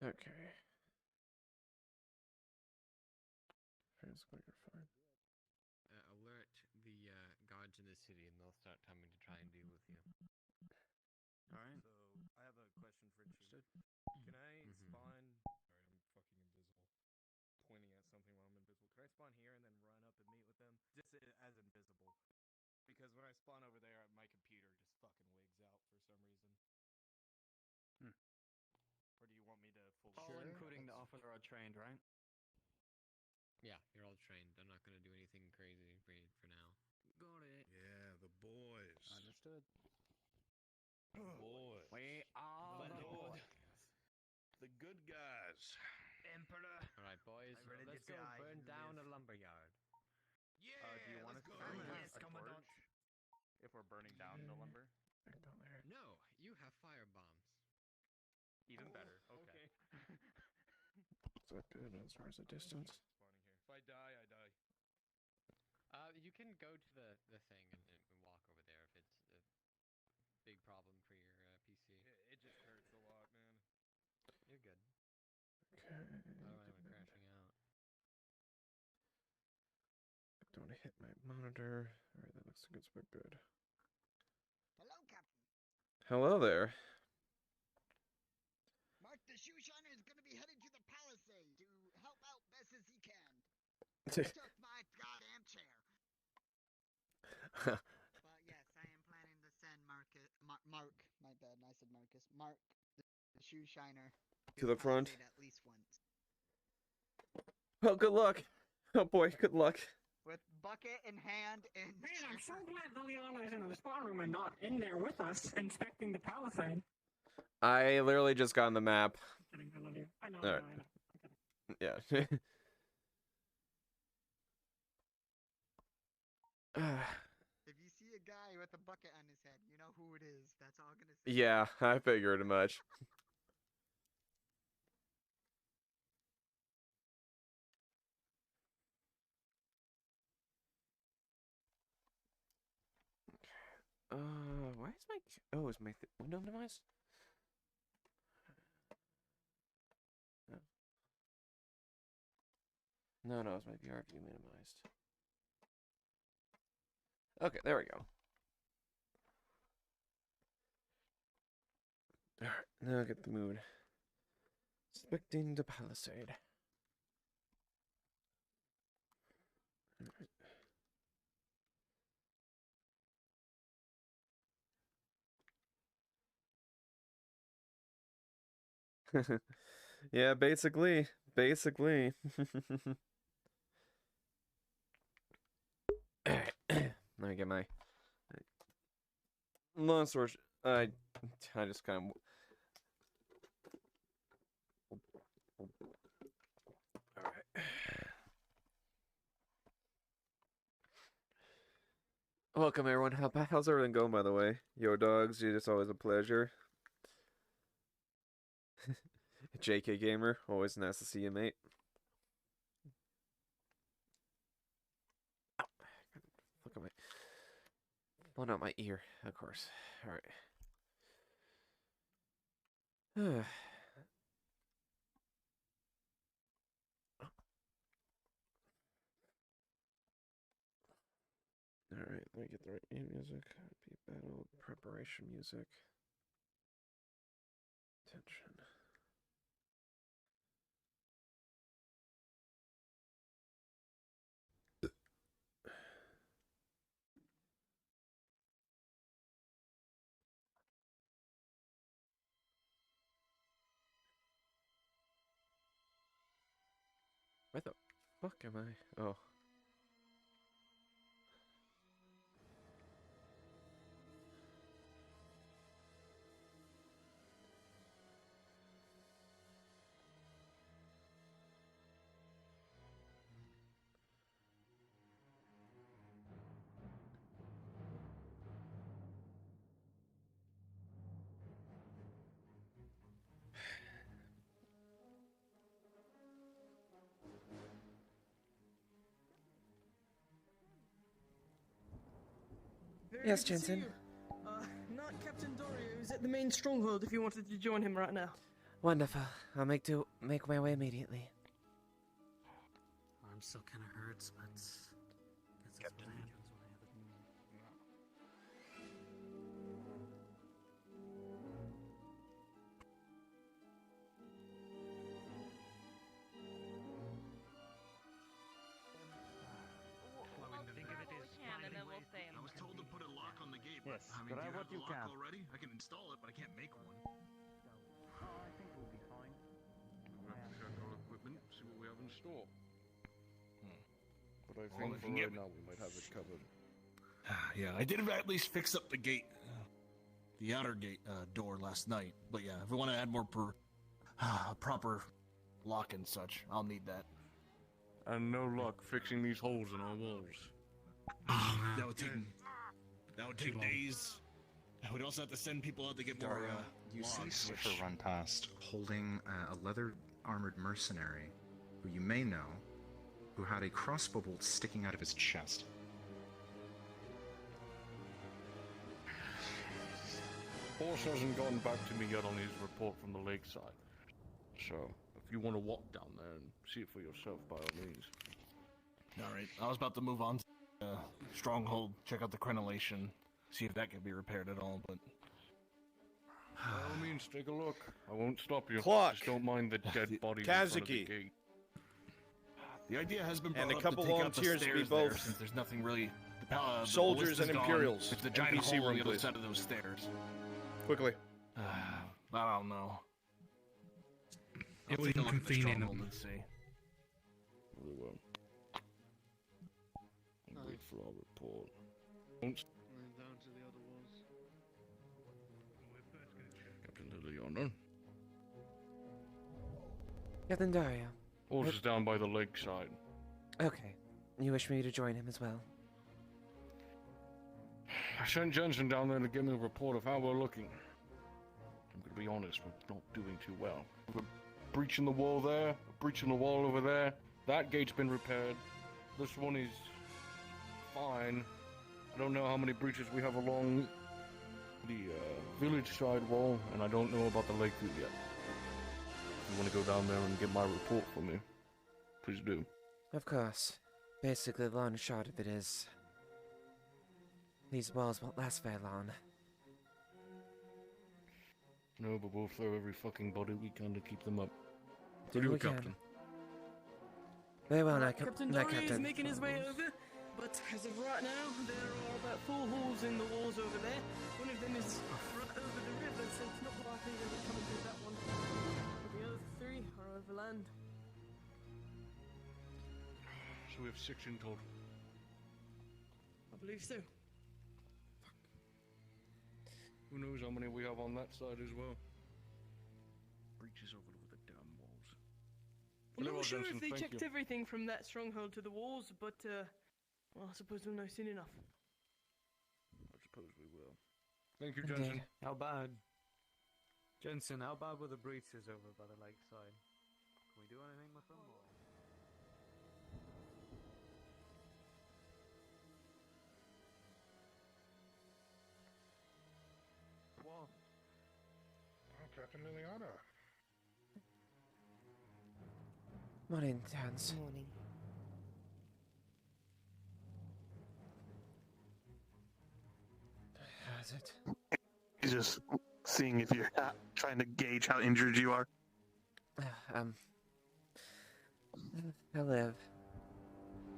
Okay. Physical, you're fine. Alert the guards in the city, and they'll start coming to try and deal with you. All right. So I have a question for Chief. Can I spawn? Sorry, I'm fucking invisible. Pointing at something while I'm invisible. Can I spawn here and then run up and meet with them? Just as invisible. Because when I spawn over there, my computer just fucking wigs out for some reason. Or do you want me to fully? All including the officer are trained, right? Yeah, you're all trained. I'm not gonna do anything crazy for now. Got it. Yeah, the boys. Understood. Boys. We are the boys. The good guys. Emperor. All right, boys. I'm ready to Let's go die. burn down a lumberyard. Yeah. Do you want us let's to go. bring Yes, a Commandant. torch if we're burning down the lumber? Back down there. No, you have fire bombs. Even better. Okay. Is that good as far as the distance? Spawning here. If I die, I die. You can go to the thing and walk over there if it's a big problem for your PC. It just hurts a lot, man. You're good. Okay. I don't want anyone crashing out. Don't want to hit my monitor. Alright, that looks like it's been good. Hello, Captain. Hello there. Mark the Shoe Shiner is going to be headed to the Palisade to help out best as he can. Took my goddamn chair. But yes, I am planning to send Mark, my bad, I said Marcus. Mark the Shoe Shiner To the front. Palisade at least once. Oh, good luck. Oh boy, good luck. With bucket in hand and... Man, I'm so glad Leiliana is in the spawn room and not in there with us inspecting the palisade. I literally just got on the map. I know, Alright. Yeah. If you see a guy with a bucket on his head, you know who it is. That's all I'm going to say. Yeah, I figured as much. Why is my... Oh, is my window minimized? No, no, it's my VR view minimized. Okay, there we go. Alright, now get the mood. Inspecting the palisade. Alright. Yeah, basically. Basically. Let me get my long sword. I just kind of. All right. Welcome everyone. How's everything going, by the way? Yo, dogs, it's always a pleasure. JK Gamer, always nice to see you, mate. Look at my... Well, not my ear, of course. Alright. Alright, let me get the right music. Be battle preparation music. Tension. Where the fuck am I? Oh. Very Yes, good to see Jensen. you. Not Captain Dorio is at the main stronghold if you wanted to join him right now. Wonderful. I'll make my way immediately. Arm still kind of hurts, but guess that's what happens when I have it. Think of it as and then we'll say I was told to put a lock on the gate, Yes, but I mean, do grab you what have the you lock can. already? I can install it, but I can't make one. Oh, I think we'll be fine. We'll have to check our equipment, see what we have in store. But I Well, think if for you right get- now we might have it covered. Yeah, I did at least fix up the gate, the outer gate door last night. But yeah, if we want to add more proper lock and such, I'll need that. And no luck fixing these holes in our walls. That would take days. I would also have to send people out to get more Daria, you see logs, Swiffer which- run past, holding a leather-armored mercenary, who you may know, who had a crossbow bolt sticking out of his chest. Horse hasn't gotten back to me yet on his report from the lakeside. So, if you want to walk down there and see it for yourself, by all means. Alright, I was about to move on to Stronghold, check out the crenellation, see if that can be repaired at all, but... By all means, take a look. I won't stop you. Clock. Just don't mind the dead bodies in front of the Kazuki. gate. The idea has been And brought a up couple to take out the volunteers to be stairs there, both since there's nothing really... the soldiers ballista's and gone. Imperials. There's the giant NPC hole on room, the other please. side of those stairs. Quickly. I don't know. It I'll was take a look at the inconvenient. Stronghold and see. Really well. And wait for our report. Don't And then down to the other walls. Captain Leiliana. Captain Daria. Horse is down by the lakeside. Okay. You wish me to join him as well? I sent Jensen down there to give me a report of how we're looking. I'm gonna be honest, we're not doing too well. We're breaching the wall there, breaching the wall over there. That gate's been repaired. This one is fine. I don't know how many breaches we have along the village side wall, and I don't know about the lake view yet. If you want to go down there and get my report for me, please do. Of course. Basically, the long and short of it is... these walls won't last very long. No, but we'll throw every fucking body we can to keep them up. Do we can. Very well, now, Captain now, Dory is Captain. making his way over, but as of right now, there are about 4 holes in the walls over there. One of them is right over the river, so it's not likely they'll be coming through that one. But the other 3 are over land. So we have 6 in total. I believe so. Who knows how many we have on that side as well? Breaches over the damn walls. I'm Very well, not sure Jensen, if they thank checked you. everything from that stronghold to the walls, but well, I suppose we'll know soon enough. I suppose we will. Thank you, Indeed. Jensen. How bad? Jensen, how bad were the breaches over by the lakeside? Can we do anything with them? Or? Well, Captain Leiliana. Morning, Hans. Morning. How's it? He's just seeing if you're trying to gauge how injured you are. I live.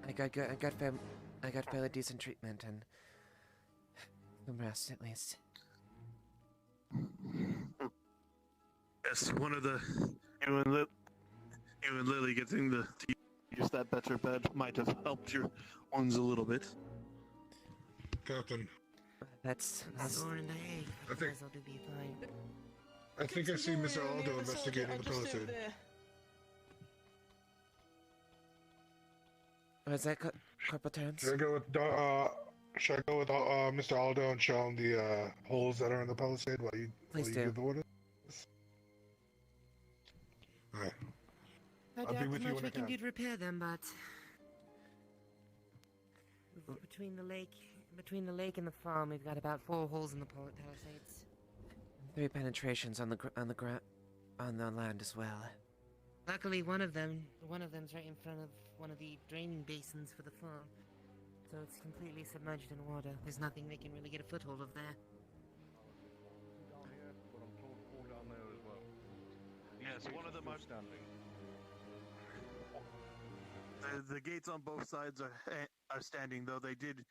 I got fairly decent treatment and some rest at least. Yes, one of the you and Lily getting to use that better bed might have helped your wounds a little bit. Captain. That's Sore in the egg. I think- Otherwise I'll be fine. I think I see Mr. Aldo investigating the Just over palisade. there. Oh, is that Corporal Terrence? Should I go with Mr. Aldo and show him the holes that are in the palisade while you Please do. give the orders? Alright. I I'll be doubt with you much when we I can can. do to repair them, but between the lake and the farm, we've got about 4 holes in the palisades. 3 penetrations on the ground. on the land as well. Luckily, one of them's right in front of one of the draining basins for the farm. So it's completely submerged in water. There's nothing they can really get a foothold of there. Down here, but I'm told all down there as well. Yes, one of them are standing. The gates on both sides are standing, though they did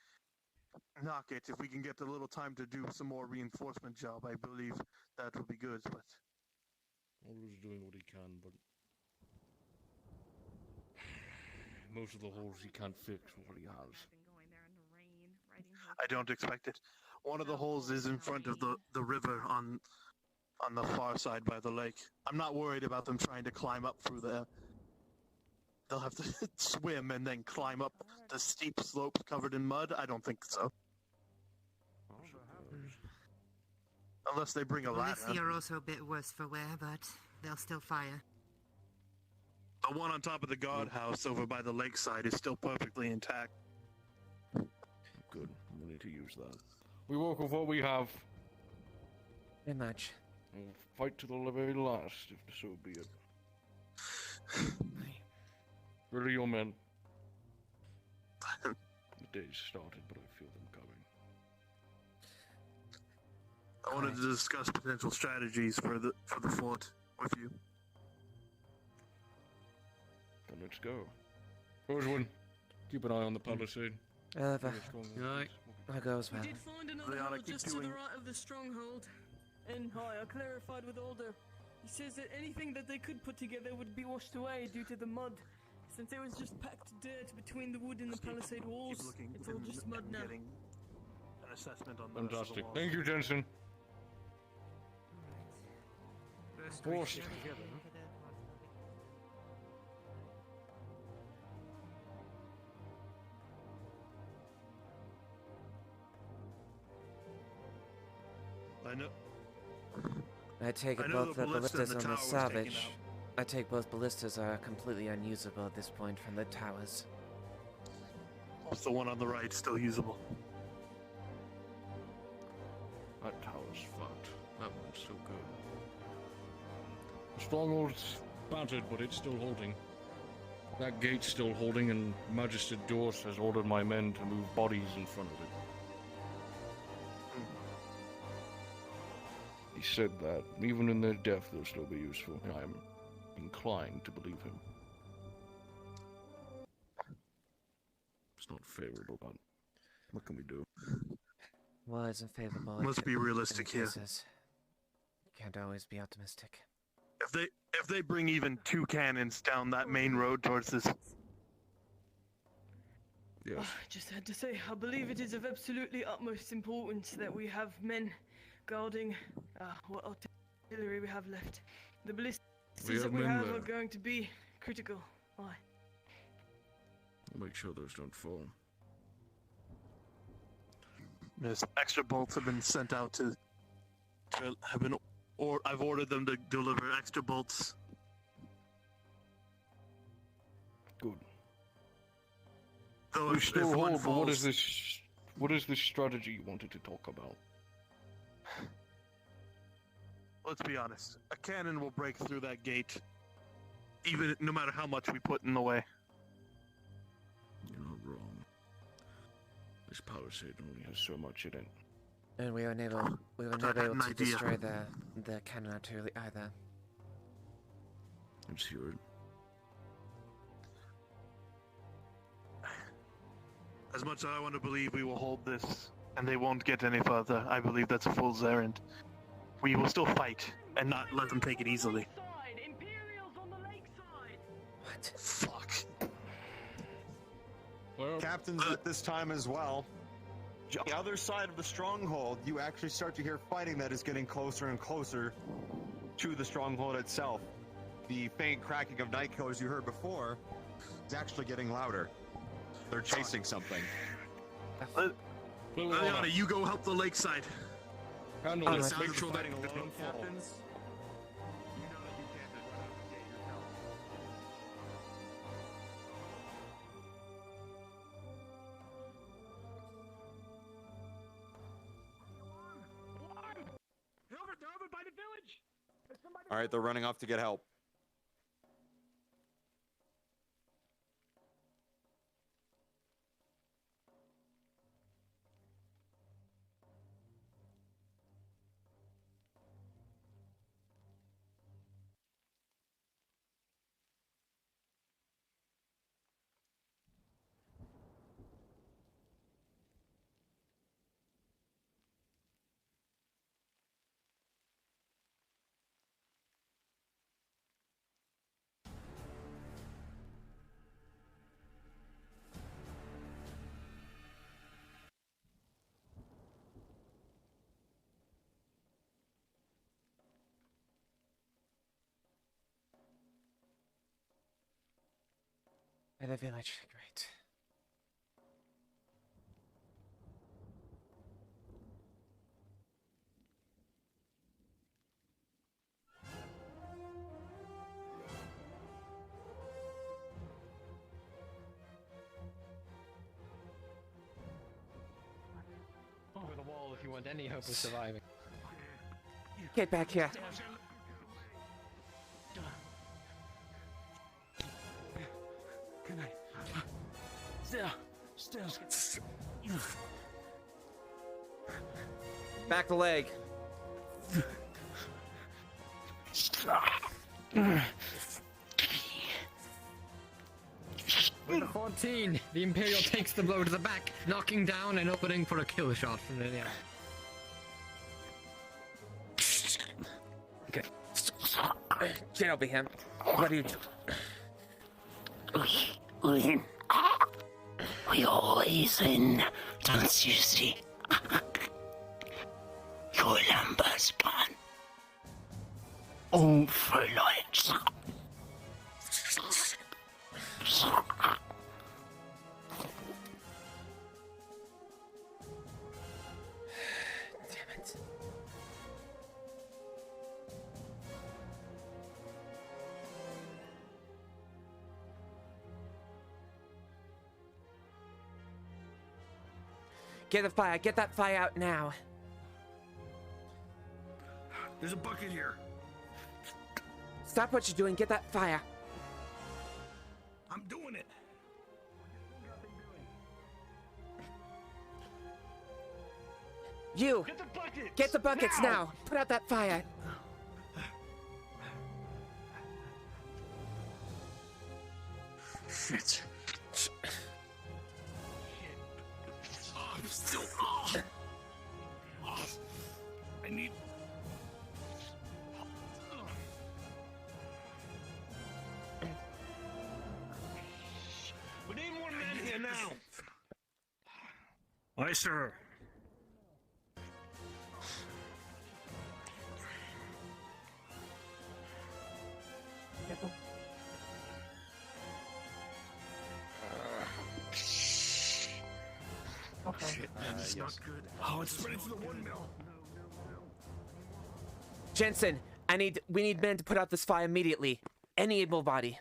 knock it. If we can get a little time to do some more reinforcement job, I believe that would be good. But Always doing what he can, but most of the holes he can't fix with what he has. I don't expect it. One of the holes is in front of the river on the far side by the lake. I'm not worried about them trying to climb up through there. They'll have to swim and then climb up the steep slopes covered in mud. I don't think so. Unless they bring a ladder. They are also a bit worse for wear, but they'll still fire. The one on top of the guardhouse over by the lakeside is still perfectly intact. Good. We need to use that. We work with what we have. Very much. We'll fight to the very last, if so be it. Where are your men? The day's started, but I feel them coming. I wanted to discuss potential strategies for the fort with you. Then let's go. Rosewood, keep an eye on the palisade. Aye. I go as well. We did find another hole just to the right of the stronghold. And I clarified with Alder. He says that anything that they could put together would be washed away due to the mud. Since there was just packed dirt between the wood and the palisade walls, it's all just mud now. An assessment on the Fantastic. Thank you, Jensen. Forced. I know. I take it both the ballistas and the salvage. I take both ballistas are completely unusable at this point from the towers. What's the one on the right still usable? That tower's fucked. That one's so good. The stronghold's battered, but it's still holding. That gate's still holding, and Magister Dorse has ordered my men to move bodies in front of it. He said that, even in their death, they'll still be useful. I am inclined to believe him. It's not favorable, but what can we do? Well, isn't favorable. Let's be realistic here. Can't always be optimistic. If they bring even 2 cannons down that main road towards this. Yes. I just had to say, I believe it is of absolutely utmost importance that we have men guarding what artillery we have left. The ballistas that we have are going to be critical. Aye. Make sure those don't fall. Yes, extra bolts have been sent out to have been, or I've ordered them to deliver extra bolts. Good. Though We if still one hold, but falls, what is this strategy you wanted to talk about? let's be honest, a cannon will break through that gate, even no matter how much we put in the way. You're not wrong. This palisade only has so much in it. And we were never able to destroy the cannon artillery either. Let's hear it. As much as I want to believe we will hold this, and they won't get any further, I believe that's a fool's errand. We will still fight, and not let them take it easily. What? Fuck. Well, Captains at this time as well. On the other side of the stronghold, you actually start to hear fighting that is getting closer and closer to the stronghold itself. The faint cracking of night killers you heard before is actually getting louder. They're chasing something. Leiliana, you go help the lakeside. Handle it. Make sure that alone, captains. They're over by the village! There's somebody All right, they're running off to get help. By the village, great. Over the wall if you want any hope of surviving. Get back here. Can I? Stairs. Back the leg. With a 14, the Imperial takes the blow to the back, knocking down and opening for a kill shot from the air. Okay. Get over him. What are you doing? We always win, don't you see? Your number's gone. Oh, Fräulein. Damn it. Get the fire. Get that fire out now. There's a bucket here. Stop what you're doing. Get that fire. I'm doing it. You. Get the buckets. Get the buckets now. Put out that fire. Shit. I'm still. I need. We need more men here now. Aye, sir. Shit, man, it's not good. Oh, it's spreading to the windmill. Jensen, we need men to put out this fire immediately. Any able body.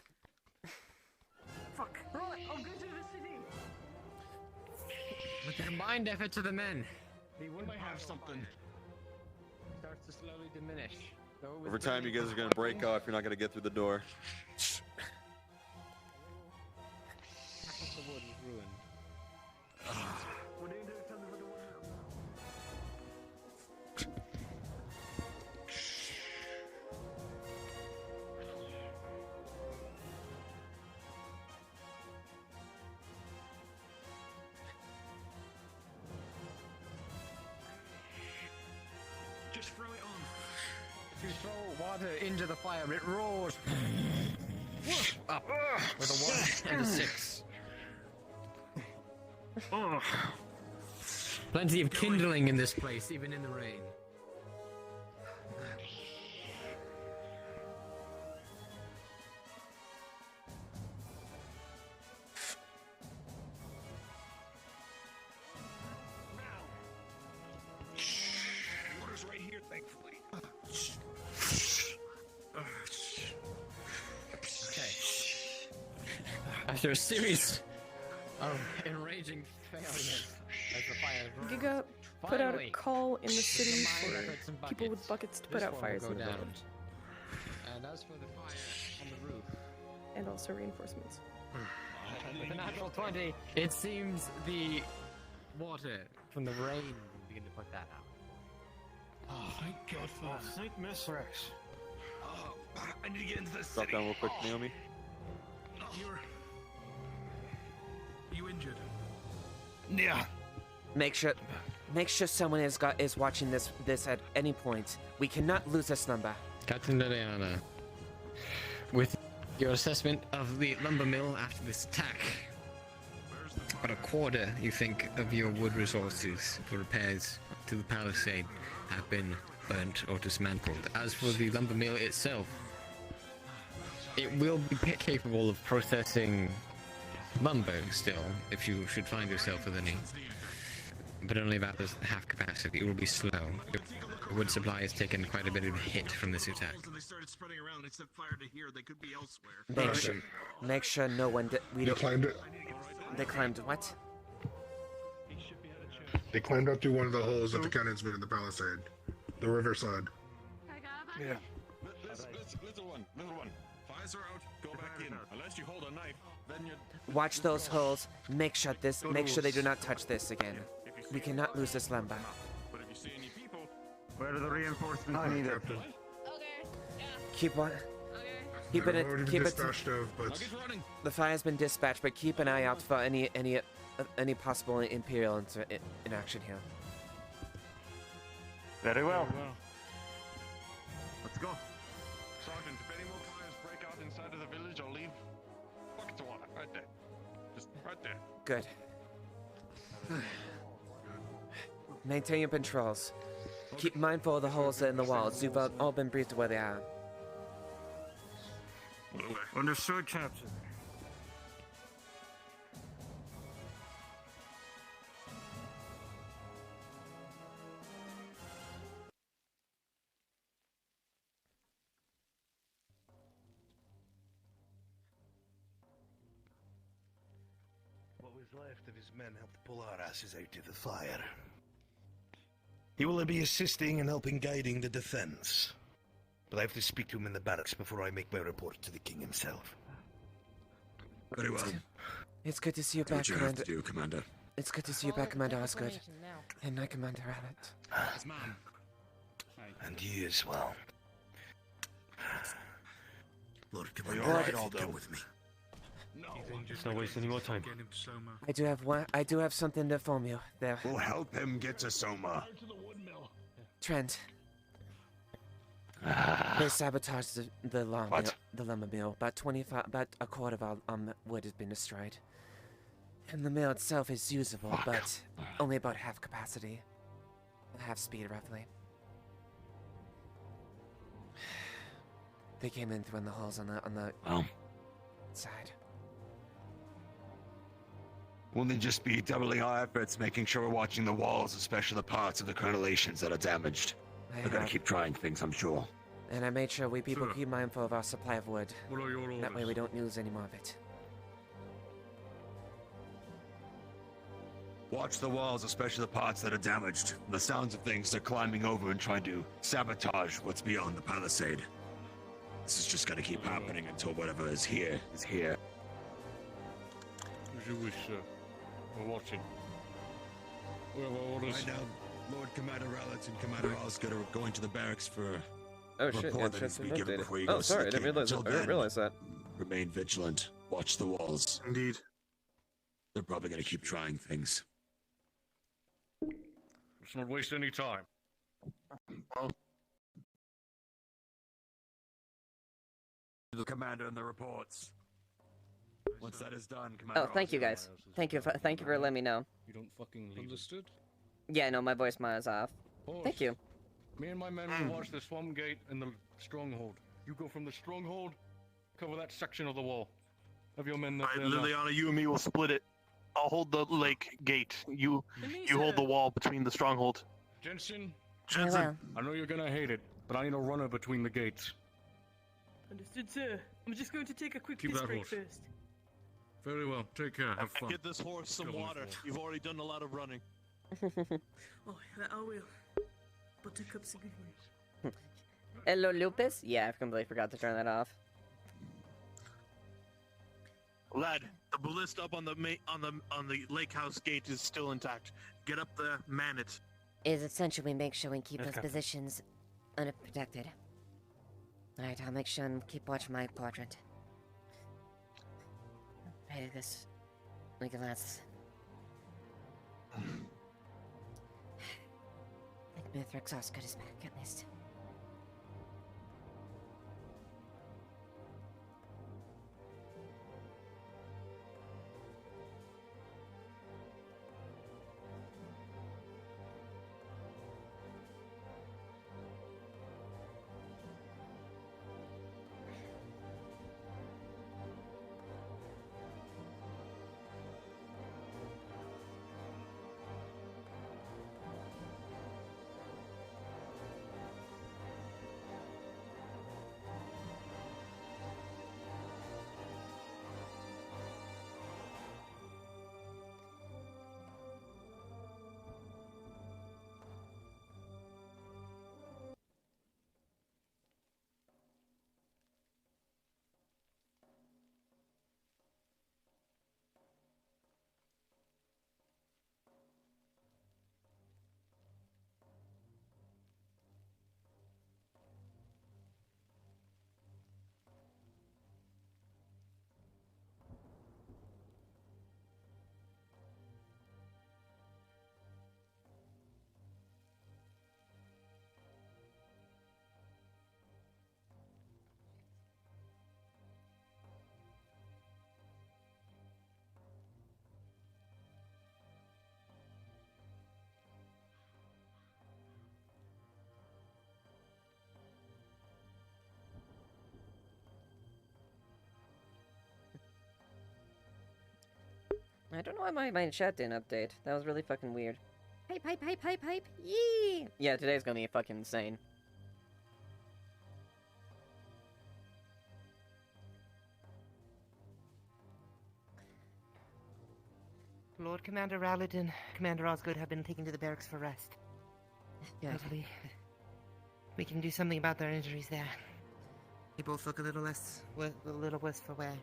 Fuck. Right, I'll go to the city. With the combined efforts of the men, Hey, when I have something. starts to slowly diminish. Though it was Over time, you guys are building gonna break off. You're not gonna get through the door. half of the wood is ruined. What do you do to the window? Just throw it on. If you throw water into the fire, it roars up with a 1 and a 6. Plenty of kindling in this place, even in the rain. Water's right here, thankfully. Okay. After a series of enraging failures, as the fire grows, Giga put out a finally, call in the city combined efforts for and people with buckets, buckets to put this out one fires will in go the down. village. And as for the fire on the roof, And also reinforcements. with a natural 20, it seems the water from the rain will begin to put that out. Oh, thank God for Saint Misrex. Oh, I need to get into this Drop city. down real quick, Naomi. You injured? Yeah. Make sure someone is watching this at any point. We cannot lose this number. Captain Leiliana, with your assessment of the lumber mill after this attack, about a quarter, you think, of your wood resources for repairs to the palisade have been burnt or dismantled. As for the lumber mill itself, it will be capable of processing lumber still, if you should find yourself with any, but only about half capacity. It will be slow. Your wood supply has taken quite a bit of a hit from this attack. They started spreading around. They set fire to here. They could be elsewhere. Make sure no one. They climbed it. They climbed what? They climbed up through one of the holes that the cannons made in the palisade, the riverside. Yeah. Little one. Fires are out. Go back in. Unless you hold a knife, then you. Watch those holes. Make sure they do not touch this again. We cannot lose this lumber. But if you see any people, where are the reinforcements needed? Keep one. Keep it. Keep it. The fire's been dispatched, but keep an eye out for any possible Imperial in action here. Very well. Let's go. Sergeant, if any more fires break out inside of the village, I'll leave buckets of water right there. Just right there. Good. Maintain your patrols. Keep mindful of the holes in the walls. You've all been briefed where they are. Understood, Captain. What was left of his men helped pull our asses out of the fire. He will be assisting and helping guiding the defense. But I have to speak to him in the barracks before I make my report to the king himself. Very well. It's good to see you Do back, what you have to do, Commander. It's good to see you back, Commander Osgood. And I, Commander Allet. Yes, ma'am. And you as well. Lord, come with me. No. Just not waste any more time. I do have something to inform you. There. We'll help him get to Soma. Trent. They sabotaged the lumber mill. About a quarter of our wood has been destroyed. And the mill itself is usable, but only about half capacity. Half speed, roughly. They came in through the holes on the side. We'll then just be doubling our efforts, making sure we're watching the walls, especially the parts of the crenellations that are damaged. We're gonna keep trying things, I'm sure. And I made sure people keep mindful of our supply of wood. What are your orders? That way we don't lose any more of it. Watch the walls, especially the parts that are damaged. The sounds of things they're climbing over and trying to sabotage what's beyond the palisade. This is just gonna keep happening until whatever is here is here. As you wish, sir. We're watching. We have our orders. Right now, Lord Commander Rowlett and Commander Osgood are going to the barracks for Oh a shit, report yeah, that needs to be Trent's given updated. before you Oh, go to sorry, the I didn't king. realize Until that. I didn't then, realize that. Remain vigilant. Watch the walls. Indeed. They're probably going to keep trying things. Let's not waste any time. The commander and the reports. Once that is done, Commander. Oh, thank you guys. Thank you for letting me know. You don't fucking leave. Understood? Yeah, no, my voice is off. Thank you. Me and my men will watch the swamp gate and the stronghold. You go from the stronghold, cover that section of the wall. Have your men Alright, Liliana, you and me will split it. I'll hold the lake gate. You hold the wall between the stronghold. Jensen, Jensen. I know you're gonna hate it, but I need a runner between the gates. Understood, sir. I'm just going to take a quick Keep piss that break horse. first. Very well. Take care. Have fun. Get this horse some Go on, water. horse. You've already done a lot of running. Oh, that I will. Buttercup's a good one. Hello, Lupus? Yeah, I completely forgot to turn that off. Lad, the ballista up on the lake house gate is still intact. Get up there, man it. Is essentially make sure we keep Yes, those Captain. positions unprotected. Alright, I'll make sure and keep watch my quadrant. Maybe this we can last. I think Mithrix Oscar is back at least. I don't know why my chat didn't update. That was really fucking weird. Hype, yee! Yeah, today's gonna be fucking insane. Lord Commander Raladin, Commander Osgood have been taken to the barracks for rest. Yeah. Hopefully, we can do something about their injuries there. They both look a little worse for wear.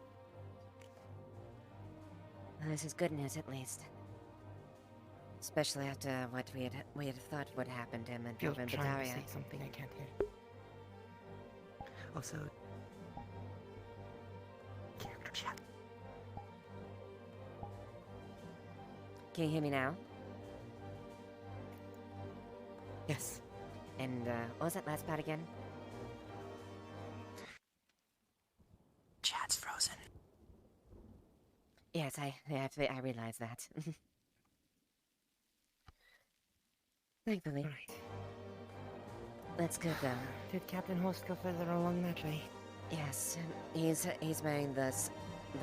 Well, this is good news, at least. Especially after what we had thought would happen to him in You're Over in trying to Bataria. say something I can't hear. Also, Can you hear me now? yes. And, what was that last part again? Chat's frozen. Yes, I realize that. Thankfully. Right. That's good, though. Did Captain Horst go further along that way? Yes, he's wearing the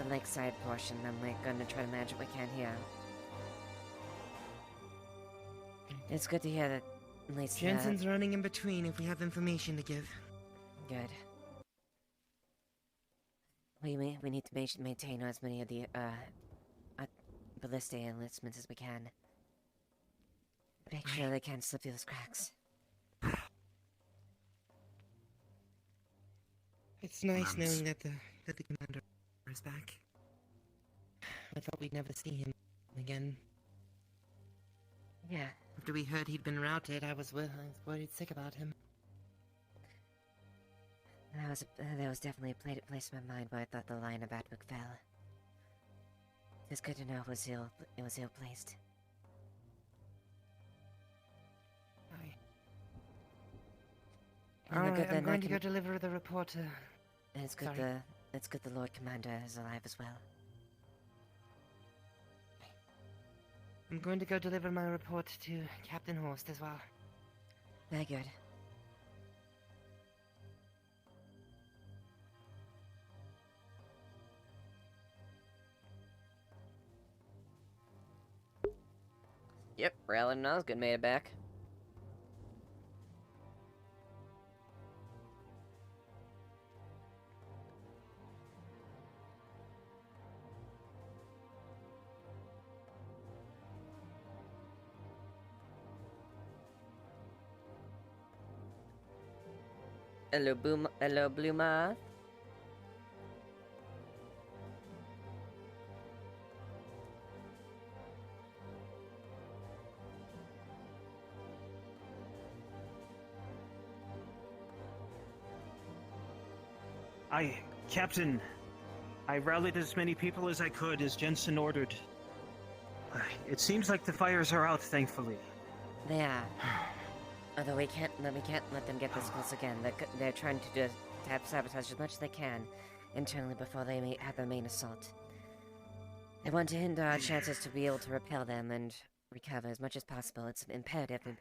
lakeside portion. I'm like gonna try to manage what we can here. It's good to hear that at least Jensen's running in between if we have information to give. good. We need to maintain as many of the ballistic enlistments as we can. Make sure they can't slip through those cracks. It's nice knowing that the commander is back. I thought we'd never see him again. Yeah. After we heard he'd been routed, I was worried sick about him. That was definitely a place in my mind where I thought the line of adwick fell. It's good to know it was ill placed. Alright, I'm going to go deliver the report. And it's good the Lord Commander is alive as well. I'm going to go deliver my report to Captain Horst as well. Very good. Yep, Raylan and Osgood made it back. Hello, Blue Moth. Captain, I rallied as many people as I could as Jensen ordered. It seems like the fires are out, thankfully. They are. Although we can't let them get this close again. They're trying to have sabotage as much as they can internally before they have their main assault. They want to hinder our chances to be able to repel them and recover as much as possible. It's imperative to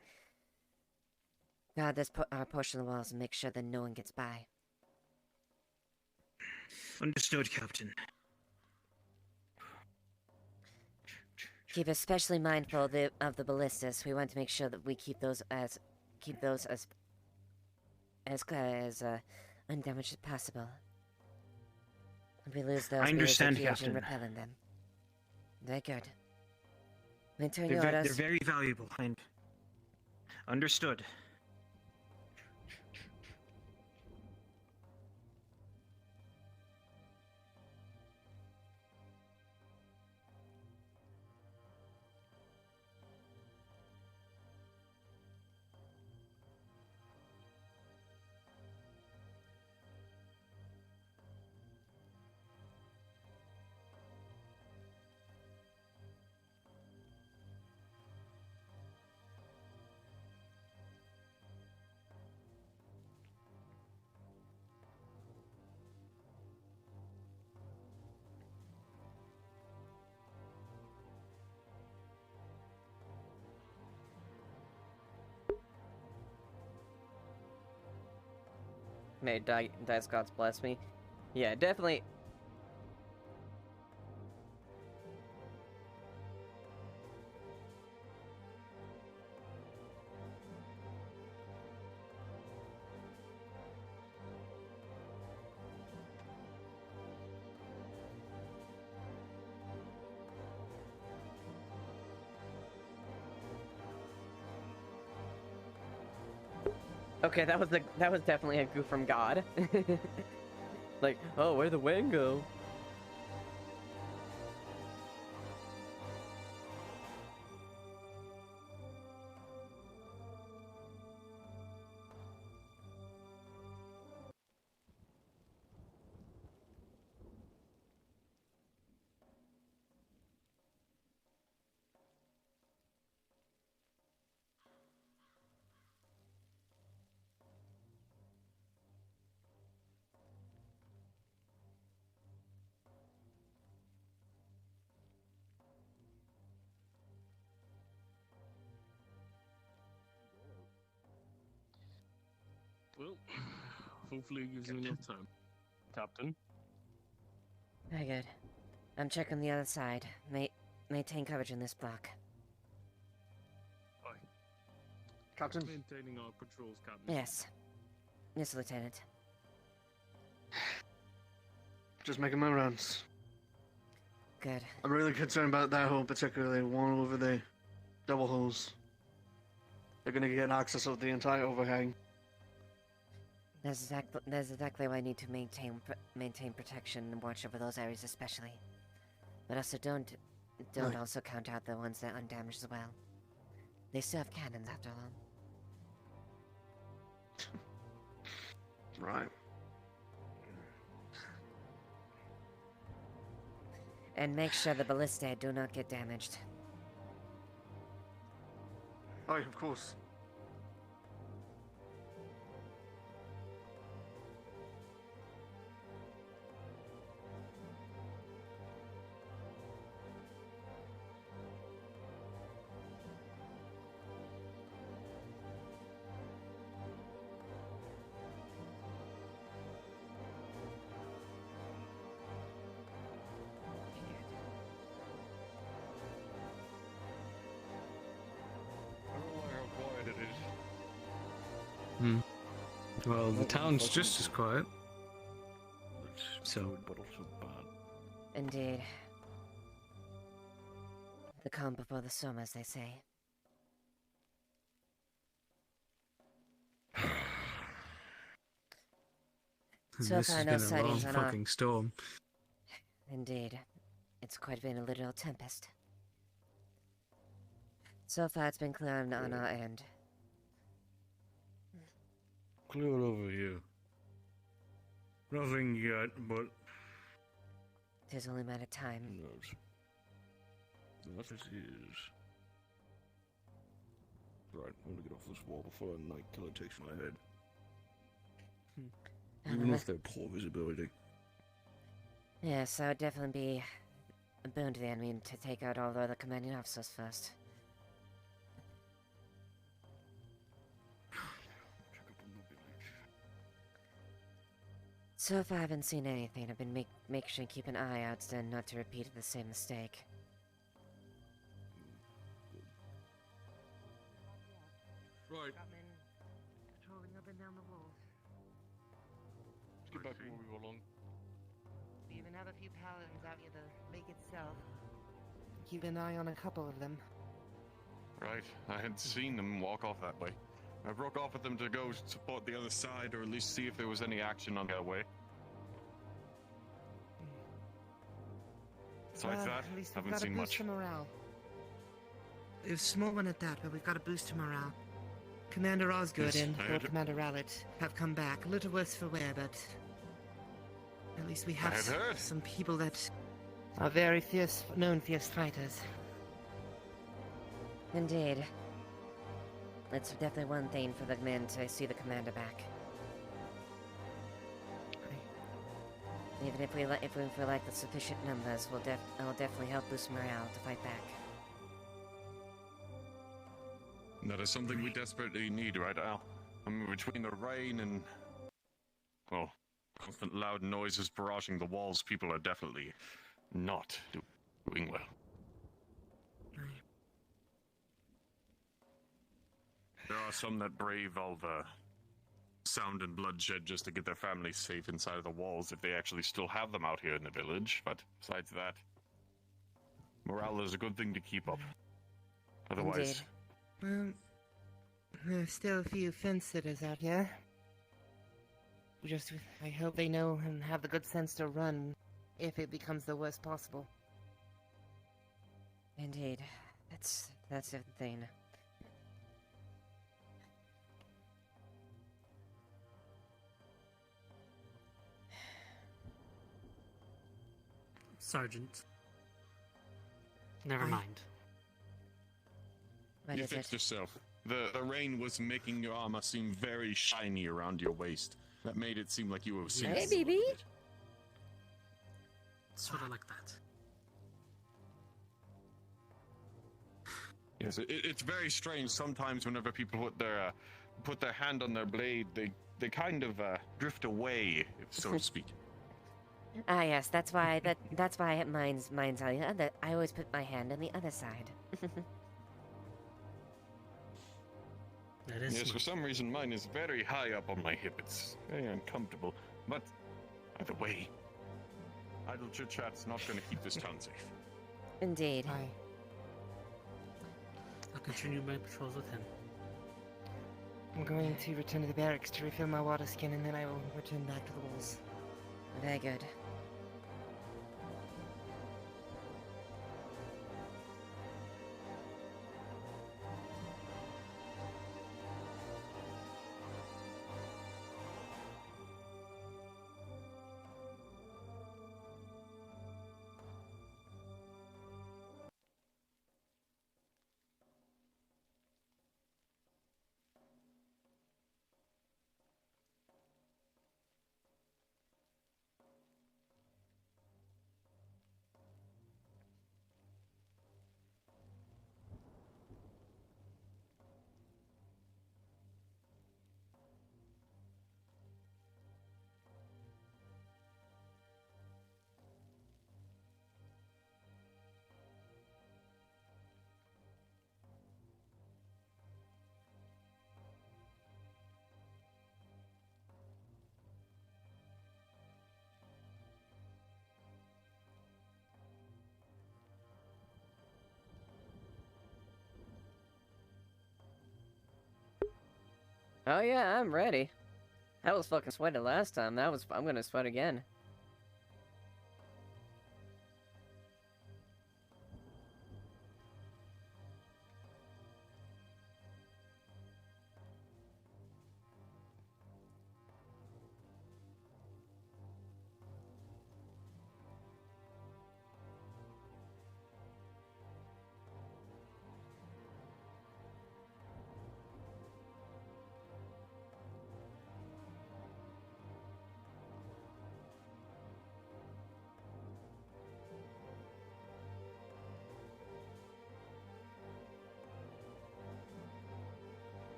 guard our portion of the walls and make sure that no one gets by. Understood, Captain. Keep especially mindful of the ballistas. We want to make sure that we keep those as undamaged as possible. If we lose those, I understand, we lose the key Captain. repelling them. Very good. Maintain They're, your orders. they're very valuable. And understood. May dice gods bless me. Yeah, definitely. Okay, that was definitely a goof from God. Like, oh, where'd the wind go? Well, hopefully it gives me enough time. Captain? Very good. I'm checking the other side. Maintain coverage in this block. Aye. Captain? Maintaining our patrols, Captain. Yes. Yes, Lieutenant. Just making my rounds. Good. I'm really concerned about that hole, particularly one over the double holes. They're gonna get access of the entire overhang. That's exactly why I need to maintain protection and watch over those areas especially. But also don't Right. also count out the ones that are undamaged as well. They still have cannons after all. Right. And make sure the ballistae do not get damaged. Oh, of course. Well, the town's just as quiet. So, but also bad. Indeed. The calm before the storm, as they say. So This far, has no been a long sightings on our... fucking storm. Indeed. It's quite been a literal tempest. So far, it's been clear on our end. Clear over here. Nothing yet, but... It's only a matter of time. Yes. That it is. Right, I'm gonna get off this wall before a night killer takes my head. Even if they're poor visibility. Yes, that would definitely be a boon to the enemy to take out all the other commanding officers first. So far, I haven't seen anything. I've been make sure to keep an eye out and not to repeat the same mistake. Right. Patrolling up and down the walls. Let's get back to where we were along. We even have a few paladins out near the lake itself. Keep an eye on a couple of them. Right, I had seen them walk off that way. I broke off with them to go support the other side, or at least see if there was any action on their way. Besides that, at least we've haven't got seen a boost much. to morale. It was a small one at that, but we've got a boost to morale. Commander Osgood Yes, and I Lord heard- Commander Rowlett have come back. A little worse for wear, but at least we have had heard. some people that are very fierce, known fierce fighters. Indeed. It's definitely one thing for the men to see the commander back. Even if we lack the sufficient numbers, it'll definitely help boost morale to fight back. That is something we desperately need right now. I mean, between the rain and, well, constant loud noises barraging the walls, people are definitely not doing well. There are some that brave all the sound and bloodshed just to get their families safe inside of the walls if they actually still have them out here in the village, but besides that, morale is a good thing to keep up. Otherwise... Well, there's still a few fence sitters out here. I hope they know and have the good sense to run if it becomes the worst possible. Indeed. That's the thing. Sergeant. Never mind. What You is fixed it? yourself. The rain was making your armor seem very shiny around your waist. That made it seem like you were seeing. Hey, baby! Sort of like that. Yes, it's very strange. Sometimes whenever people put their hand on their blade, they kind of drift away, so to speak. Ah, yes, that's why mine's on the other. I always put my hand on the other side. That is Yes, for some reason mine is very high up on my hip. It's very uncomfortable. But either way, idle chit chat's not going to keep this town safe. Indeed. I'll continue my patrols with him. I'm going to return to the barracks to refill my water skin, and then I will return back to the walls. Very good. Oh yeah, I'm ready. I was fucking sweating last time. I'm gonna sweat again.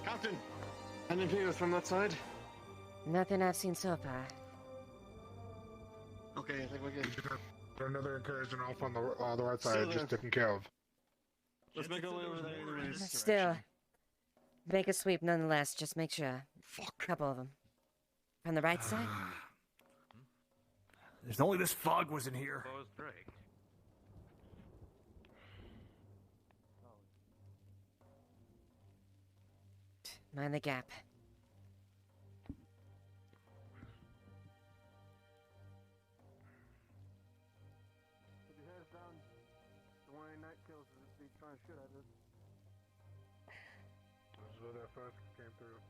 Captain, any views from that side? Nothing I've seen so far. Okay, I think we're good. Another incursion off on the right side, just taken care of. Let's make our way over there anyways. Still, make a sweep nonetheless. Just make sure. Fuck. Couple of them. From the right side. There's only this fog was in here. Mind the gap. Put your heads down. The one night kills is just be trying to shoot at us. This is where that first came through.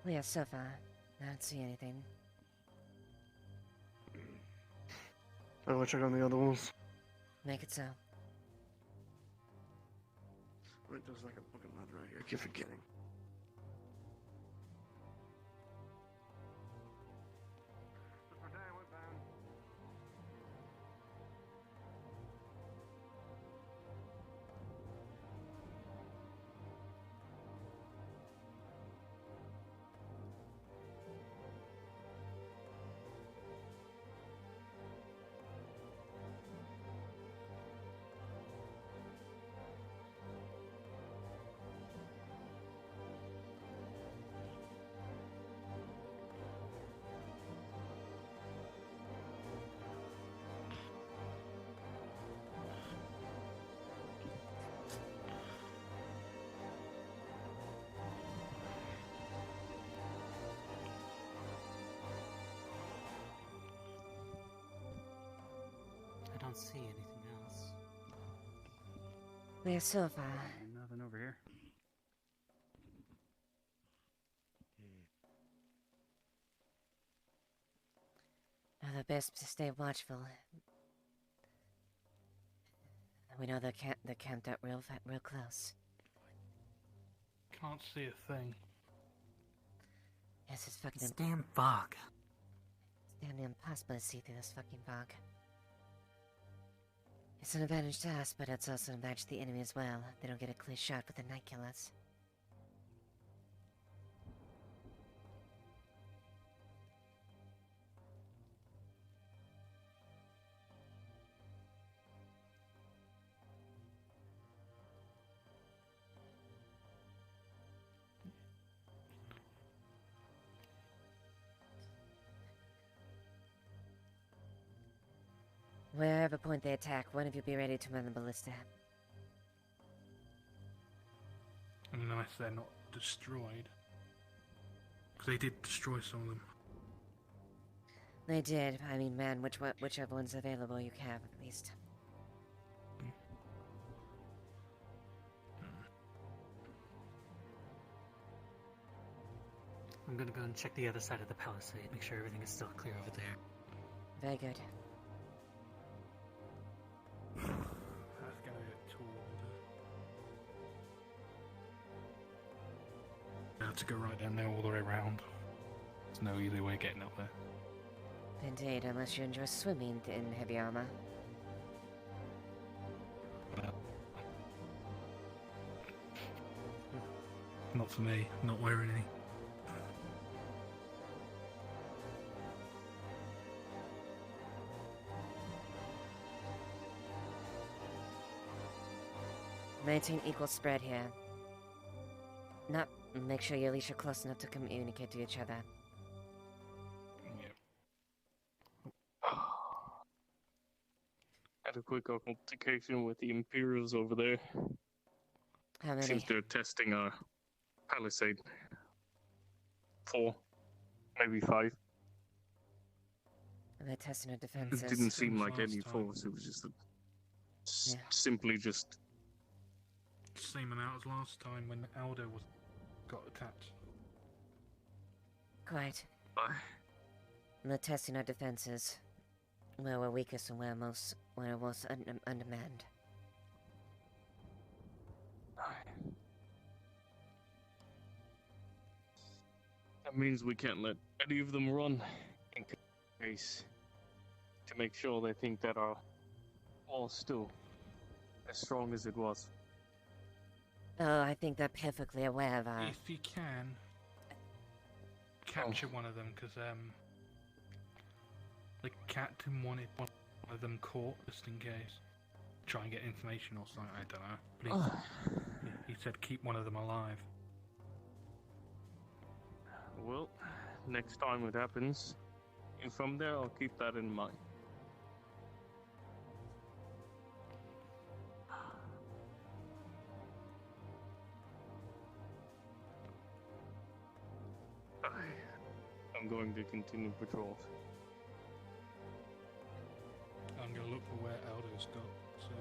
Clear so far. I don't see anything. I will check on the other ones. Make it so. Wait, there's like a fucking ladder right here. I keep forgetting. I don't see anything else. Clear so far. Nothing over here. Now the best to stay watchful. We know they're camped out real close. Can't see a thing. Yes, it's fucking. It's damn fog. It's damn impossible to see through this fucking fog. It's an advantage to us, but it's also an advantage to the enemy as well. They don't get a clear shot with the night killers. Wherever point they attack, one of you be ready to run the ballista. Unless they're not destroyed. Because they did destroy some of them. They did. I mean, man, whichever one's available you have, at least. I'm gonna go and check the other side of the palisade, make sure everything is still clear over there. Very good. That's gonna get tall. I have to go right down there all the way around. There's no easy way getting up there. Indeed, unless you enjoy swimming in heavy armor. Not for me. Not wearing any. Maintain equal spread here. Not make sure you at least are close enough to communicate to each other. Had a quick altercation with the Imperials over there. How many? Seems they're testing our palisade. 4, maybe 5. They're testing our defenses. It didn't seem like Last any time. force. It was just simply just. Same amount as last time when Aldo got attacked. Quite. They're testing our defenses. Where we're weakest and where we're most undermanned. That means we can't let any of them run in case to make sure they think that our wall's still as strong as it was. Oh, I think they're perfectly aware of our... If you can, capture one of them, because the captain wanted one of them caught, just in case. Try and get information or something, I don't know. But he said keep one of them alive. Well, next time it happens, and from there I'll keep that in mind. I'm going to continue patrols. I'm going to look for where Aldo's got, so...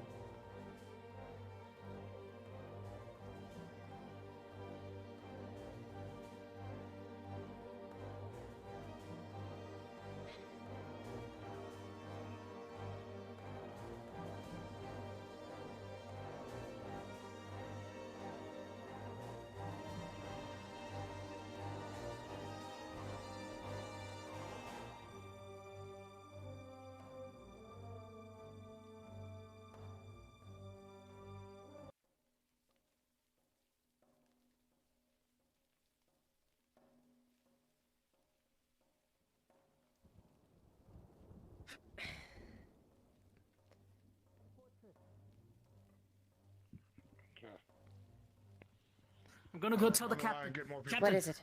I'm gonna go tell the captain. Captain, What is it?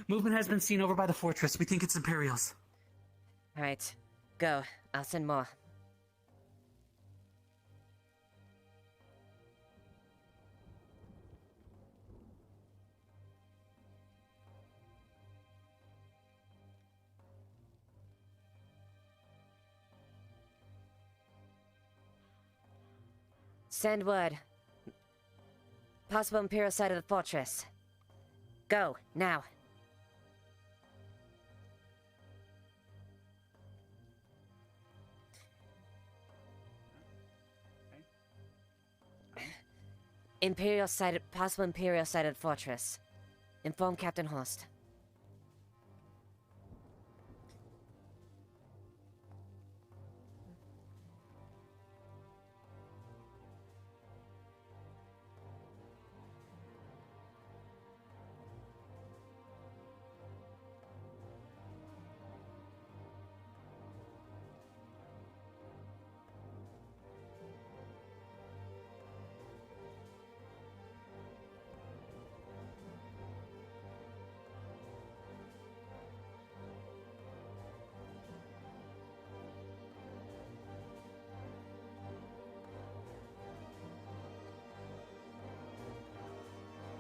movement has been seen over by the fortress. We think it's Imperials. Alright, go. I'll send more. Send word. Possible Imperial side of the fortress. Go, now. Imperial side, possible Imperial side of the fortress. Inform Captain Horst.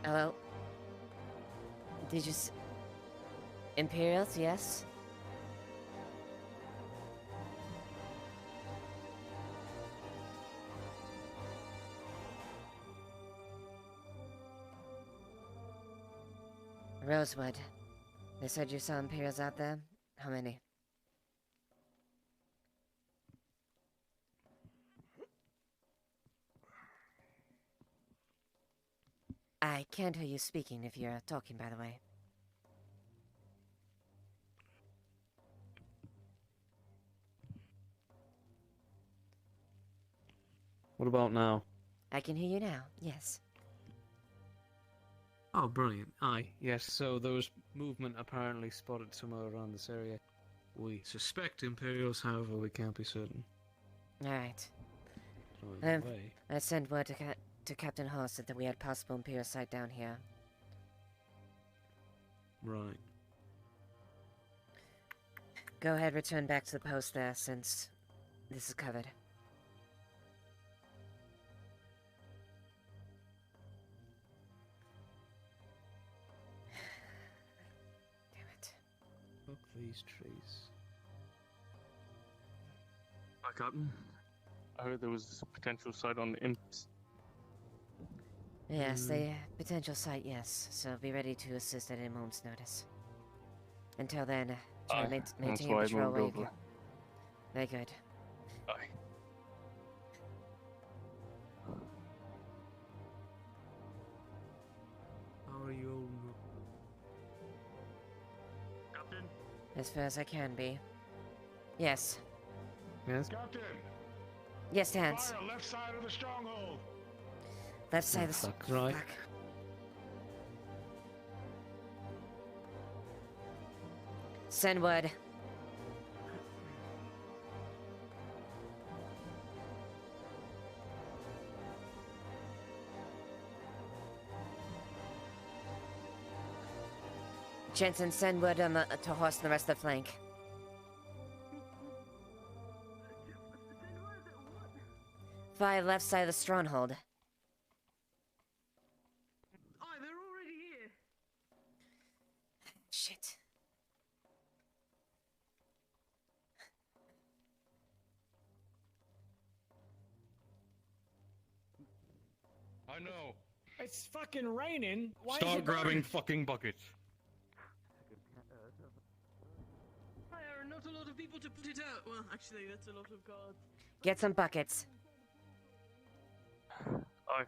Hello? Did you Imperials, yes? Rosewood. They said you saw Imperials out there? How many? I can't hear you speaking if you're talking, by the way. What about now? I can hear you now, yes. Oh, brilliant. Aye, yes, so there was movement apparently spotted somewhere around this area. We suspect Imperials, however, we can't be certain. Alright. So in a way... I sent word to Captain Horsett that we had possible Imperial site down here. Right. Go ahead, return back to the post there, since this is covered. Fuck these trees. Hi, Captain. I heard there was a potential site on the imps. Yes, the potential site, yes. So be ready to assist at a moment's notice. Until then, try to maintain your patrol where you can. Very good. Aye. How are you? Captain? As far as I can be. Yes. Yes? Captain! Yes, Hans. Fire left side of the stronghold! Left side of the... Fuck, right. Fuck. Send word. Jensen, send word on to Horse and the rest of the flank. Fire left side of the stronghold. Oh, they're already here. Shit. I know. It's fucking raining. Why is Start it grabbing burning? fucking buckets. There are not a lot of people to put it out. Well, actually, that's a lot of guards. Get some buckets. Aye.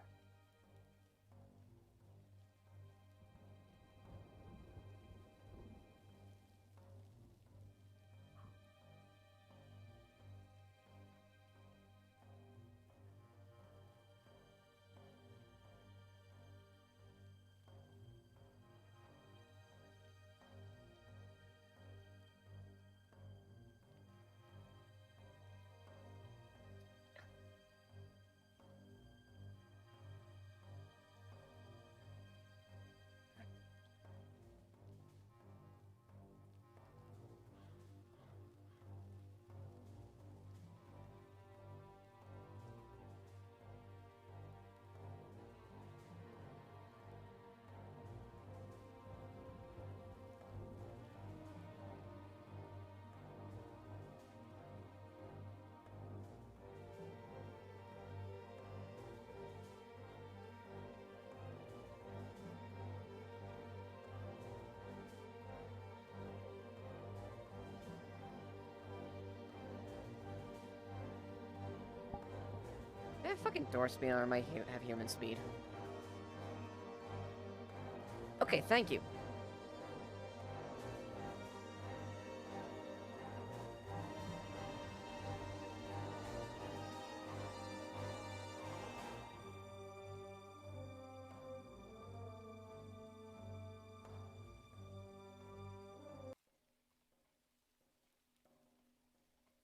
I have fucking door speed or might have human speed. Okay, thank you.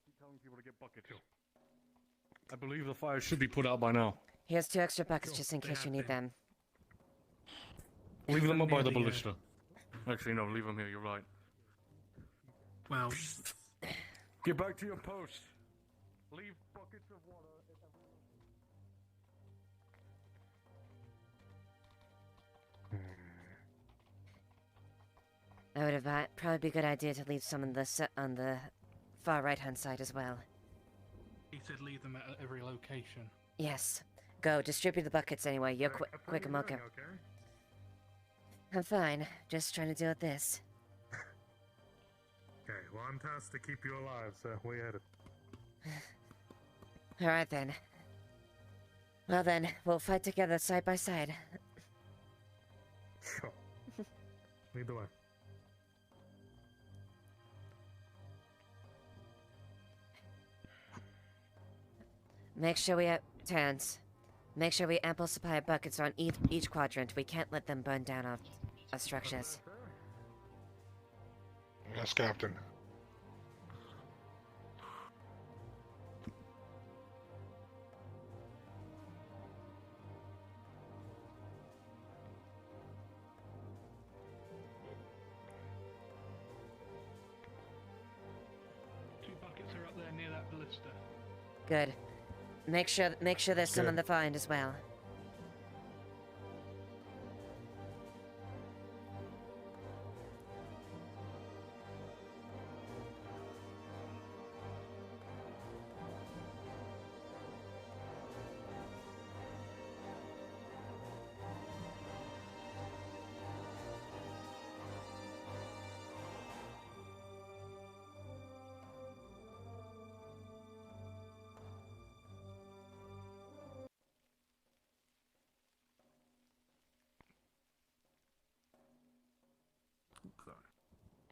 Keep telling people to get buckets. I believe the fire should be put out by now. Here's 2 extra buckets just in case you need them. Leave them up by the ballista. Actually, no, leave them here, you're right. Well... Get back to your post. Leave buckets of water. That would have probably be a good idea to leave some on the far right-hand side as well. He said leave them at every location. Yes. Go, distribute the buckets anyway. You're quick and welcome. Okay. I'm fine. Just trying to deal with this. Okay, well, I'm tasked to keep you alive, so we had it. Alright then. Well then, we'll fight together side by side. Sure. Lead the way. Make sure we Terrence, make sure we ample supply of buckets on each quadrant. We can't let them burn down our structures. Yes, Captain. Two buckets are up there near that ballista. Good. Make sure there's some Good. on the far end as well.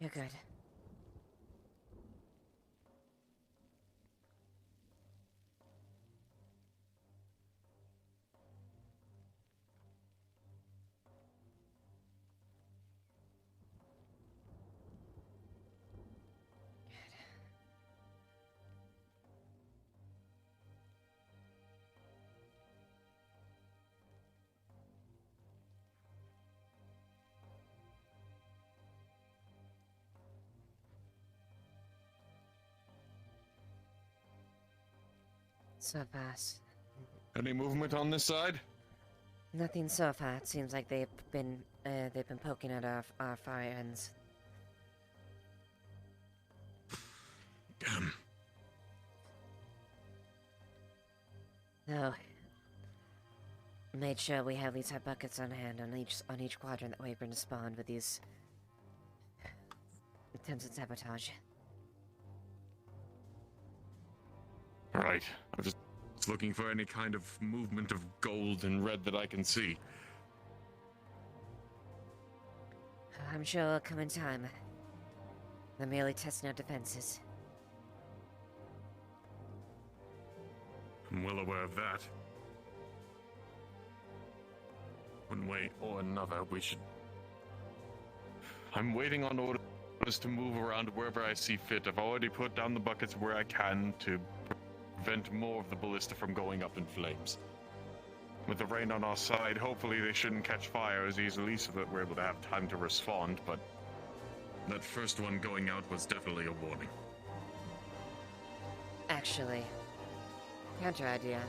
You're good. So fast. Any movement on this side? Nothing so far. It seems like they've been poking at our far ends. No. Made sure we have these hot buckets on hand on each quadrant. That way we're gonna spawn with these attempts at sabotage. Right. I'm just looking for any kind of movement of gold and red that I can see. I'm sure it'll come in time. They're merely testing our defenses. I'm well aware of that. One way or another, we should... I'm waiting on orders to move around wherever I see fit. I've already put down the buckets where I can to prevent more of the ballista from going up in flames. With the rain on our side, hopefully they shouldn't catch fire as easily so that we're able to have time to respond, but that first one going out was definitely a warning. Actually, counter idea.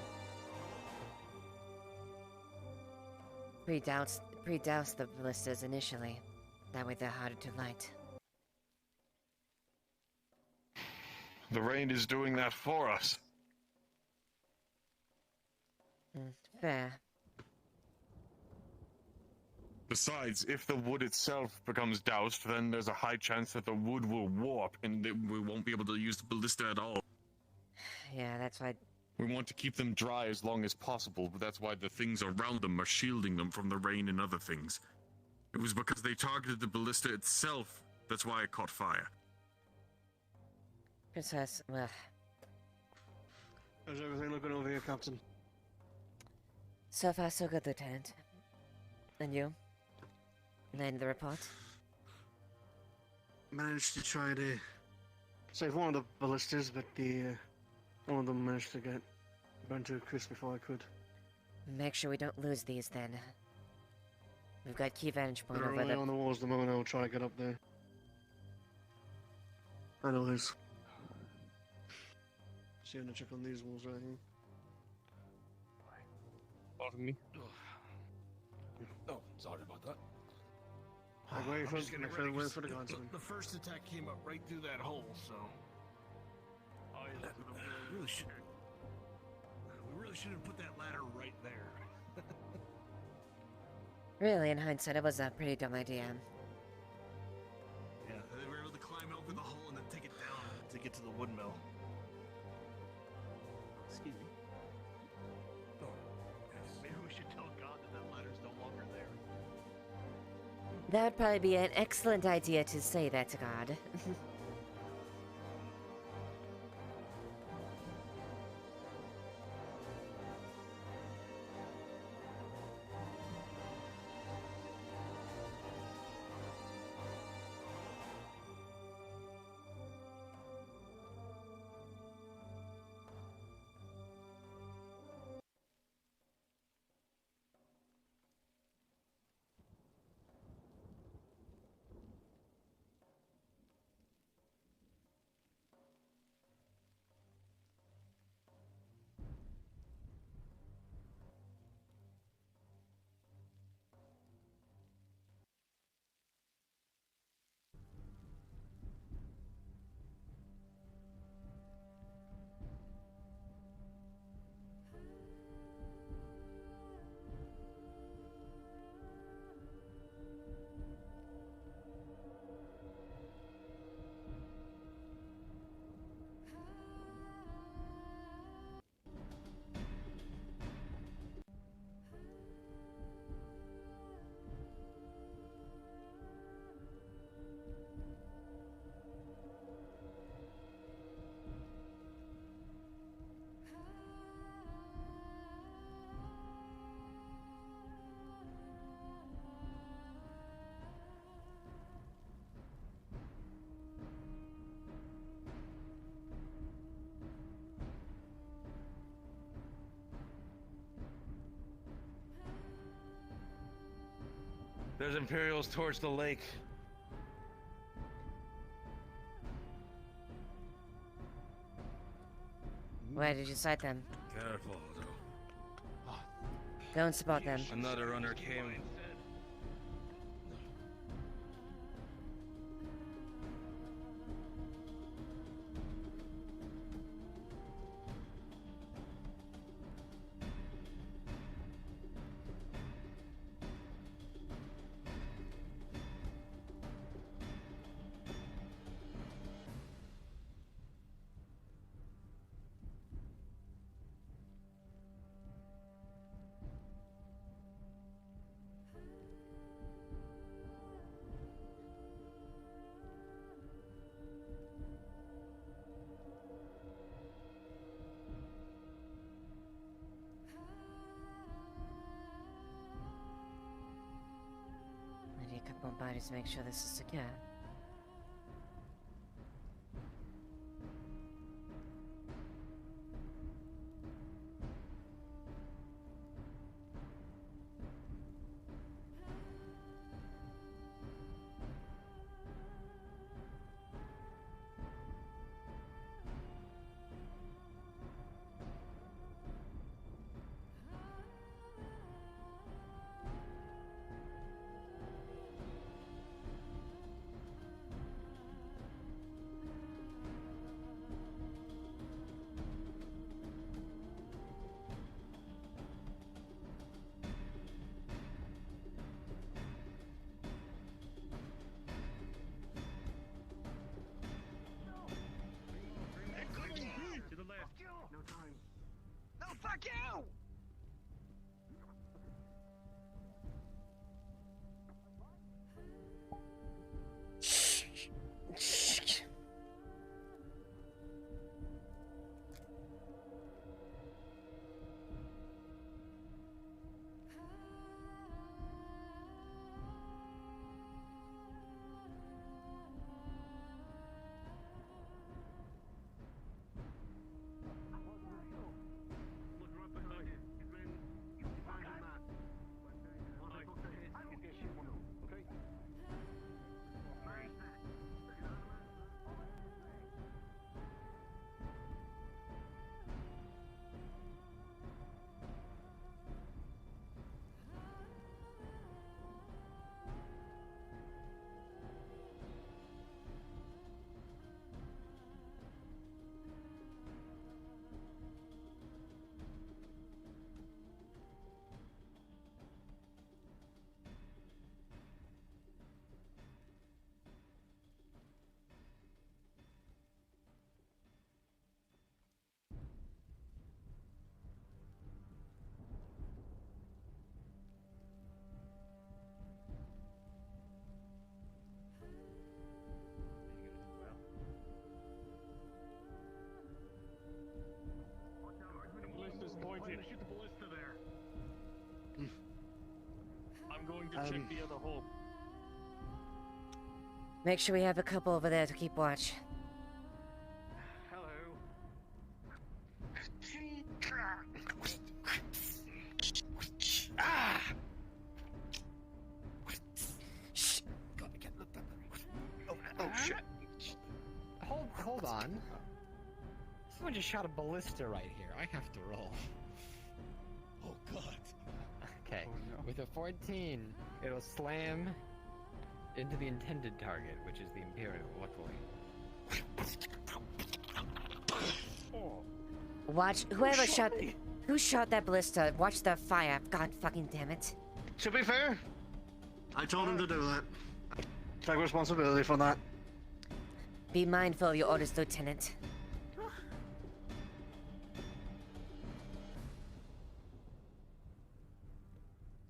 Pre-douse the ballistas initially. That way they're harder to light. The rain is doing that for us. Fair. Besides, if the wood itself becomes doused, then there's a high chance that the wood will warp and that we won't be able to use the ballista at all. Yeah, that's why. We want to keep them dry as long as possible, but that's why the things around them are shielding them from the rain and other things. It was because they targeted the ballista itself, that's why it caught fire. Princess, well. How's everything looking over here, Captain? So far, so good, Lieutenant. And you? And the report? Managed to try to save one of the ballistas, but one of them managed to get burnt to a crisp before I could. Make sure we don't lose these, then. We've got key vantage point They're over only the... on the walls at the moment. I'll try to get up there. I know this. See, I'm gonna check on these walls right here. Pardon me? Oh, sorry about that. I'm waiting I'm for, just getting wait ready, for 'cause the guardsman. The first attack came up right through that hole, so... We really should have put that ladder right there. Really, in hindsight, it was a pretty dumb idea. Yeah, they were able to climb over the hole and then take it down to get to the wood mill. Excuse me. Maybe we should tell God that that ladder's no longer there. That would probably be an excellent idea to say that to God. There's Imperials towards the lake. Where did you sight them? Careful, though. Go and spot them. Another runner came. I need a couple more bodies to make sure this is secure. To the left. No time. No, fuck you! Ballista's pointed. Shoot the ballista there. I'm going to check the other hole. Make sure we have a couple over there to keep watch. Hello. Ah! Shh. Oh shit. Hold on. Someone just shot a ballista right here. I have to roll. Oh god. Okay. With a 14, it'll slam into the intended target, which is the Imperial, luckily. Watch whoever shot. Who shot that ballista? Watch the fire. God fucking damn it. To be fair, I told him to do that. take responsibility for that. Be mindful of your orders, Lieutenant.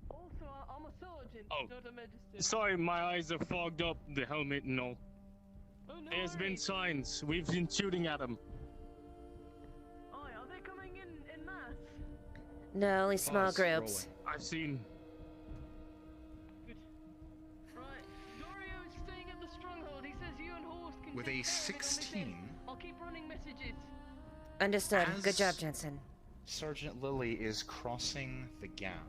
Also, I'm a sergeant, Oh. not a magistrate. Sorry, my eyes are fogged up, the helmet and all. Oh, no There's been worries. signs. We've been shooting at them. Oh, are they coming in mass? No, only small groups. I've seen. Good. Right, Dorio's staying at the stronghold. He says you and Horse can With take a care of it on this 16. end. I'll keep running messages. Understood. Good As- job, Jensen. Sergeant Lilly is crossing the gap.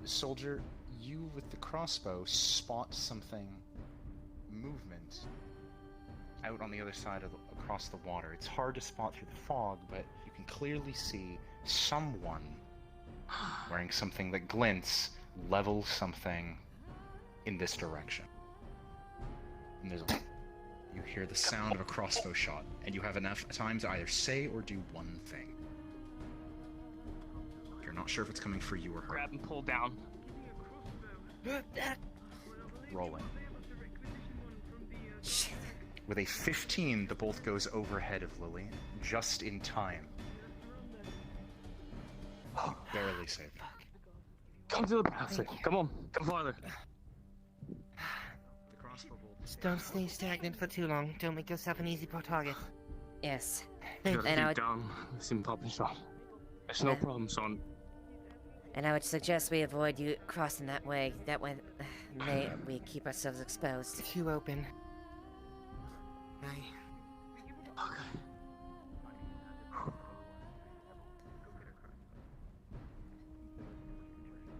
Soldier, you with the crossbow spot something movement out on the other side of across the water. It's hard to spot through the fog, but you can clearly see someone wearing something that glints level something in this direction. And you hear the sound of a crossbow shot, and you have enough time to either say or do one thing. You're not sure if it's coming for you or her. Grab and pull down. Rolling. With a 15, the bolt goes overhead of Lily, just in time. Barely saved. Come to the passage. Come on. Come farther. The crossbow bolt. Don't stay stagnant for too long. Don't make yourself an easy prot target. Yes. You gotta And I keep would, down. It's in popping shot. There's no problem, son. and I would suggest we avoid you crossing that way. That way, we keep ourselves exposed. Too open.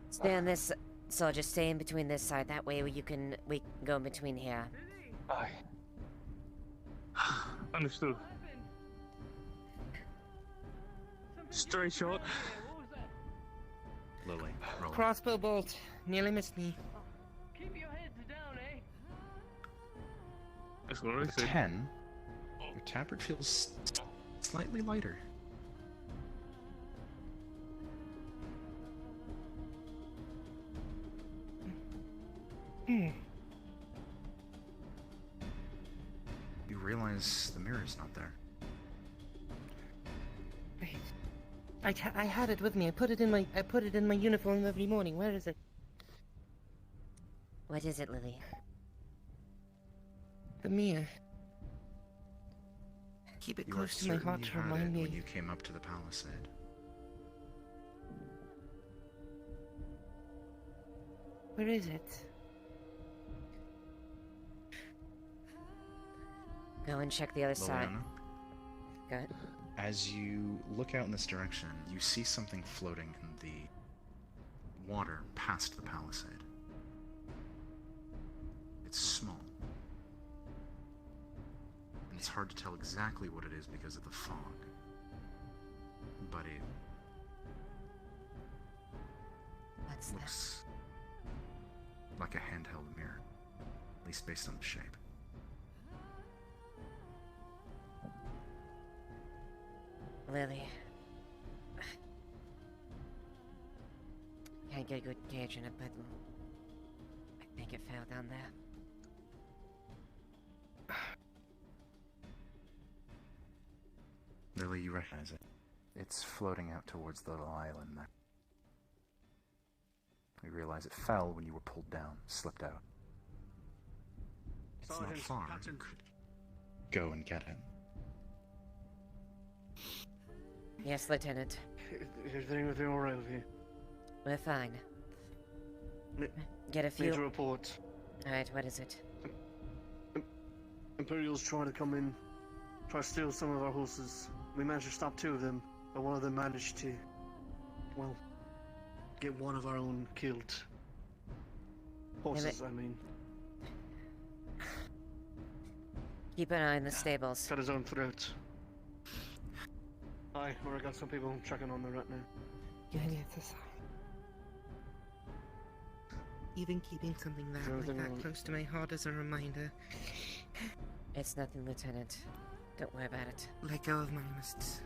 Stay on this. So just stay in between this side. That way we can go in between here. Aye. Understood. Straight shot. Lily, roll. Crossbow bolt. Nearly missed me. That's what I With said. 10, your tabard feels slightly lighter. You realize the mirror's not there. Wait. I had it with me. I put it in my uniform every morning. Where is it? What is it, Lily? The mirror. Keep it You close are to my certain heart you to had remind it me. when you came up to the palisade. Where is it? Go and check the other side. Leiliana? Go ahead. As you look out in this direction, you see something floating in the water past the palisade. It's small. And it's hard to tell exactly what it is because of the fog. But it looks like a handheld mirror, at least based on the shape. Lily. Can't get a good gauge on it, but I think it fell down there. Lily, you recognize it. It's floating out towards the little island there. You realize it fell when you were pulled down, slipped out. It's not Sergeant, far. Captain. You could go and get it. Yes, Lieutenant. Is everything alright with you? We're fine. Get a few. Major report. Alright, what is it? Imperials trying to come in, try to steal some of our horses. We managed to stop 2 of them, but one of them managed to, well, get one of our own killed. Horses, I mean. Keep an eye on the stables. Cut his own throat. Aye, I got some people checking on there right now. Yeah, it's a sign. Even keeping something that like Everything that wrong? close to my heart is a reminder. It's nothing, Lieutenant. Don't worry about it. Let go of my wrists.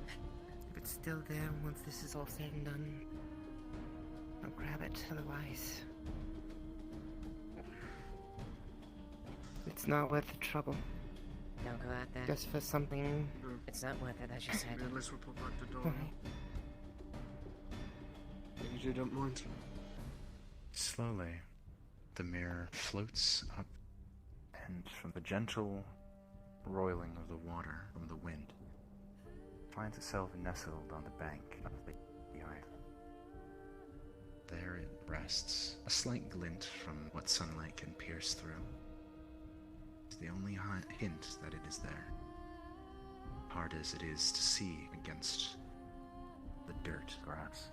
If it's still there once this is all said and done, I'll grab it. Otherwise, it's not worth the trouble. Don't go out there. Just for something. It's not worth it, as you said. Yeah, let's report back to Dawn. Alright. If you don't mind. Slowly, the mirror floats up, and from the gentle roiling of the water from the wind, finds itself nestled on the bank of the island. There it rests, a slight glint from what sunlight can pierce through. It's the only hint that it is there. Hard as it is to see against the dirt grass.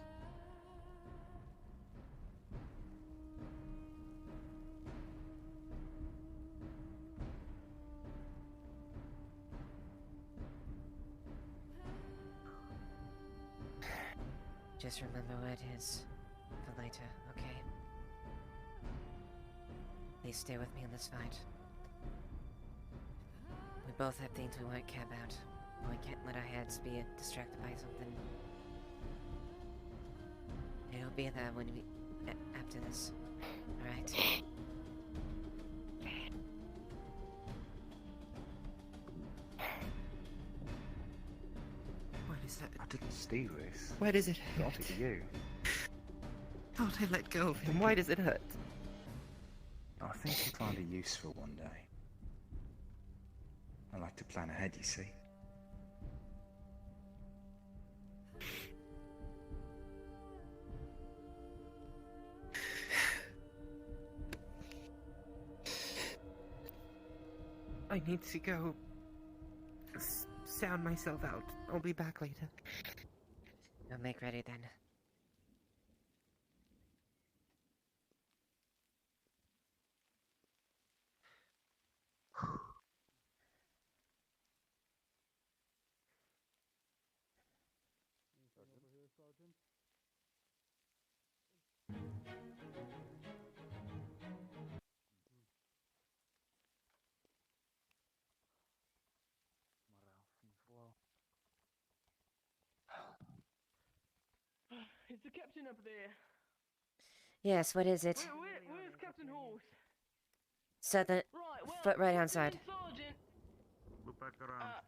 Just remember where it is for later, okay? Please stay with me in this fight. We both have things we won't care about. We can't let our heads be distracted by something. It'll be there when we... after this. Alright? Why does that... I didn't steal this. Why does it hurt? Got it to you. Thought I let go of him. Why does it hurt? I think you'd find it useful one day. I like to plan ahead, you see. I need to go sound myself out. I'll be back later. I'll make ready then. Is the captain up there? Yes, what is it? Where's Captain Horse? Southern... Right, well, foot right outside. Sergeant. Look back around.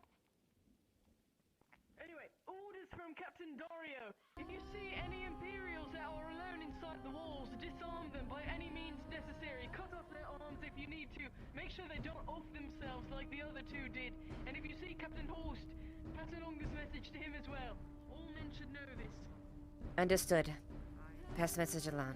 Anyway, orders from Captain Dario. If you see any Imperials that are alone inside the walls, disarm them by any means necessary. Cut off their arms if you need to. Make sure they don't off themselves like the other two did. And if you see Captain Horst, pass along this message to him as well. All men should know this. Understood. Pass the message along.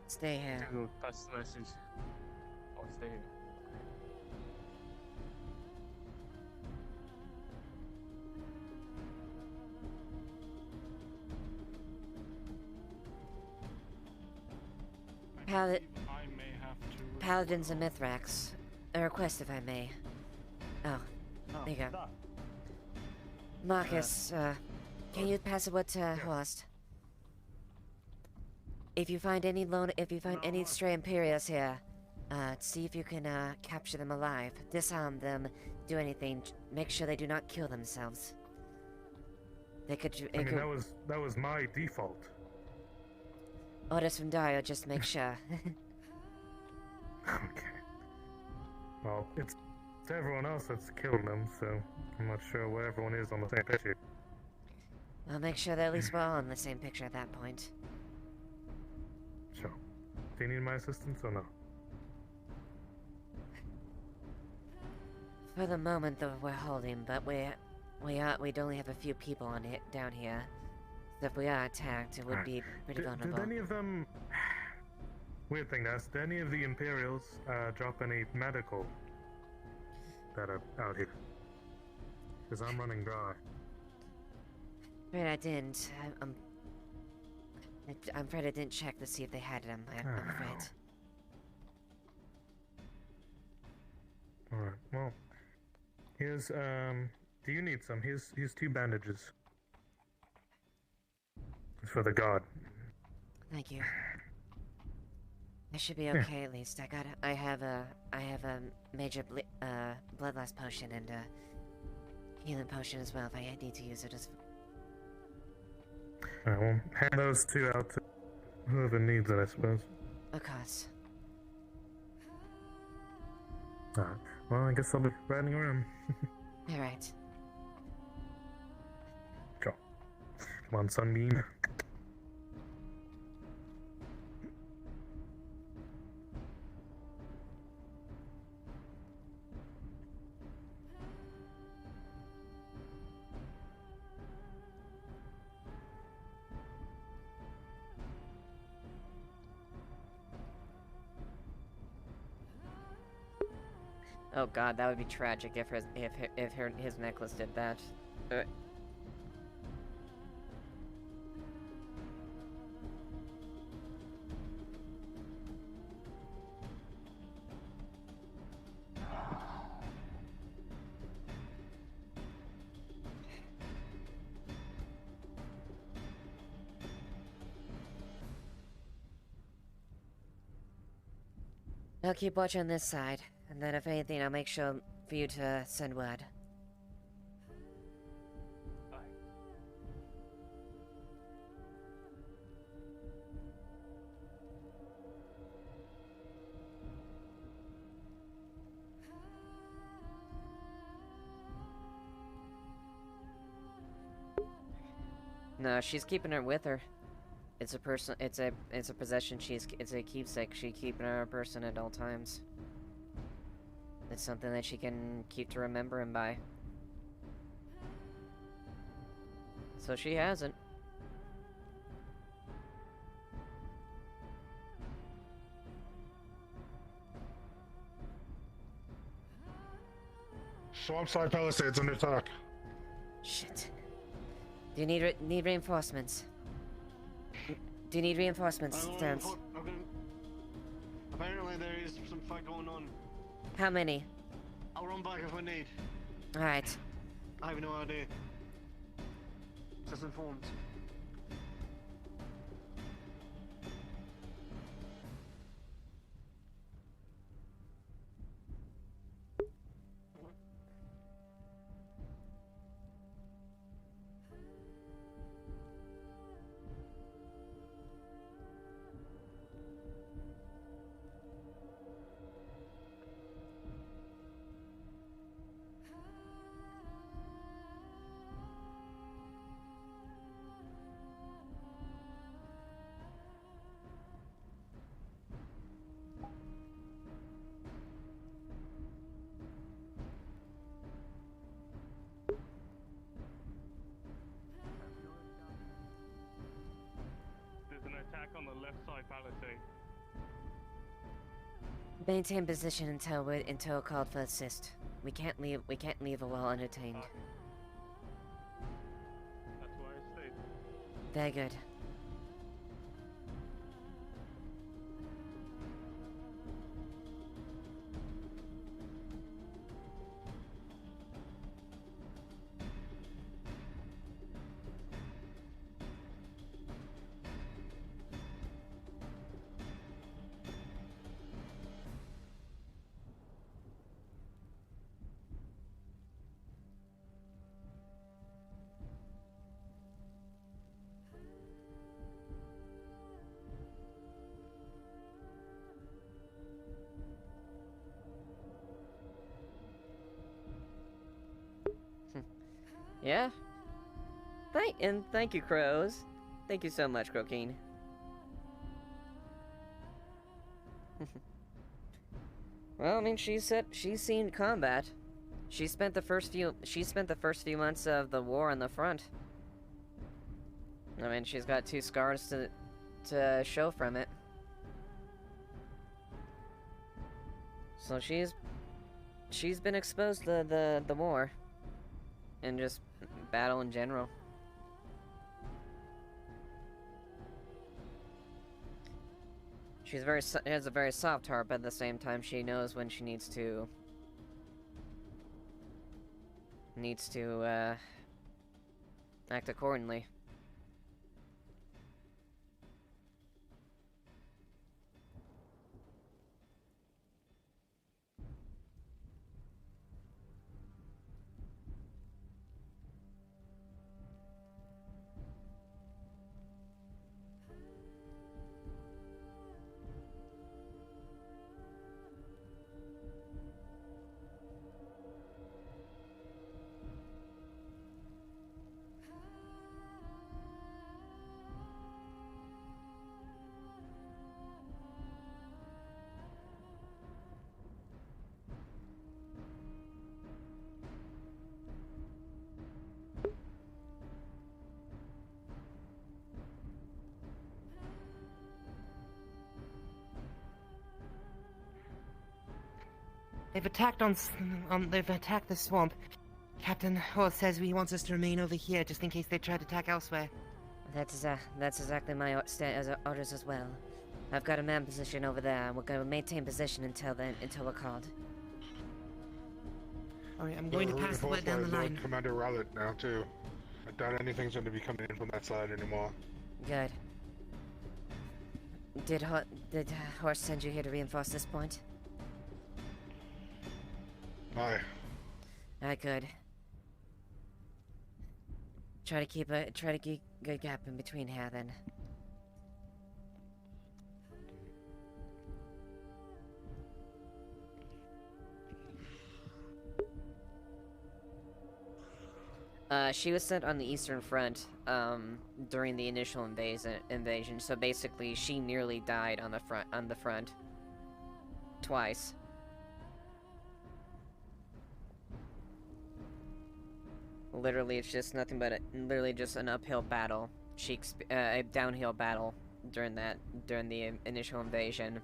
Stay here. Go pass the message. Oh, stay here. Paladins and Mithrax. A request, if I may. Oh, there you go. Marcus, can you pass it to Horst? If you find any any stray Imperials here, see if you can capture them alive, disarm them, do anything. Make sure they do not kill themselves. They could. I mean, that was my default. Orders from Dario, just make sure. Okay. Well, it's everyone else that's killed them, so I'm not sure where everyone is on the same picture. I'll make sure that at least we're all on the same picture at that point. Sure. Do you need my assistance or no? For the moment, though, we're holding, but we'd only have a few people on it down here. So if we are attacked, it would be pretty vulnerable. Did any of them... Weird thing, did any of the Imperials drop any medical that are out here? Because I'm running dry. Afraid I didn't. I'm afraid I didn't check to see if they had them. I'm afraid. Alright, well, here's, do you need some? Here's 2 bandages. It's for the god. Thank you. I should be okay at least. I have a major blood loss potion and a healing potion as well if I need to use it as... Alright, well, hand those 2 out to whoever needs it, I suppose. Of course. Alright, well, I guess I'll be riding around. Alright. Go. Come on, Sunbeam. Oh god, that would be tragic if his necklace did that. I'll keep watch on this side, and then if anything, I'll make sure for you to send word. No, she's keeping her with her. It's a person. It's a possession. It's a keepsake. She's keeping her person at all times. It's something that she can keep to remember him by. So she hasn't. Swampside Palisades under attack. Shit. Do you need reinforcements? Do you need reinforcements, Terrence? Apparently there is some fight going on. How many? I'll run back if I need. Alright. I have no idea. Just informed. There's an attack on the left side palisade. Maintain position until called for assist. We can't leave a well unattained. That's why I stayed. Very good. Yeah? Thank you, Crows. Thank you so much, Croakine. Well, I mean, she's seen combat. She spent the first few months of the war on the front. I mean, she's got 2 scars to show from it. So she's been exposed to the war. And just battle in general. She has a very soft heart, but at the same time, she knows when she needs to act accordingly. They've attacked they've attacked the swamp. Captain Hall says he wants us to remain over here just in case they try to attack elsewhere. That's exactly my orders as well. I've got a man position over there, and we're going to maintain position until we're called. Alright, I'm going to pass the word down the line. Commander Rowlett now too. I doubt anything's going to be coming in from that side anymore. Good. Did Horse send you here to reinforce this point? Aye. I could. Try to keep a good gap in between here then. She was sent on the Eastern Front, during the initial invasion, so basically she nearly died on the front. Twice. Literally, it's just nothing but literally just an uphill battle. A downhill battle during the initial invasion.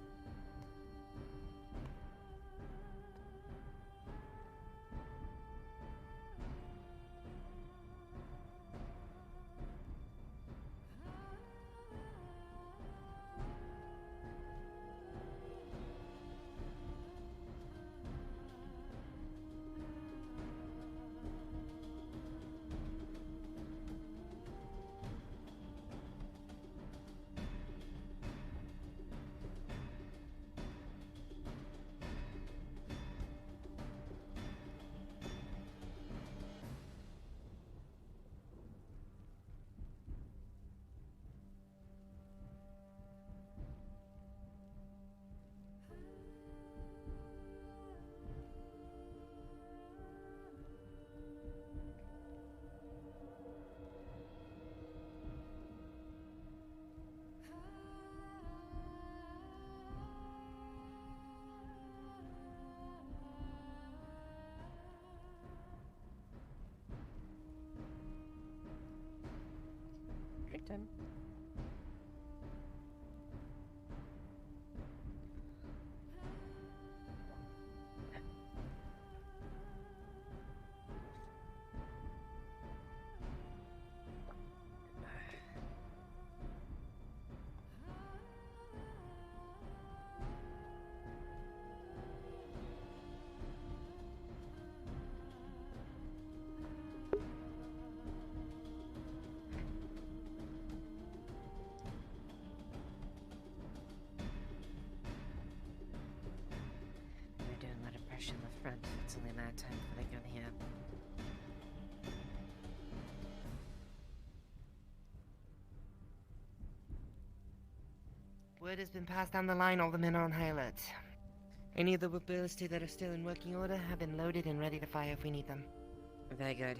Drink time. They're doing a lot of pressure in the front. It's only a matter of time before they come here. Word has been passed down the line, all the men are on high alert. Any of the mobility that are still in working order have been loaded and ready to fire if we need them. Very good.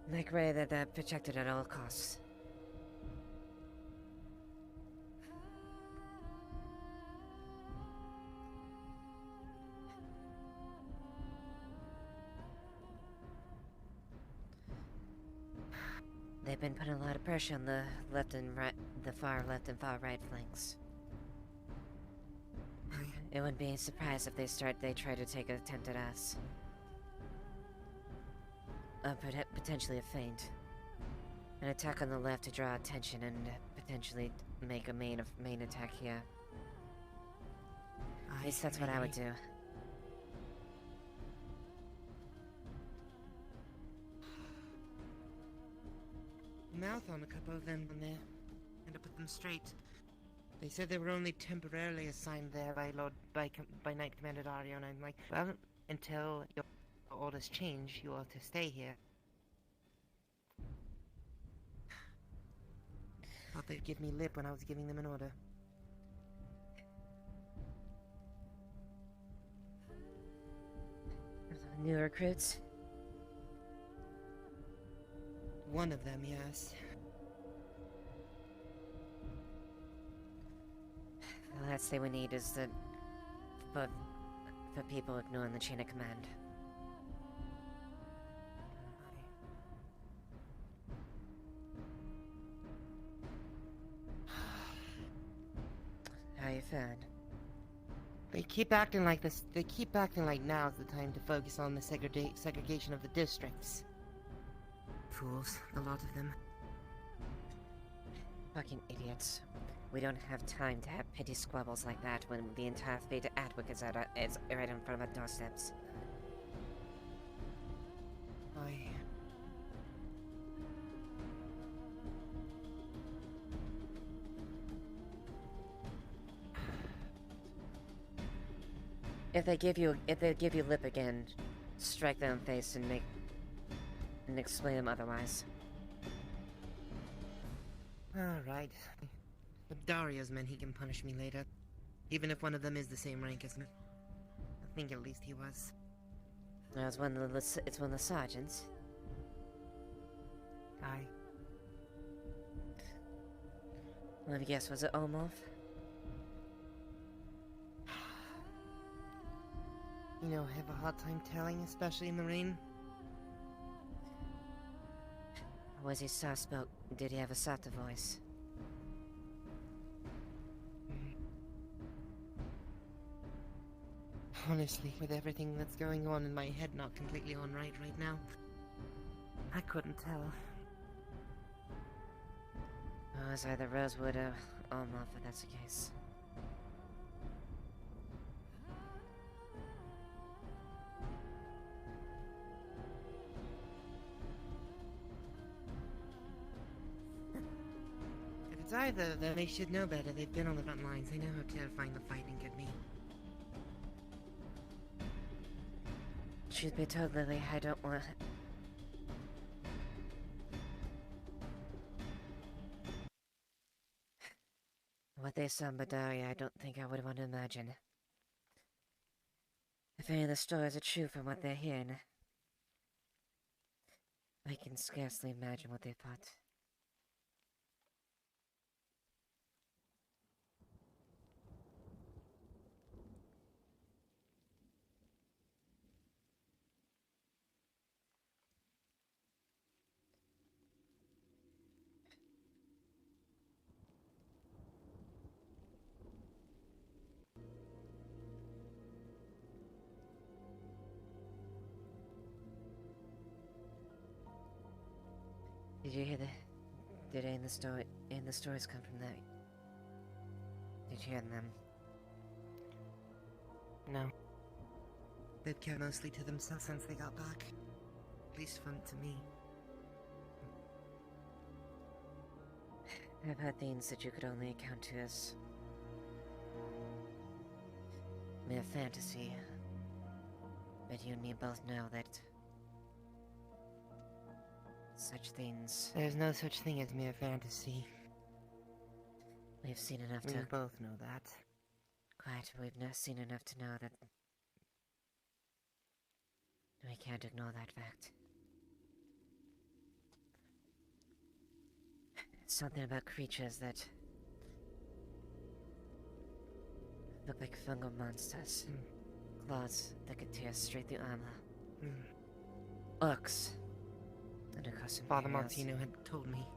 Make ready that they're protected at all costs. They've been putting a lot of pressure on the left and right, the far left and far right flanks. It wouldn't be a surprise if they try to take an attempt at us. Potentially a feint. An attack on the left to draw attention and potentially make a main attack here. At least that's what I would do. Mouth on a couple of them when they and to put them straight. They said they were only temporarily assigned there by Knight Commander Dario, and I'm like, well, until your orders change, you ought to stay here. Thought they'd give me lip when I was giving them an order. New recruits? One of them, yes. The last thing we need is for people ignoring the chain of command. How you feeling? They keep acting like this. They keep acting like now's the time to focus on the segregation of the districts. Fools, a lot of them. Fucking idiots. We don't have time to have petty squabbles like that when the entire fate of Adwick is right in front of our doorsteps. If they give you lip again, strike them in the face and explain them otherwise. Alright. If Dario's men, he can punish me later. Even if one of them is the same rank as me. I think at least he was. It's one of the sergeants. Aye. Let me guess, was it Olmov? You know, I have a hard time telling, especially in the rain. Was he soft-spoken? Did he have a softer voice? Honestly, with everything that's going on in my head not completely on right now, I couldn't tell. Oh, it's either Rosewood or Olmov, if that's the case. If it's either, then they should know better. They've been on the front lines. They know how terrifying the fighting could be. Truth be told, Lily, I don't want... What they saw in Badaria, I don't think I would want to imagine. If any of the stories are true from what they're hearing, I can scarcely imagine what they thought. Did you hear did any of the stories come from that? Did you hear them? No. They've kept mostly to themselves since they got back. At least from to me. I've heard things that you could only account to as mere fantasy. But you and me both know that such things... There's no such thing as mere fantasy. We've seen enough We to... both know that. Quite, we've not seen enough to know that... We can't ignore that fact. Something about creatures that... look like fungal monsters. Claws that could tear straight through armor. Orcs. And of course, Father Imperials. Martino had told me.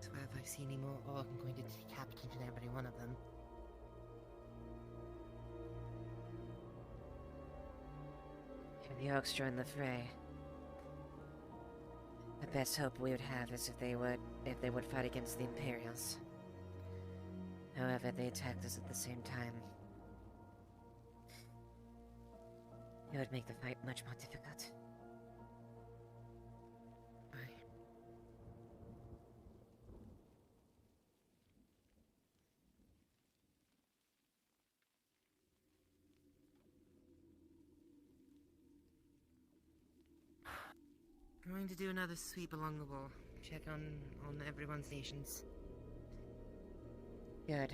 So if I see any more orc, I'm going to decapitate every one of them. If the Orcs join the fray, the best hope we would have is if they would fight against the Imperials. However, they attacked us at the same time. It would make the fight much more difficult. I'm going to do another sweep along the wall. Check on everyone's stations. Good.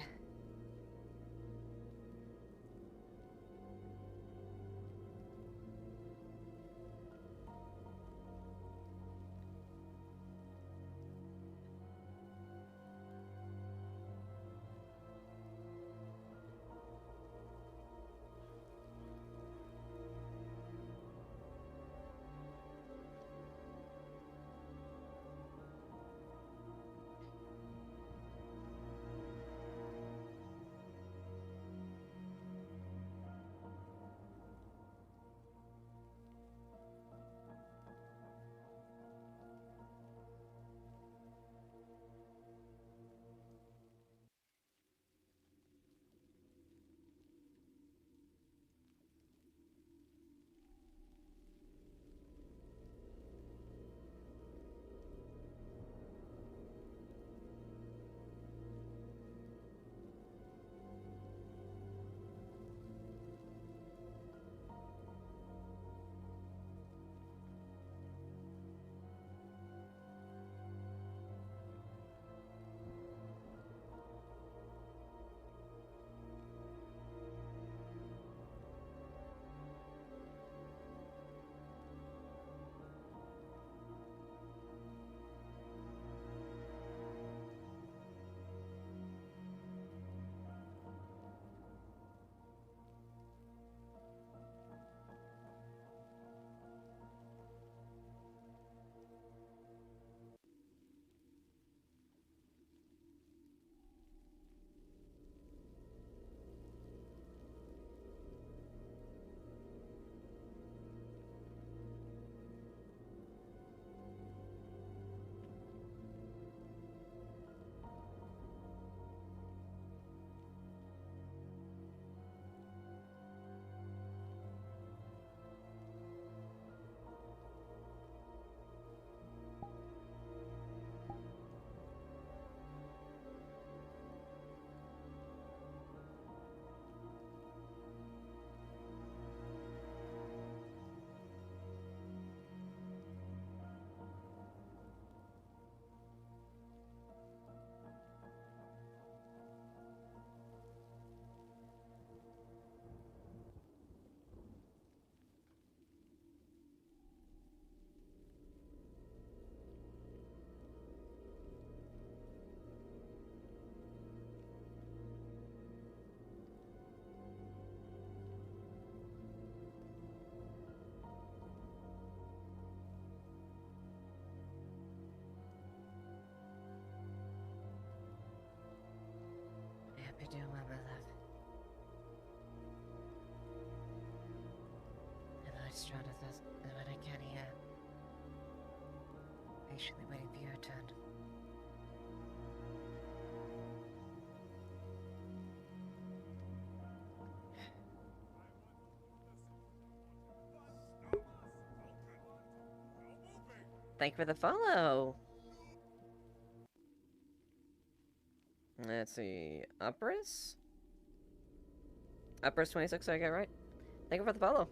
patiently waiting for your turn. Thank you for the follow. Let's see. Uppers? Uppers 26, I get right? Thank you for the follow.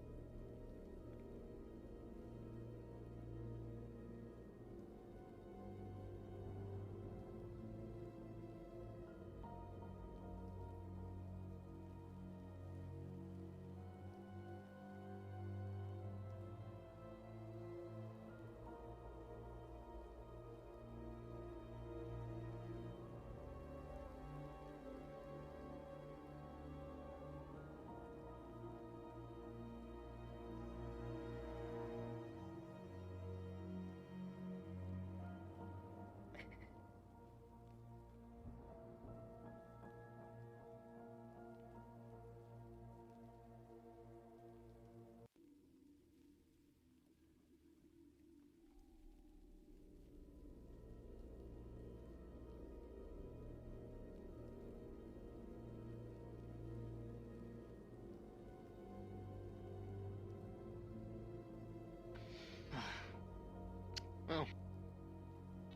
Well,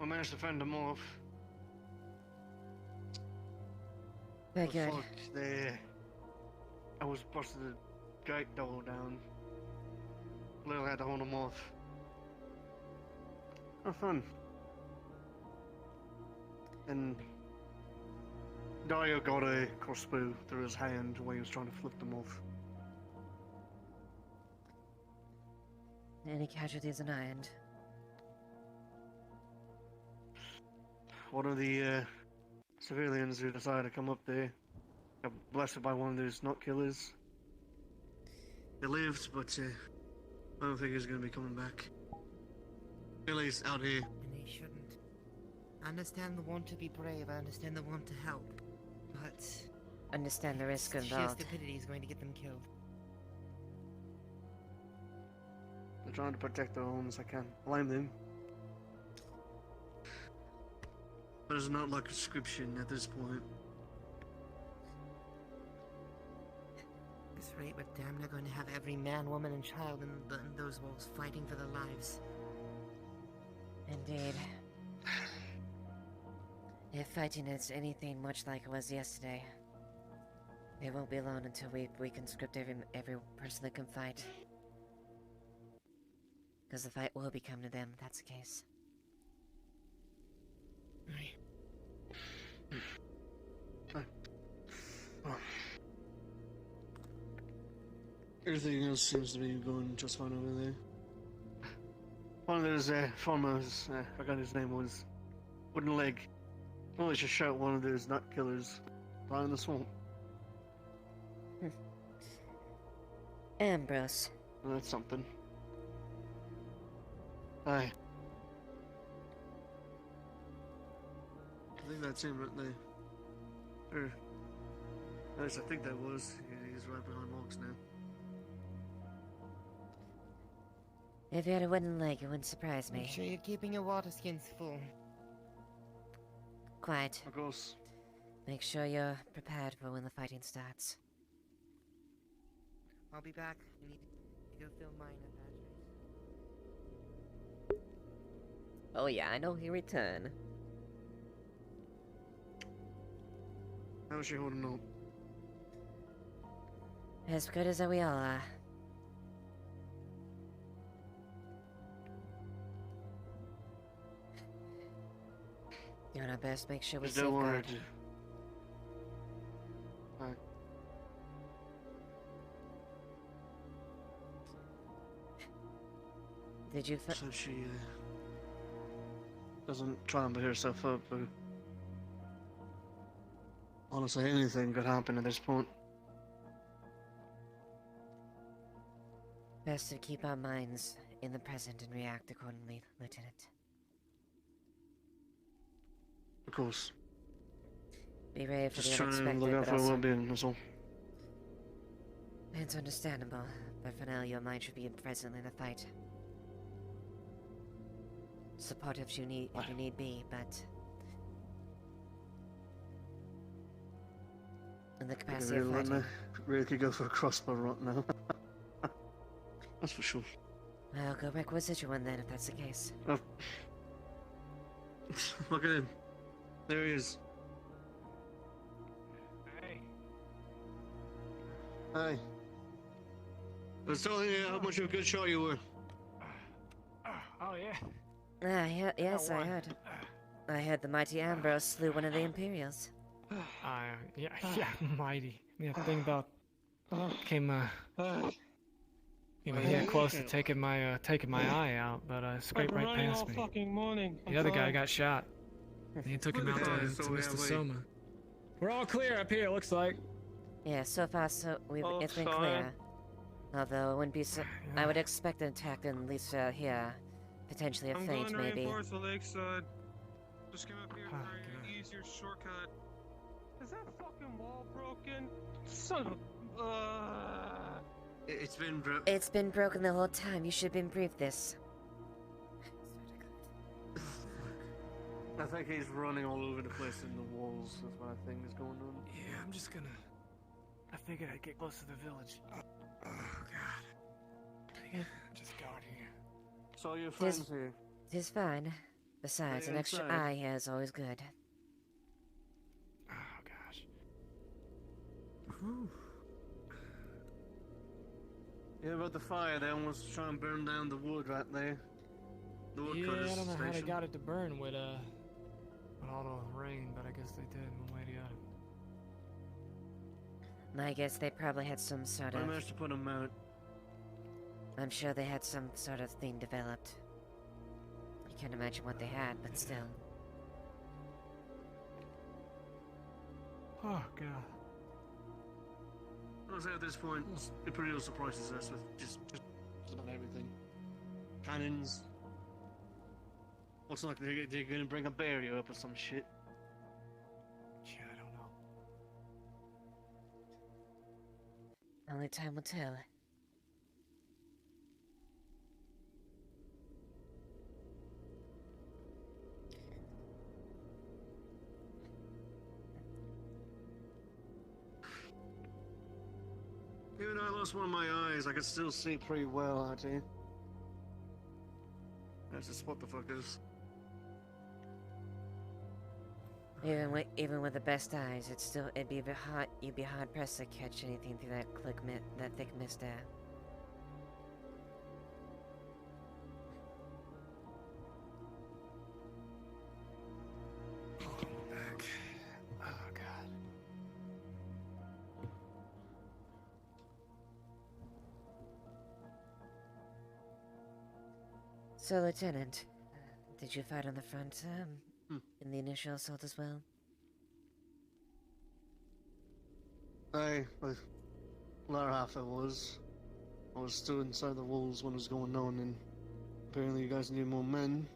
I managed to fend them off. Very But good. fuck, I was busting the gate door down. Literally had to hold them off. No fun. And Dio got a crossbow through his hand while he was trying to flip them off. Any casualties on our end? One of the civilians who decided to come up there got blasted by one of those nut killers. He lived, but I don't think he's gonna be coming back. Billy's out here. And they shouldn't. I understand the want to be brave, I understand the want to help, but... Understand the risk sheer involved. stupidity is going to get them killed. They're trying to protect their homes, I can't blame them. But it's not like a description at this point. At this rate, we're damn near going to have every man, woman, and child in those walls fighting for their lives. Indeed. If fighting is anything much like it was yesterday, they won't be alone until we conscript every person that can fight. Because the fight will be coming to them, if that's the case. Everything else seems to be going just fine over there. One of those farmers, I forgot his name was, wooden leg. Well, just shot one of those nut killers down in the swamp. Ambrose. Well, that's something. Aye. I think that's him right there. Or, at least I think that was. He's right behind logs now. If you had a wooden leg, it wouldn't surprise me. Make sure you're keeping your water skins full. Quiet. Of course. Make sure you're prepared for when the fighting starts. I'll be back. I need to go fill mine at that. Oh yeah, I know he returned. How's she holding up? As good as we all are. Doing our best, make sure we Don't worry. safeguard. Alright. Did you So she doesn't try and beat herself up, but honestly, anything could happen at this point. Best to keep our minds in the present and react accordingly, Lieutenant. Of course. Be ready for Just the trying to unexpected, look out but for her also... well-being, that's all. It's understandable, but for now your mind should be present in the fight. support if you need be, but in the capacity of fighting. Really could go for a crossbow right now. That's for sure. I'll go requisition one then, if that's the case. Oh. Look at him. There he is. Hey. Hi. I was telling you how much of a good shot you were. Oh, yeah. Yes, I heard. I heard the mighty Ambrose slew one of the Imperials. Yeah, mighty. Yeah, thing about came here close to taking my eye out, but scraped right past me. Fucking morning. The other guy got shot. He took him out to Mr. Soma. We're all clear up here, looks like. Yeah, so far it's been clear. Although it wouldn't be so. I would expect an attack at least here, potentially a feint, maybe. I'm going to reinforce the lakeside. Just come up here for an easier shortcut. Is that fucking wall broken? Son of a... It's been broken. It's been broken the whole time. You should have been briefed this. I think he's running all over the place in the walls. That's what I think is going on. Yeah, I'm just gonna... I figured I'd get close to the village. Oh, God. Just go out here. So your friends here. Tis fine. Besides, an extra eye here is always good. Oh, gosh. Yeah, about the fire, they almost try and burn down the wood right there. The wood Yeah, cutters I don't know how they station. got it to burn with all the rain, but I guess they did one way or the other. I guess they probably had some sort I of... managed to put them out. I'm sure they had some sort of thing developed. I can't imagine what they had, but still. Oh, God. Honestly, at this point, Imperial surprises us with just about everything. Cannons. Looks like they're gonna bring a barrier up or some shit. Yeah, I don't know. Only time will tell. Even though I lost one of my eyes, I could still see pretty well out here. That's just what the fuck is. Even with the best eyes, it'd be a bit hard. You'd be hard pressed to catch anything through that thick mist there. Back. Oh, God. So, Lieutenant, did you fight on the front, in the initial assault as well? The latter half I was still inside the walls when it was going on, and apparently you guys needed more men.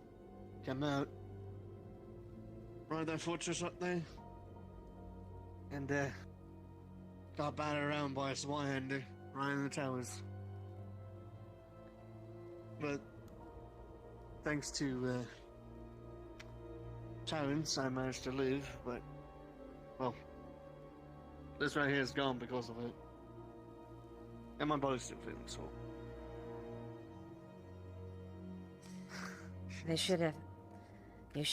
Came out. Right that fortress up there. And, got battered around by a swine-hander right in the towers. But, thanks to, Terrence, I managed to live, but, well, this right here is gone because of it. And my body's still feeling sore. You should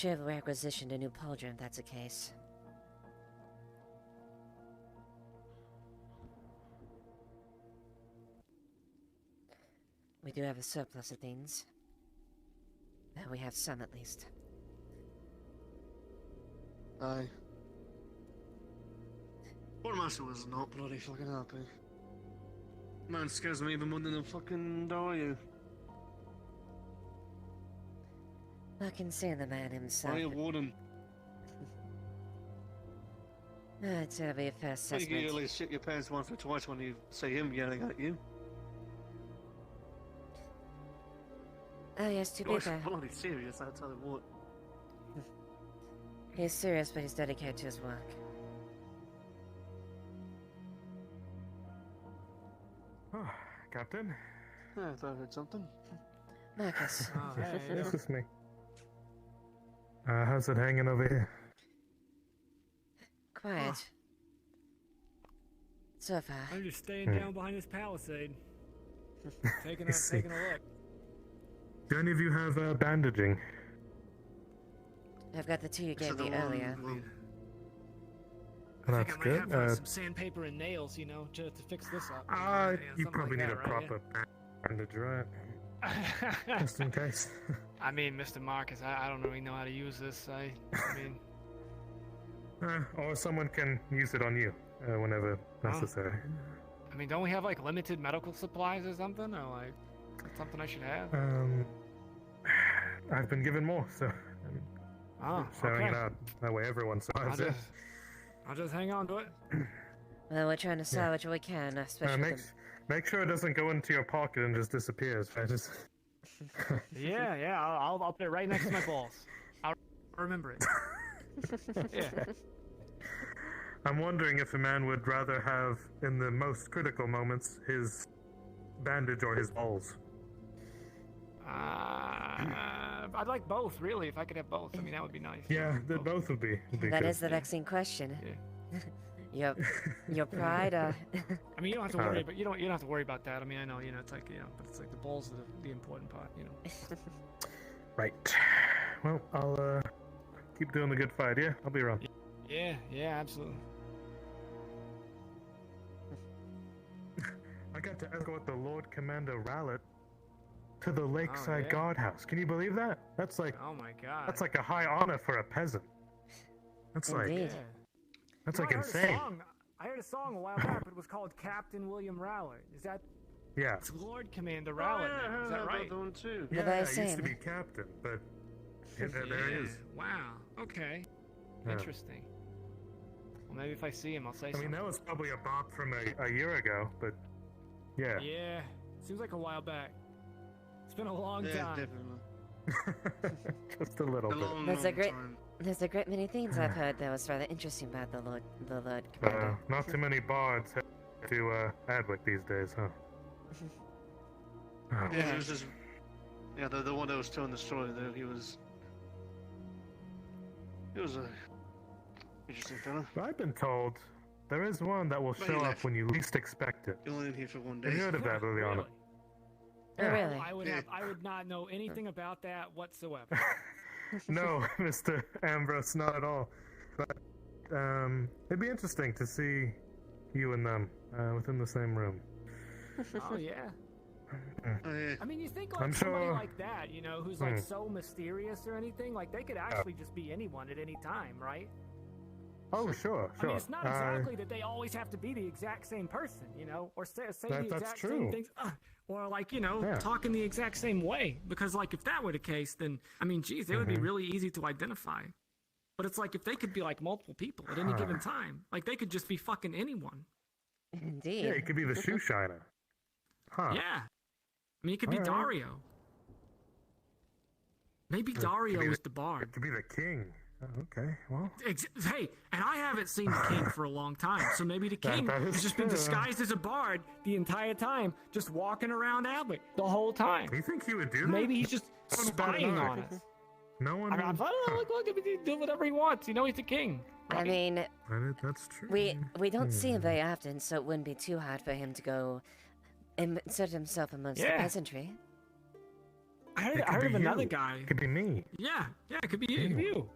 have requisitioned a new pauldron if that's the case. We do have a surplus of things. We have some at least. Aye. Quartermaster was not bloody fucking happy. Man scares me even more than the fucking Dario. I can see the man himself. Why are you warden? It's a fair You assessment. can at least shit your pants once or twice when you see him yelling at you. Oh yes, to be Gosh, fair. bloody serious, I'll tell him what. He's serious, but he's dedicated to his work. Oh, Captain? Yeah, I thought I heard something. Marcus. This is me. How's it hanging over here? Quiet. So far. I'm just staying down behind this palisade. taking a look. Do any of you have bandaging? I've got the two you gave me earlier. That's I might good. have some sandpaper and nails, you know, to fix this up. You something probably like need that, a proper bandage, right? Just in case. I mean, Mr. Marcus, I don't really know how to use this. I mean... Or someone can use it on you whenever necessary. I mean, don't we have, like, limited medical supplies or something? Or, like, something I should have? I've been given more, so I'm showing okay. it out. That way everyone survives it. I'll just hang on to it. Well, we're trying to salvage what we can, especially make sure it doesn't go into your pocket and just disappears. Right? Just... yeah, I'll put it right next to my balls. I'll remember it. Yeah. I'm wondering if a man would rather have, in the most critical moments, his bandage or his balls. I'd like both, really. If I could have both, I mean, that would be nice. Yeah, both would be That good. is the vexing question. Yeah. your pride. I mean, you don't have to worry, but you don't have to worry about that. I mean, I know, you know, it's like, you know, but it's like the balls are the important part, you know. Right. Well, I'll keep doing the good fight. Yeah, I'll be around. Yeah, absolutely. I got to escort the Lord Commander Rallet to the Lakeside Guardhouse. Can you believe that? That's like, oh my god, that's like a high honor for a peasant. That's Indeed. That's You know, like insane. I heard a song a while back, but it was called Captain William Rowley. Is that? Yeah. It's Lord Commander Rowley. Yeah, Is that right? The one too. The very Yeah, he used same. to be captain, but there he is. Wow. Okay. Yeah. Interesting. Well, maybe if I see him, I'll say I something. mean, that was probably a bop from a year ago, but yeah. Yeah. Seems like a while back. It's been a long time. Definitely. Just a little bit. There's a great many things I've heard that was rather interesting about the Lord Commander. Not too many bards head to Adwick these days, huh? Yeah, it was just, the one that was telling the story there, he was a interesting fellow. But I've been told there is one that will But show he up left. when you least expect it. He only in here for one day. Have you heard of that, Leiliana? Really? Oh, really? I would not know anything about that whatsoever. No, Mr. Ambrose, not at all. But it'd be interesting to see you and them within the same room. Oh yeah. I mean, you think like I'm somebody sure- like that, you know, who's like so mysterious or anything, like they could actually just be anyone at any time, right? Oh, sure. I mean, it's not exactly that they always have to be the exact same person, you know, or say the That's exact true. same things, or like, you know, Yeah. talking the exact same way. Because like if that were the case, then I mean, geez, they would be really easy to identify. But it's like if they could be like multiple people at any given time, like they could just be fucking anyone. Indeed. Yeah, he could be the shoe shiner. Huh. Yeah. I mean, it could be All right. Dario. Maybe Dario is the bard. It could be the king. Oh, okay, well. Hey, and I haven't seen the king for a long time, so maybe the king that is has just been true. disguised as a bard the entire time, just walking around Adwick the whole time. You think he would do that? Maybe he's just That wouldn't be bad spying enough. on us. No one. I mean, look, he can do whatever he wants. You know, he's the king. I mean, That's true. we don't see him very often, so it wouldn't be too hard for him to go insert himself amongst the Yeah. peasantry. I heard, It could I heard of be another you. guy. It could be me. Yeah, it could be you. It could be you.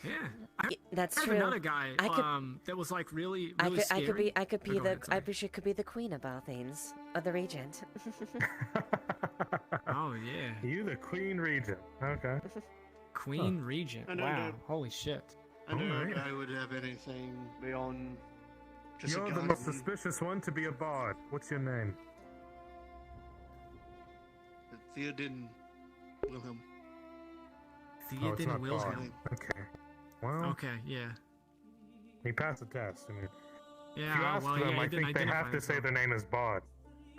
Yeah, That's I heard true. of another guy I could- that was like really I scary. could be Go ahead, sorry. could be the queen of Balthines, or the regent. Oh yeah. You the queen regent. Okay. Queen regent. I know Wow. that- Holy shit. I knew Alright. I would have anything beyond just You're a the gun. most suspicious one to be a bard. What's your name? Theoden Wilhelm. Oh, it's Theoden not Wilhelm. bard. Okay. Well, Okay, yeah. he passed the test. I mean, if you Yeah, ask well, them, yeah, I he didn't think they have identify to say their name is bard.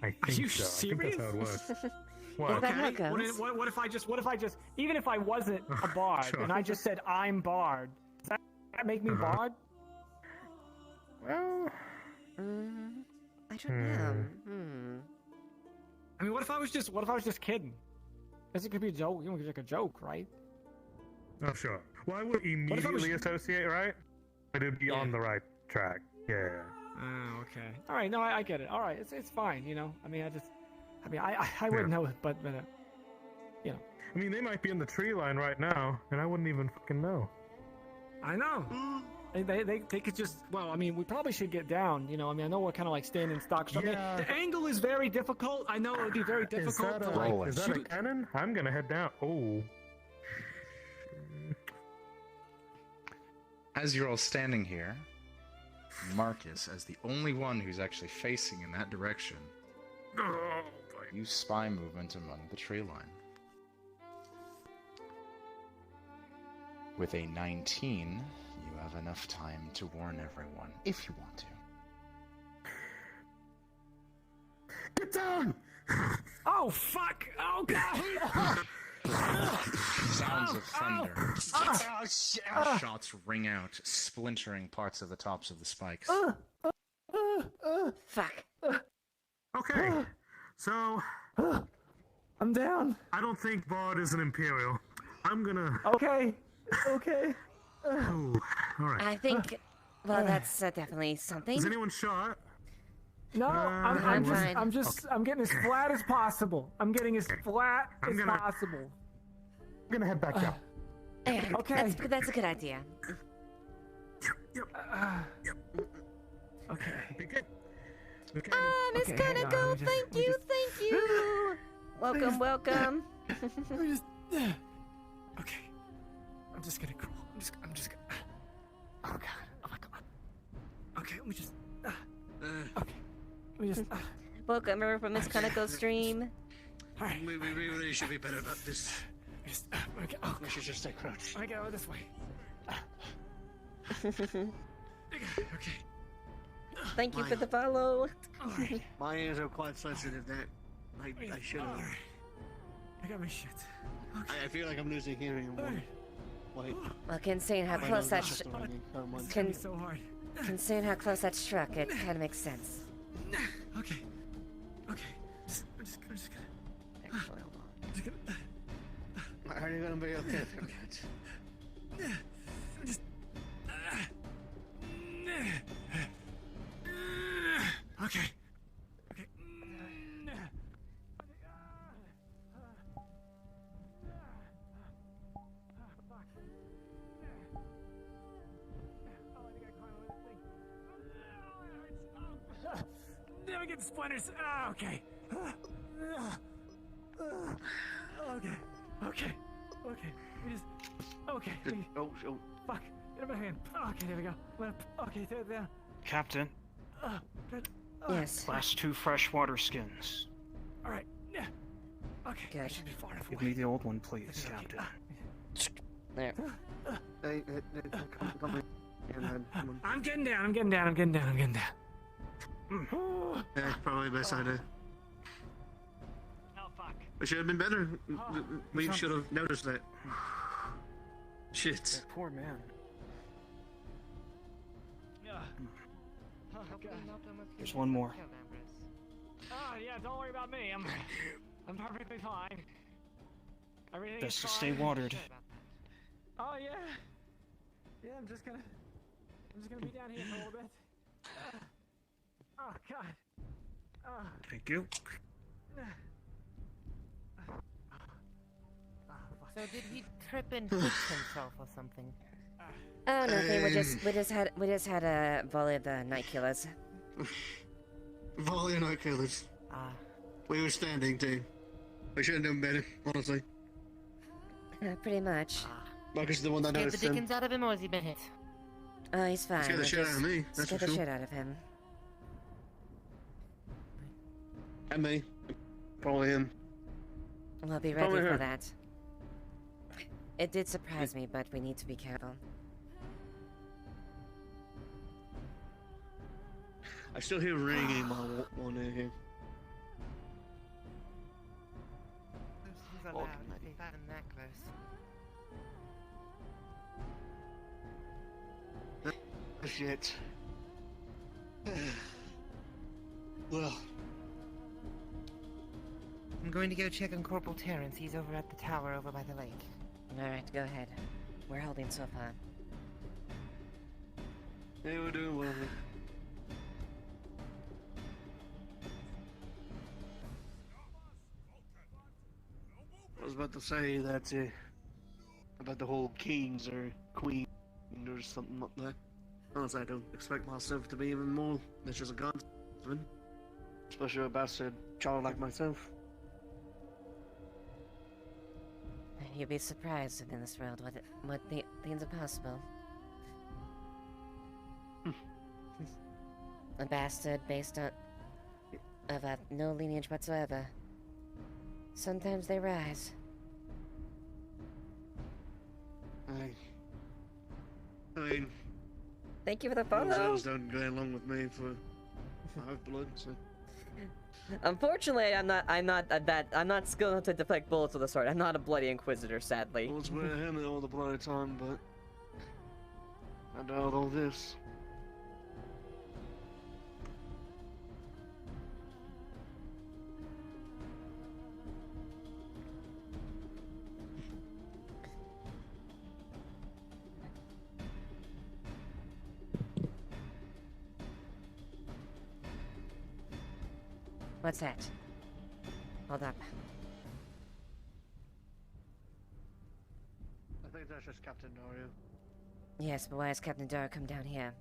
I think you so. serious? I think that's how it works. What? Is that how it Okay. goes? What if I just, even if I wasn't a bard Sure. and I just said I'm bard, does that make me bard? Well, I don't know. I mean, what if I was just kidding? Guess it could be a joke. You know, like a joke, right? oh sure. Well, I would immediately associate, right? But it'd be on the right track. Yeah. Oh, okay. All right. No, I get it. All right. It's fine. You know. I mean, I wouldn't know it, but you know. I mean, they might be in the tree line right now, and I wouldn't even fucking know. I know. They could just. Well, I mean, we probably should get down. You know. I mean, I know we're kind of like staying in stock. So, I mean, the angle is very difficult. I know it would be very difficult to like. Is that a cannon? I'm gonna head down. Oh. As you're all standing here, Marcus, as the only one who's actually facing in that direction, you spy movement among the tree line. With a 19, you have enough time to warn everyone, if you want to. Get down! Oh, fuck! Oh, God! Sounds of thunder. Shots ring out, splintering parts of the tops of the spikes. Fuck. Okay, so I'm down. I don't think Bard is an Imperial. I'm gonna. Okay. Okay. Ooh, all right. I think. Well, that's definitely something. Is anyone shot? No, I'm getting as flat as possible. I'm getting as flat as possible. I'm gonna head back down. Okay. That's a good idea. Okay. Miss Kaneko, thank you. Welcome. Okay. I'm just gonna crawl. I'm just gonna. Oh God. Oh my God. Okay, let me just. Okay. Let me just. Welcome, remember from Miss Kaneko's stream. Alright. We really should be better about this. Okay. Oh, we should just stay crouched. I go this way. Okay. Thank you for the follow. Alright. My ears are quite sensitive. That I should have. I got my shit. Okay. I feel like I'm losing hearing. Wait. Well, considering how close that so hard. Considering how close that struck, it kind of makes sense. Okay. I'm just gonna. Actually, hold on. Are you gonna be okay? I'm just. Okay. Never get splinters. Okay. Okay. We just. Okay. Oh. Fuck. Get in my hand. Okay, there we go. Okay, there. Captain. Good. Yes. Last 2 freshwater skins. All right. Yeah. Okay. Good. I should be far enough Give away. me the old one, please, Captain. There. Hey, come in. I'm getting down. Yeah, probably the best idea. Oh fuck. We should have been better. We should have noticed that. Shit. That poor man. Oh, God. There's one more. Oh yeah, don't worry about me. I'm perfectly fine. Everything Best is to fine. stay watered. Oh yeah. Yeah, I'm just gonna be down here for a little bit. Oh God. Thank you. So did he trip and hit himself or something? Oh, nothing. We just had a volley of the night killers. Volley of night killers. We were standing too. We should have done better, honestly. Pretty much. Marcus is the one that Scared the noticed him. dickens out of him, or has he been hit? Oh, he's fine. Scared the shit out of me, that's Scared for the sure. shit out of him. And me. Probably him. We'll be ready for that. It did surprise me, but we need to be careful. I still hear ringing in my one ear here. He's allowed to be that close. Shit. Well. I'm going to go check on Corporal Terrence. He's over at the tower over by the lake. Alright, go ahead. we're holding so far. Yeah, we're doing well. I was about to say that about the whole kings or queen or something like that. Honestly, I don't expect myself to be even more than just a guardsman, especially a bastard child like myself. You'd be surprised in this world what things are possible. A bastard based on of no lineage whatsoever. Sometimes they rise. I mean, thank you for the those photo. elves don't go along with me for blood. So. Unfortunately, I'm not skilled enough to deflect bullets with a sword. I'm not a bloody inquisitor, sadly. Bullets wear him all the bloody time, but I doubt all this. What's that? Hold up. I think that's just Captain Dario. Yes, but why has Captain Dara come down here?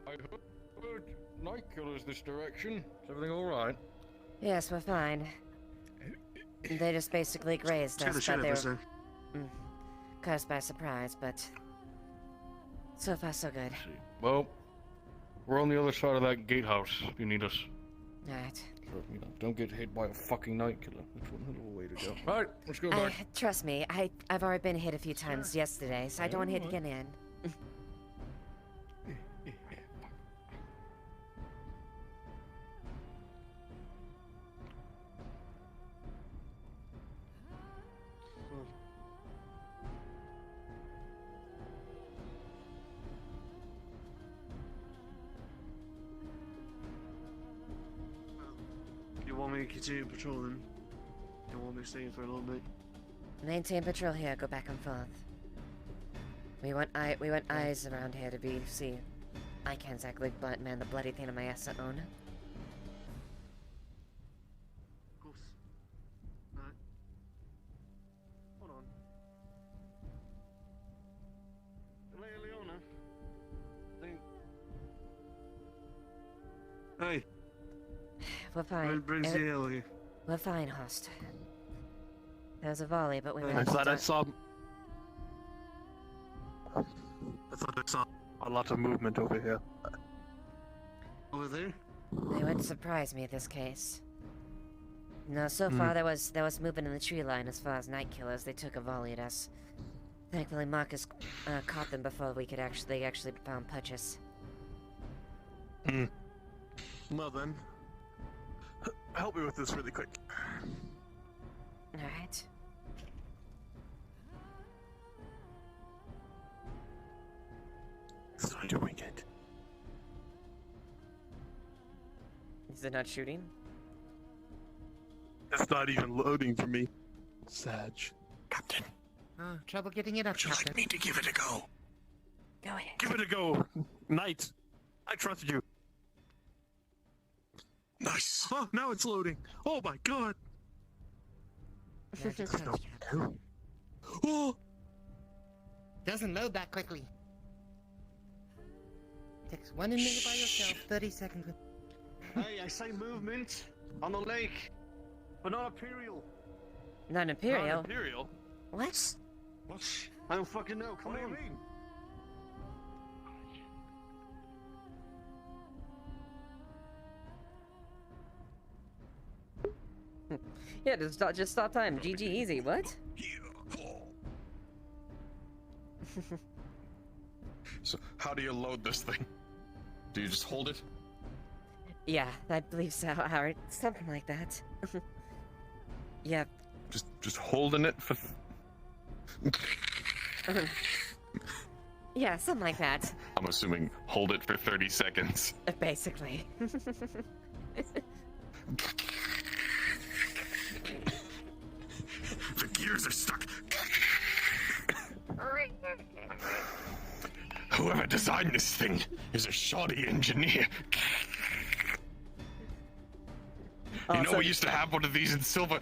I heard night killers this direction. Is everything alright? Yes, we're fine. They just basically grazed us, but they were caught us by surprise, but so far so good. Well, we're on the other side of that gatehouse if you need us. Alright. So, you know, don't get hit by a fucking night killer. That's one little way to go. Alright, let's go back. Trust me, I've already been hit a few times yesterday, so I don't want to hit again in. You want me to continue patrolling? You want me to stay for a little bit? Maintain patrol here, go back and forth. We want eyes around here to see. I can't exactly man the bloody thing on my ass to own. Of course. Alright. Hold on. Leiliana. Hey. We're fine. What brings you hell here? We're fine, host. There was a volley, but we I managed thought to... I saw a lot of movement over here. Over there? They wouldn't surprise me in this case. No, so far there was movement in the tree line as far as night killers. They took a volley at us. Thankfully, Marcus caught them before we could actually found purchase. Well then, help me with this really quick. Alright. It's not doing it. Is it not shooting? It's not even loading for me. Sag. Captain. Oh, trouble getting it up, Would you Captain. like me to give it a go? Go ahead. Give it a go. Knight. I trusted you. Nice. Oh, now it's loading. Oh my god. Magic touch, Captain. Oh. Doesn't load that quickly. Takes 1 minute by yourself, 30 seconds. Hey, I say movement on the lake, but not Imperial. Not Imperial? Not Imperial? What? What? I don't fucking know. Come on. What do you mean? Yeah, just stop time. GG easy. What? So, how do you load this thing? Do you just hold it? Yeah, I believe so, Howard. Something like that. Yeah. Just holding it for... Yeah, something like that. I'm assuming hold it for 30 seconds. Basically. gears are stuck. Whoever designed this thing is a shoddy engineer. You know, we used to have one of these in Silver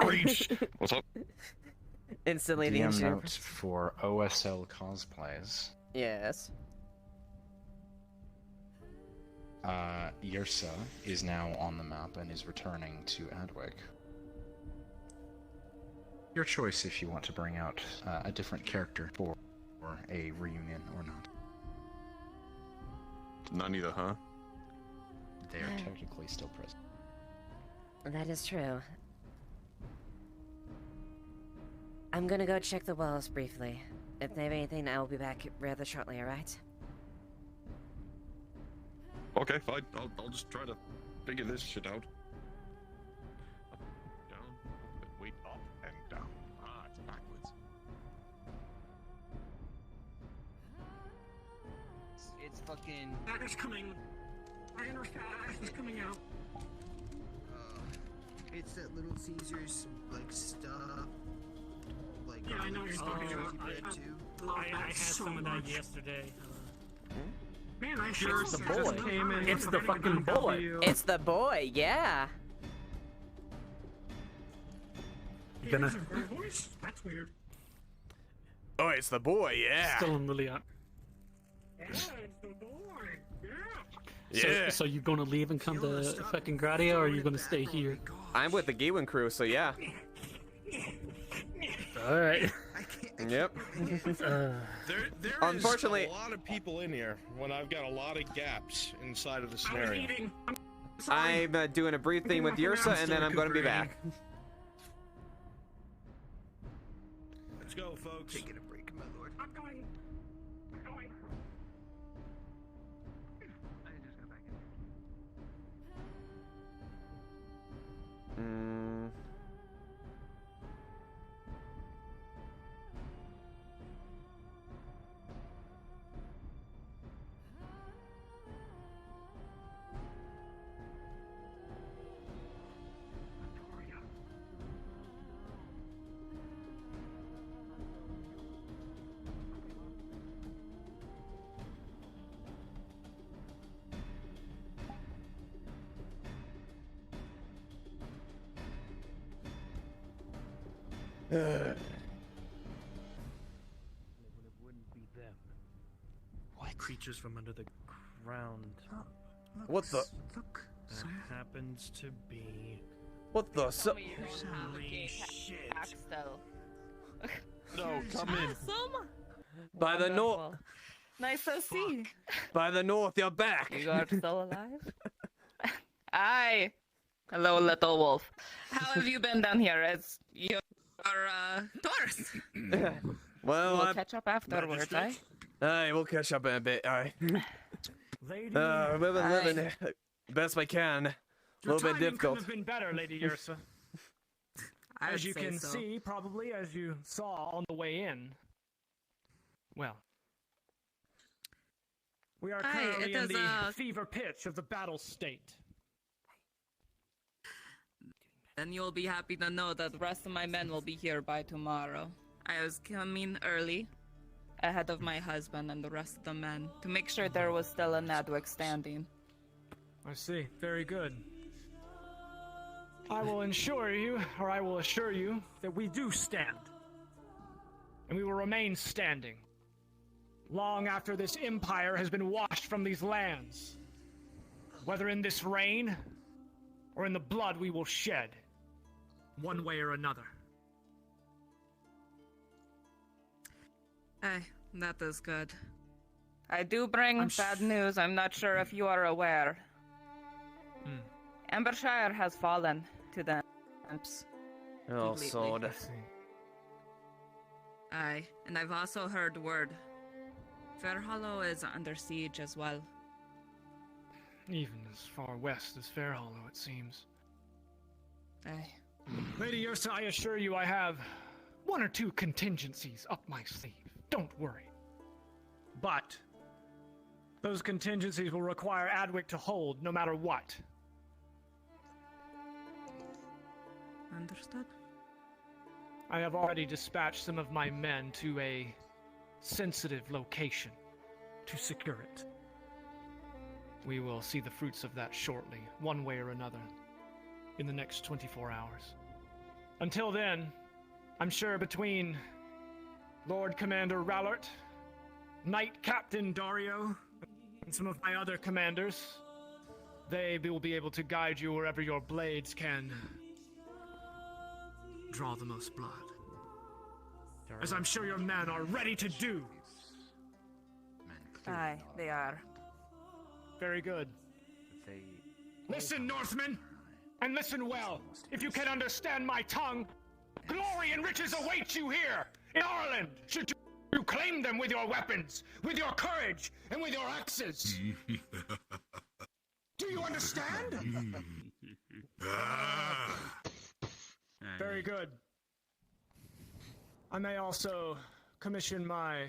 Reach. What's up? Instantly the DM engineer. note for OSL cosplays. Yes. Yrsa is now on the map and is returning to Adwick. Your choice if you want to bring out a different character for a reunion or not. None either, huh? They are technically still present. That is true. I'm gonna go check the walls briefly. If they have anything, I will be back rather shortly, alright? Okay, fine. I'll just try to figure this shit out. Up, down, wait, up and down. Ah, it's backwards. It's fucking. Dagger's coming. Iron fast is coming out. It's that Little Caesars like stuff. Like Yeah, I know you're talking about. I had some of that yesterday. Man, I sure It's the boy. It's the fucking boy. It's the boy, yeah. Gonna- voice? That's weird. Oh, it's the boy, yeah. Still in Liliana. Yeah, it's the boy. Yeah. So, Yeah. so you gonna leave and come to fucking Gradia, or are you gonna stay here? I'm with the Gewin crew, so yeah. All right. Yep. There Unfortunately- is a lot of people in here when I've got a lot of gaps inside of the scenario. I'm doing a brief thing with Yrsa, and then I'm going to be back. Let's go, folks. Taking a break, my lord. I'm going. I'm going. Wouldn't be them. Why creatures from under the ground? What the? Look. That happens to be. What the? Holy shit. No, come in. Awesome. By the north. Nice to see. By the north, you're back. You are still alive? Aye. Hello, little wolf. How have you been down here? As your tourist? Well, We'll catch up afterwards, eh? Aye, we'll catch up in a bit. Aye. Lady, We've been living best we can. A your little bit timing difficult. couldn't have been better, Lady Yrsa. I As would you say can so. see, probably as you saw on the way in. Well, we are Aye, currently it in is, the fever pitch of the battle state. Then you'll be happy to know that the rest of my men will be here by tomorrow. I was coming early, ahead of my husband and the rest of the men, to make sure there was still an adwick standing. I see. Very good. I will assure you that we do stand. And we will remain standing. Long after this empire has been washed from these lands. Whether in this rain, or in the blood we will shed. One way or another. Aye, that is good. I do bring bad news. I'm not sure if you are aware. Embershire has fallen to the imps. Oh, completely. sword. Aye, and I've also heard word. Fairhollow is under siege as well. Even as far west as Fairhollow, it seems. Aye. Lady Yrsa, I assure you I have one or two contingencies up my sleeve. Don't worry. But those contingencies will require Adwick to hold no matter what. Understood. I have already dispatched some of my men to a sensitive location to secure it. We will see the fruits of that shortly, one way or another, in the next 24 hours. Until then, I'm sure between Lord Commander Rallert, Knight Captain Dario, and some of my other commanders, they will be able to guide you wherever your blades can draw the most blood. As I'm sure your men are ready to do. Aye, they are. Very good. Listen, Northmen, and listen well. If you can understand my tongue, glory and riches await you here in Ireland. Should you claim them with your weapons, with your courage, and with your axes. Do you understand? Very good. I may also commission my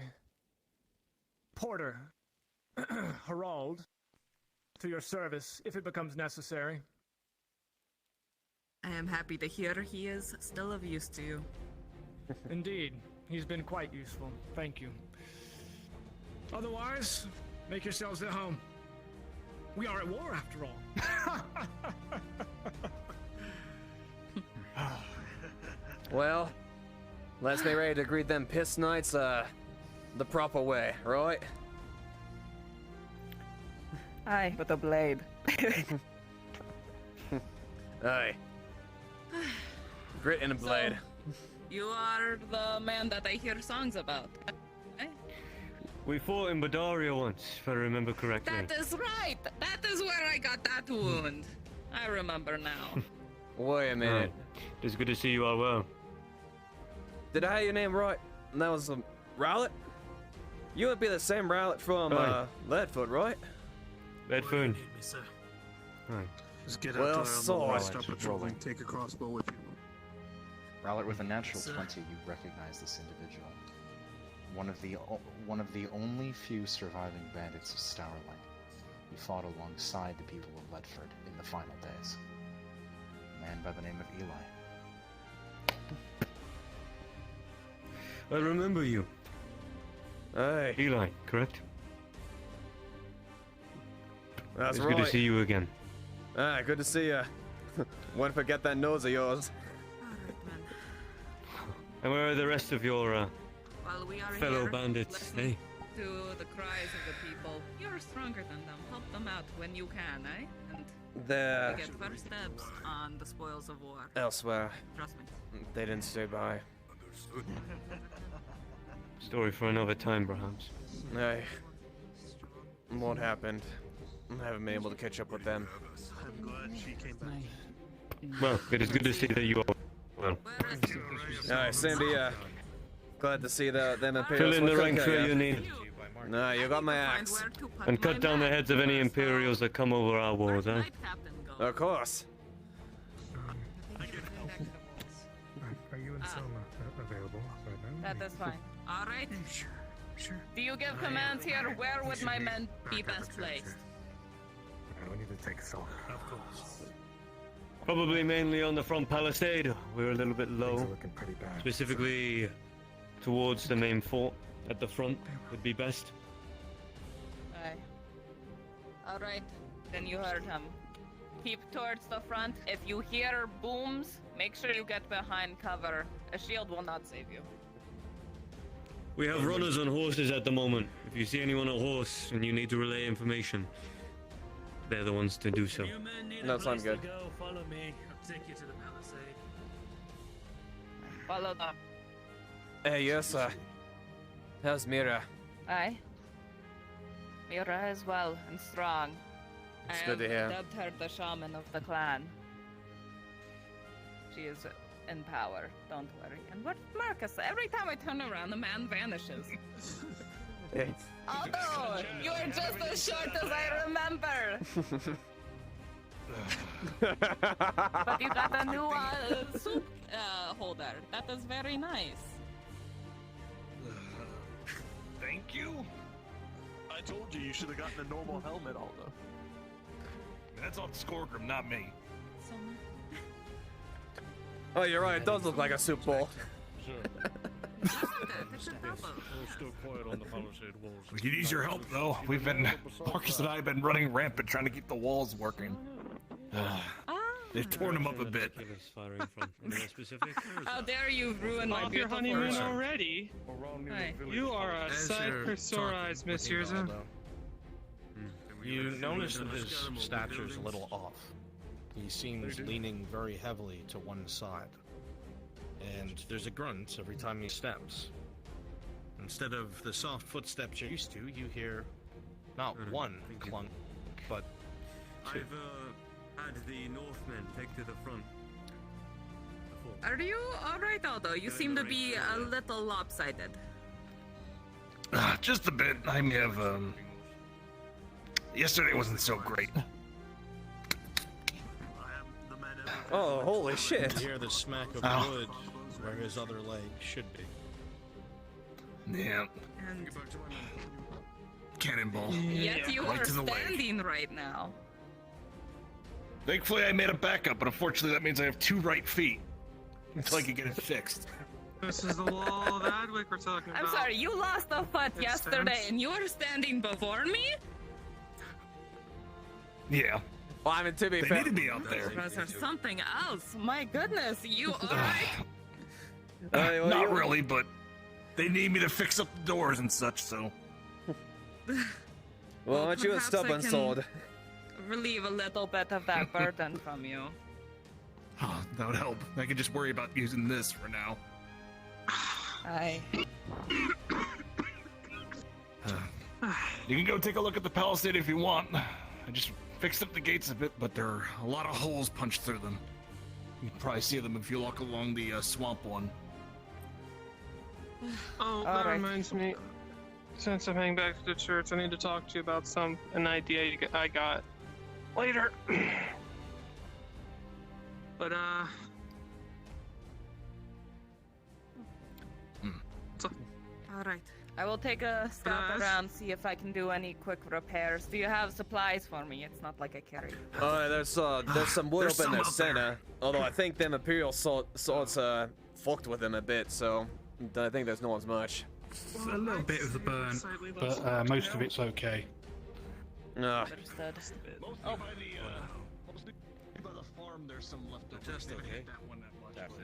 porter, Harald, to your service if it becomes necessary. I am happy to hear he is still of use to you. Indeed, he's been quite useful. Thank you. Otherwise, make yourselves at home. We are at war after all. Well, let's be ready to greet them piss knights the proper way, right? Aye, with a blade. Aye. Grit and a blade. You are the man that I hear songs about. Eh? We fought in Badaria once, if I remember correctly. That is right! That is where I got that wound. I remember now. Wait a minute. It's good to see you all well. Did I have your name right? And that was Rowlett? You would be the same Rowlett from Leadfoot, right? Leadfoot. Right. Just get Well, out there so on the west, start patrolling, take a crossbow with you. Rowlett, with a natural 20, you recognize this individual. One of the only few surviving bandits of Stourling. He fought alongside the people of Ledford in the final days. A man by the name of Eli. I remember you. Hey. Eli, correct? That's it's right. good to see you again. Ah, good to see ya. Won't forget that nose of yours. And where are the rest of your Well, we are fellow here bandits? listening Hey? to the cries of the people. You're stronger than them. Help them out when you can, eh? And They're we get first steps on the spoils of war. elsewhere. Trust me. They didn't stay by. Story for another time, perhaps. Hey. What happened? I haven't been able to catch up with them. I'm glad she came back. Well, it is good to see that you are well. Alright, Sandy, glad to see them Imperials. Fill in the What ranks can I where get? you need. Nah, you got my axe. And cut down the heads of any Imperials that come over our walls, eh? Of course. Are you and Selma available right now? That is fine. All right. Sure. Do you give commands here? Where would my men be best placed? We need to take a song. Of course. Probably mainly on the front palisade. We're a little bit low. Looking pretty bad. Specifically towards the main fort at the front would be best. Aye. All right. Then you heard him. Keep towards the front. If you hear booms, make sure you get behind cover. A shield will not save you. We have runners on horses at the moment. If you see anyone on a horse and you need to relay information, they're the ones to do so. No, sounds good. Go, follow me. I'll take you to the palisade. Follow them. Hey, yes, how's Mira? Aye. Mira is well and strong. It's I good to hear. dubbed her the shaman of the clan. She is in power, don't worry. And where's Marcus? Every time I turn around, the man vanishes. Although, you're just as short as I remember. But you got a new soup holder. That is very nice. Thank you. I told you should have gotten a normal helmet, Aldo. That's on Skorgrim, not me. Oh, you're right. It does look like a soup bowl. Still quiet on the palisade walls. We could use your help, though. Marcus and I have been running rampant trying to keep the walls working. They've torn them up a bit. How dare you ruin my Off your beautiful honeymoon person. already? Hi. You are a sight for sore eyes, Miss Yurza. You notice that his stature's a little off. He seems leaning very heavily to one side. And there's a grunt every time he steps. Instead of the soft footsteps you're used to, you hear not one clunk, but two. I've had the Northmen take to the front. Are you alright, Aldo? You seem to be a little lopsided. Just a bit. I may have, yesterday wasn't so great. Oh, holy shit. You hear the smack of wood where his other leg should be. Yeah. And Cannonball. yet you Right are to the leg. standing right now. Thankfully, I made a backup, but unfortunately, that means I have 2 right feet until I can get it fixed. This is the wall of Adwick we're talking about. I'm sorry, you lost a foot It yesterday stands. and you are standing before me? Yeah. Well, I mean, to be They fair, need to be out there. Or something else? My goodness, you alright? Not really, but they need me to fix up the doors and such, so. Well, aren't you a perhaps I stubborn can sword? Relieve a little bit of that burden from you. Oh, that would help. I could just worry about using this for now. You can go take a look at the palisade if you want. I just fixed up the gates a bit, but there are a lot of holes punched through them. You can probably see them if you walk along the swamp one. Oh, that reminds me. Since I'm heading back to the church, I need to talk to you about an idea I got later. But Alright. I will take a stop around, see if I can do any quick repairs. Do you have supplies for me? It's not like I carry. There's some wood There's up in some the out center. Although I think them Imperial swords fucked with them a bit, so I think there's not as much. A little bit of the burn, but most of it's okay. No. Understood. Oh. Mostly by the farm, there's some left over. Just okay. That one that much.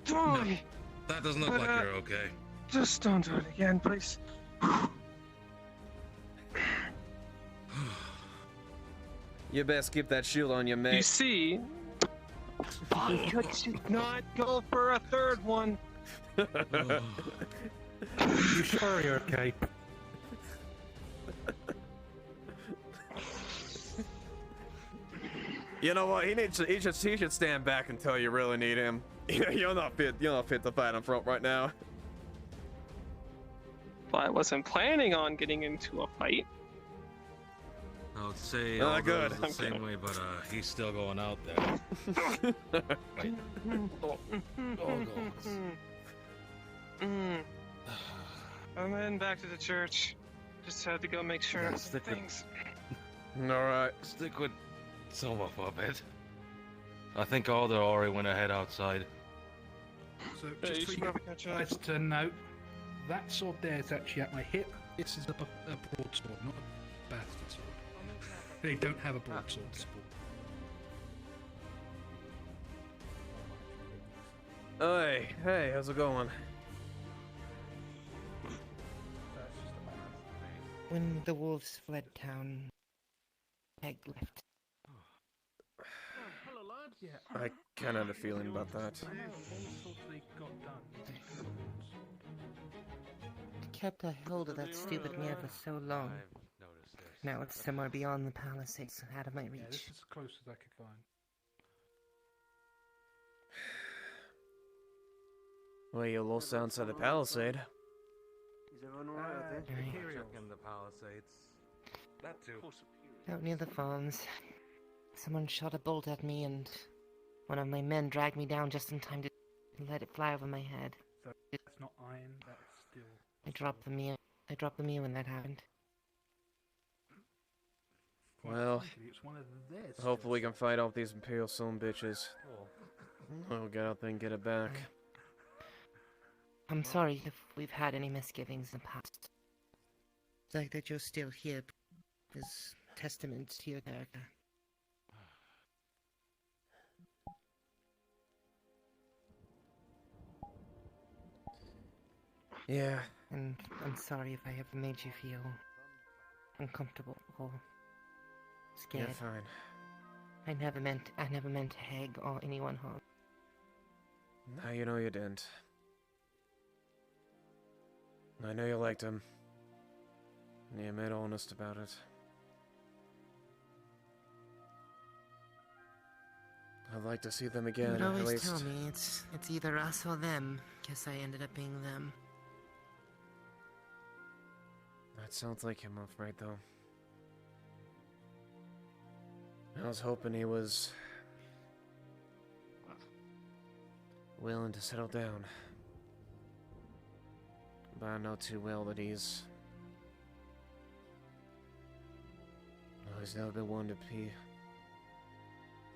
Tony! That doesn't look like you're okay. Just don't do it again, please. You best keep that shield on you, mate. You see, I should not go for a third one. You sure you're okay? You know what? He should stand back until you really need him. You're not fit to fight in front right now. Well, I wasn't planning on getting into a fight. I would say Ah, good. the same way, but he's still going out there. Right. I'm heading back to the church. Just had to go make sure Yeah, of stick with- things. Alright. Stick with Silver for a bit. I think Alder already went ahead outside. So Yeah, you just should for probably catch you up. guys to note, that sword there is actually at my hip. This is a broadsword, not a bastard sword. They don't have a broadsword sport. Hey, how's it going? When the wolves fled town, Peg left. I kinda had a feeling about that. I kept a hold of that stupid mirror for so long. Now it's somewhere beyond the palisades, out of my reach. Yeah, this is as close as I could find. Well, you lost outside the palisade. Is everyone alright out there? Checking the palisades. That too. Out near the farms, someone shot a bolt at me, and one of my men dragged me down just in time to let it fly over my head. So that's not iron, that's steel. I dropped the mirror. When that happened. Well, It's one of theirs. hopefully we can fight off these Imperial son bitches. I'll get out there and get it back. I'm sorry if we've had any misgivings in the past. The fact that you're still here is testament to your character. Yeah. And I'm sorry if I have made you feel uncomfortable or scared. You're fine. I never meant to hag or anyone harm. Now you know you didn't. I know you liked him. And you made honest about it. I'd like to see them again, You would at always least. tell me it's either us or them. Guess I ended up being them. That sounds like him, right though. I was hoping he was willing to settle down. But I know too well that he's never been one to be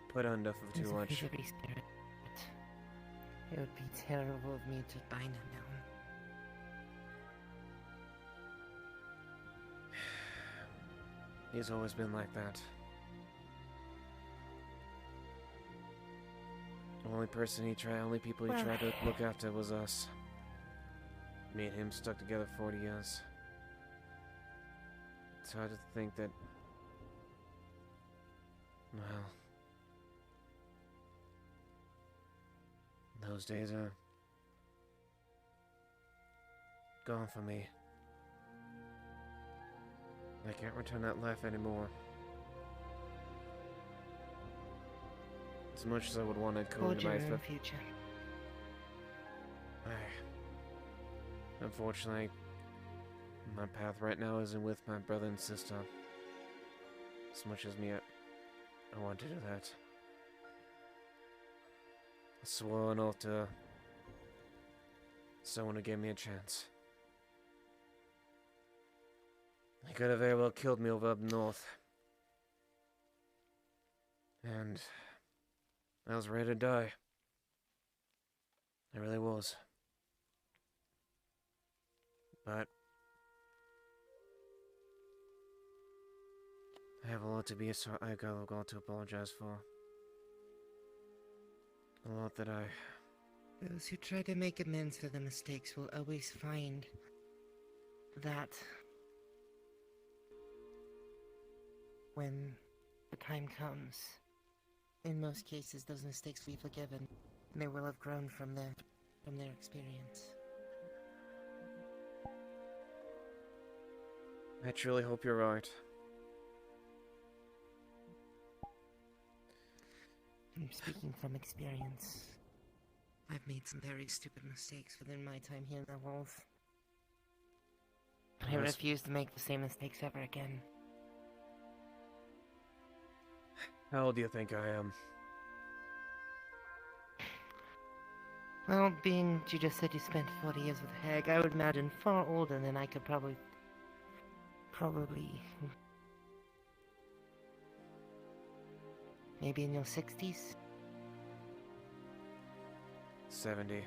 put under for too much. Spirit. It would be terrible of me to bind him down. He's always been like that. The only people he tried to look after was us. Me and him stuck together 40 years. It's hard to think that... Well... Those days are... gone for me. I can't return that life anymore. As much as I would want to go into my future. Unfortunately, my path right now isn't with my brother and sister. As much as me, I want to do that. I swore an oath to someone who gave me a chance. He could have very well killed me over up north. And I was ready to die. I really was. But I have a lot to be sorry. I got a lot to apologize for. A lot that I... Those who try to make amends for the mistakes will always find that when the time comes, in most cases those mistakes will be forgiven, and they will have grown from their experience. I truly hope you're right. I'm speaking from experience. I've made some very stupid mistakes within my time here in the walls. I refuse to make the same mistakes ever again. How old do you think I am? Well, being you just said you spent 40 years with Hag, I would imagine far older than I could probably... Maybe in your 60s? 70.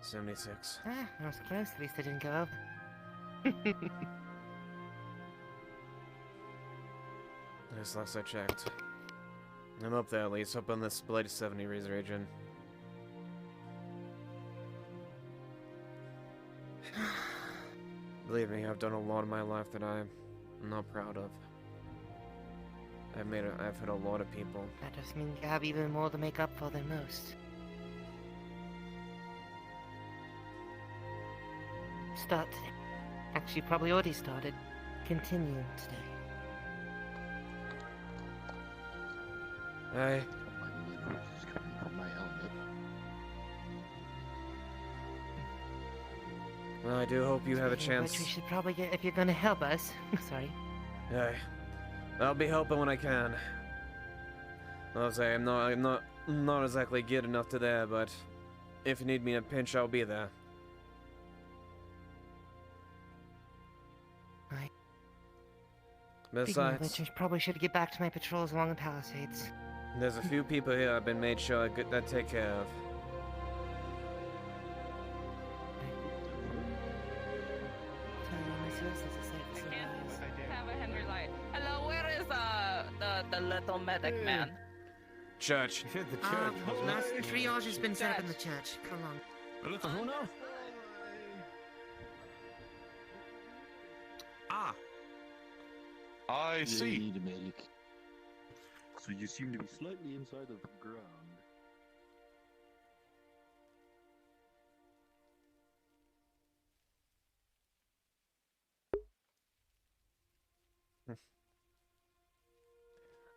76. Ah, I was close, at least I didn't go over. As last I checked. I'm up there at least, up on this bloody 70 region. Believe me, I've done a lot in my life that I'm not proud of. I've hit a lot of people. That just means you have even more to make up for than most. Start today. Actually, you probably already started. Continue today. Well, I do hope you have a chance. Which we should probably get if you're gonna help us. Sorry. Aye. I'll be helping when I can. I'll say I'm not exactly good enough to there, but if you need me in a pinch, I'll be there. Speaking of which, I probably should get back to my patrols along the Palisades. There's a few people here I've been made sure that take care of. Have a Henry light. Hello, where is the little medic man? Church. You said the church. Mass triage has been set up in the church. Come on. A little who now? Ah. I see. So you seem to be slightly inside of the ground.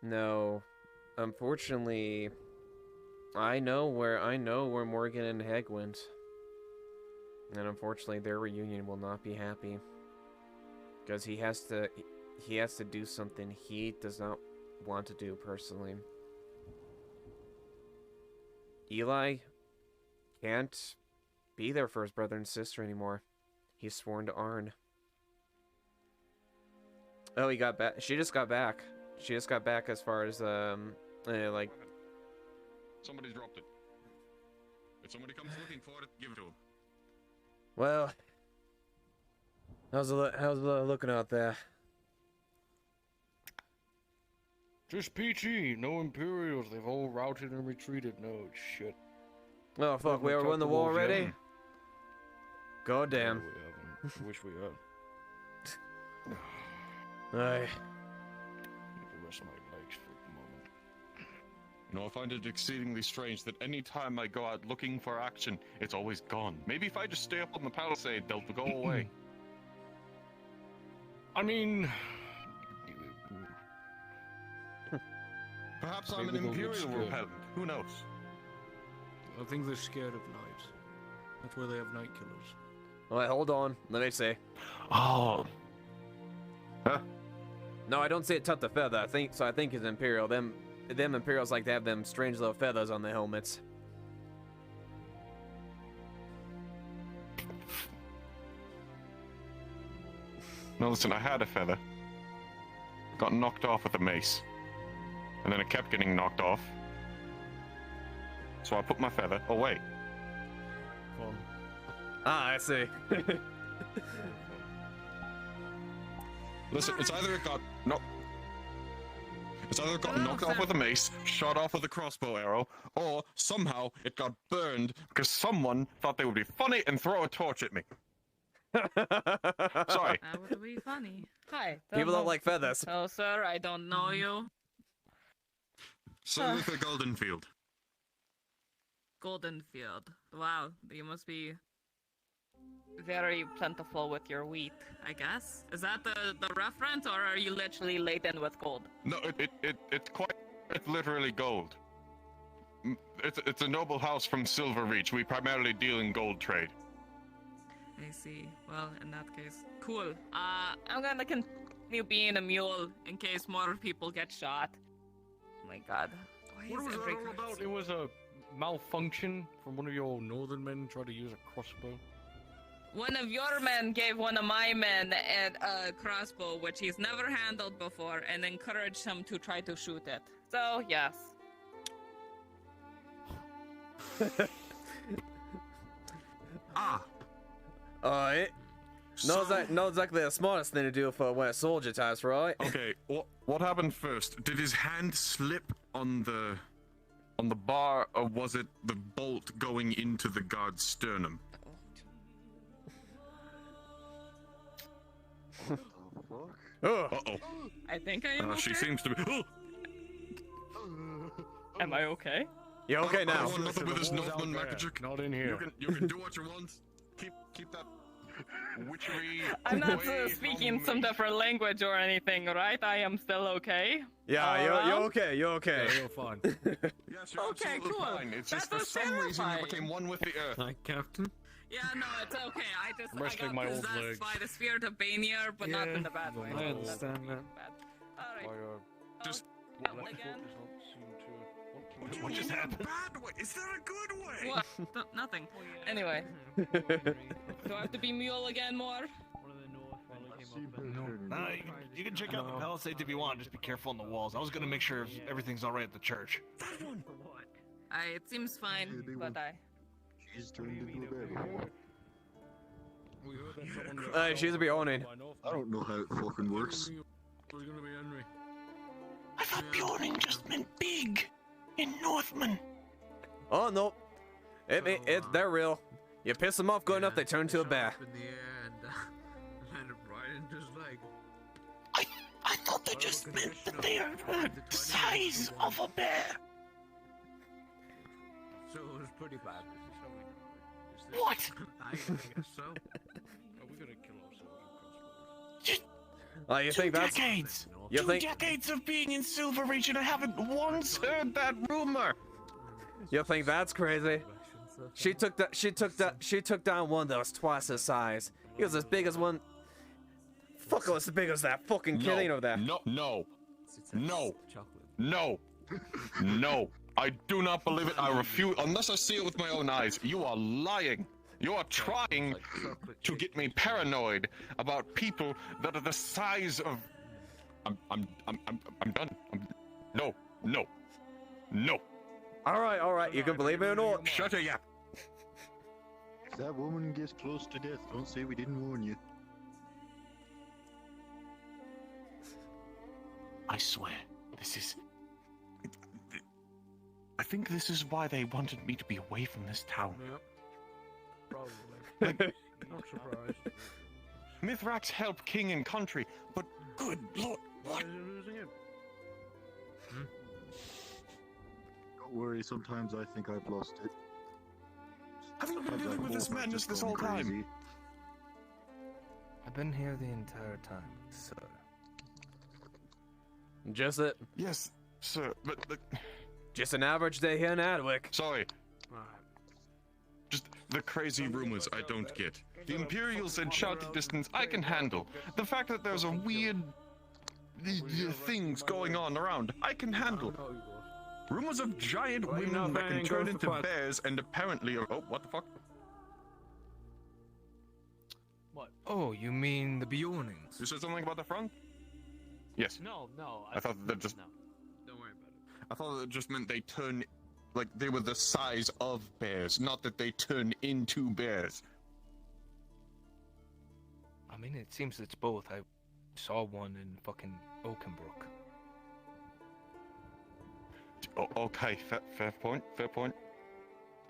No, unfortunately, I know where Morgan and Heg went, and unfortunately, their reunion will not be happy because he has to do something he does not want to do personally. Eli can't be there for his brother and sister anymore. He's sworn to Arn. Oh, he got back. She just got back. She just got back as far as, like... Somebody dropped it. If somebody comes looking for it, give it to him. Well... How's the looking out there? Just peachy, no Imperials. They've all routed and retreated. No shit. Oh fuck, we ever won the war already? God damn. No, we haven't. I wish we had. Aye. Need the rest of my legs for the moment. You know, I find it exceedingly strange that any time I go out looking for action, it's always gone. Maybe if I just stay up on the palisade, they'll go away. I mean... Perhaps I'm an Maybe they'll get Imperial scared. repellent. Who knows? I think they're scared of night. That's why they have night killers. Alright, hold on. Let me see. Oh. Huh? No, I don't see it tucked to feather. I think it's Imperial. Them Imperials like to have them strange little feathers on their helmets. No, listen, I had a feather. Got knocked off with a mace. And then it kept getting knocked off. So I put my feather away. Ah, I see. Listen, it's either it got knocked off with a mace, shot off with a crossbow arrow, or somehow it got burned because someone thought they would be funny and throw a torch at me. Sorry. That would be funny. Hi. People don't like feathers. Oh, sir, I don't know you. Sir Luther Goldenfield. Goldenfield. Wow, you must be very plentiful with your wheat, I guess. Is that the reference, or are you literally laden with gold? No, it's literally gold. It's a noble house from Silver Reach. We primarily deal in gold trade. I see. Well, in that case, cool. I'm gonna continue being a mule in case more people get shot. Oh my god. What was that all about? It was a malfunction from one of your northern men trying to use a crossbow. One of your men gave one of my men a crossbow, which he's never handled before, and encouraged him to try to shoot it. So, yes. Alright. Not exactly the smartest thing to do for when a soldier types, right? Okay, what happened first? Did his hand slip on the bar, or was it the bolt going into the guard's sternum? Uh-oh. I think I am okay. She seems to be... Am I okay? You're okay now. I want nothing with this Northman magic. Not in here. You can do what you want. Keep that witchery. I'm not speaking some different language or anything, right? I am still okay. Yeah, you're okay. You're okay. Yeah, you're fine. Yes, you're Okay, absolutely cool. fine. It's just That for was some reason you terrifying. became one with the earth. Hi, Captain. Yeah, no, it's okay. I Resting got my old possessed legs. by the spirit of Banier, but not in the bad way. I understand that. Alright. Just Again? what just happened? Bad way? Is there a good way? What? Nothing. Anyway. Do I have to be mule again more? Nah, you can check out the palisades if you want. Just be careful on the walls. I was gonna make sure everything's all right at the church. It seems fine, but She's turned into a bear. She's a Bjorning. I don't know how it fucking works. I thought Bjorning just meant big in Northman. Oh no, they're real. You piss them off good enough, they turn into a bear. In the air and landed right into his leg. I thought they just meant that they are the size of a bear. So it was pretty bad. What? I guess so. Are we gonna kill ourselves with crossbows? Oh, you think that's decades? You Two think decades of being in Silver Reach, and I haven't once heard that rumor. you think that's crazy? She took down one that was twice his size. He was as big as one. Fuck, it was as big as that fucking kid over there. No. I do not believe it. I refuse, unless I see it with my own eyes. You are lying. You are trying to get me paranoid about people that are the size of. I'm done. No. All right. You can believe it or not. Shut your yap. If that woman gets close to death, don't say we didn't warn you. I swear, this is. I think this is why they wanted me to be away from this town. Yep. Probably. Not surprised. Mithrax help king and country, but good lord, what? Why is he losing it? Don't worry, sometimes I think I've lost it. Have you been dealing with this madness this whole time? I've been here the entire time, sir. Just it. Yes, sir, but just an average day here in Adwick. Sorry. Just the crazy rumors I don't get. The Imperials and shouted distance I can handle. The fact that there's a weird things going on around I can handle. Rumors of giant women that can turn into bears and apparently oh, what the fuck? What? Oh, you mean the Bjornings? You said something about the front? Yes. No. I thought that just. No. Don't worry about it. I thought it just meant they turn, like they were the size of bears, not that they turn into bears. I mean, it seems it's both. I saw one in fucking Oakenbrook. Okay, fair point.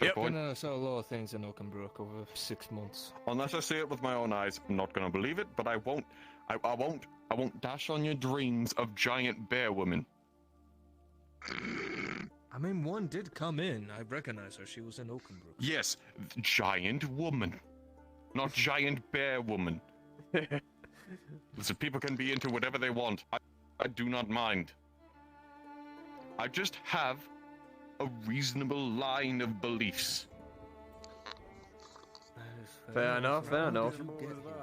Yep. I saw a lot of things in Oakenbrook over 6 months. Unless I see it with my own eyes, I'm not gonna believe it. But I won't dash on your dreams of giant bear women. I mean, one did come in. I recognize her. She was in Oakenbrook. Yes, giant woman, not giant bear woman. Listen, people can be into whatever they want. I do not mind. I just have a reasonable line of beliefs. Fair enough.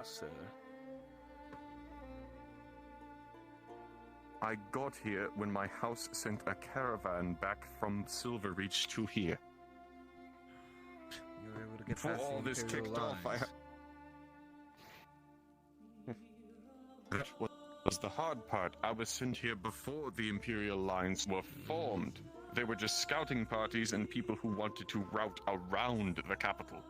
Sir. I got here when my house sent a caravan back from Silverreach to here. You were able to get Before past all the this Imperial kicked off, lines. That was the hard part. I was sent here before the Imperial lines were formed. They were just scouting parties and people who wanted to route around the capital.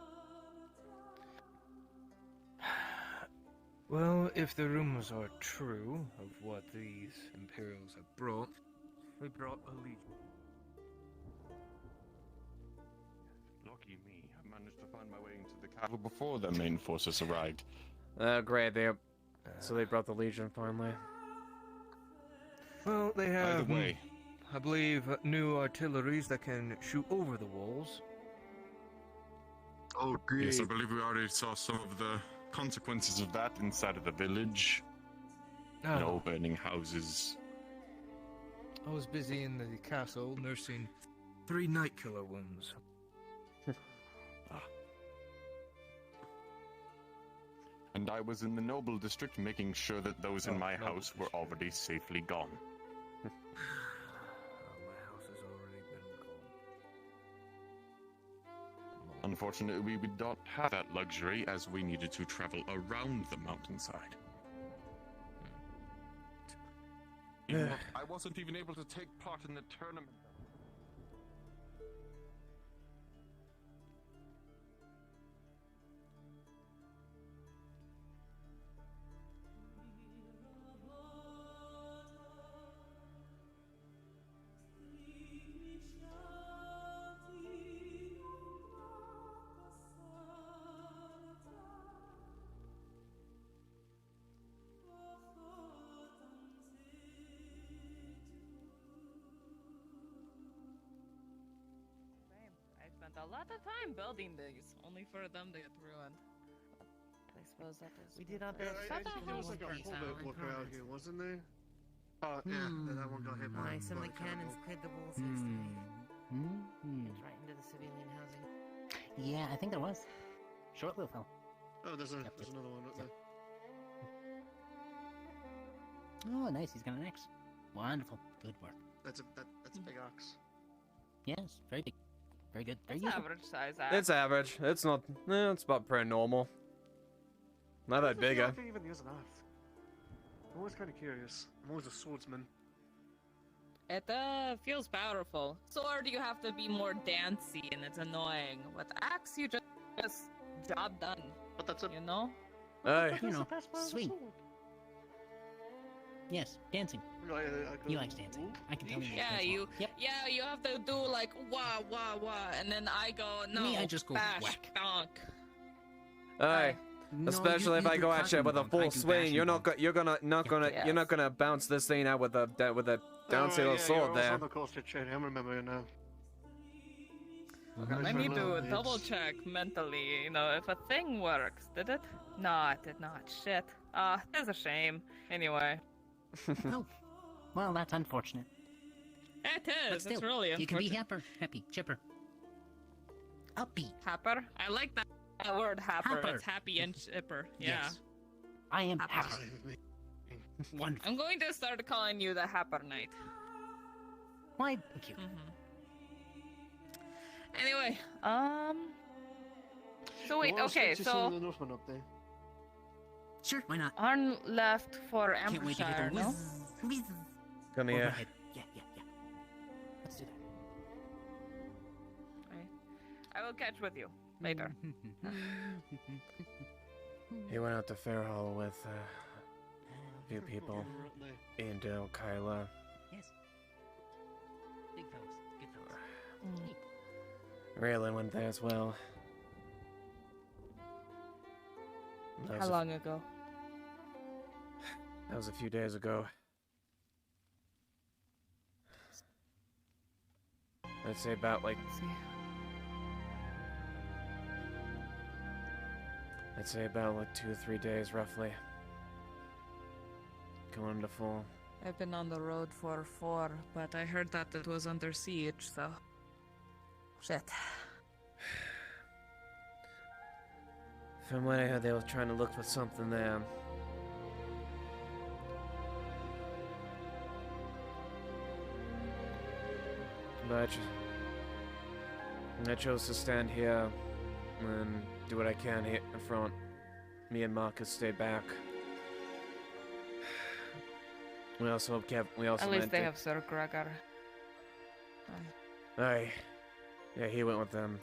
Well, if the rumors are true of what these Imperials have brought, we brought a legion. Lucky me, I managed to find my way into the capital before the main forces arrived. Great. So they brought the Legion finally. Well, they have, Either way, I believe, new artilleries that can shoot over the walls. Oh, great. yes, I believe we already saw some of the consequences of that inside of the village. Oh. No burning houses. I was busy in the castle nursing 3 night killer wounds. And I was in the noble district making sure that those in my house were already safely gone. My house has already been gone. Unfortunately, we don't have that luxury as we needed to travel around the mountainside. I wasn't even able to take part in the tournament. I spent a lot of time building these, only for them to get ruined. I suppose that is. We did our Yeah, best. there was like a hobbit walker out here, wasn't there? Oh, yeah, that one got hit by Some of the cannons cleared the walls yesterday. It's right into the civilian housing. Yeah, I think there was. Short little fell. Oh, there's another one right there. Oh, nice. He's got an axe. Wonderful. Good work. That's a big ox. Yes, very big. Very good. Very It's useful. average size axe. It's average. It's not. It's about pretty normal. Not that big. I think even use an axe. I'm always kind of curious. I'm always a swordsman. It feels powerful. Sword, you have to be more dancey, and it's annoying. With axe, you just job done. But that's a you know. Hey. You know, sweet. Yes, dancing. He likes dancing. I can tell you. Yeah, you. Yep. Yeah, you have to do like wah wah wah, and then I go no. Me, I just go bash, whack. bonk. Hey. No, Especially if you I do go at you with a cotton full bump. I do swing, bashing you're not gonna bounce this thing out with a bouncy little sword there. On the coaster chain. I'm remembering now. I need to double check mentally, you know, if a thing works. Did it? No, it did not. Shit. It's a shame. Anyway. Oh, well, that's unfortunate. It But is. still, It's really you can be unfortunate. happy, chipper. Upbeat. Happer? I like that word, happer. Happer. It's happy and chipper. Yeah. Yes. I am Happer. happy. Wonderful. I'm going to start calling you the Happer Knight. Why? Thank you. Anyway, so wait, Well, okay, let's get some of so the Northmen up there. Sure, why not? Arn left for Can't wait to get Ambershire, the no? whiz. Come here. Overhead. Yeah. Let's do that. I will catch with you later. He went out to Fairhall with a few people. Ian, Dale, Kyla. Yes. Big fellas. Good fellas. Raylan went there as well. That How was long ago? That was a few days ago. I'd say about like. I'd say about like 2 or 3 days roughly. Going into fall. I've been on the road for 4, but I heard that it was under siege, so... Shit. From what I heard, they were trying to look for something there. But I chose to stand here and do what I can here in front. Me and Marcus stayed back. We also kept. We also. At least meant they to- have Sir Gregor. Aye. Yeah, he went with them.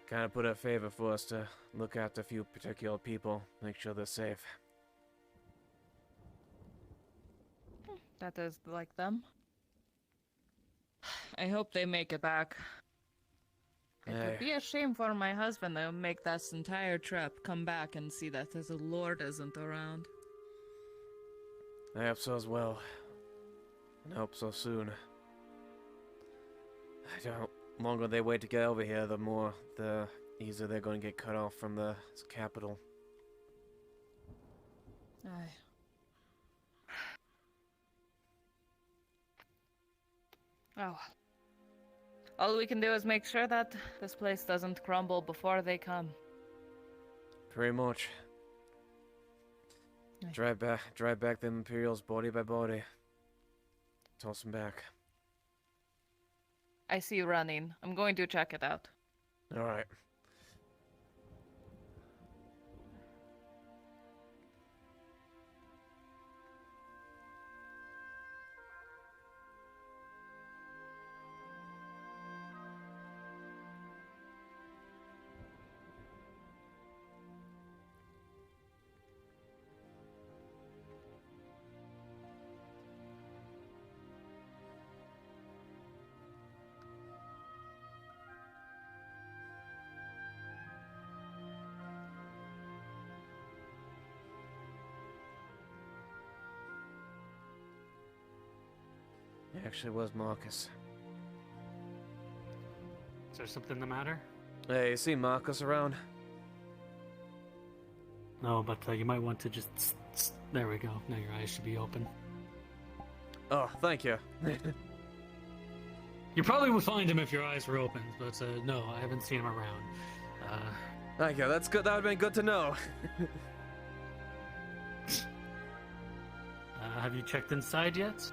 Kind of put a favor for us to look after a few particular people, make sure they're safe. That is like them. I hope they make it back. It Aye. would be a shame for my husband to make this entire trip, come back and see that his lord isn't around. I hope so as well. And I hope so soon. I don't. The longer they wait to get over here, the easier they're going to get cut off from the capital. Aye. Oh. All we can do is make sure that this place doesn't crumble before they come. Pretty much. Aye. Drive back the Imperials body by body. Toss them back. I see you running. I'm going to check it out. All right. It actually was Marcus. Is there something the matter? Hey, you see Marcus around? No, but you might want to just... There we go. Now your eyes should be open. Oh, thank you. You probably would find him if your eyes were open, but no, I haven't seen him around. Thank you, that's good. That would have been good to know. Have you checked inside yet?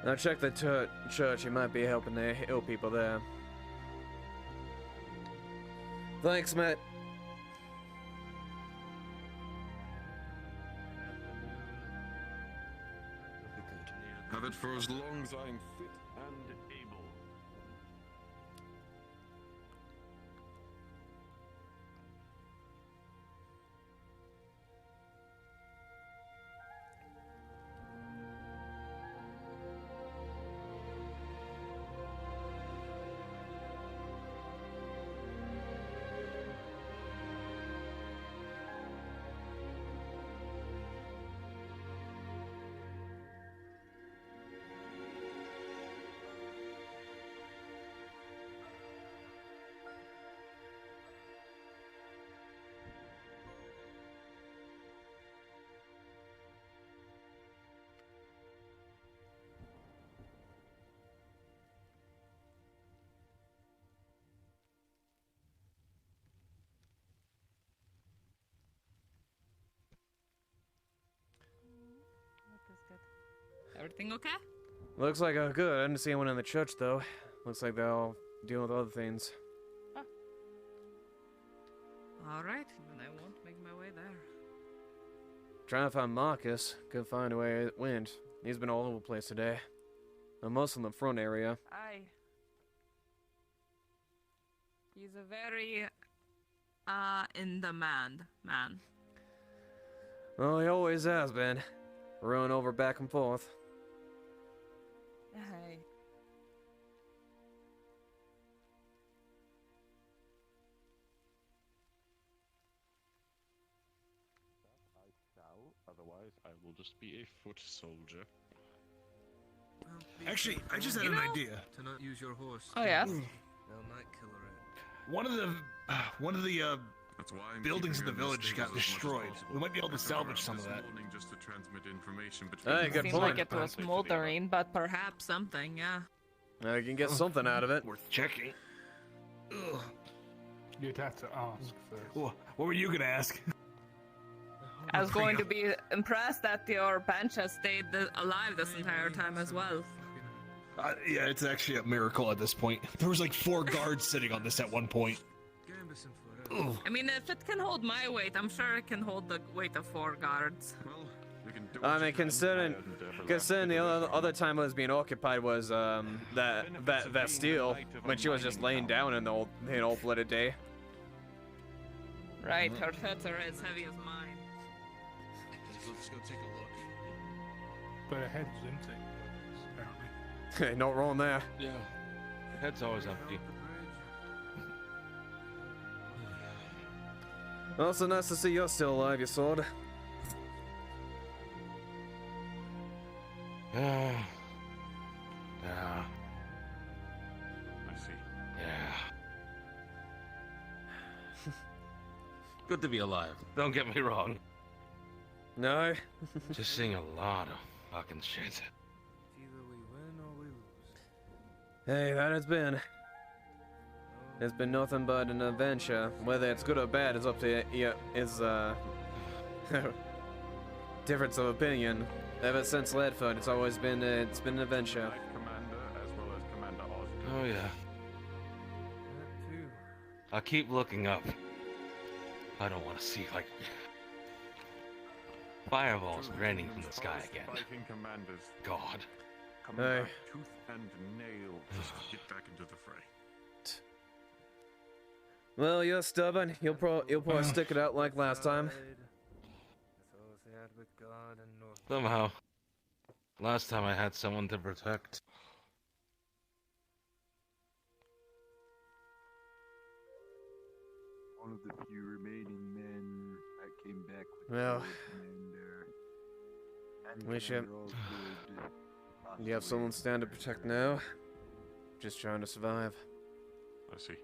I checked the church. You might be helping the ill people there. Thanks, Matt. Have it for as long as I'm fit and able. Everything okay? Looks like good. I didn't see anyone in the church though. Looks like they're all dealing with other things. Alright, then I won't make my way there. Trying to find Marcus. Couldn't find where it went. He's been all over the place today. Most in the front area. He's a very in demand man. Well, he always has been. Running over back and forth. Hey. I shall, otherwise I will just be a foot soldier. Actually, I just had an idea. To not use your horse. Oh yeah. They'll night killer it. One of the That's why I'm buildings in keeping the her in village stables got as much as destroyed. possible. We might be able to I took her salvage out some of this that. morning just to transmit information between Hey, good Seems point. like it was smoldering, but perhaps something, yeah. You can get something out of it. Worth checking. Ugh. You'd have to ask first. What were you gonna ask? I was going to be impressed that your bench has stayed alive this entire time as well. Yeah, it's actually a miracle at this point. There was like 4 guards sitting on this at one point. Ugh. I mean, if it can hold my weight, I'm sure it can hold the weight of 4 guards. Well, we can do I mean, considering the other time it was being occupied was that steel when she was just laying down in the old blooded day. Right, her hits are as heavy as mine. Let's go take a look. But her head's empty, apparently. Hey, no wrong there. Yeah. The head's always empty. Well, so nice to see you're still alive, you sword. Yeah. I see. Yeah. Good to be alive. Don't get me wrong. No. Just seeing a lot of fucking shit. Either we win or we lose. Hey, that has been. It's been nothing but an adventure. Whether it's good or bad is up to difference of opinion. Ever since Leadfoot, it's always been an adventure. Commander as well as Commander Oscar. Oh yeah. I keep looking up. I don't want to see like fireballs raining from the sky again. Fighting commanders. God. Come Hey. back tooth and nail just to get back into the fray. Well, you're stubborn. You'll probably stick it out like last time. Somehow. Last time I had someone to protect. One of the few remaining men that came back with Well, the Lord Commander and we should- Commander Osgood. You have someone stand to protect now? Just trying to survive. I see.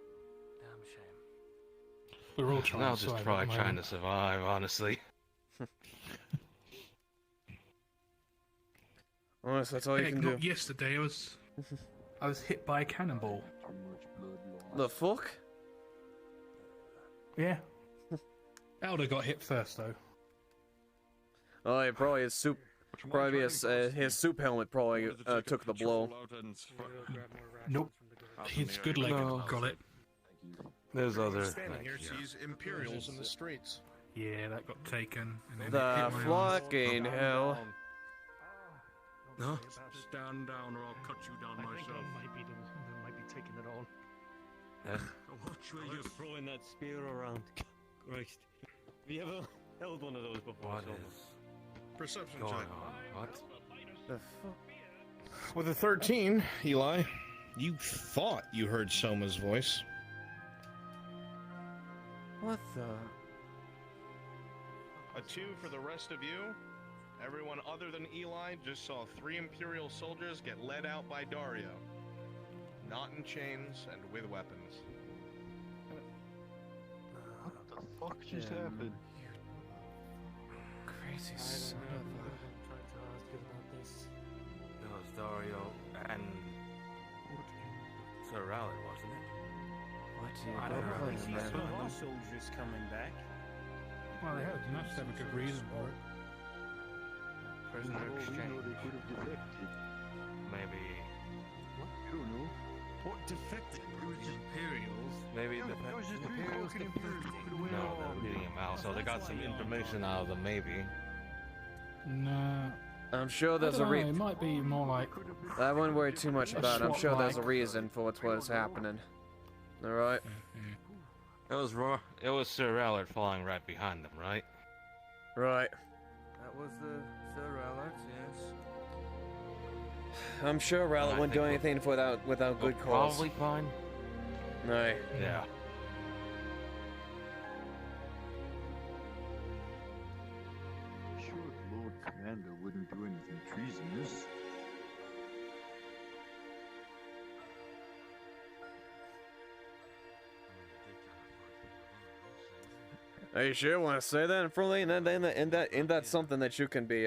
Damn shame. We're all trying I'll to just survive try at the trying moment. to survive, honestly. Honestly, that's all you Heck, can do. not yesterday. I was hit by a cannonball. The fuck? Yeah. Elder got hit first though. Oh, yeah, probably his soup. Probably his soup helmet probably took the blow. Nope. His good leg got it. There's other. Standing here sees Imperials in the streets. Yeah, that got taken. And then The it hit my arm. fucking hell. No, stand down or I'll cut you down myself. They might be taking it on. Watch where you're throwing that spear around. Christ. Have you ever held one of those before? What Soma? is Perception going check. on? What? The fuck? With a 13, Eli, you thought you heard Soma's voice. What the? A 2 for the rest of you. Everyone other than Eli just saw 3 Imperial soldiers get led out by Dario. Not in chains and with weapons. What the fuck just happened? Crazy I son don't know. of a... I'm trying to ask you about this. It was Dario and Sir Rowley, wasn't it? What do you I don't know. know? Some more soldiers coming back. Well, they had enough to have a good reason for it. Prisoner For all we know, exchange. they could have defected. Maybe. What? I don't know. What defected? It was just Imperials. Maybe Yeah, the. it was just 3 fucking Imperials. Could have went No, on. they're leading him out, so they got some information out of them, maybe. Nah. I'm sure I there's a don't know, reason. it might be more like I wouldn't worry too much about it. I'm SWAT sure there's a like. reason for what's happening. Alright? It was Sir Rowley falling right behind them, right? Right. That was the Sir Rowley, yes. I'm sure Rowlett wouldn't do anything without good cause. Probably fine. Right. Yeah. Sure, the Lord Commander wouldn't do anything treasonous. Are you sure you want to say that in front of me? Ain't that something that you can be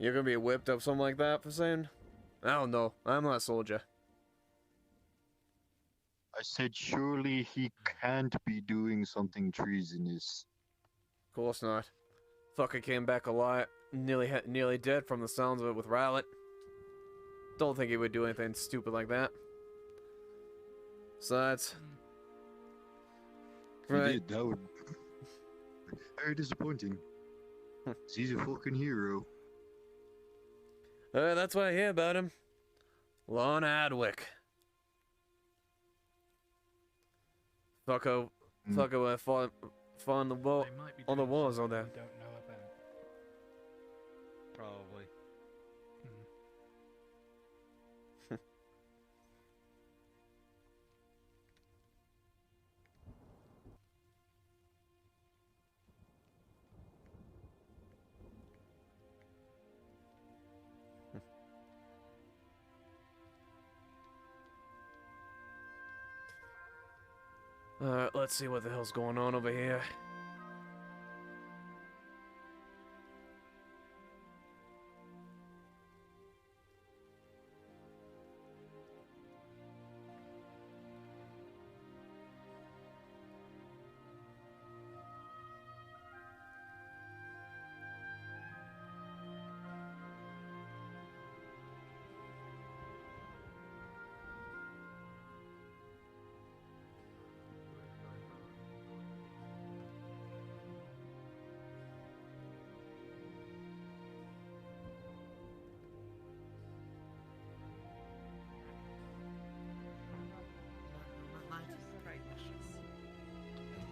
you're gonna be whipped up something like that for saying? I don't know. I'm not a soldier. I said surely he can't be doing something treasonous. Of course not. Fucker came back alive, nearly dead from the sounds of it with Rowlett. Don't think he would do anything stupid like that. Besides, If he did, that would very disappointing. He's a fucking hero. That's what I hear about him. Lon Adwick. Fucker fought on the wall, on the walls on there. Don't know about. Probably. Alright, let's see what the hell's going on over here.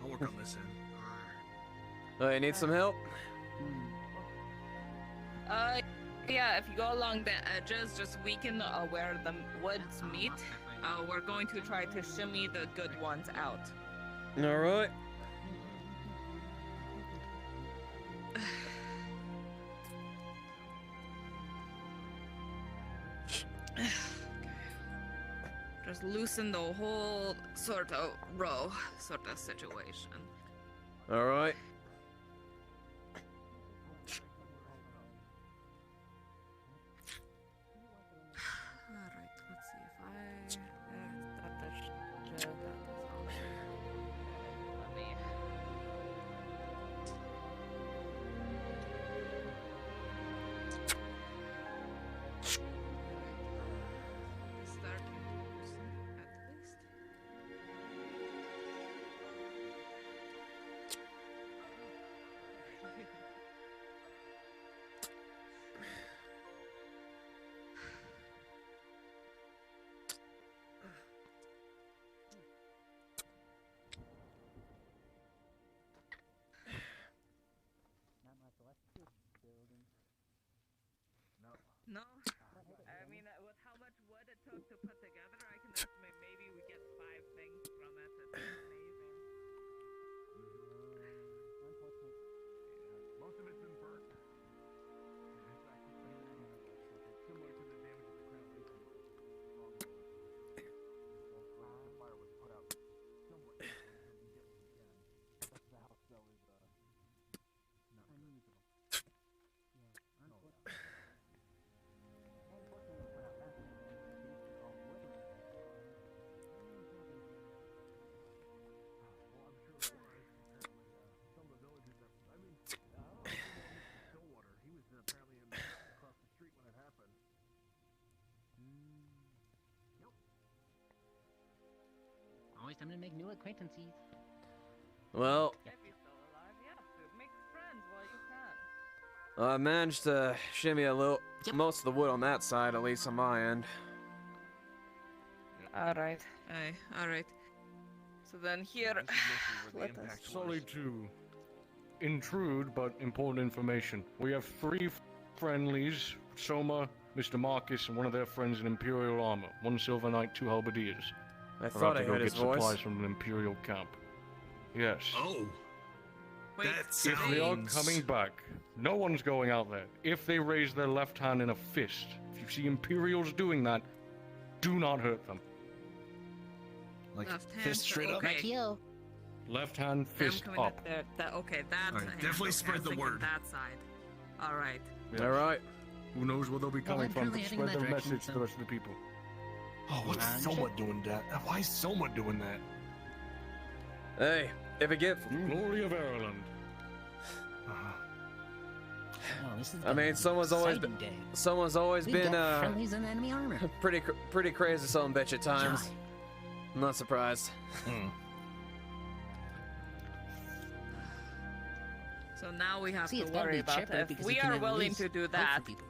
I'll work on this end. Oh, you need some help? Yeah, if you go along the edges, just weaken where the woods meet. We're going to try to shimmy the good ones out. Alright. Just loosen the whole sort of row sort of situation. All right. Alright, let's see if that is all. Let me. Start at least. No, I mean, with how much wood it took to put together, I can estimate maybe we get 5 things from it. It's amazing. Most of it's been burnt. Similar to the damage of the crown. Fire was put out somewhat. The house though is not unusable. Always time to make new acquaintances. Well, If you're still alive, yeah, dude, make friends while you can. I managed to shimmy a little, most of the wood on that side, at least on my end. Alright, alright. So then here, let us... Sorry to intrude, but important information. We have 3 friendlies, Soma, Mr. Marcus, and one of their friends in Imperial armor. 1 Silver Knight, 2 Halberdiers. I thought I heard his voice. Supplies from an Imperial camp. Yes. Oh. Wait, If they are coming back, no one's going out there. If they raise their left hand in a fist, if you see Imperials doing that, do not hurt them. Like Left hand, fist straight up. okay. Left hand, fist I'm coming up. up there. Okay, that. Alright, definitely spread the word. That side. Alright. Yes. All right. Who knows where they'll be coming from, but spread their message to the rest of the people. Oh, what's Soma doing that? Why is Soma doing that? Hey, if it get... Glory of Ireland. Oh, this is I mean, someone's always been, We've got friendlies in enemy armor. pretty crazy son of a bitch at times. I'm not surprised. So now we have See, to it's gotta worry be about chipper if because we you can are at willing least to do hope for that. people.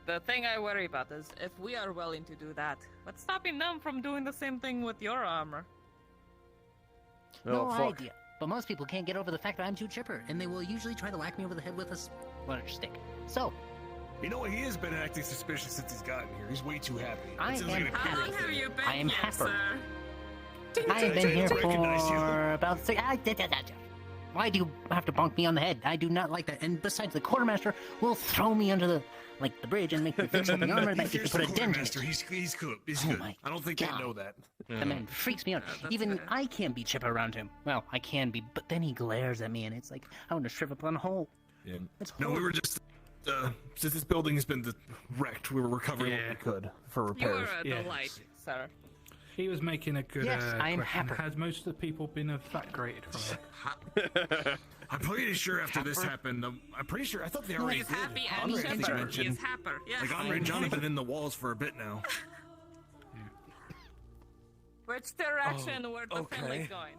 The thing I worry about is if we are willing to do that, what's stopping them from doing the same thing with your armor? No idea. But most people can't get over the fact that I'm too chipper, and they will usually try to whack me over the head with a large stick. So, You know what? He has been acting suspicious since he's gotten here. He's way too happy. I It sounds am like an happy. How long have you been I am here, happy. sir? I have been here recognize you. for about 3... Why do you have to bonk me on the head? I do not like that. And besides, the quartermaster will throw me under the bridge and make me fix up the armor that you can put a dent in it. He's good. He's good. I don't think they know that. The man freaks me out. Even I can't be chipper around him. Well, I can be, but then he glares at me, and it's like I want to shrivel up on a hole. Yeah. It's No, we were just since this building has been wrecked, we were recovering what we could for You repairs. are a delight, sir. He was making a good Yes, I am question. happy. Has most of the people been evacuated from it? I'm pretty sure after this happened, I'm pretty sure, I thought they already He's did. happy and Andre, I think you chipper. He mentioned, is happer. Yes. like, Andre and John have been in the walls for a bit now. Which direction were the families going?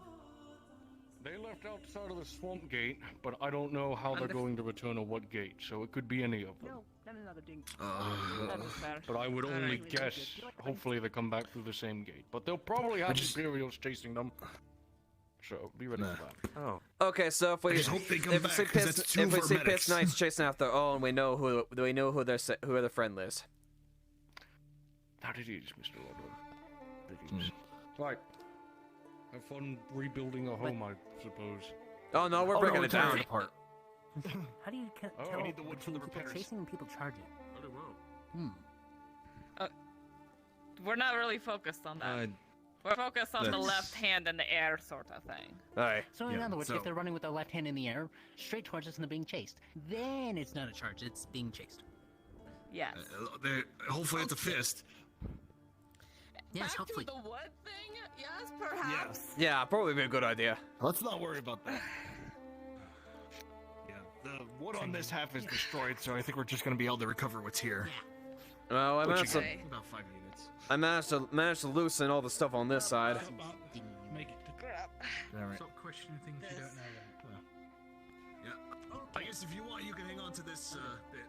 They left outside of the swamp gate, but I don't know how they're Under- going to return or what gate, so it could be any of them. No, not another ding. That is fair. But I would only Alright. guess, hopefully they come back through the same gate. But they'll probably have Imperials chasing them. So, be ready for that. Oh. Okay, so if we I just hope they come if we back, see 'cause Pitts, that's two if we of our see medics. Pitts Knights chasing after Owen, we know who their friend is. That it is, Mr. Rodwell. It is. Right. Have fun rebuilding a home, I suppose. Oh no, we're breaking it down. apart. How do you tell we need the wood for between the people repairs. chasing and people charging? Very well. Hmm. we're not really focused on that. We're focused on the that's- left hand in the air sort of thing. Alright. So in other words, if they're running with their left hand in the air, straight towards us and they're being chased, then it's not a charge, it's being chased. Yes. Hopefully it's a fist. Yes, Back hopefully. to the wood thing? Yes, perhaps. Yeah, probably be a good idea. Let's not worry about that. Yeah, the wood on this half is destroyed, so I think we're just going to be able to recover what's here. Well, I Which managed to, is about 5 units. I managed to loosen all the stuff on this side. Make it to crap. Alright. Stop questioning things you don't know then. Yeah. I guess if you want, you can hang on to this bit.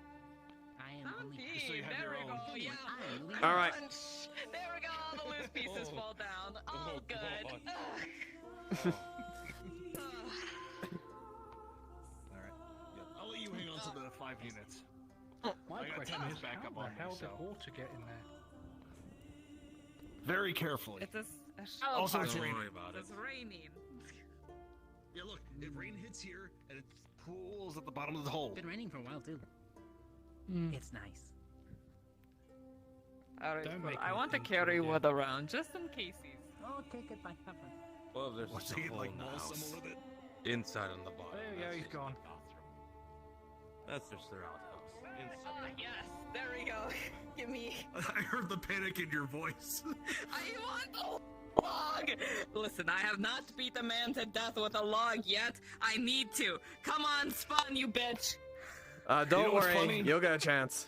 I am only... Just so you have your own. Yeah. All right. There we go. All the loose pieces fall down. All good. Alright. Yeah. I'll let you hang on to the 5 units. My I got question 10 is, back how up the on hell me, did so. water get in there? Very carefully. It's a shallow Also, part. it's raining. It's raining. Yeah, look, it rain hits here, and it pools at the bottom of the hole. It's been raining for a while, too. It's nice. Alright, Don't cool. make I me want to think carry you did. wood around, just in cases. Okay, goodbye. Have fun. Well, there's What's a he hole like, in the maul house. someone with it? Inside on the bottom. There we go, that's he's just gone. the bathroom. That's just their outhouse. Inside. Yes, there we go. Give me. I heard the panic in your voice. I want a log! Listen, I have not beat a man to death with a log yet. I need to. Come on, spawn, you bitch! Don't You know what's worry, funny? you'll get a chance.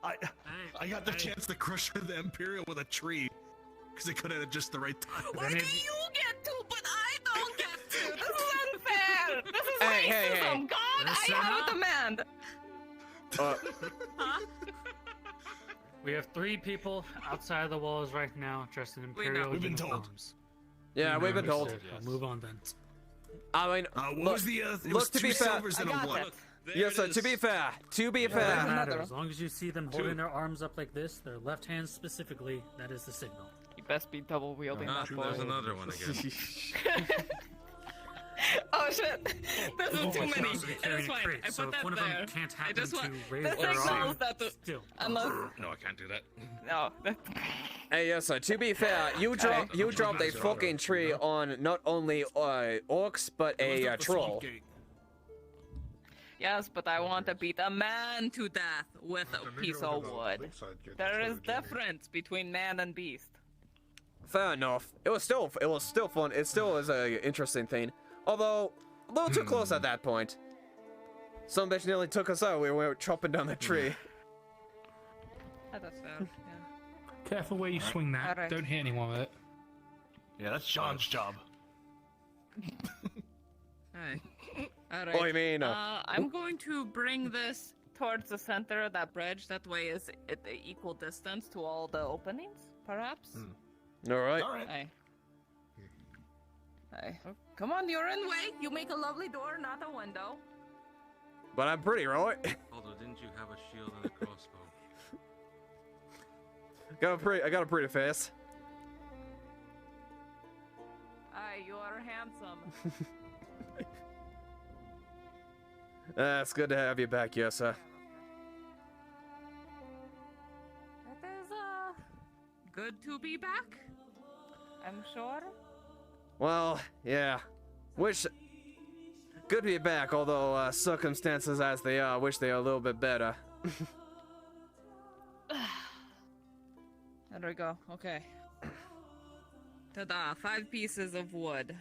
I got the chance to crush the Imperial with a tree. Because they cut it at just the right time. Why do you get to, but I don't get to? This is unfair! This is Hey, racism! hey, hey. God, I have a demand! Huh? We have 3 people outside of the walls right now dressed in We know. Imperial We've been told. uniforms. Yeah, we've been told. Understood. We'll move on then. I mean, What look, was the, it look, was to 2 be fair, silvers and a got what? that. yes, sir, to be fair, Doesn't fair. matter. As long as you see them holding their arms up like this, their left hands specifically, that is the signal. You best be double wielding that boy. There's another one again. Oh shit! This is too many. Supposed to be It carrying is a fine. crate, I so put if that one of there. them can't I happen just to want raise the their signals arm, that the still. unless No, I can't do that. no. Hey, yes, sir. To be fair, you dropped a fucking tree on not only orcs but a troll. Yes, but I want to beat a man to death with a piece of wood. There is difference between man and beast. Fair enough. It was still fun. It still is a interesting thing. Although a little too close at that point. Some bitch nearly took us out. We were chopping down the tree. That's fair. Yeah. Careful where you swing that. Alright. Don't hit anyone with it. Yeah, that's John's job. Alright. Alright. Oh, you mean? I'm going to bring this towards the center of that bridge. That way is at the equal distance to all the openings, perhaps? All right. Hey. Hey. Come on, you're in way. You make a lovely door, not a window. But I'm pretty, right? Although, didn't you have a shield and a crossbow? I got a pretty face. Aye, you are handsome. It's good to have you back, yes, sir. It is, good to be back. I'm sure. Well, yeah. Good to be back, although circumstances as they are, wish they are a little bit better. There we go. Okay. Ta-da! 5 pieces of wood.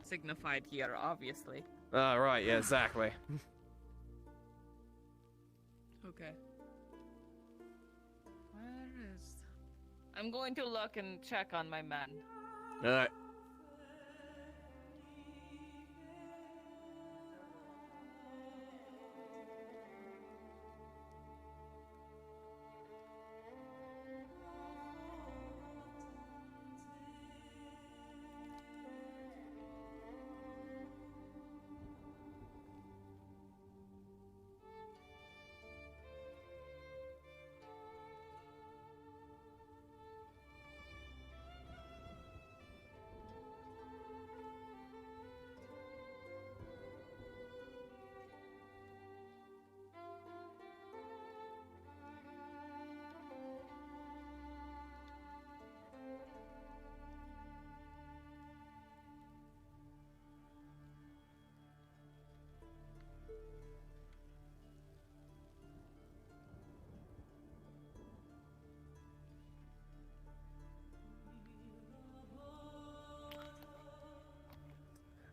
Signified here, obviously. Right, yeah, exactly. Okay. Where is... I'm going to look and check on my men. Alright.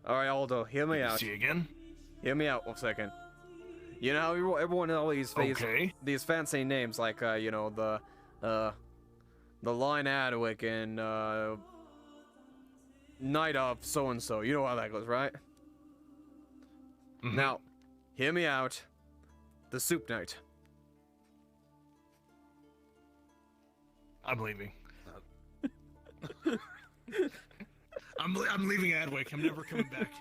All right, Aldo, hear me out. See you again. Hear me out 1 second. You know how everyone all these these fancy names like you know the line Adwick and Night of so and so. You know how that goes, right? Now, hear me out. The Soup Knight. I'm leaving. I'm leaving Adwick. I'm never coming back.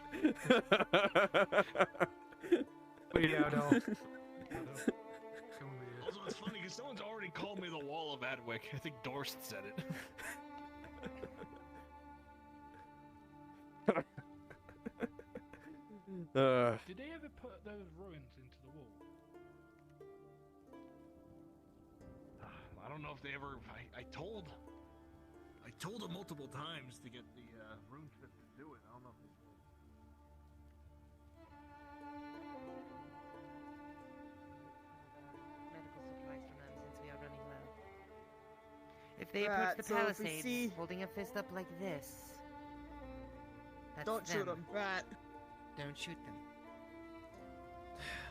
Wait, Aldo. Also, it's funny because someone's already called me the Wall of Adwick. I think Dorst said it. Did they ever put those ruins into the wall? I don't know if they ever. I told them multiple times to get the RuneSmith to do it. I don't know if they did. Medical supplies from them since we are running low. If they approach the palisade, holding a fist up like this, that's Don't shoot them. them, right? Don't shoot them.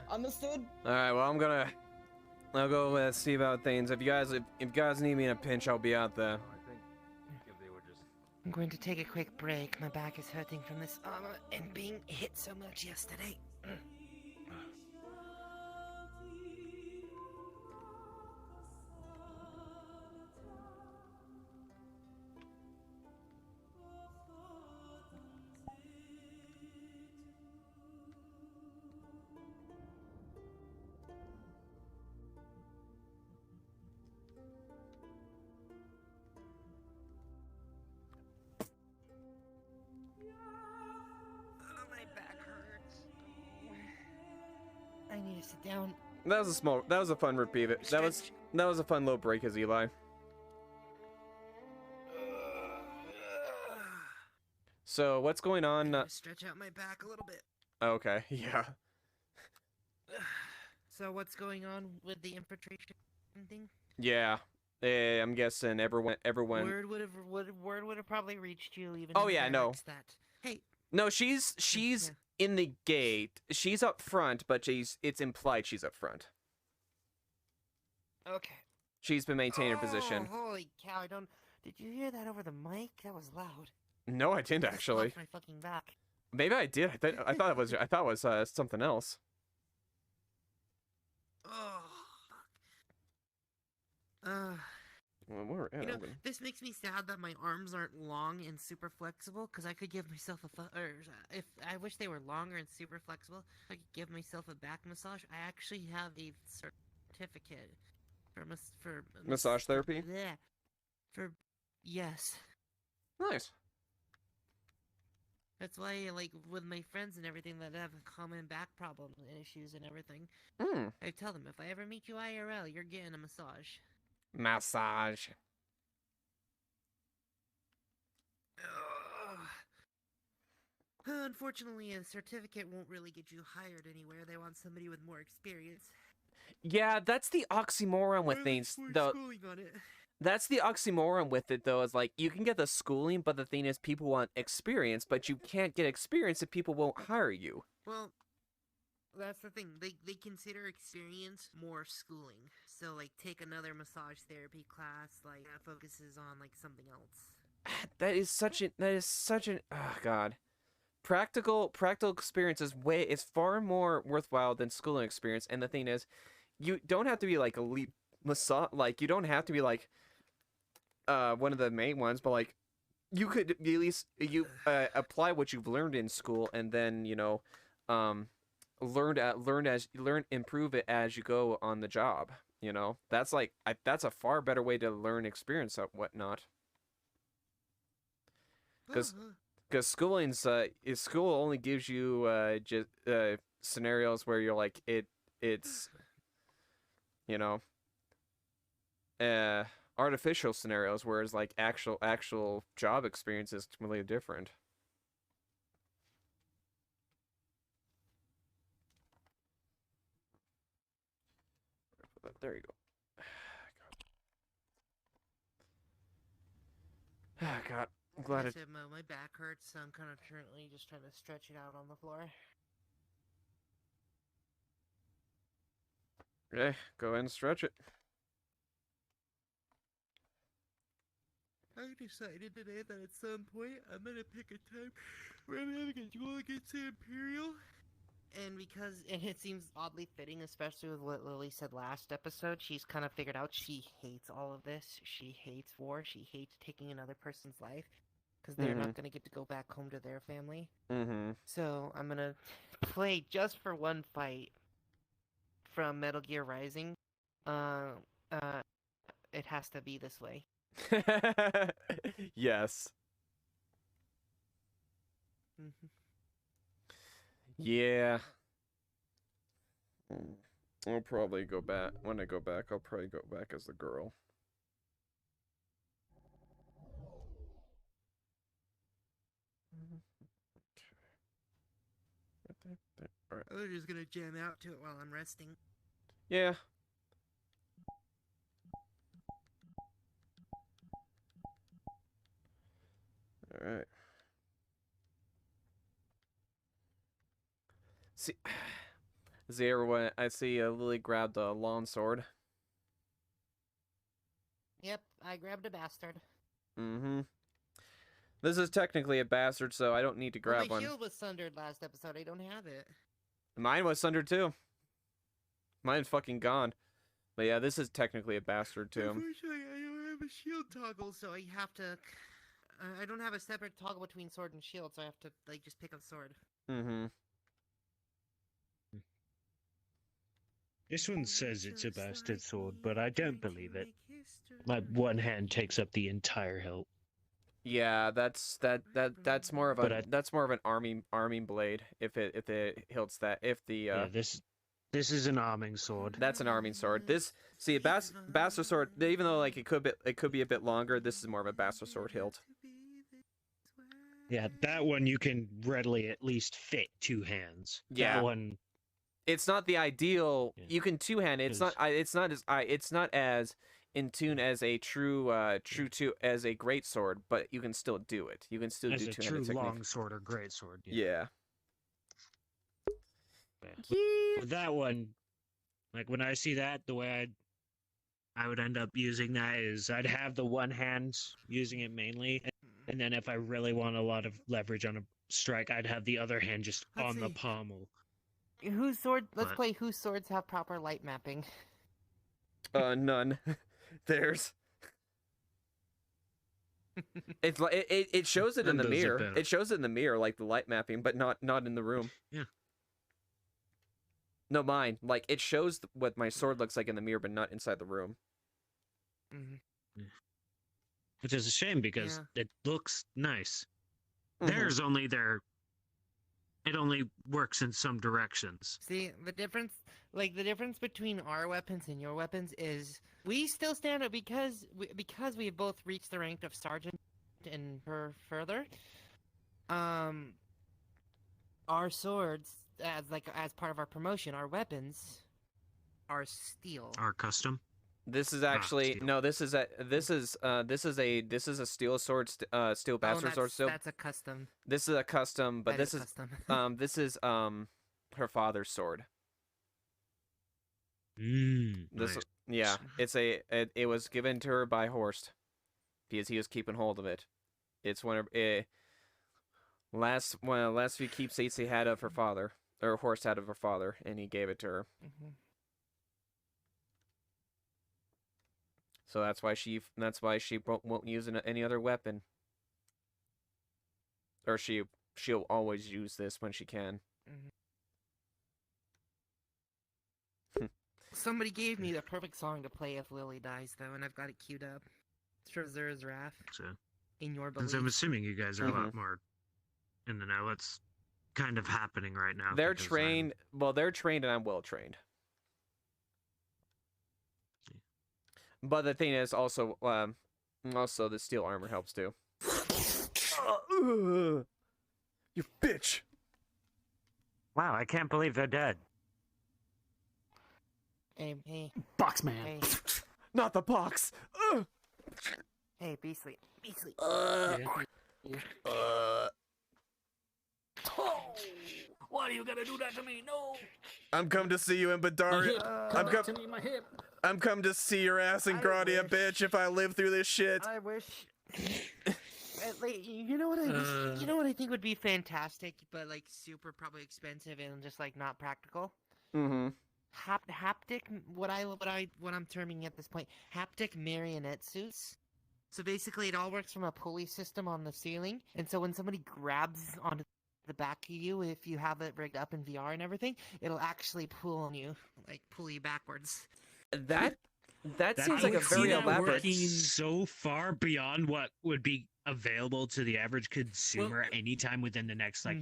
Understood? All right, well I'll go see about things. If you guys need me in a pinch, I'll be out there. I'm going to take a quick break. My back is hurting from this armor and being hit so much yesterday. I need to sit down. That was a fun repeat. That was a fun little break as Eli. So what's going on? Stretch out my back a little bit. Okay, yeah. So what's going on with the infiltration thing? Yeah. I'm guessing everyone. Word would have probably reached you even. Oh in yeah, no. That. Hey. No, she's in the gate. She's up front, but it's implied she's up front. Okay. She's been maintaining her position. Holy cow! Did you hear that over the mic? That was loud. No, I didn't Just actually. popped my fucking back. Maybe I did. I thought it was something else. Well, where You know, this makes me sad that my arms aren't long and super flexible, because I could give myself if I wish they were longer and super flexible, I could give myself a back massage. I actually have a certificate for Massage therapy? Yeah. Yes. Nice. That's why, like, with my friends and everything that have common back problems and issues and everything, I tell them, if I ever meet you IRL, you're getting a massage. Massage. Unfortunately, a certificate won't really get you hired anywhere. They want somebody with more experience. Yeah, that's the oxymoron with things, though. Schooling on it. That's the oxymoron with it, though, is like, you can get the schooling, but the thing is, people want experience, but you can't get experience if people won't hire you. Well, that's the thing. They consider experience more schooling. So, like, take another massage therapy class, like, that focuses on, like, something else. That is such an, oh god. Practical experience is far more worthwhile than schooling experience, and the thing is, you don't have to be, like, elite massage, like, you don't have to be, like, one of the main ones, but, like, you could at least, apply what you've learned in school, and then, you know, improve it as you go on the job, you know? That's, like, that's a far better way to learn experience and whatnot. Because school only gives you, just, scenarios where you're, like, it's, you know, artificial scenarios, whereas, like, actual job experience is completely different. There you go. God. I'm glad it. My back hurts, so I'm kind of currently just trying to stretch it out on the floor. Okay, go ahead and stretch it. I decided today that at some point I'm gonna pick a time where I'm having a duel against the Imperial. And it seems oddly fitting, especially with what Lily said last episode, she's kind of figured out she hates all of this. She hates war. She hates taking another person's life, because they're not going to get to go back home to their family. So I'm going to play just for one fight from Metal Gear Rising. It has to be this way. Yes. Yeah. I'll probably go back. When I go back, I'll probably go back as the girl. Okay. Alright. We're just gonna jam out to it while I'm resting. Yeah. Alright. See, everyone, I see Lily grabbed a long sword. Yep, I grabbed a bastard. This is technically a bastard, so I don't need to grab my one. shield was sundered last episode. I don't have it. Mine was sundered too. Mine's fucking gone. But yeah, this is technically a bastard too. Unfortunately, I don't have a shield toggle, so I have to... I don't have a separate toggle between sword and shield, so I have to, like, just pick up sword. This one says it's a bastard sword, but I don't believe it. My one hand takes up the entire hilt. Yeah, that's more of a that's more of an arming blade. If it hilts that yeah, this is an arming sword. That's an arming sword. A bastard sword, even though like it could be a bit longer, this is more of a bastard sword hilt. Yeah, that one you can readily at least fit two hands. Yeah. That one. It's not the ideal. Yeah. You can two-hand. It's not as in tune as a true as a great sword, but you can still do it. You can still do two-handed technique. As a true long sword or great sword. Yeah. With that one, like when I see that, the way I would end up using that is I'd have the one hand using it mainly, and then if I really want a lot of leverage on a strike, I'd have the other hand just on the pommel. Whose sword? Let's play whose swords have proper light mapping. None. Theirs. It's like it shows it in the mirror. It shows it in the mirror, like the light mapping, but not in the room. Yeah. No, mine. Like it shows what my sword looks like in the mirror, but not inside the room. Which is a shame because it looks nice. Theirs only it only works in some directions. See, the difference between our weapons and your weapons is we still stand out because we both reached the rank of sergeant and further. Our swords, as part of our promotion, our weapons are steel. Are custom. This is actually no. This is a steel sword, steel bastard sword. Still, that's a custom. This is a custom, but that this is custom. this is her father's sword. Nice. Yeah, it was given to her by Horst because he was keeping hold of it. It's one of last few keepsakes he had of her father, or Horst had of her father, and he gave it to her. So that's why she won't use any other weapon. Or she'll always use this when she can. Somebody gave me the perfect song to play if Lily dies, though, and I've got it queued up. Trezure's Wrath. So, in your belief. Since I'm assuming you guys are a lot more in the know, what's kind of happening right now. They're trained. Well, they're trained, and I'm well trained. But the thing is, also the steel armor helps too. You bitch! Wow, I can't believe they're dead. Hey. Box man. Hey. Not the box! Hey, Beastly. Why are you gonna do that to me? No. I'm come to see you in My Badari. hip. Come back to me, my hip. I'm come to see your ass in Gradia, bitch, if I live through this shit. I wish. Like, you know what you know what I think would be fantastic, but like super probably expensive and just like not practical. Mm-hmm. Haptic. What I'm terming at this point, haptic marionette suits. So basically, it all works from a pulley system on the ceiling, and so when somebody grabs onto the back of you, if you have it rigged up in VR and everything, it'll actually pull on you, like pull you backwards. That seems like a very elaborate. So far beyond what would be available to the average consumer anytime within the next like.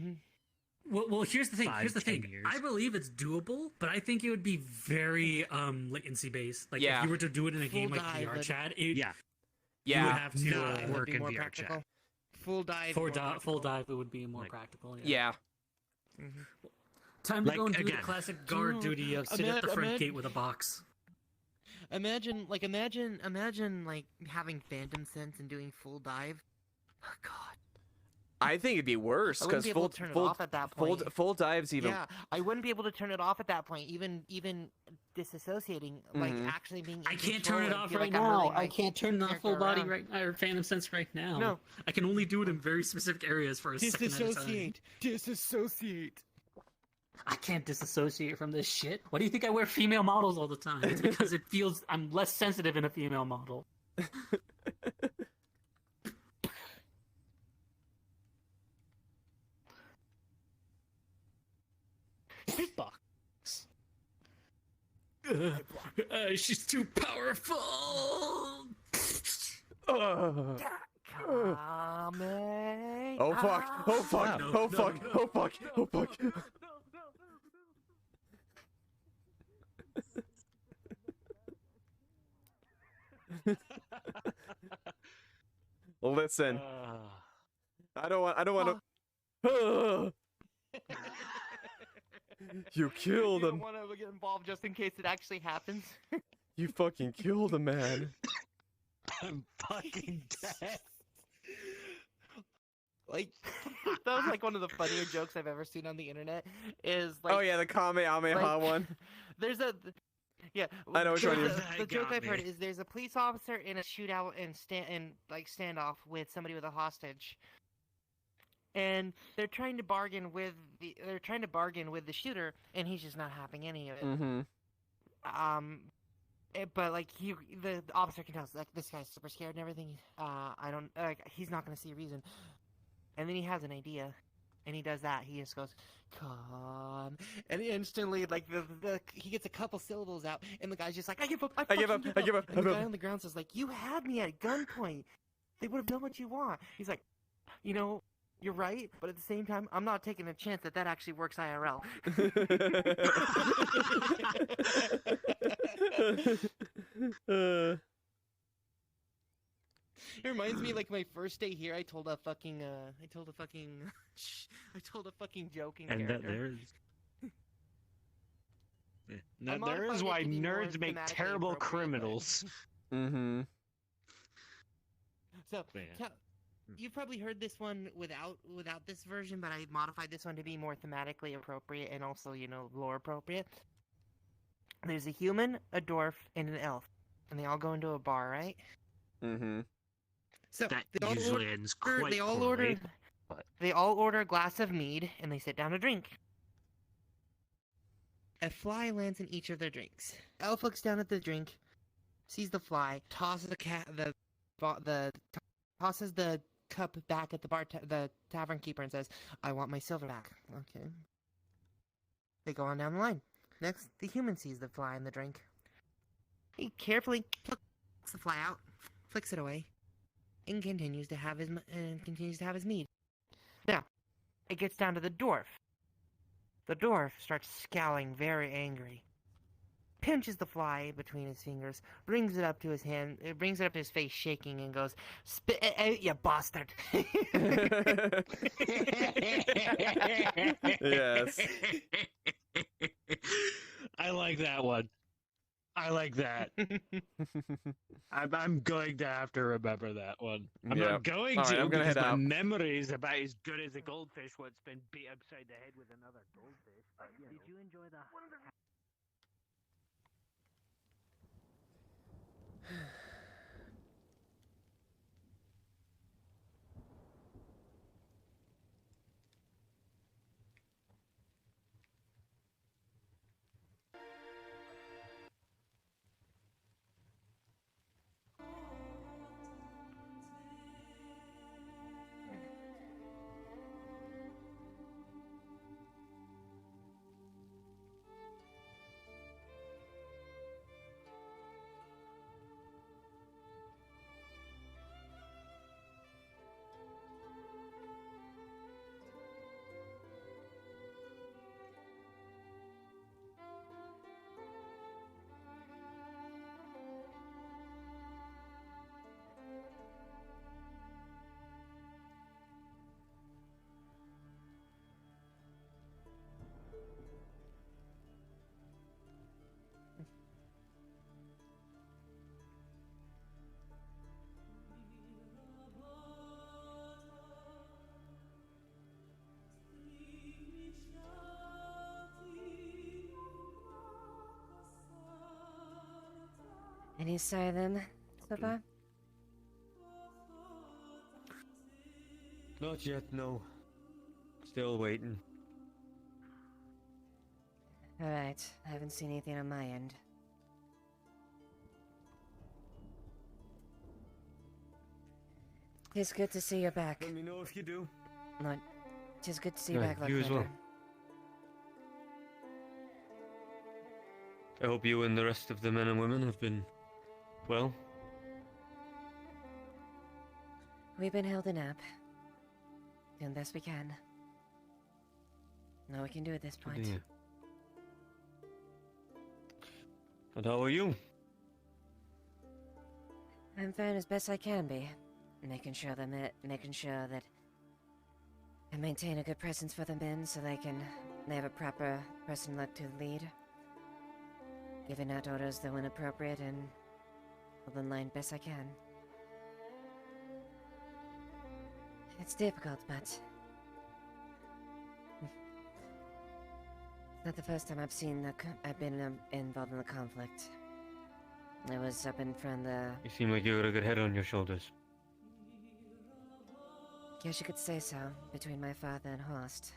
Well, here's the thing. 5-10 years. I believe it's doable, but I think it would be very latency based. Like if you were to do it in a game like VR chat, you would have to work in VR practical. chat. Full dive. Full dive, it would be more practical. Yeah. Time to go and do the classic guard duty of sit at the front gate with a box. Imagine like having phantom sense and doing full dive. Oh God. I think it'd be worse because full dives even. Yeah, I wouldn't be able to turn it off at that point. Even disassociating, like actually being. I can't turn it off right now. I can't turn off full body right now, or phantom sense right now. No, I can only do it in very specific areas for a second at a time. Disassociate. I can't disassociate from this shit. Why do you think I wear female models all the time? It's because it feels I'm less sensitive in a female model. She's too powerful. Oh fuck! Oh fuck! Oh fuck! Oh fuck! Oh fuck! Listen, I don't want to. You killed him. You don't want to get involved just in case it actually happens. You fucking killed a man. I'm fucking dead. Like, that was like one of the funnier jokes I've ever seen on the internet. Is like, oh yeah, the Kamehameha one. There's a. Yeah, I know which one. The joke I've heard is there's a police officer in a shootout and standoff with somebody with a hostage, and they're trying to bargain with the shooter, and he's just not having any of it. But like the officer can tell like this guy's super scared and everything. He's not gonna see a reason, and then he has an idea. And he does that. He just goes, "Come," and instantly, like he gets a couple syllables out, and the guy's just like, "I give up. I give up. I give up." And the guy on the ground says, "Like you had me at gunpoint. They would have done what you want." He's like, "You know, you're right, but at the same time, I'm not taking a chance that actually works IRL." It reminds me, like my first day here, I told a fucking joking and character. There is why nerds make terrible criminals. So, you've probably heard this one without this version, but I modified this one to be more thematically appropriate and also, lore appropriate. There's a human, a dwarf, and an elf, and they all go into a bar, right? So that usually ends quite poorly. They all order a glass of mead, and they sit down to drink. A fly lands in each of their drinks. Elf looks down at the drink, sees the fly, tosses tosses the cup back at the tavern keeper and says, "I want my silver back." Okay. They go on down the line. Next, the human sees the fly in the drink. He carefully plucks the fly out, flicks it away, and continues to have his mead. Now, it gets down to the dwarf. The dwarf starts scowling, very angry. Pinches the fly between his fingers, brings it up to his hand, brings it up to his face, shaking, and goes, "Spit it out, you bastard!" Yes. I like that one. I like that. I'm going to have to remember that one. I'm Yeah. not going All right, to I'm gonna because head my out. memory is about as good as a goldfish once been beat upside the head with another goldfish. But, Did you enjoy the? Any sign of them so far? Not yet, no. Still waiting. Alright, I haven't seen anything on my end. It's good to see you back. Let me know if you do. No, it's good to see you Right, back, you as well. Lockleader. I hope you and the rest of the men and women have been well. We've been holding up. Doing the best we can. All we can do at this Good to point. hear. And how are you? I'm faring as best I can be. Making sure that I maintain a good presence for the men so they have a proper person left to lead. Giving out orders that when appropriate and holding line best I can. It's difficult, but it's not the first time I've been involved in the conflict. I was up in front of the. You seem like you got a good head on your shoulders. Guess you could say so. Between my father and Horst,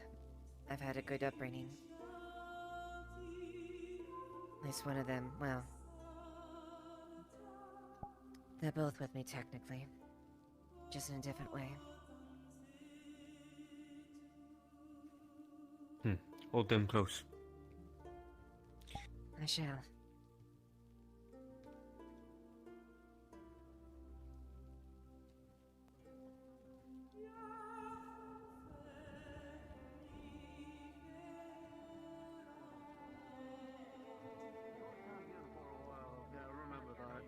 I've had a good upbringing. At least one of them, well, they're both with me technically, just in a different way. Hold them close. I shall. Yeah, I remember that.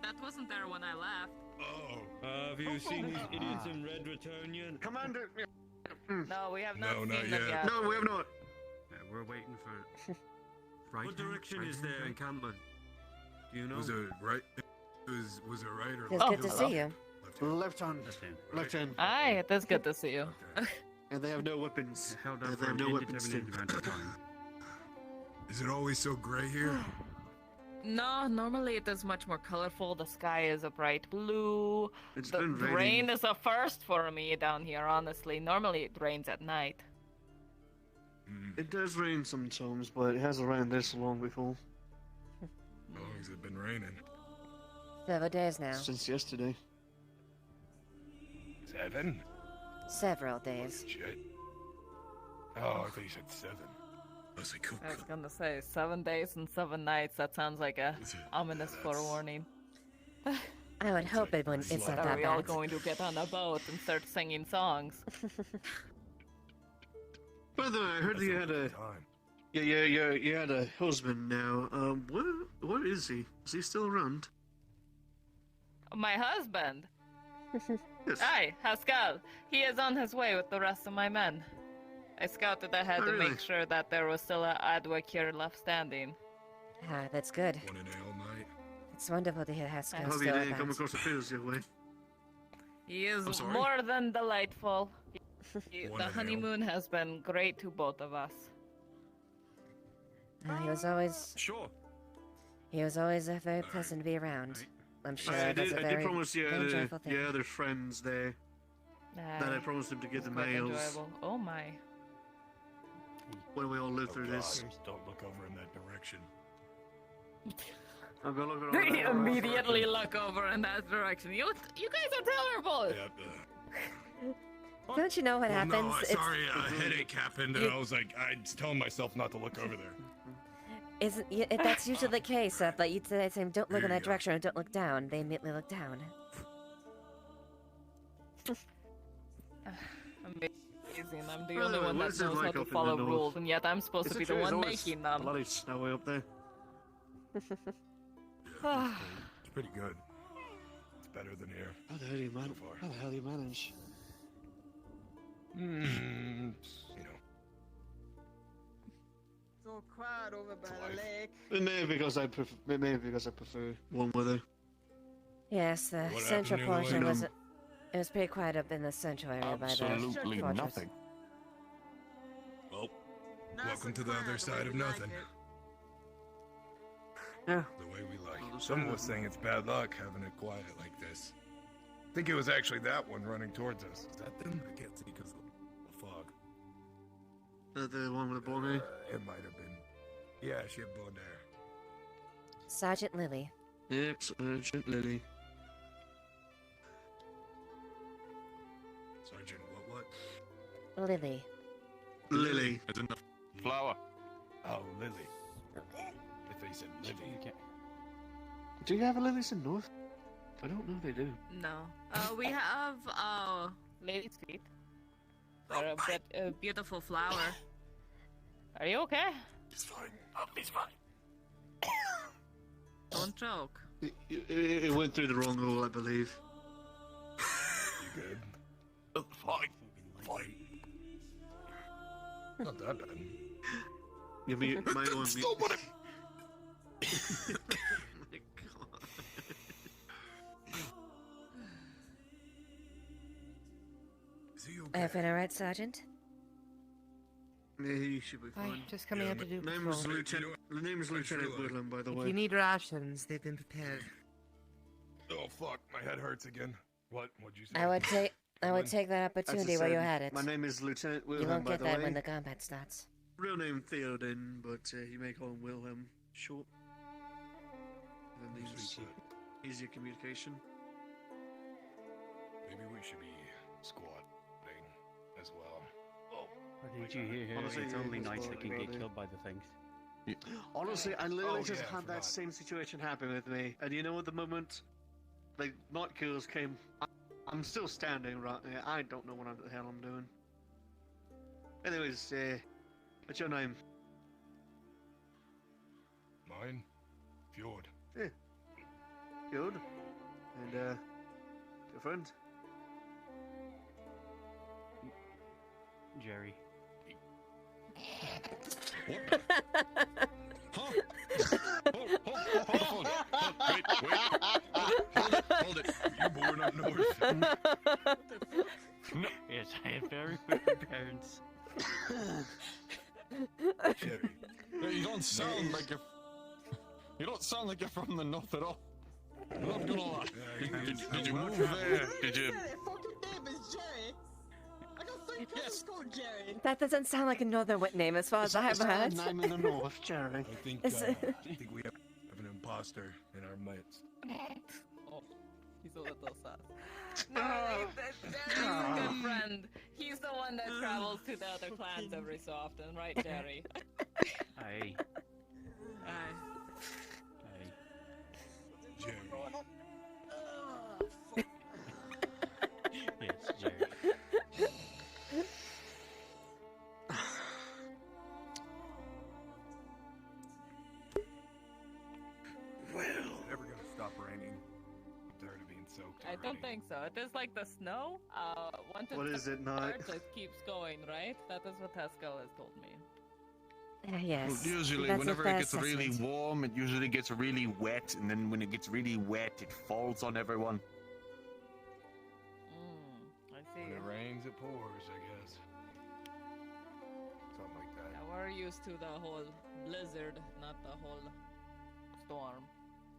That wasn't there when I left. Have you seen these idiots in red return yet? Commander! No, we have not No, seen not them yet. yet. No, we have not. Yeah, we're waiting for. What direction is their encampment? Do you know? Was it right? Was it right or It's left? good to see you. Left hand. Left hand. Aye, it is good to see you. And they have no weapons. Held They out for have an no weapons too. indeterminate amount of time. Is it always so gray here? No, normally it is much more colorful. The sky is a bright blue. It's The been raining. rain is a first for me down here, honestly. Normally it rains at night. It does rain sometimes, but it hasn't rained this long before. How long has it been raining? Several days now. Since yesterday. 7? Several days. Shit. Oh, I thought you said 7. I was like, I was gonna say 7 days and 7 nights. That sounds like a ominous forewarning. I would hope it wouldn't. It's not Are that we all bad. going to get on a boat and start singing songs? By the way, I heard you had a. Yeah, you had a husband now. Where is he? Is he still around? My husband. Yes. Aye, Haskell. He is on his way with the rest of my men. I scouted ahead Oh, to really? make sure that there was still an adwick here left standing. Ah, that's good. One in ale night. It's wonderful to hear Haskell Hope you still didn't come about. across the fields your way. He is I'm sorry? more than delightful. One The in ale. honeymoon has been great to both of us. He was always. Sure. He was always very pleasant to be around. I'm sure I that's did, a I very, did promise you very joyful thing. your other friends there that I promised them to give the Quite males enjoyable. Oh my. when we all live through this. Don't look over in that direction. I'm gonna look They immediately look over in that direction. You guys are tolerable. Don't you know what happens? No, It's- sorry, a headache happened, and I was like, I was telling myself not to look over there. That's usually the case. But you say, don't look in that direction or don't look down. They immediately look down. Amazing. I'm the By only the way, one what that is it knows how like to up in the follow north? rules, and yet I'm supposed Is to it be the true? It's one always making them. bloody snowy up there. It's pretty good. It's better than here. How the hell do you manage? How the hell do you manage? You know. So quiet over by the lake. Maybe because I prefer warm weather. Yes, the What central happened near the portion lake? was. It was pretty quiet up in the central area by the Absolutely fortress. nothing. Well, welcome to the other side of nothing. Yeah. The way we like it. Someone was saying it's bad luck having it quiet like this. I think it was actually that one running towards us. Is that them? I can't see because of the fog. The one with the blonde hair? It might have been. Yeah, she had blonde hair. Sergeant Lily. Yep, Sergeant Lily. Sergeant, what? Lily. Lily. It's in the flower. Oh, Lily. If they said Livy. Do you have a Lilies in North? I don't know if they do. No. We have lady's feet. They're a beautiful flower. Are you okay? He's fine. He's fine. Don't choke. It went through the wrong hole, I believe. You good? Fine. Not that bad. Give me my own. Still want Everything alright, Sergeant? Yeah, he should be Hi, fine. just coming out to do Name is patrol. Lieutenant Woodland, by the If way. you need rations, they've been prepared. Oh fuck, my head hurts again. What'd you say? I would take that opportunity while you had it. My name is Lieutenant You Wilhelm, won't by get the that way. when the combat starts. Real name Theoden, but you may call him Wilhelm short. Then these easier communication. Maybe we should be squatting as well. Or did you hear? Honestly, It's yeah, only that's nice what they I can will get do. killed by the things. Honestly, I literally Oh, just yeah, I had that forgot. same situation happen with me. And you know, at the moment, like, night kills came, I'm still standing right there. I don't know what the hell I'm doing. Anyways, what's your name? Mine? Fjord. Yeah. Good. And, your friend? Jerry. Hold it. You born up north. No. Yes, I had very good parents. Jerry. You don't sound like you're. You don't sound like you're from the north at all. I'm not gonna lie. Did you move there? Did you? That doesn't sound like a northern wit name as far as I have heard. I'm in the north, Jerry. I think we have an imposter in our midst. Oh, he's a little sad. No, Jerry's a good friend. He's the one that travels to the other clans every so often, right, Jerry? Aye. Aye. Jerry. Yes, Jerry. Well, it's never gonna stop raining. I'm tired of being soaked. I Don't think so. It is like the snow. Once What is it not? starts, it keeps going, right? That is what Haskell has told me. Yes. Well, usually, that's a whenever fair it gets really assessment. warm, it usually gets really wet, and then when it gets really wet, it falls on everyone. I see. When it rains, it pours, I guess. Something like that. Yeah, we're used to the whole blizzard, not the whole storm.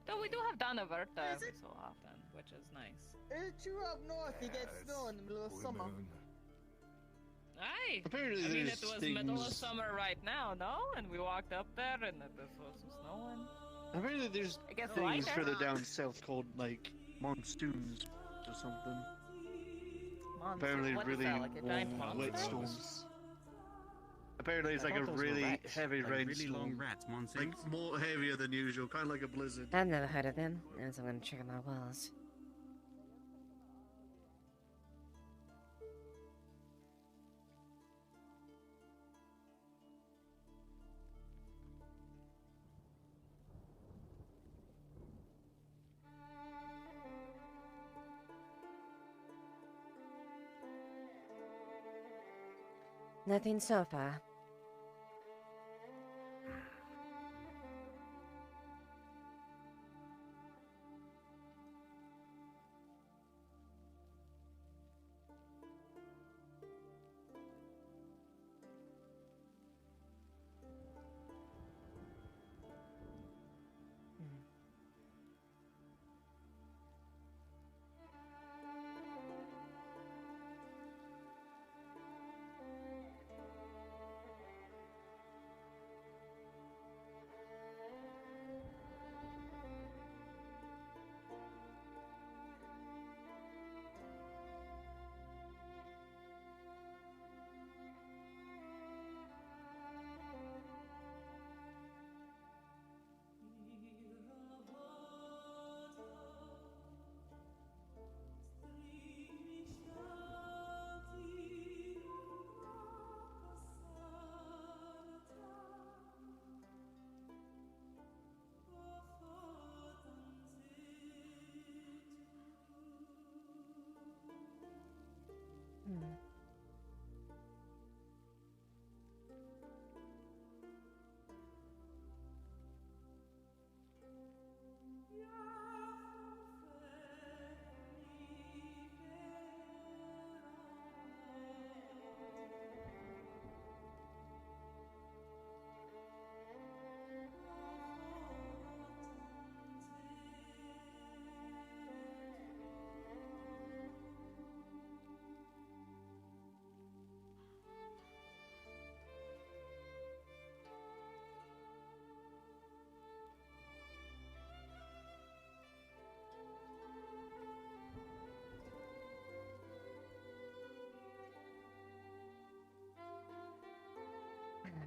Though we do have Donnerverta every so often, which is nice. It's true up north you get snow in the middle of summer. Aye. Apparently I mean, there's it was middle of things- summer right now, no? And we walked up there, and there was some snowing. Apparently there's I guess things lighter. further down south called like monsoons or something. Apparently What is really that, like a giant warm, wet monster? storms. Apparently it's I like a thought those were really rats, heavy like rainstorm. really long rats, monsoons. Like more heavier than usual, kind of like a blizzard. I've never heard of them, as I'm gonna check out my walls. Nothing so far.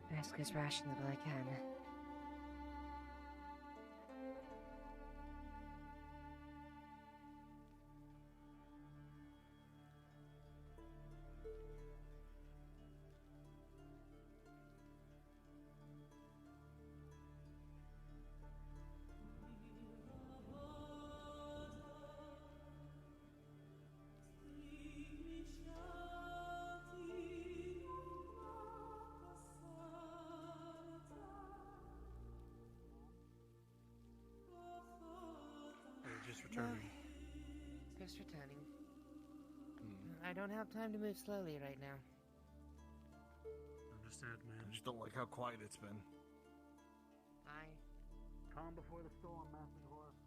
Best is rationable I can. Just returning. Just returning. I don't have time to move slowly right now. Understand, man. I just don't like how quiet it's been. Calm before the storm, Master Horse.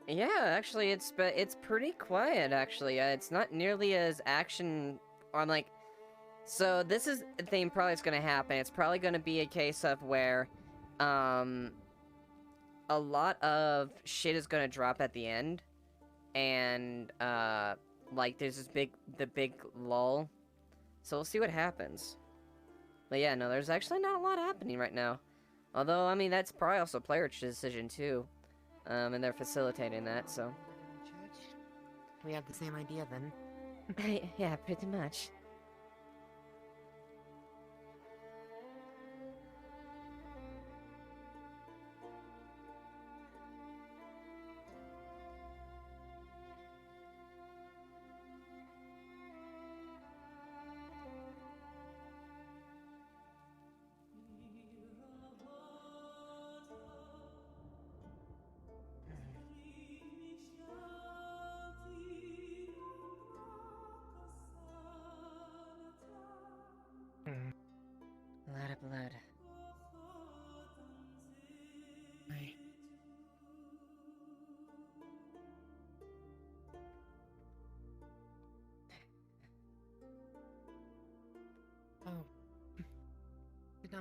Yeah, actually, it's pretty quiet. Actually, it's not nearly as action. I'm like, so this is the thing. Probably it's gonna happen. It's probably gonna be a case of where, a lot of shit is gonna drop at the end, and like there's this big lull. So we'll see what happens. But yeah, no, there's actually not a lot happening right now. Although, I mean, that's probably also player decision too. And they're facilitating that, so. We have the same idea then. Yeah, pretty much.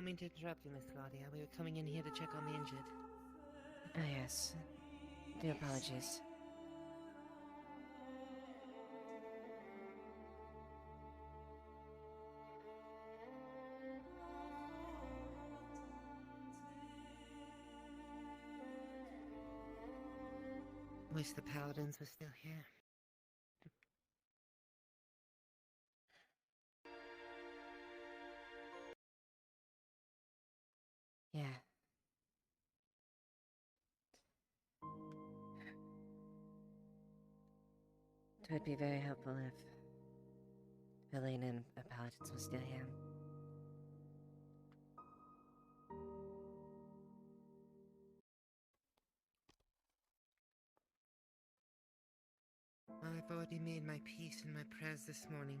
don't mean to interrupt you, Miss Claudia. We were coming in here to check on the injured. Oh, yes. Do apologies. Wish the paladins were still here. Yeah. It would be very helpful if Helene and the paladins were still here. I've already made my peace and my prayers this morning.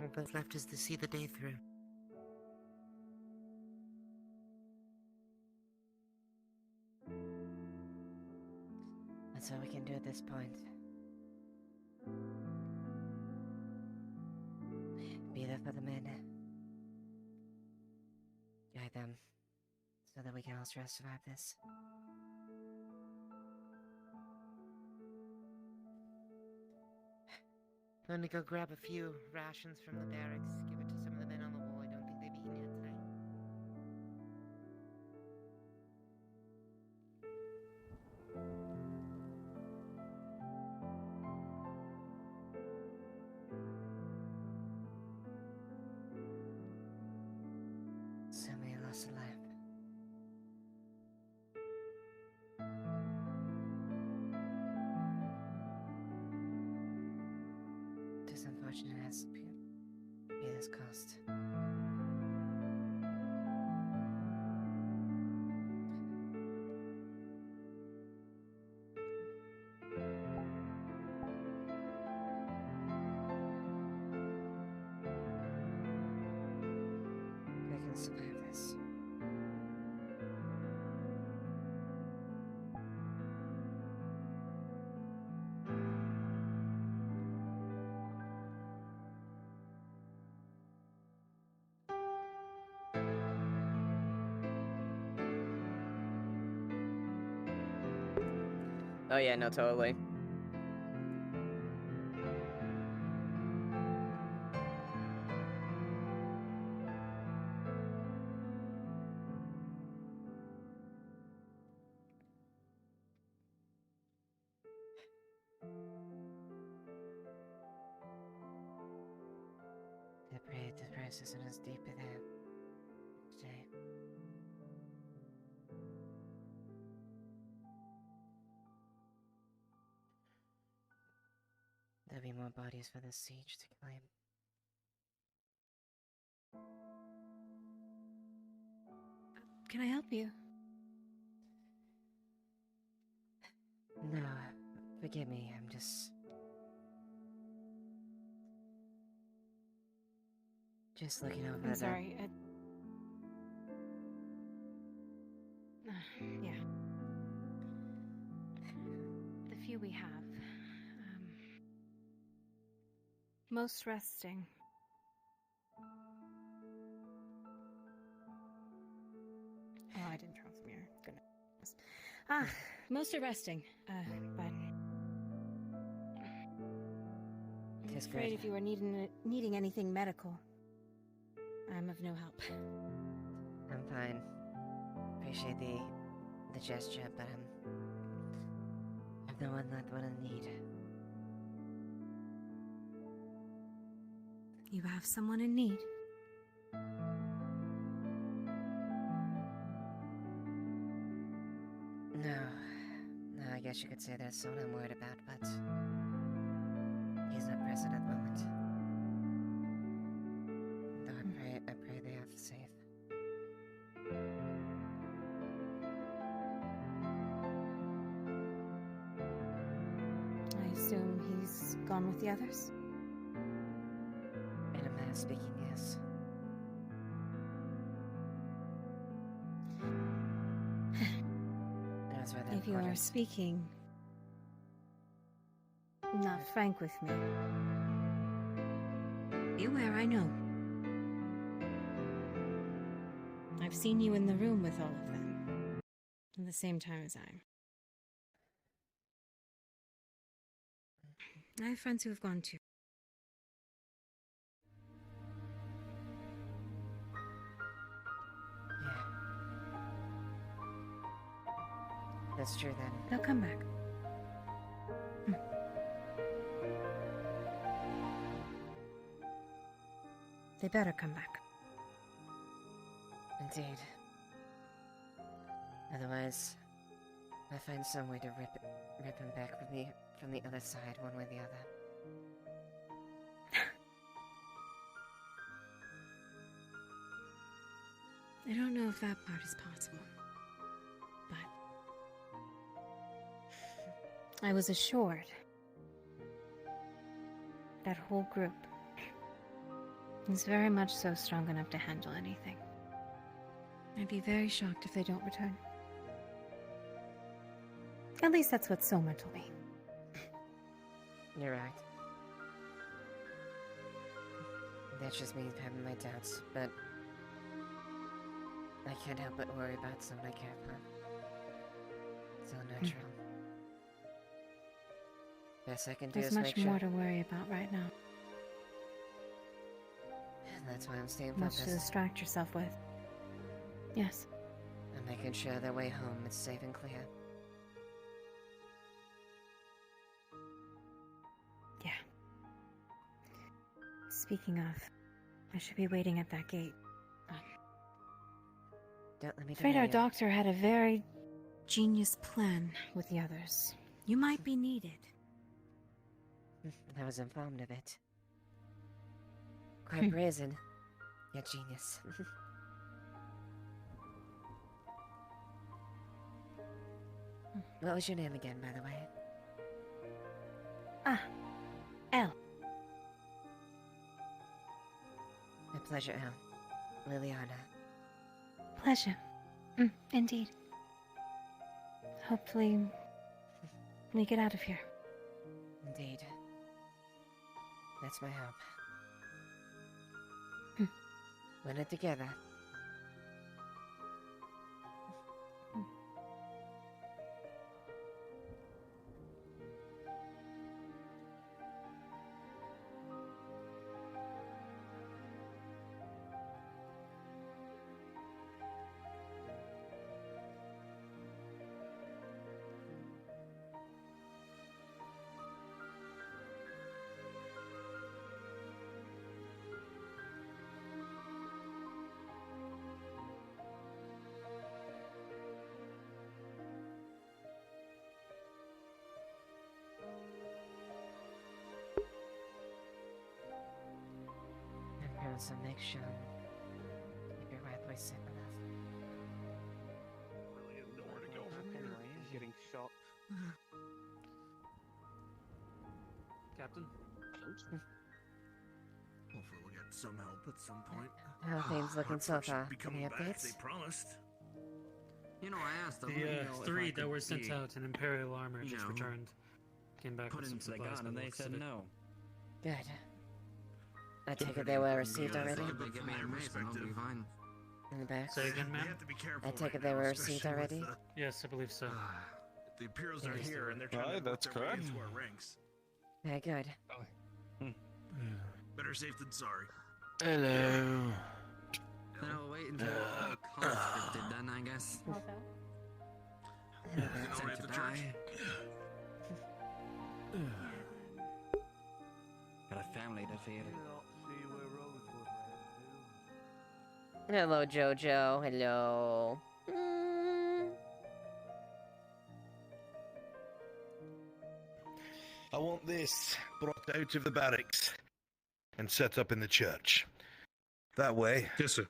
All that's left is to see the day through. That's all we can do at this point. Be there for the men. Guide them, so that we can all survive this. I'm gonna go grab a few rations from the barracks, give it to some of the men on the wall. I don't think they've eaten yet tonight. So many lost alive. It is unfortunate it has to be this cost. I can survive this. Oh yeah, no, totally. I pray the price isn't as deep in there today. There'll be more bodies for this siege to claim. Can I help you? No, forgive me, I'm just looking over I'm sorry. Yeah. The few we have. Most resting. Oh, I didn't draw from your goodness. Most are resting. But I'm afraid if you are needing anything medical, I'm of no help. I'm fine. Appreciate the gesture, but I'm the one not what I need. You have someone in need. No, I guess you could say there's someone I'm worried about, but he's not present at the moment. Though I pray they have safe. I assume he's gone with the others? In a manner of speaking, yes. If you are speaking not frank with me, Be aware, I know. I've seen you in the room with all of them. At the same time as I have friends who have gone too. That's true then. They'll come back. They better come back. Indeed. Otherwise, I find some way to rip him back from the other side, one way or the other. I don't know if that part is possible. But I was assured that whole group is very much so strong enough to handle anything. I'd be very shocked if they don't return. At least that's what Soma told me. You're right. That's just me having my doubts, but I can't help but worry about someone I care for. So natural. Best I can do There's is much make sure. more to worry about right now. And that's why I'm staying Much focused. to distract yourself with. Yes. I'm making sure their way home is safe and clear. Yeah. Speaking of, I should be waiting at that gate. Don't let me Afraid delay our you. doctor had a very genius plan with the others. You might be needed. I was informed of it. Quite brazen, yet genius. What was your name again, by the way? Elle. A pleasure, Elle. Leiliana. Pleasure. Indeed. Hopefully, we get out of here. Indeed. That's my hope. We're in it together. So make sure keep your right place safe enough. Really has nowhere to go. Anyway, he's getting shot. Captain? Hopefully we'll get some help at some point. How are things looking so far? Any updates? They promised. You know, I asked them. The three that were sent out in Imperial armor just returned. Came back put with some into the supplies, gun, by and the they looks of said it. no. Good. I take it they were received already? If they give me a raise, I'll be fine. In the back? Say again, ma'am? You have to be careful. I take right it they now, were especially received already? with, Yes, I believe so. The Imperials are Yes, here, they and they're were. trying to That's work their way correct. into our ranks. Very good. Better safe than sorry. Hello. Then I'll wait until the conscripted then, I guess. Already at the church? Got a family to feed. Hello, Jojo. Hello. I want this brought out of the barracks and set up in the church. That way, Yes, sir.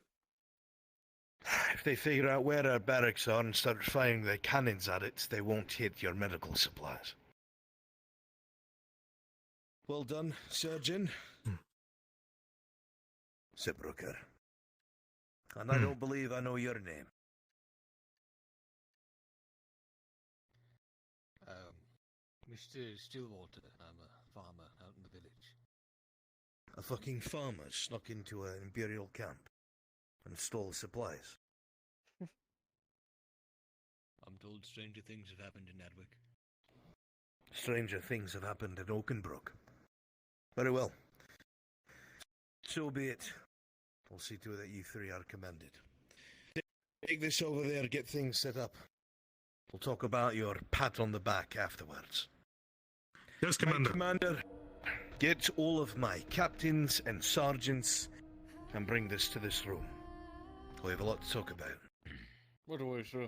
if they figure out where our barracks are and start firing their cannons at it, they won't hit your medical supplies. Well done, surgeon. Sibrucker. And I don't believe I know your name. Mr. Stillwater. I'm a farmer out in the village. A fucking farmer snuck into an Imperial camp and stole supplies. I'm told stranger things have happened in Adwick. Stranger things have happened in Oakenbrook. Very well. So be it. I'll see to it that you three are commended. Take this over there, get things set up. We'll talk about your pat on the back afterwards. Yes, Commander. Commander, get all of my captains and sergeants and bring this to this room. We have a lot to talk about. Right away, sir.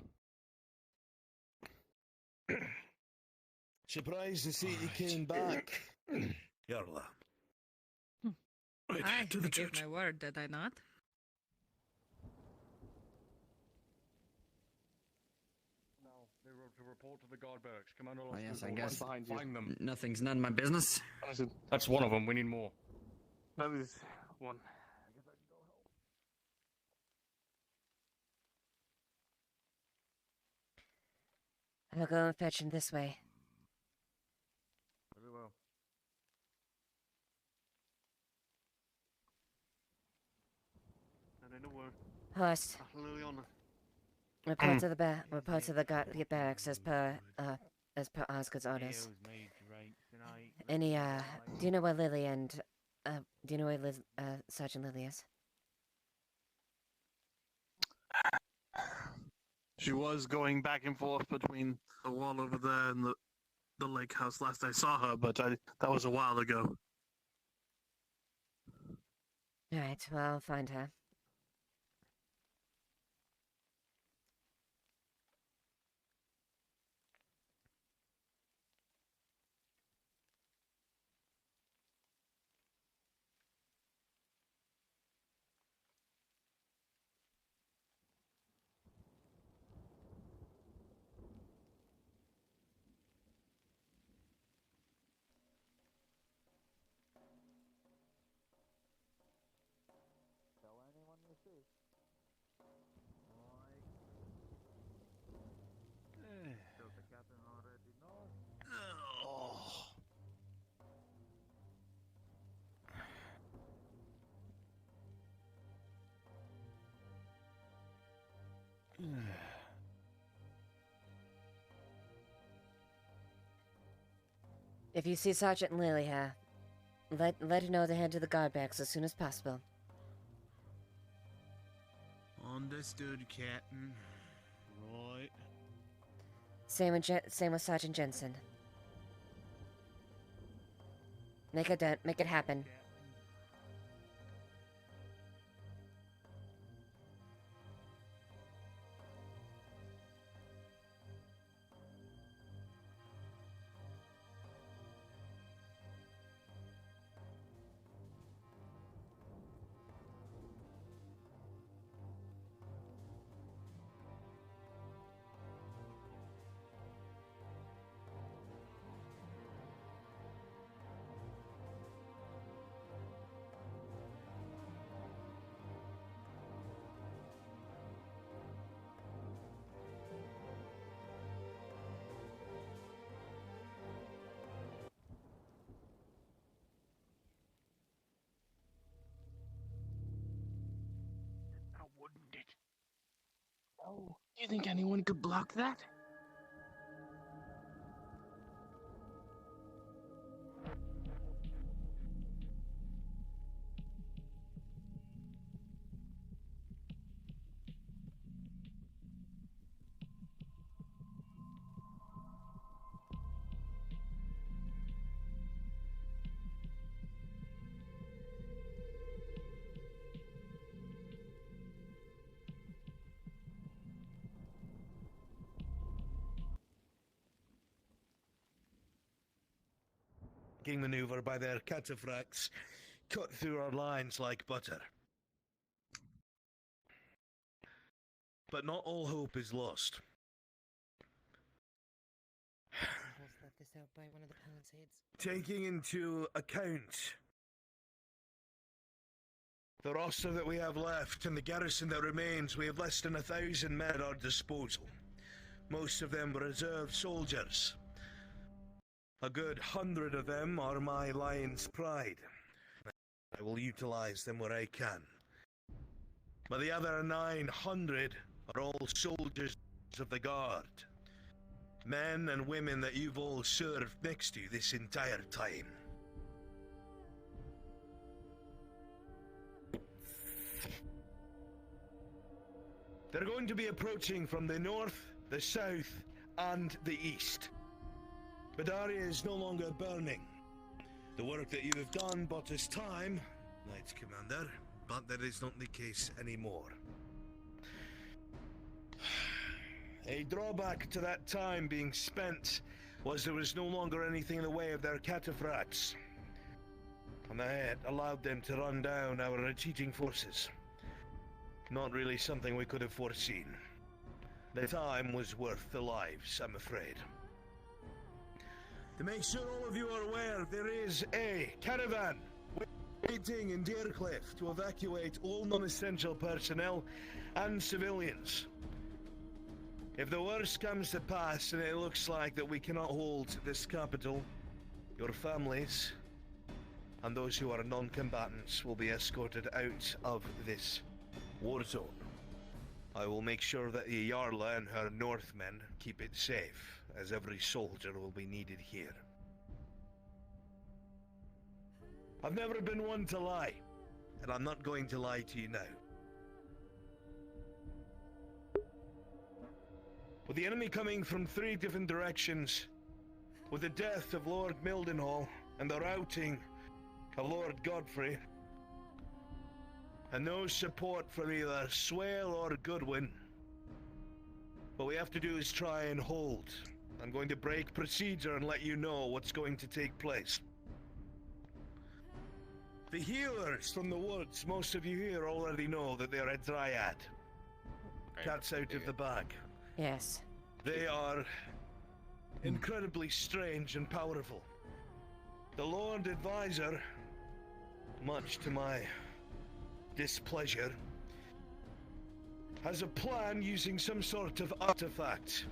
Surprised to see you came back, Yarla. I gave my word, did I not? Now, they were to report to the guard barracks. Commander, Oh, yes, I right guess. behind you. Find them. Nothing's none of my business. That's one of them. We need more. That is one. I'll go and fetch him this way. Very well. And I know where. Horst, Leiliana. report to the barracks as per Osgood's orders. Any do you know where Lily and do you know where Sergeant Lily is? She was going back and forth between the wall over there and the lake house last I saw her, but that was a while ago. Alright, well, I'll find her. If you see Sergeant Lily here, let her know to head to the guard barracks as soon as possible. Understood, Captain. Right. Same with Sergeant Jensen. Make it happen. Now wouldn't it? Oh, do you think anyone could block that? King maneuver by their cataphracts cut through our lines like butter. But not all hope is lost. Let this out by one of the palisades. Taking into account the roster that we have left and the garrison that remains, we have less than 1,000 men at our disposal. Most of them reserve soldiers. A good 100 of them are my lion's pride. I will utilize them where I can. But the other 900 are all soldiers of the Guard. Men and women that you've all served next to this entire time. They're going to be approaching from the north, the south, and the east. Badaria is no longer burning. The work that you have done bought us time, Knight Commander, but that is not the case anymore. A drawback to that time being spent was there was no longer anything in the way of their cataphracts, and that allowed them to run down our retreating forces. Not really something we could have foreseen. The time was worth the lives, I'm afraid. To make sure all of you are aware, there is a caravan waiting in Deercliff to evacuate all non-essential personnel and civilians. If the worst comes to pass and it looks like that we cannot hold this capital, your families and those who are non-combatants will be escorted out of this war zone. I will make sure that the Jarla and her Northmen keep it safe, as every soldier will be needed here. I've never been one to lie, and I'm not going to lie to you now. With the enemy coming from 3 different directions, with the death of Lord Mildenhall and the routing of Lord Godfrey, and no support from either Swale or Goodwin, what we have to do is try and hold. I'm going to break procedure and let you know what's going to take place. The healers from the woods, most of you here already know that they're a dryad. Cat's out of the bag. Yes. They are incredibly strange and powerful. The Lord Advisor, much to my displeasure, has a plan using some sort of artifact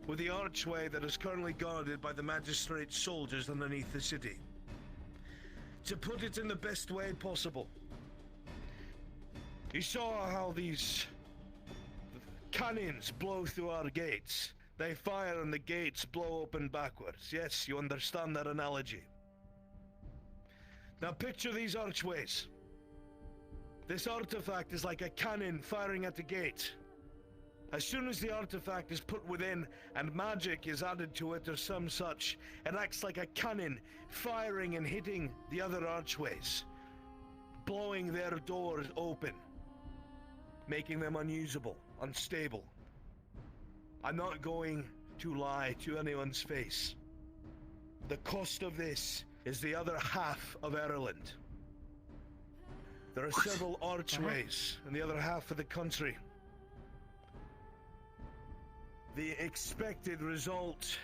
with the archway that is currently guarded by the magistrate soldiers underneath the city. To put it in the best way possible, you saw how these cannons blow through our gates. They fire and the gates blow open backwards. Yes, you understand that analogy. Now picture these archways. This artifact is like a cannon firing at the gate. As soon as the artifact is put within and magic is added to it or some such, it acts like a cannon firing and hitting the other archways, blowing their doors open, making them unusable, unstable. I'm not going to lie to anyone's face. The cost of this is the other half of Ireland. There are several archways in the other half of the country. The expected result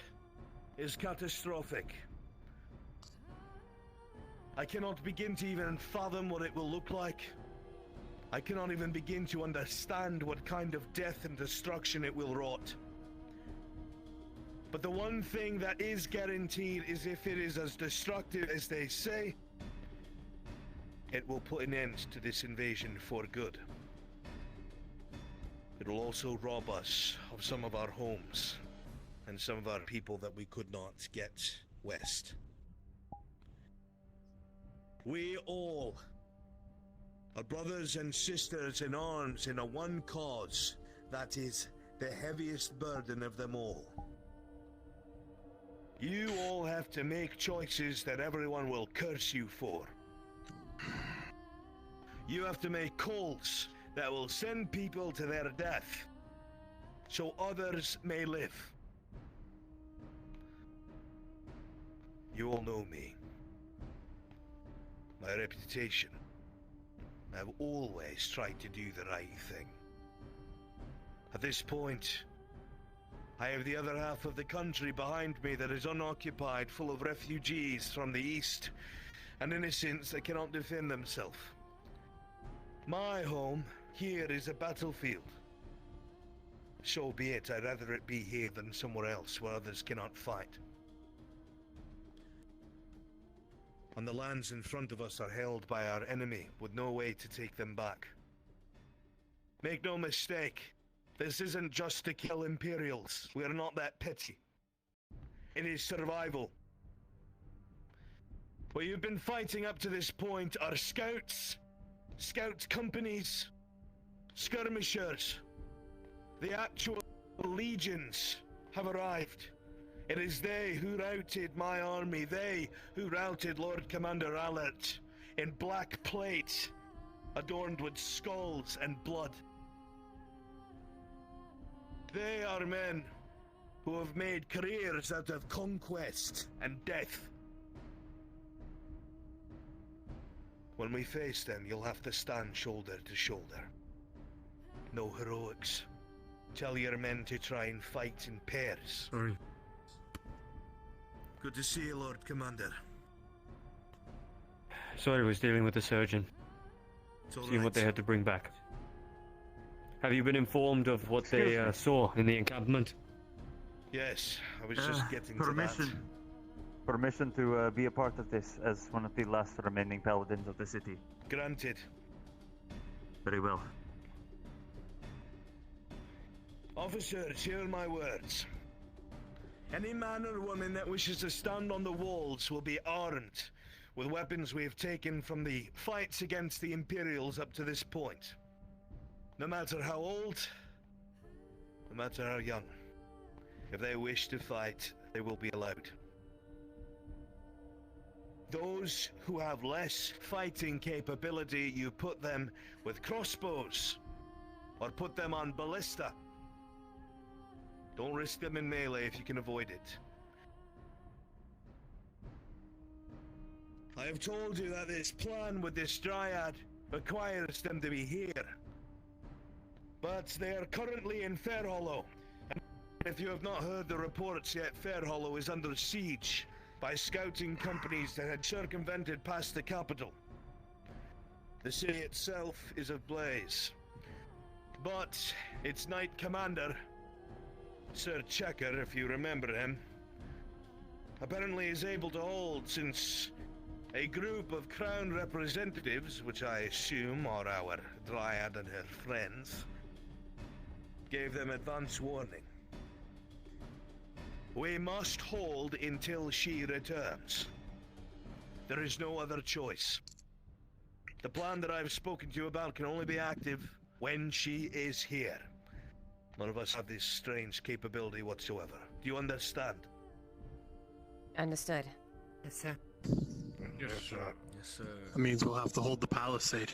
is catastrophic. I cannot begin to even fathom what it will look like. I cannot even begin to understand what kind of death and destruction it will wrought. But the one thing that is guaranteed is if it is as destructive as they say, it will put an end to this invasion for good. It will also rob us of some of our homes and some of our people that we could not get west. We all are brothers and sisters in arms in a one cause that is the heaviest burden of them all. You all have to make choices that everyone will curse you for. You have to make calls that will send people to their death, so others may live. You all know me. My reputation. I've always tried to do the right thing. At this point, I have the other half of the country behind me that is unoccupied, full of refugees from the east, and innocents that cannot defend themselves. My home here is a battlefield. So be it, I'd rather it be here than somewhere else where others cannot fight. on the lands in front of us are held by our enemy, with no way to take them back. Make no mistake, this isn't just to kill Imperials. We are not that petty. It is survival. What you've been fighting up to this point are scouts, scout companies, skirmishers. The actual legions have arrived. It is they who routed my army, they who routed Lord Commander Alert in black plate, adorned with skulls and blood. They are men who have made careers out of conquest and death. When we face them, you'll have to stand shoulder to shoulder. No heroics. Tell your men to try and fight in pairs. Sorry. Good to see you, Lord Commander. Sorry, I was dealing with the surgeon. Seeing what they had to bring back. Have you been informed of what they saw in the encampment? Yes, I was just getting to that. Permission to be a part of this as one of the last remaining paladins of the city. Granted. Very well. Officers, hear my words. Any man or woman that wishes to stand on the walls will be armed with weapons we have taken from the fights against the Imperials up to this point. No matter how old, no matter how young. If they wish to fight, they will be allowed. Those who have less fighting capability, you put them with crossbows, or put them on ballista. Don't risk them in melee if you can avoid it. I have told you that this plan with this Dryad requires them to be here. But they are currently in Fairhollow. And if you have not heard the reports yet, Fairhollow is under siege by scouting companies that had circumvented past the capital. The city itself is ablaze. But its Knight Commander, Sir Checker, if you remember him, apparently is able to hold, since a group of Crown representatives, which I assume are our Dryad and her friends, gave them advance warning. We must hold until she returns. There is no other choice. The plan that I've spoken to you about can only be active when she is here. None of us have this strange capability whatsoever. Do you understand? Understood. Yes, sir. Yes, sir. Yes, sir. That means we'll have to hold the palisade.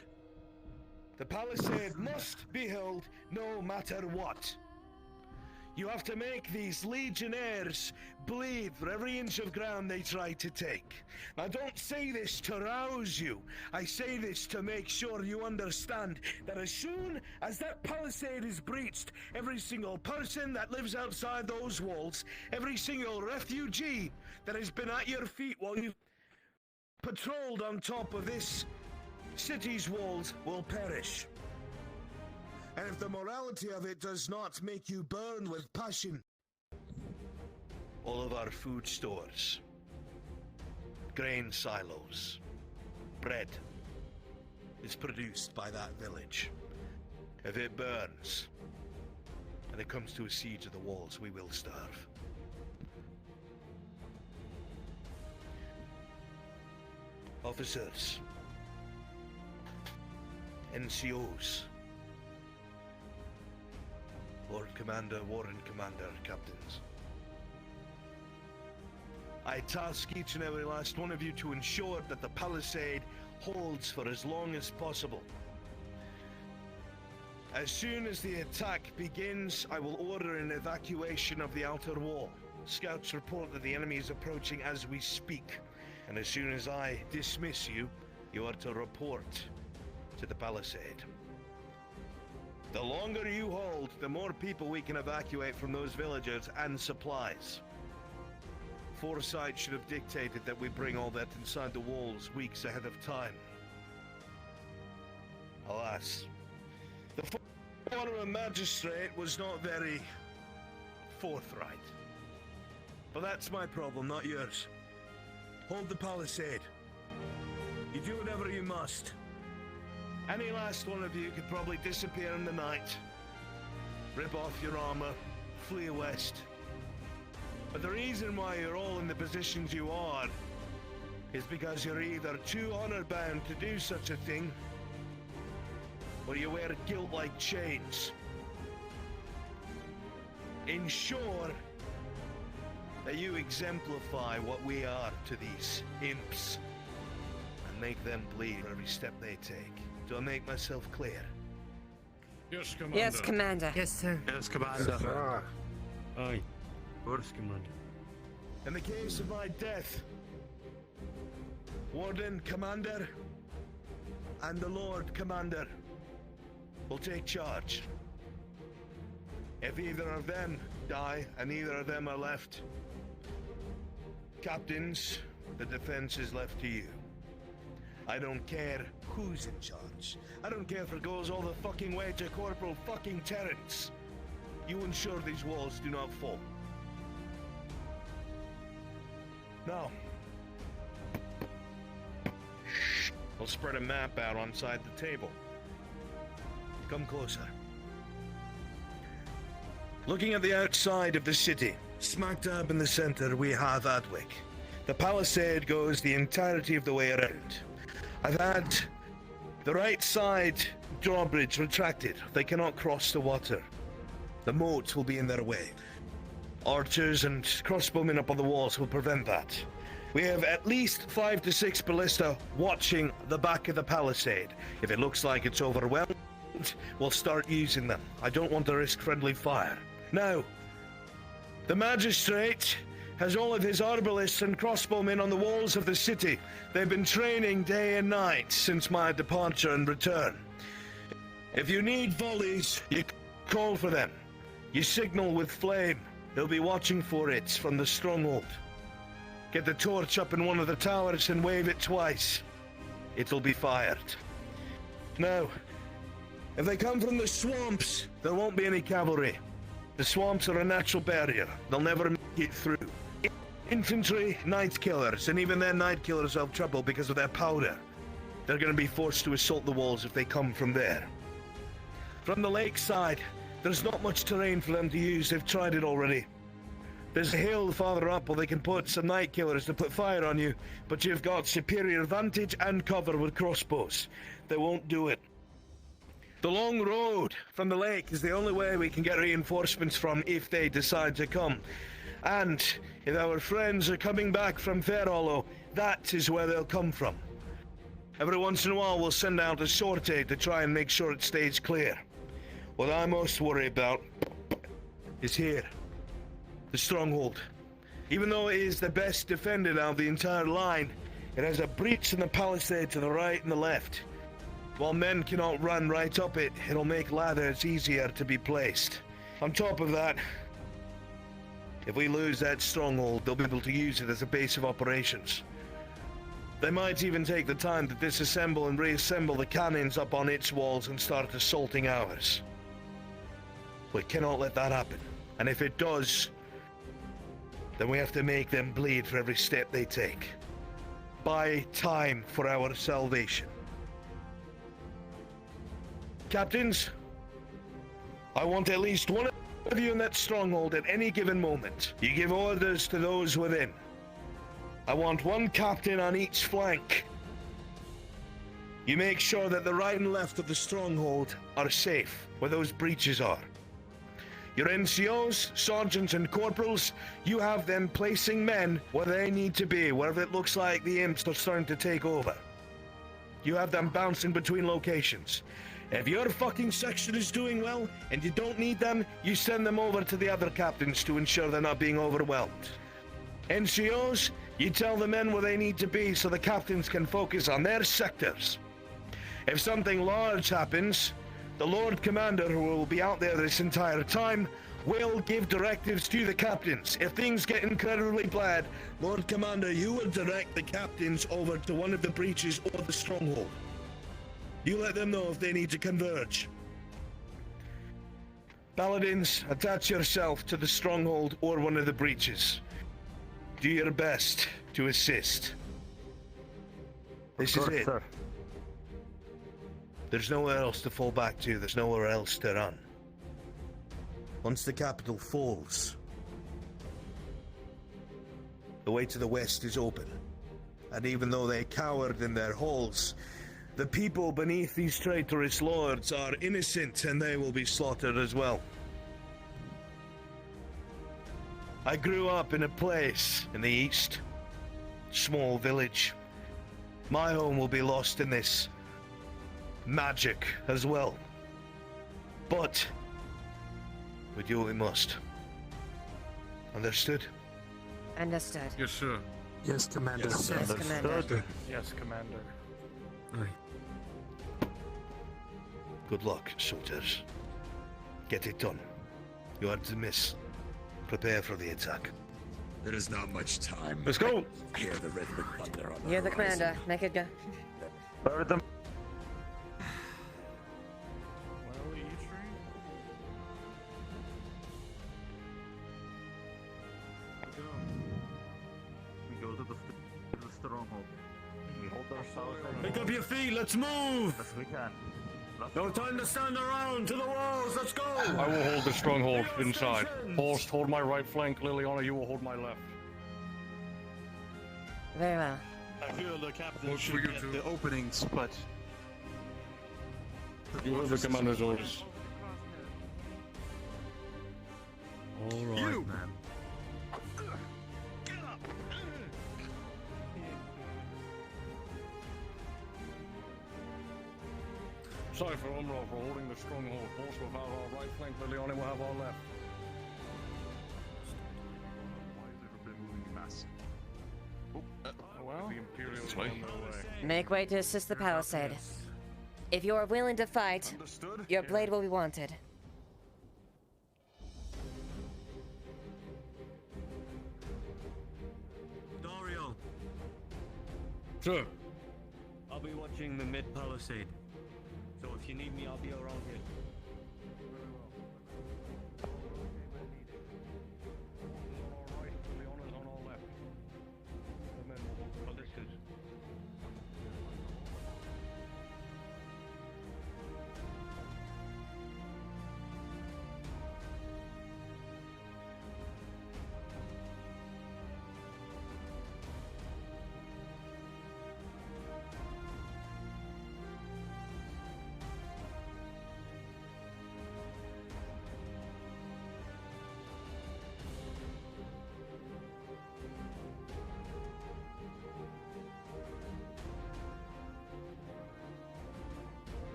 The palisade must be held no matter what. You have to make these legionnaires bleed for every inch of ground they try to take. I don't say this to rouse you. I say this to make sure you understand that as soon as that palisade is breached, every single person that lives outside those walls, every single refugee that has been at your feet while you've patrolled on top of this city's walls will perish. And if the morality of it does not make you burn with passion, all of our food stores, grain silos, bread is produced by that village. If it burns, and it comes to a siege of the walls, we will starve. Officers, NCOs, Lord Commander, Warrant Commander, Captains. I task each and every last one of you to ensure that the palisade holds for as long as possible. As soon as the attack begins, I will order an evacuation of the outer wall. Scouts report that the enemy is approaching as we speak, and as soon as I dismiss you, you are to report to the palisade. The longer you hold, the more people we can evacuate from those villages and supplies. Foresight should have dictated that we bring all that inside the walls weeks ahead of time. Alas, the former magistrate was not very forthright. But that's my problem, not yours. Hold the palisade. You do whatever you must. Any last one of you could probably disappear in the night, rip off your armor, flee west. But the reason why you're all in the positions you are is because you're either too honor-bound to do such a thing, or you wear guilt like chains. Ensure that you exemplify what we are to these imps, and make them bleed for every step they take. Do I make myself clear? Yes, Commander. Yes, Commander. Yes, sir. Yes, Commander. Aye. Of course, Commander. In the case of my death, Warden Commander and the Lord Commander will take charge. If either of them die and either of them are left, captains, the defense is left to you. I don't care who's in charge. I don't care if it goes all the fucking way to Corporal fucking Terrence. You ensure these walls do not fall. Now, I'll spread a map out on side the table. Come closer. Looking at the outside of the city, smack dab in the center, we have Adwick. The palisade goes the entirety of the way around. I've had the right side drawbridge retracted. They cannot cross the water. The moat will be in their way. Archers and crossbowmen up on the walls will prevent that. We have at least 5 to 6 ballista watching the back of the palisade. If it looks like it's overwhelmed, we'll start using them. I don't want to risk friendly fire. Now, the magistrate has all of his arbalists and crossbowmen on the walls of the city. They've been training day and night since my departure and return. If you need volleys, you call for them. You signal with flame. They'll be watching for it from the stronghold. Get the torch up in one of the towers and wave it twice. It'll be fired. Now, if they come from the swamps, there won't be any cavalry. The swamps are a natural barrier. They'll never make it through. Infantry, night killers, and even their night killers have trouble because of their powder. They're going to be forced to assault the walls if they come from there. From the lakeside, there's not much terrain for them to use. They've tried it already. There's a hill farther up where they can put some night killers to put fire on you, but you've got superior vantage and cover with crossbows. They won't do it. The long road from the lake is the only way we can get reinforcements from if they decide to come. And if our friends are coming back from Fairhollow, that is where they'll come from. Every once in a while we'll send out a sortie to try and make sure it stays clear. What I'm most worried about is here. The stronghold. Even though it is the best defended out of the entire line, it has a breach in the palisade to the right and the left. While men cannot run right up it, it'll make ladders easier to be placed. On top of that, if we lose that stronghold, they'll be able to use it as a base of operations. They might even take the time to disassemble and reassemble the cannons up on its walls and start assaulting ours. We cannot let that happen. And if it does, then we have to make them bleed for every step they take. Buy time for our salvation. Captains, I want at least one of you in that stronghold at any given moment. You give orders to those within. I want one captain on each flank. You make sure that the right and left of the stronghold are safe, where those breaches are. Your NCOs, sergeants and corporals, you have them placing men where they need to be, wherever it looks like the imps are starting to take over. You have them bouncing between locations. If your fucking section is doing well and you don't need them, you send them over to the other captains to ensure they're not being overwhelmed. NCOs, you tell the men where they need to be so the captains can focus on their sectors. If something large happens, the Lord Commander, who will be out there this entire time, will give directives to the captains. If things get incredibly bad, Lord Commander, you will direct the captains over to one of the breaches or the stronghold. You let them know if they need to converge. Paladins, attach yourself to the stronghold or one of the breaches. Do your best to assist. This Of is course, it. sir. There's nowhere else to fall back to. There's nowhere else to run. Once the capital falls, the way to the west is open. And even though they cowered in their halls, the people beneath these traitorous lords are innocent, and they will be slaughtered as well. I grew up in a place in the east. Small village. My home will be lost in this magic as well. But we do what we must. Understood? Understood. Yes, sir. Yes, Commander. Yes, Commander. Yes, Commander. Aye. Good luck, soldiers. Get it done. You are to miss. Prepare for the attack. There is not much time. Let's go! Hear the rhythmic thunder on the You're the horizon. commander. Make it go. Burn them. We go to the stronghold. We hold ourselves. Pick up your feet, let's move! Yes, we can. No time to stand around, to the walls, let's go! I will hold the stronghold inside. Horst, hold my right flank. Liliana, you will hold my left. Very well. I feel the captain Works for should you get too. the openings, but... You have the commander's orders. All right, man. Sorry for Umro for holding the stronghold. Horst will have our right flank. Liliana will have our left. Well, the Imperials are on their way. Make way to assist the palisade. If you are willing to fight, your blade will be wanted. Dario, Sir. I'll be watching the mid-palisade. So if you need me, I'll be around here. Liliana's on our left. The men will hold the palisade.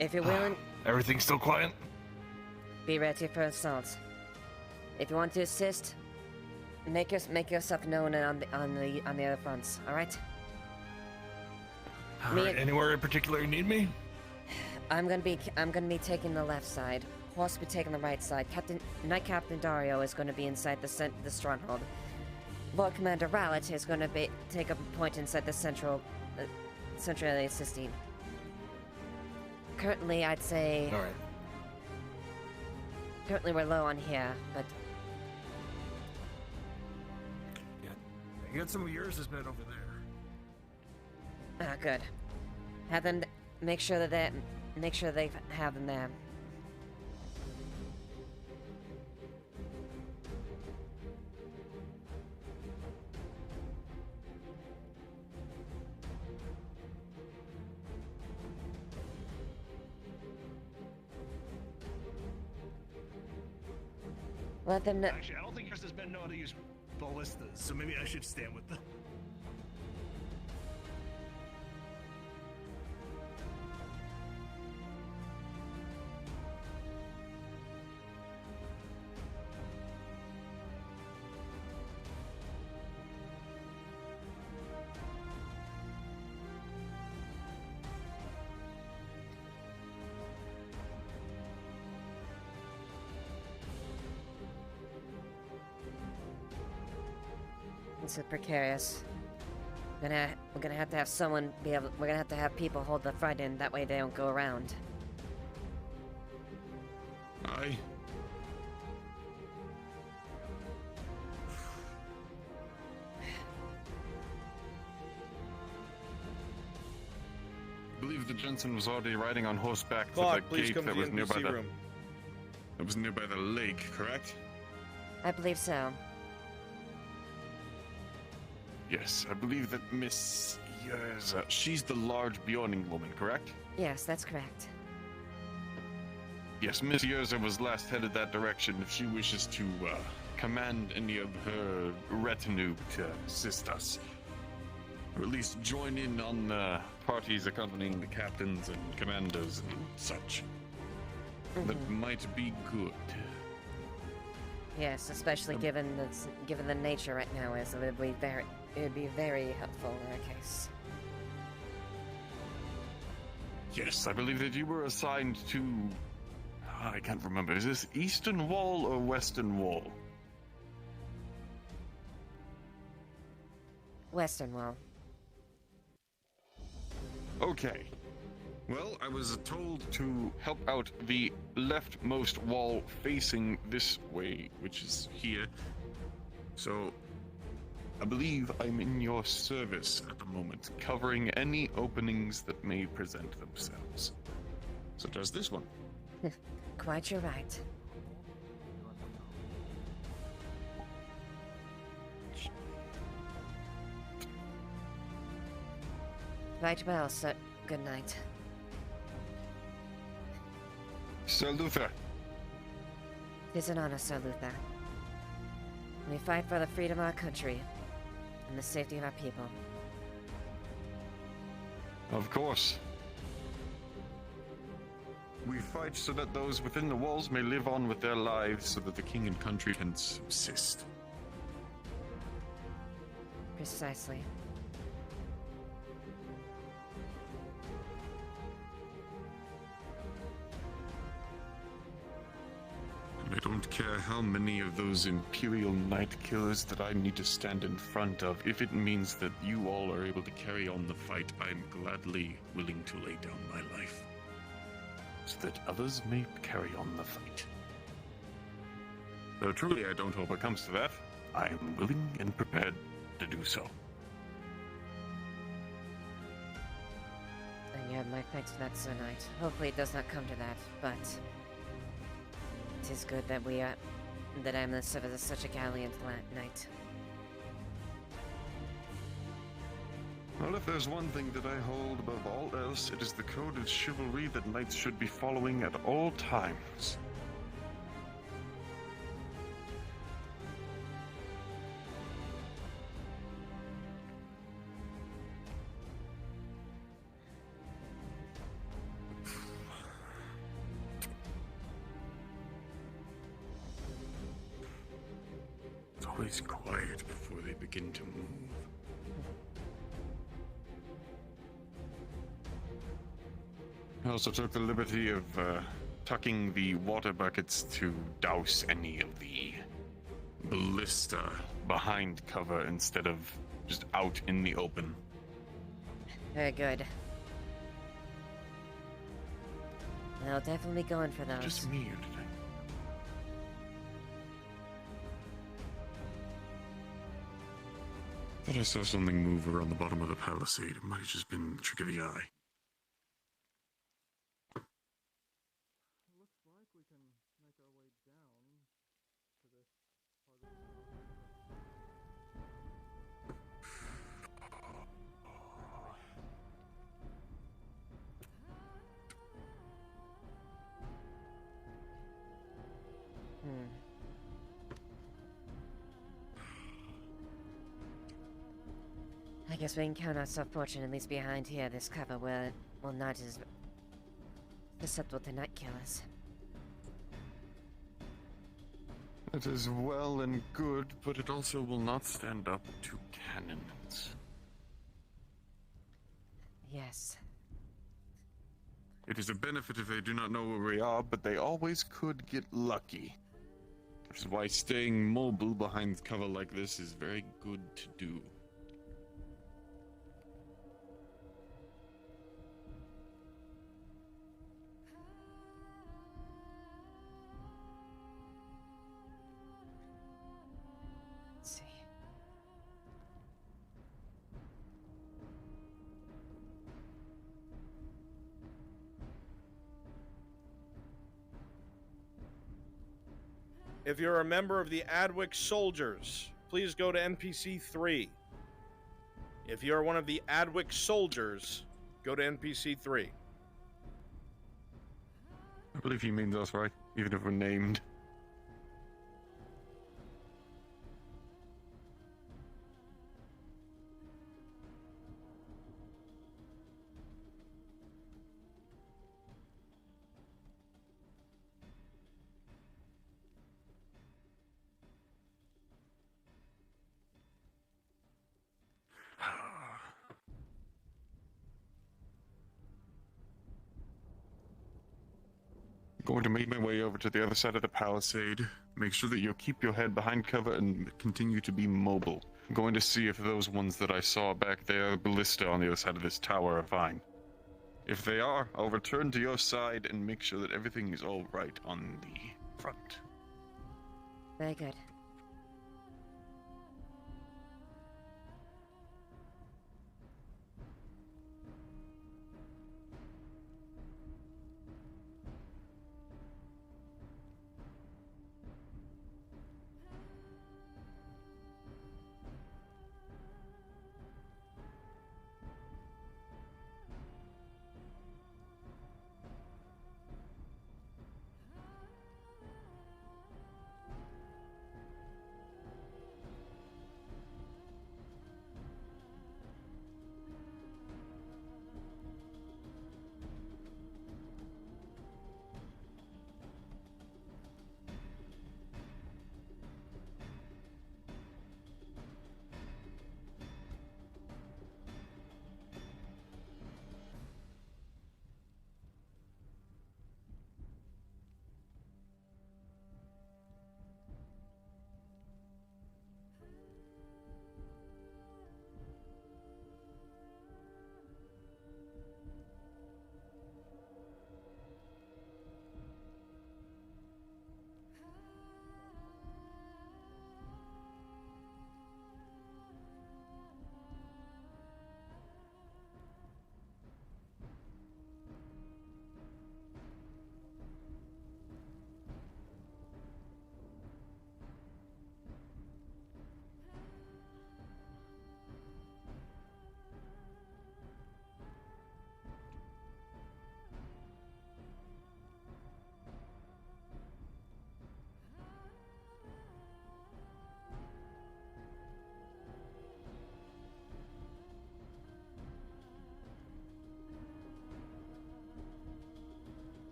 If you're willing, Everything's still quiet? be ready for assault. If you want to assist, make yourself known on the other fronts. All right. Alright, anywhere in particular you need me? I'm gonna be taking the left side. Horse will be taking the right side. Knight Captain Dario is gonna be inside the stronghold. Lord Commander Rowlett is gonna take up a point inside the centrally assisting. Currently, I'd say. Alright. Currently, we're low on here, but You got some of yours has been over there. good. Have them make sure that they have them there. Let them know. Actually, I don't think yours has been know how to use ballistas, so maybe I should stand with them. This is precarious. We're gonna have to have someone be able. We're gonna have to have people hold the front end. That way they don't go around. Aye. I believe the Jensen was already riding on horseback to Clark, the please gate come that to was the nearby NPC the room. that was nearby the lake, correct? I believe so. Yes, I believe that Miss Yerza, she's the large Bjorning woman, correct? Yes, that's correct. Yes, Miss Yerza was last headed that direction. If she wishes to command any of her retinue to assist us, or at least join in on the parties accompanying the captains and commanders and such, that might be good. Yes, especially given the nature right now, it would be very helpful in our case. Yes, I believe that you were assigned to... I can't remember. Is this Eastern Wall or Western Wall? Western Wall. Okay. Well, I was told to help out the leftmost wall facing this way, which is here. So, I believe I'm in your service at the moment, covering any openings that may present themselves. Such as this one. Quite you're right. Right well, sir. Good night. Sir Luther. It is an honor, Sir Luther. We fight for the freedom of our country and the safety of our people. Of course. We fight so that those within the walls may live on with their lives so that the king and country can subsist. Precisely. I don't care how many of those Imperial Night Killers that I need to stand in front of. If it means that you all are able to carry on the fight, I'm gladly willing to lay down my life, so that others may carry on the fight. Though truly I don't hope it comes to that, I am willing and prepared to do so. And you have my thanks for that, Sir Knight. Hopefully it does not come to that, but... it is good that that I am the service of such a gallant knight. Well, if there's one thing that I hold above all else, it is the code of chivalry that knights should be following at all times. It's always quiet before they begin to move. I also took the liberty of tucking the water buckets to douse any of the ballista behind cover instead of just out in the open. Very good. I'll definitely be going for those. Just me here today. Thought I saw something move around the bottom of the palisade. It might have just been the trick of the eye. I guess we can count ourselves fortunate, at least behind here, this cover will not as susceptible to night killers. It is well and good, but it also will not stand up to cannons. Yes. It is a benefit if they do not know where we are, but they always could get lucky. Which is why staying mobile behind cover like this is very good to do. Let's see. If you're a member of the Adwick soldiers, please go to NPC 3. If you're one of the Adwick soldiers, go to NPC 3. I believe he means us, right? Even if we're named. Going to make my way over to the other side of the palisade. Make sure that you keep your head behind cover and continue to be mobile. I'm going to see if those ones that I saw back there, the ballista on the other side of this tower, are fine. If they are, I'll return to your side and make sure that everything is all right on the front. Very good.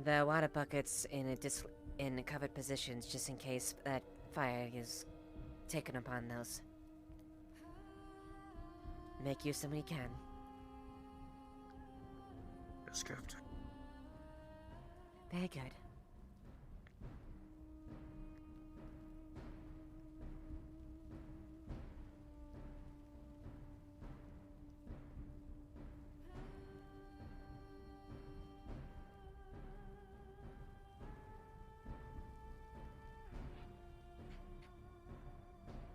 The water buckets in covered positions, just in case that fire is taken upon those. Make use of when you can. Yes, Captain. Very good.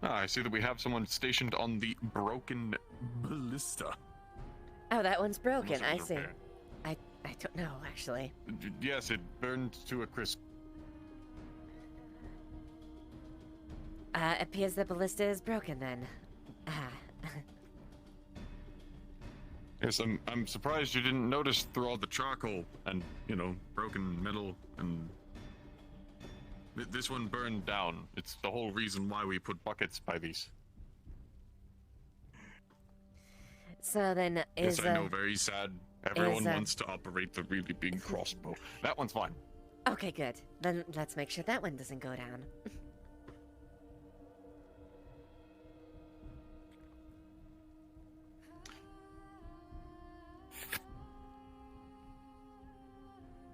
I see that we have someone stationed on the broken ballista. Oh, that one's broken. Unless it I was see. repaired. I don't know, actually. Yes, it burned to a crisp. Appears the ballista is broken then. Yes, I'm surprised you didn't notice through all the charcoal and, broken metal and... This one burned down. It's the whole reason why we put buckets by these. So then, Yes, I know, very sad. Everyone wants to operate the really big crossbow. That one's fine. Okay, good. Then let's make sure that one doesn't go down.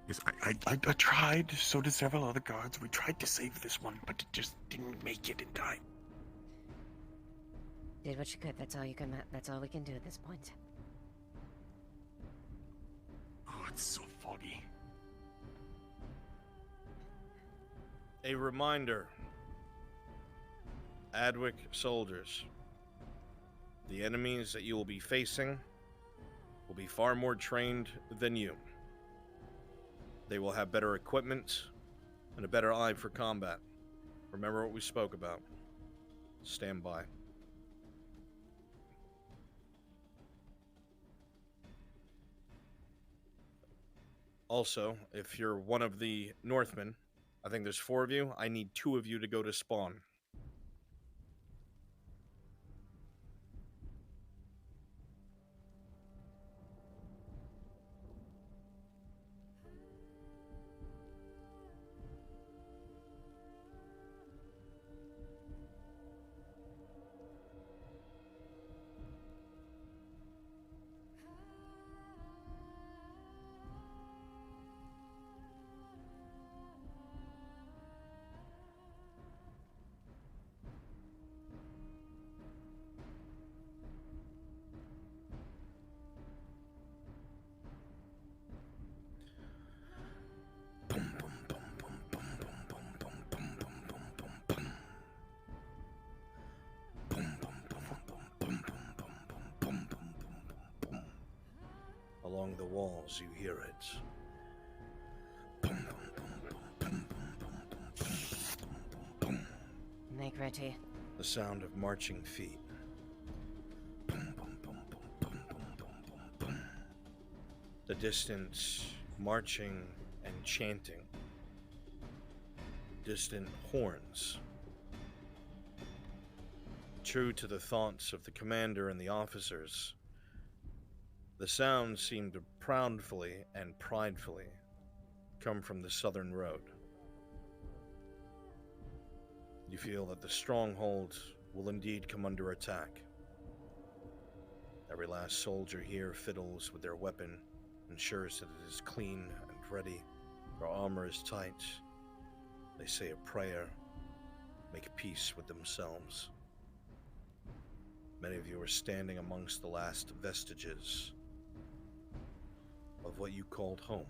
Yes, I tried, so did several other guards. We tried to save this one, but it just didn't make it in time. Did what you could. That's all you can. That's all we can do at this point. Oh, it's so foggy. A reminder, Adwick soldiers, the enemies that you will be facing will be far more trained than you. They will have better equipment and a better eye for combat. Remember what we spoke about. Stand by. Also, if you're one of the Northmen, I think there's 4 of you, I need 2 of you to go to spawn. Along the walls, you hear it. Make ready. The sound of marching feet. The distant marching and chanting. Distant horns. True to the thoughts of the commander and the officers, the sounds seem to proudly and pridefully come from the southern road. You feel that the stronghold will indeed come under attack. Every last soldier here fiddles with their weapon, ensures that it is clean and ready. Their armor is tight. They say a prayer, make peace with themselves. Many of you are standing amongst the last vestiges of what you called home.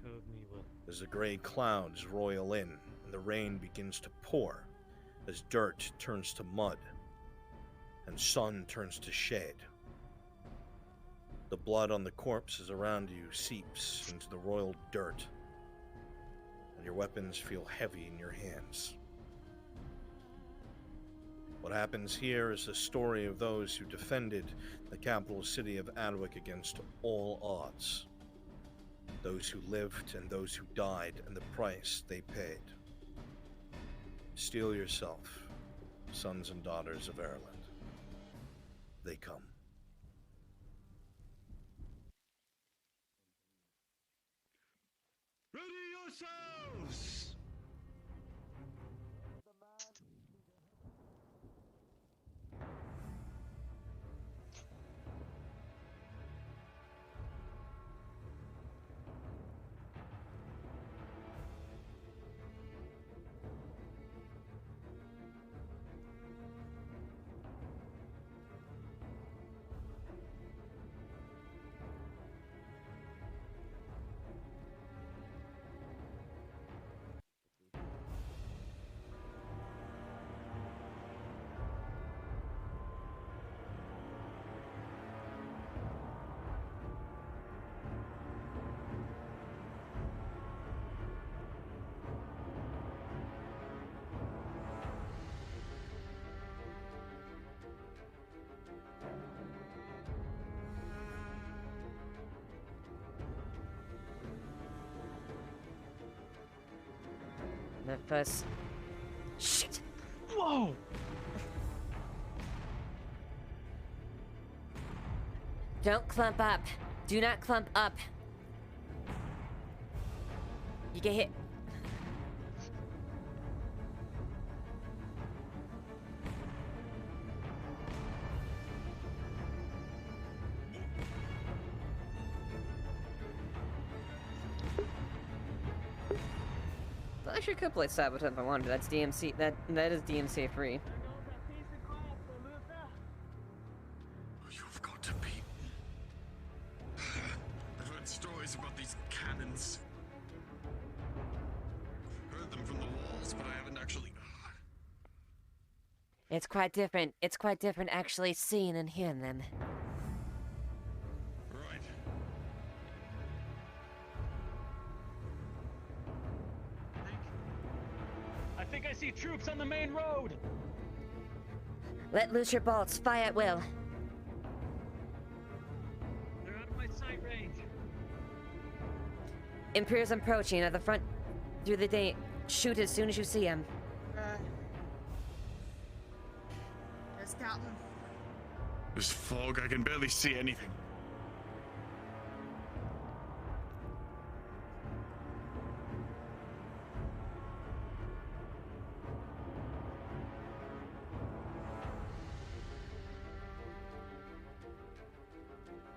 Serve me well. As the gray clouds roil in and the rain begins to pour, as dirt turns to mud and sun turns to shade, the blood on the corpses around you seeps into the roiled dirt, and your weapons feel heavy in your hands. What happens here is the story of those who defended the capital city of Adwick against all odds. Those who lived and those who died, and the price they paid. Steel yourself, sons and daughters of Ireland. They come. Ready yourselves! The first. Shit! Whoa! Don't clump up. Do not clump up. You get hit. I actually could play Saboteur if I wanted. That's DMC. That is DMC free. You've got to be. I've heard stories about these cannons. Heard them from the walls, but I haven't actually. It's quite different. It's quite different actually seeing and hearing them. Right. I think I see troops on the main road. Let loose your bolts. Fire at will. They're out of my sight range. Imperials approaching at the front through the day. Shoot as soon as you see them. Yes, Captain. There's fog. I can barely see anything.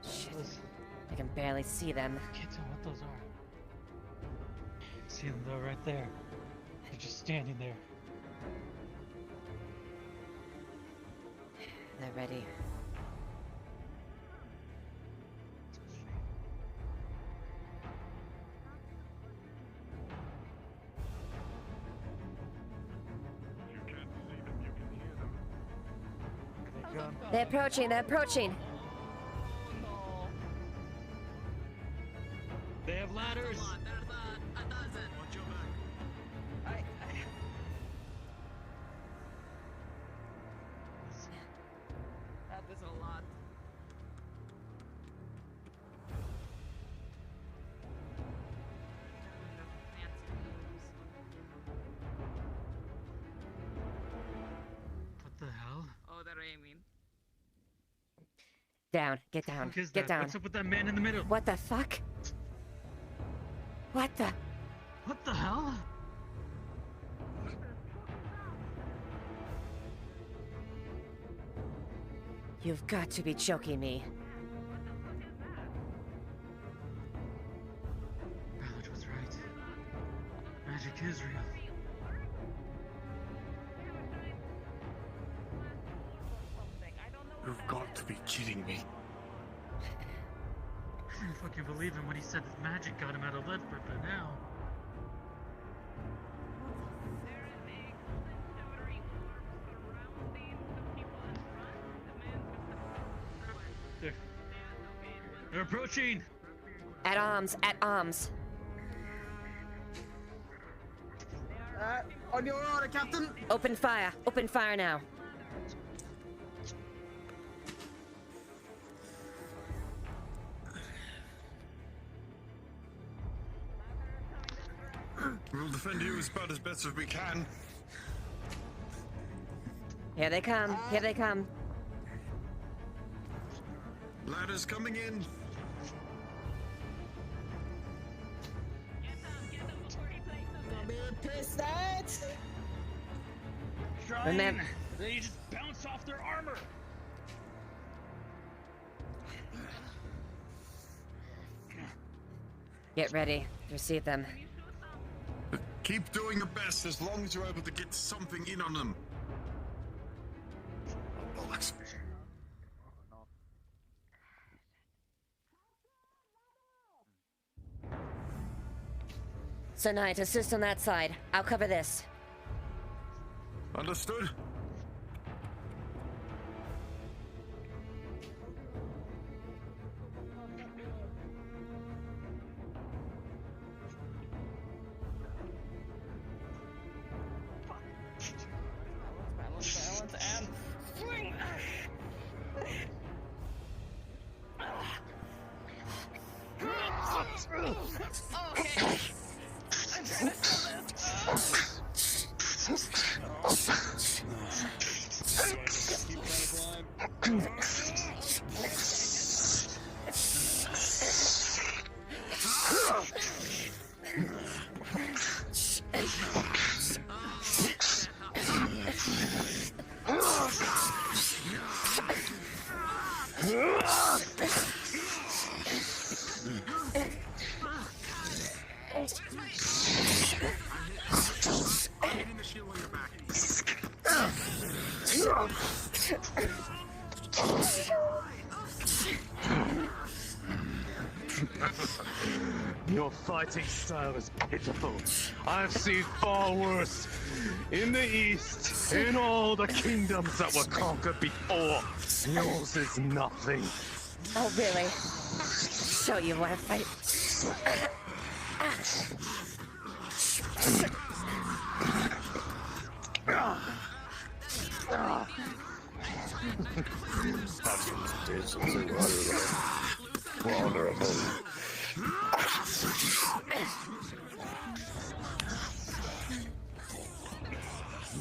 Shit. I can barely see them. Can't tell what those are. See them though, right there. They're just standing there. They're ready. They're approaching, they're approaching. They have ladders. That is a lot. What the hell? Oh, they're aiming. Down, get down, What is get that? down. What's up with that man in the middle? What the fuck? What the? What the hell? You've got to be joking me. Ballard was right. Magic is real. You've got to be kidding me. I didn't fucking believe him when he said that magic got him out of Ledford, but now. They're approaching! At arms, at arms. On your order, Captain. Open fire now. We'll defend you as about as best as we can. Here they come, here they come. Ladders coming in. Remember, They just bounce off their armor. get ready. Receive them. Keep doing your best as long as you're able to get something in on them. Oh, bollocks. Sir Knight, assist on that side. I'll cover this. Understood. Balance, and swing! Okay. I'm trying to kill this. hitting the shield on your back. Your fighting style is pitiful. I've seen far worse. In the East, in all the kingdoms that were conquered before, yours is nothing. Oh, really? Show you want to fight.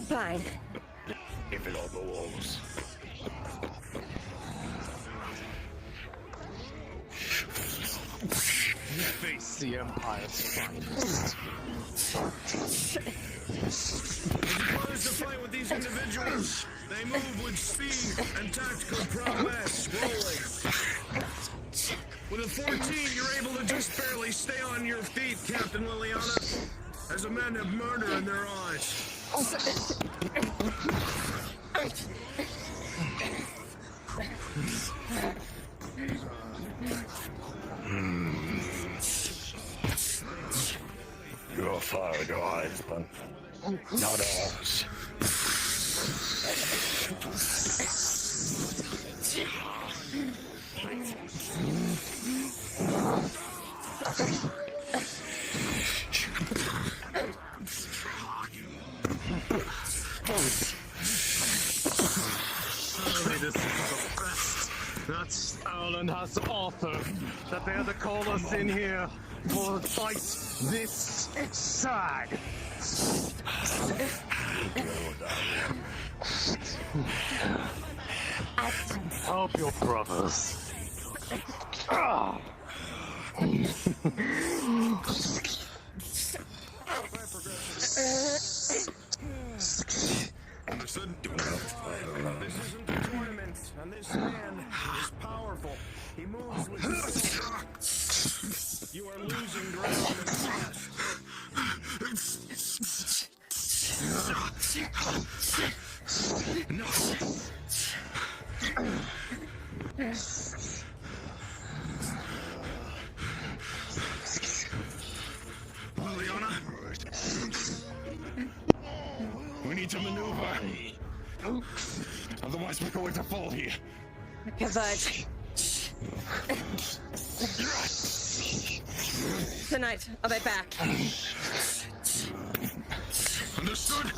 Fine. Leave it on the walls. You face the Empire's finest. What is the fight with these individuals? They move with speed and tactical prowess, rolling. With a 14, you're able to just barely stay on your feet, Captain Leiliana, as the men have murder in their eyes. Your fire dies, but not ours. Surely this is the best that Ireland has to offer. That they had to call us in here for a fight this sad. Help your brothers. Understood? This isn't a tournament, and this man is powerful. He moves with You are losing ground in No. Leiliana? We need to maneuver. Otherwise we're going to fall here. Converge. Tonight, I'll be back. Understood?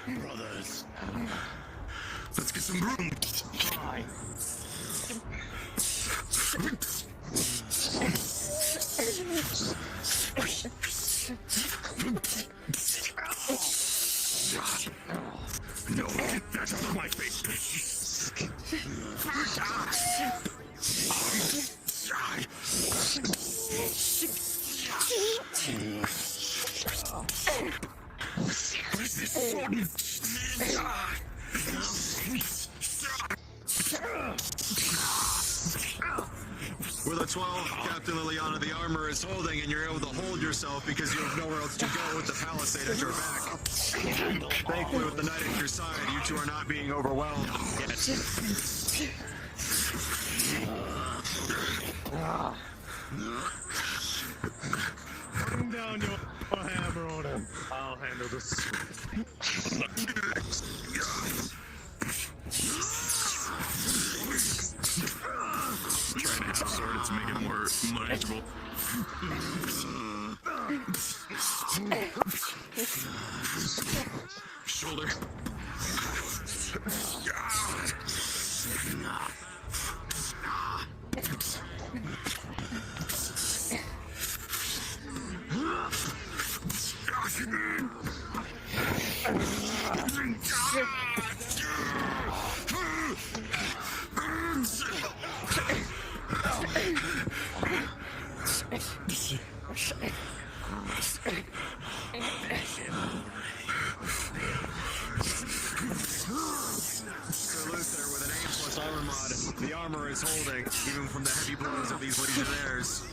Brothers, let's get some room. Fine. No, get that out of my face. What is this? With a 12, Captain Leiliana, the armor is holding, and you're able to hold yourself because you have nowhere else to go with the palisade at your back. Thankfully, with the knight at your side, you two are not being overwhelmed yet. Bring down your hammer on him. I'll handle this. Trying to hit the sword to make it more manageable. Shoulder. Sir Luther, with an A+ armor mod, the armor is holding, even from the heavy blows of these legionnaires.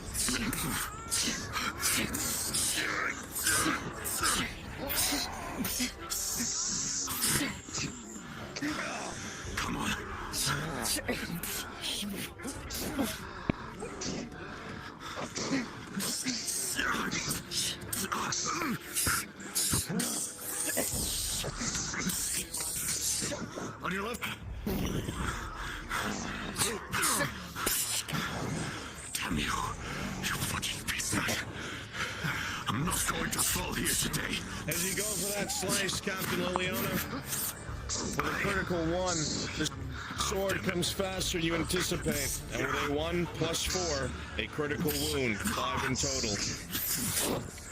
Come on. On your left. Damn you. You fucking piece of shit. I'm not going to fall here today. As you go for that slice, Captain Liliana, with a critical 1, the sword comes faster than you anticipate, and with a 1 plus 4, a critical wound, 5 in total.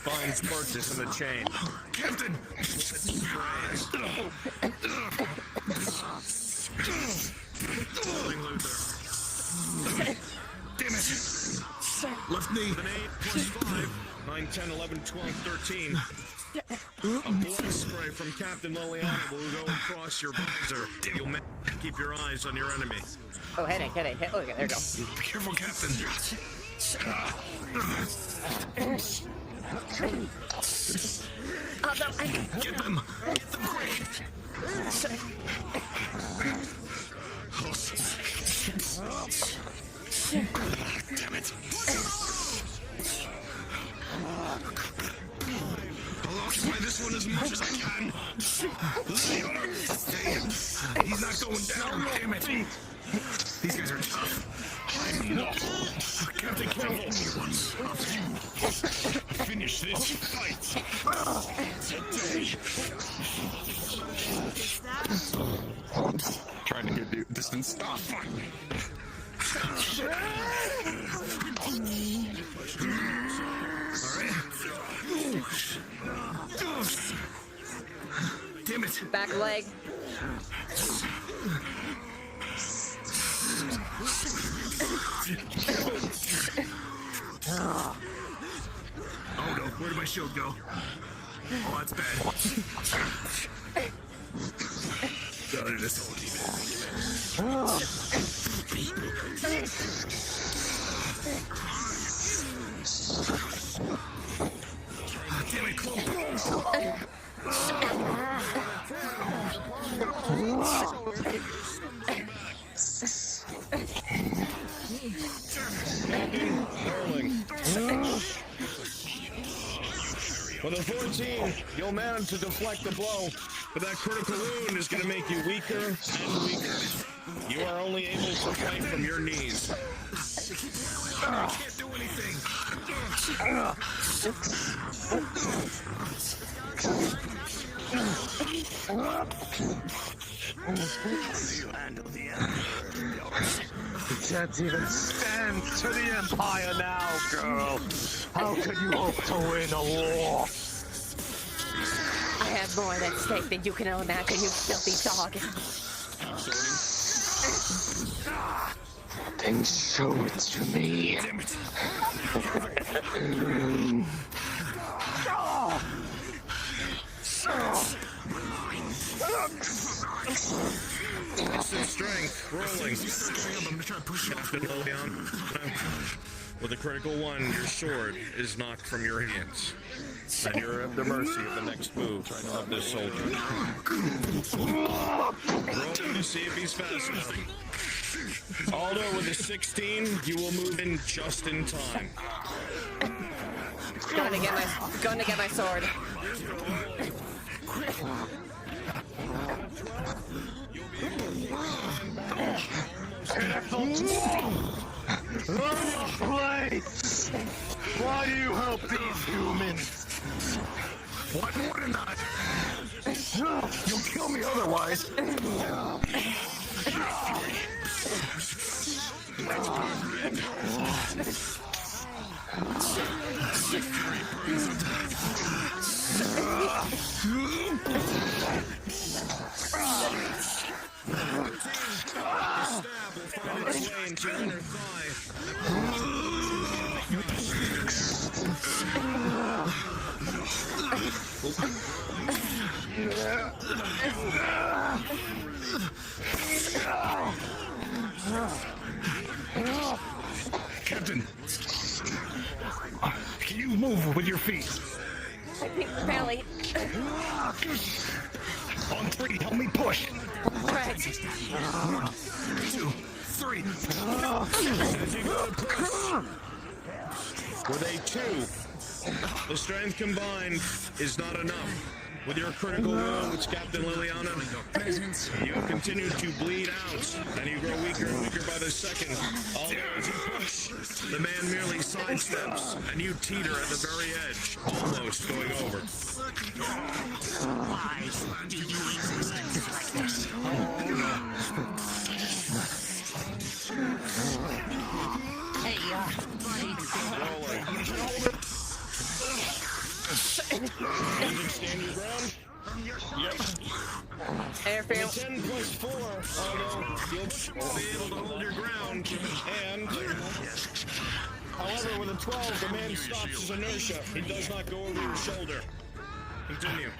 Finds purchase in the chain. Captain! Damn it! Left knee. An 8 plus 5. 9, 10, 11, 12, 13. A blood spray from Captain Liliana will go across your visor. You'll keep your eyes on your enemy. Oh, headache. Look, there you go. Be careful, Captain. Oh, no, Get them! Get them quick! Damn it! I'll occupy this one as much as I can. He's not going down. Damn it! These guys are tough. I'm not. Captain, careful. Finish this fight today. Trying to get distance. Oh, fuck. Damn it! Back leg. Oh no, where did my shield go? Oh, that's bad. Sorry, this whole damn it, Cloak! With a 14, you'll manage to deflect the blow, but that critical wound is going to make you weaker and weaker. You are only able to fight from your knees. I can't do anything. You handle the Emperor. You can't even stand to the Empire now, girl. How could you hope to win a war? I have more at stake than you can imagine, you filthy dog. Then show it to me. Damn it. Instant strength, rolling. I'm gonna try to push it. Captain Liliana, with a critical 1, your sword is knocked from your hands. And you're at the mercy of the next move of this soldier. Roll to see if he's fast enough. Aldo, with a 16, you will move in just in time. Going to get my sword. Learn your place! Why do you help these humans? What in that? You'll kill me otherwise. Into your inner thigh. Captain, With your feet. I think belly. On 3, help me push. Right. 1, 2, 3. With a 2, the strength combined is not enough. With your critical wounds, Captain Leiliana, you continue to bleed out, and you grow weaker and weaker by the second. Although as you push, the man merely sidesteps, and you teeter at the very edge, almost going over. Why do you exist like this? Hey, buddy. You can stand your ground? Yep. Airfield. 10 plus 4, although you'll be able to hold your ground, and... However, with a 12, the man stops his inertia. He does not go over your shoulder. Continue.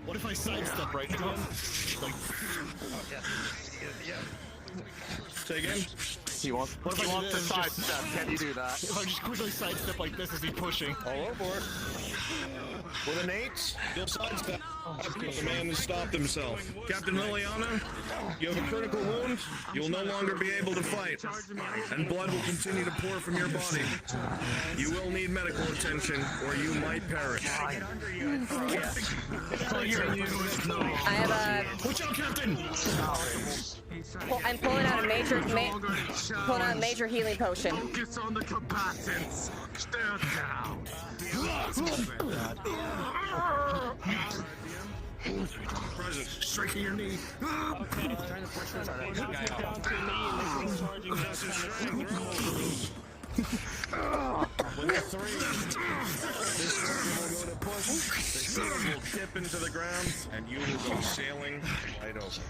What if I sidestep right into him? Like, say again? What if I want to sidestep? Can you do that? If I just quickly sidestep like this as he's pushing. All over it. With an 8, you'll sidestep. The man has stopped himself. Captain Leiliana, you have a critical wound. You'll no longer be able to fight, and blood will continue to pour from your body. You will need medical attention, or you might perish. I have a. Watch out, Captain! I'm pulling out a major healing potion. Focus on the combatants. Stand down. Present. Striking your knee. Okay, trying to push this guy off. With a 3, this target will go to push, the shield will dip into the ground, and you will go sailing right over.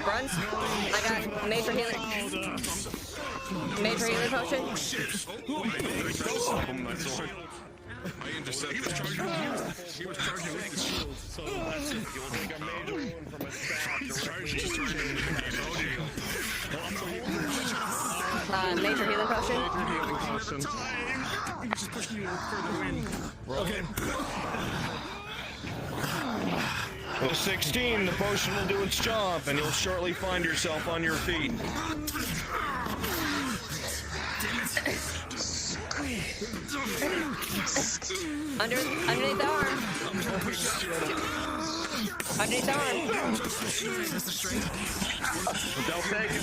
Runs. I got major healing potion. Oh, shit. I intercepted. He was charging with you. He was charging with the shield. So that's it. You'll take a major wound from a stab. He's charging with the Major healing potion. He's just pushing you further in. Okay. With a 16, the potion will do its job, and you'll shortly find yourself on your feet. Underneath the arm. Underneath the arm. They'll take it.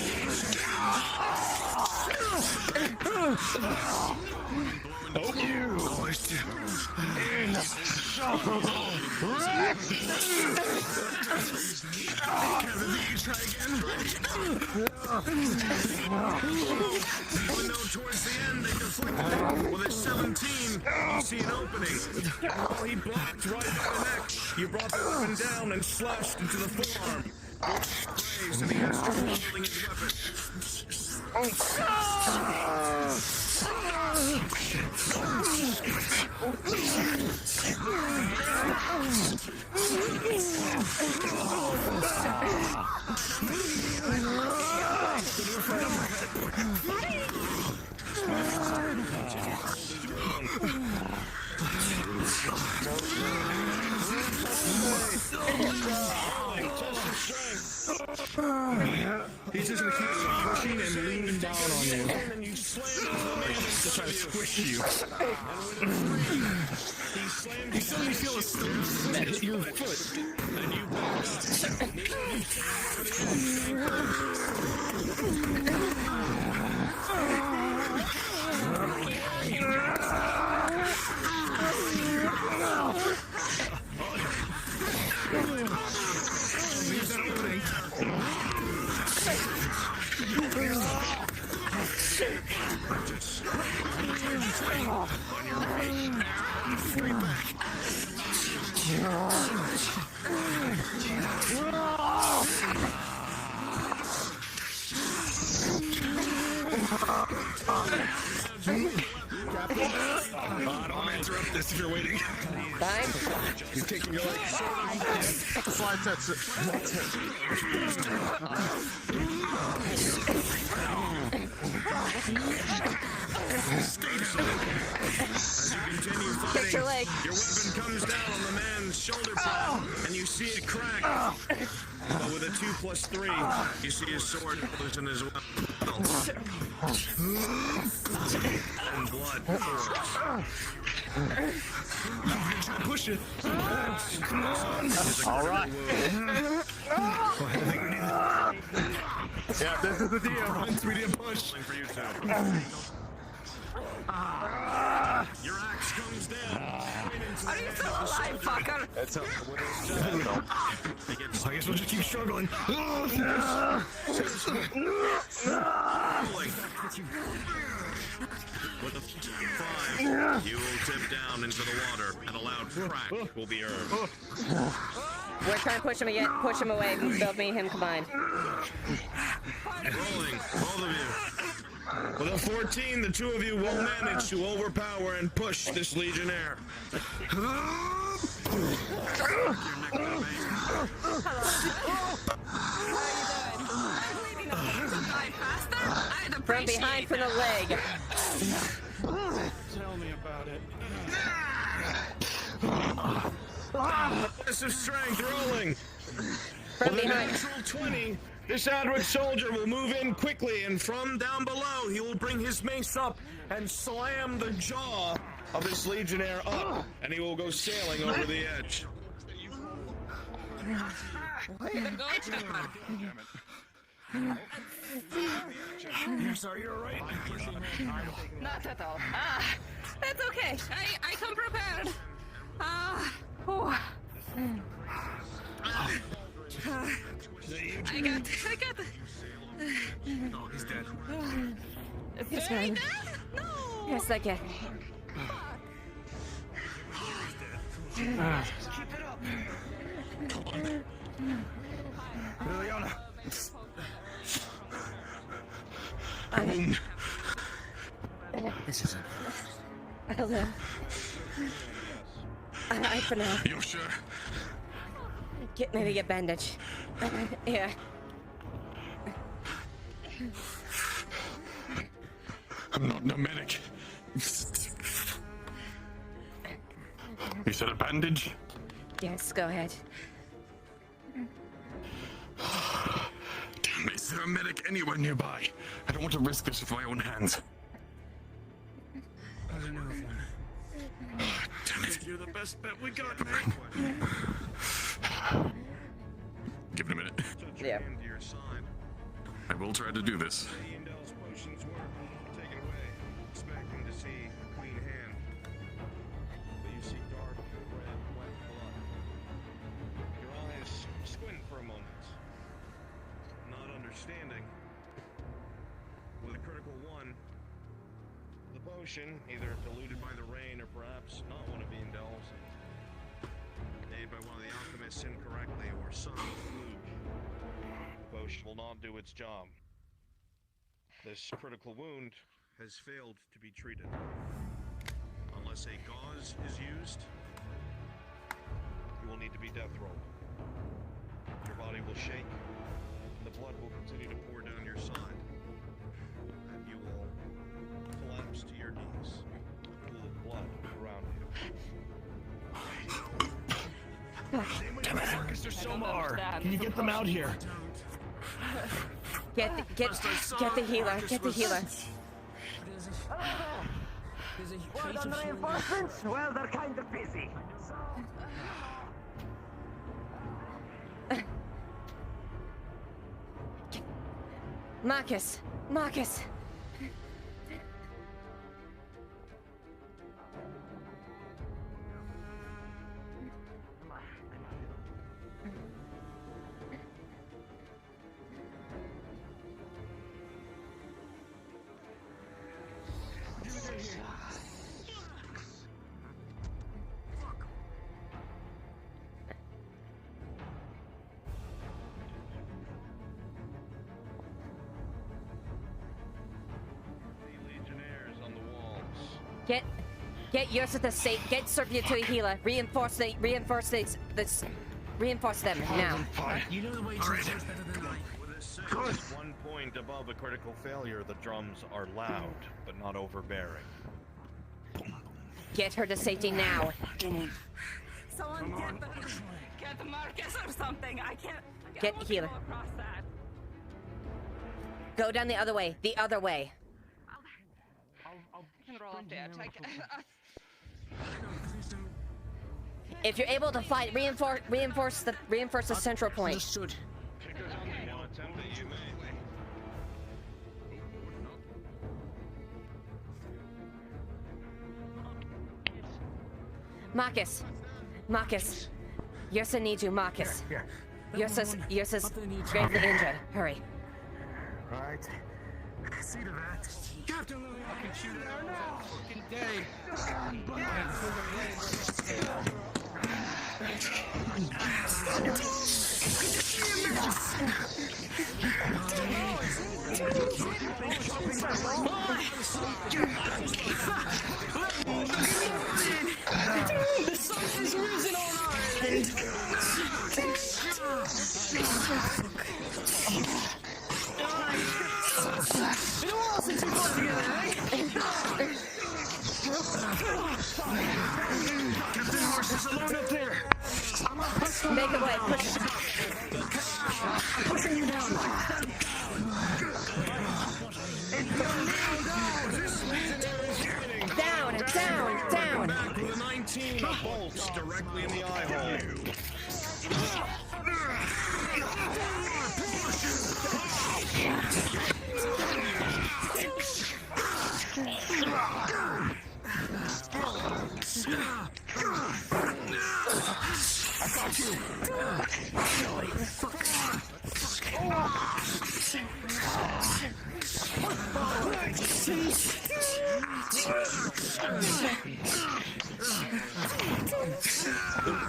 Nope. Even though towards the end they deflected with a 17, you see an opening. Oh, he blocked right by the neck. You brought the weapon down and slashed into the forearm. Grazed, and he has trouble holding his weapon. He's just gonna keep pushing and leaning down on you. To try to squish you. You suddenly feel a stone hit your foot. And you Don't interrupt interrupt this if you're waiting. Fine. You're taking your legs. Slide that's it. That's it. As you continue fighting, Get your leg. your weapon comes down on the man's shoulder pad, and you see it crack. But with a 2 plus 3, you see his sword loosen as well. And blood pours. Push it. All right. Yeah, this is the deal. 3D push. For you too. Your axe comes down. Are you still alive, fucker? That's how I guess we'll just keep struggling. With a 5, you will tip down into the water, and a loud crack will be heard. We're trying to push him away. Build me him combined. Rolling, both of you. With a 14, the 2 of you will manage to overpower and push this legionnaire. From behind, from the leg. Tell me about it. Massive strength rolling. From With a behind. natural 20, this adwick soldier will move in quickly, and from down below, he will bring his mace up and slam the jaw of this legionnaire up, and he will go sailing over the edge. You're sorry, you're right. Not at all. That's okay. I come prepared. Oh. I got. No, he's dead. He's Very fine. dead? No. Yes, I can. Keep it up. Come on. Leiliana. This isn't. I'll live. I for now. You sure? Maybe get bandage. Yeah. I'm not a medic. You said a bandage? Yes, go ahead. Damn, is there a medic anywhere nearby? I don't want to risk this with my own hands. I don't know if Damn it. you're the best bet we got, man. Give it a minute. Yeah. To your side. I will try to do this. Yindel's potions work. Take it away. Expecting to see a clean hand. But you see dark, red, wet blood. Your eyes squint for a moment. Not understanding. With a critical 1, the potion, either diluted by the rain or perhaps not one of Yindel's, made by one of the alchemists incorrectly or some fluke. The potion will not do its job. This critical wound has failed to be treated. Unless a gauze is used, you will need to be death rolled. Your body will shake, and the blood will continue to pour down your side. And you will collapse to your knees, a pool of blood around you. Damn it, Marcus, there's Somar. Can you get them out here? Get the healer. Get the healer. Word on reinforcements? Well, they're kind of busy. Marcus. Get yours at the state. Get Serpia to a healer. Reinforce them now. You know the way to better than I. With a 6, 1 point above a critical failure, the drums are loud, but not overbearing. Get her to safety now. Someone get Marcus or something. I can't Get healer. go across that. Go down the other way. The other way. I can roll up there. If you're able to fight, reinforce the central point. Understood. Marcus, Yursa needs you, Marcus. Yursa's gravely injured. Hurry. Right. See to that. Captain Lily, I can shoot it out now. Fucking day. The sun is risen on Ireland! Been a while since we fought together, eh? Captain Horse is alone up there! Make a way, push. I'm pushing you down. Down. Back with a 19, a bolt directly in the eye hole. I got you!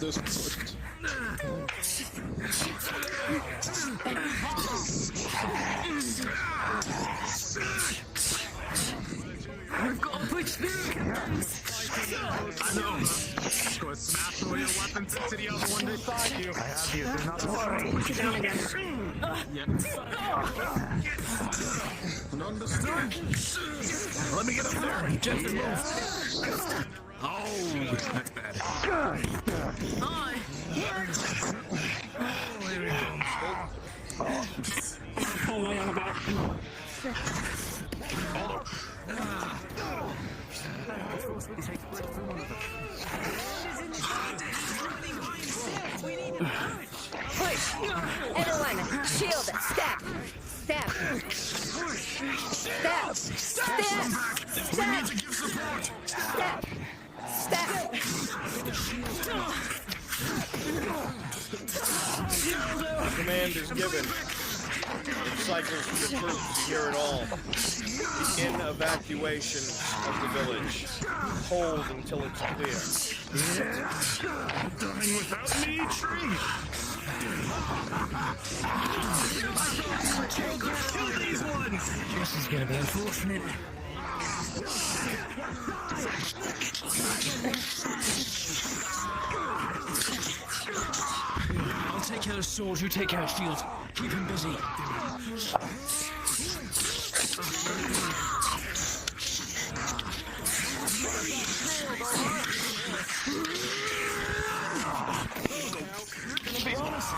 This worked. We've got a bridge through! I know! Go smash away your weapons into the other one beside you! I have you, do not worry! Push it down again. Understood! Let me get up there! Gently move! Oh, that's bad. Hi! Oh, here he comes. Oh, lay on the back. Push! Everyone, shield, step! Step! The command is given. It cycles through the troops to hear it all. Begin evacuation of the village. Hold until it's clear. Dying without me, tree! Kill these ones! This is gonna be unfortunate. I'll take care of swords, you take care of shields. Keep him busy. Be honest.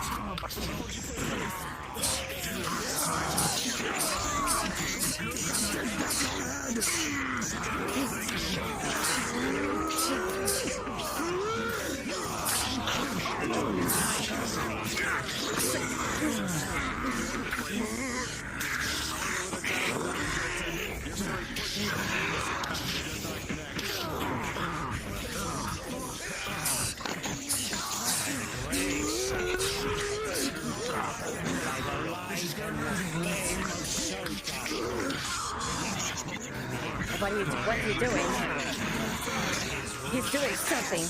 What are you doing? He's doing something.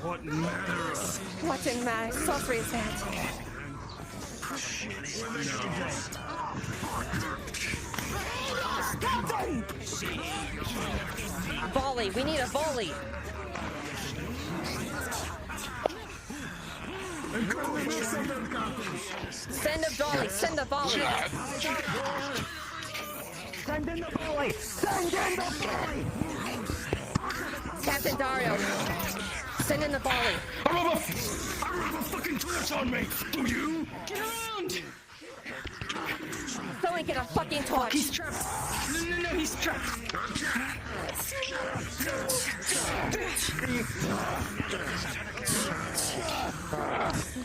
What matter? What in my sorcery is that? Volley, we need a volley. Send a volley, send a volley. Send in the volley! Send in the volley! Captain Dario, send in the volley. I have a fucking torch on me! Do you? Get around! Someone get a fucking torch. He's trapped! No, he's trapped!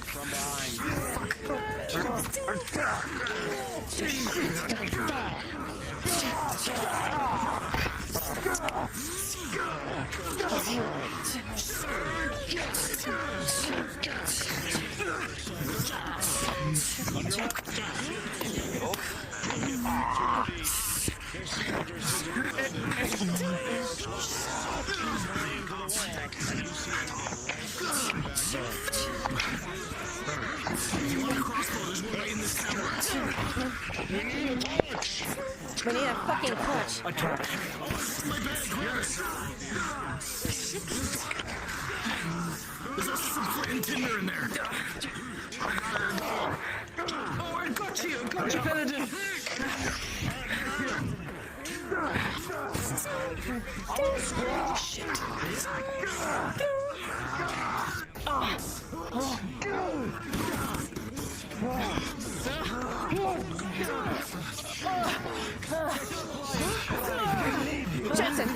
From behind. We need a fucking torch. A torch. There's some flint and tinder in there. Oh, I got you, Paladin. Jensen!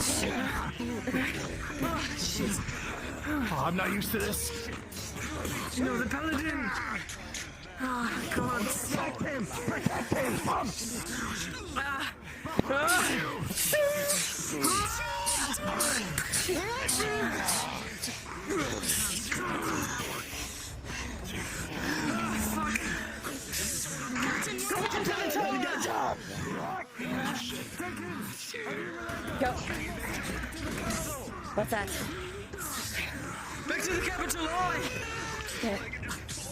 Oh, I'm not used to this. No, the Paladin! Oh, God. Protect him! Protect him! Go. What's that? Back to the capital, oi! Yeah.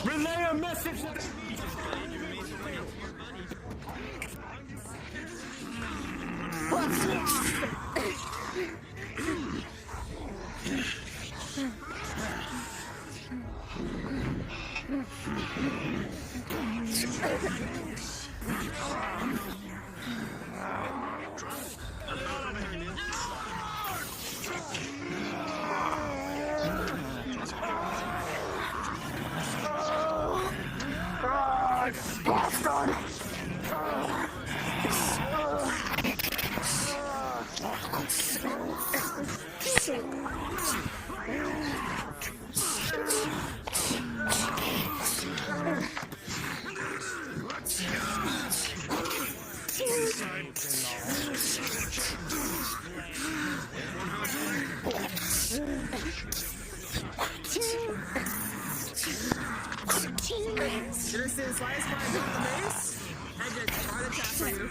Relay a message! Citizens, last time on the mace, and just heart attack for you.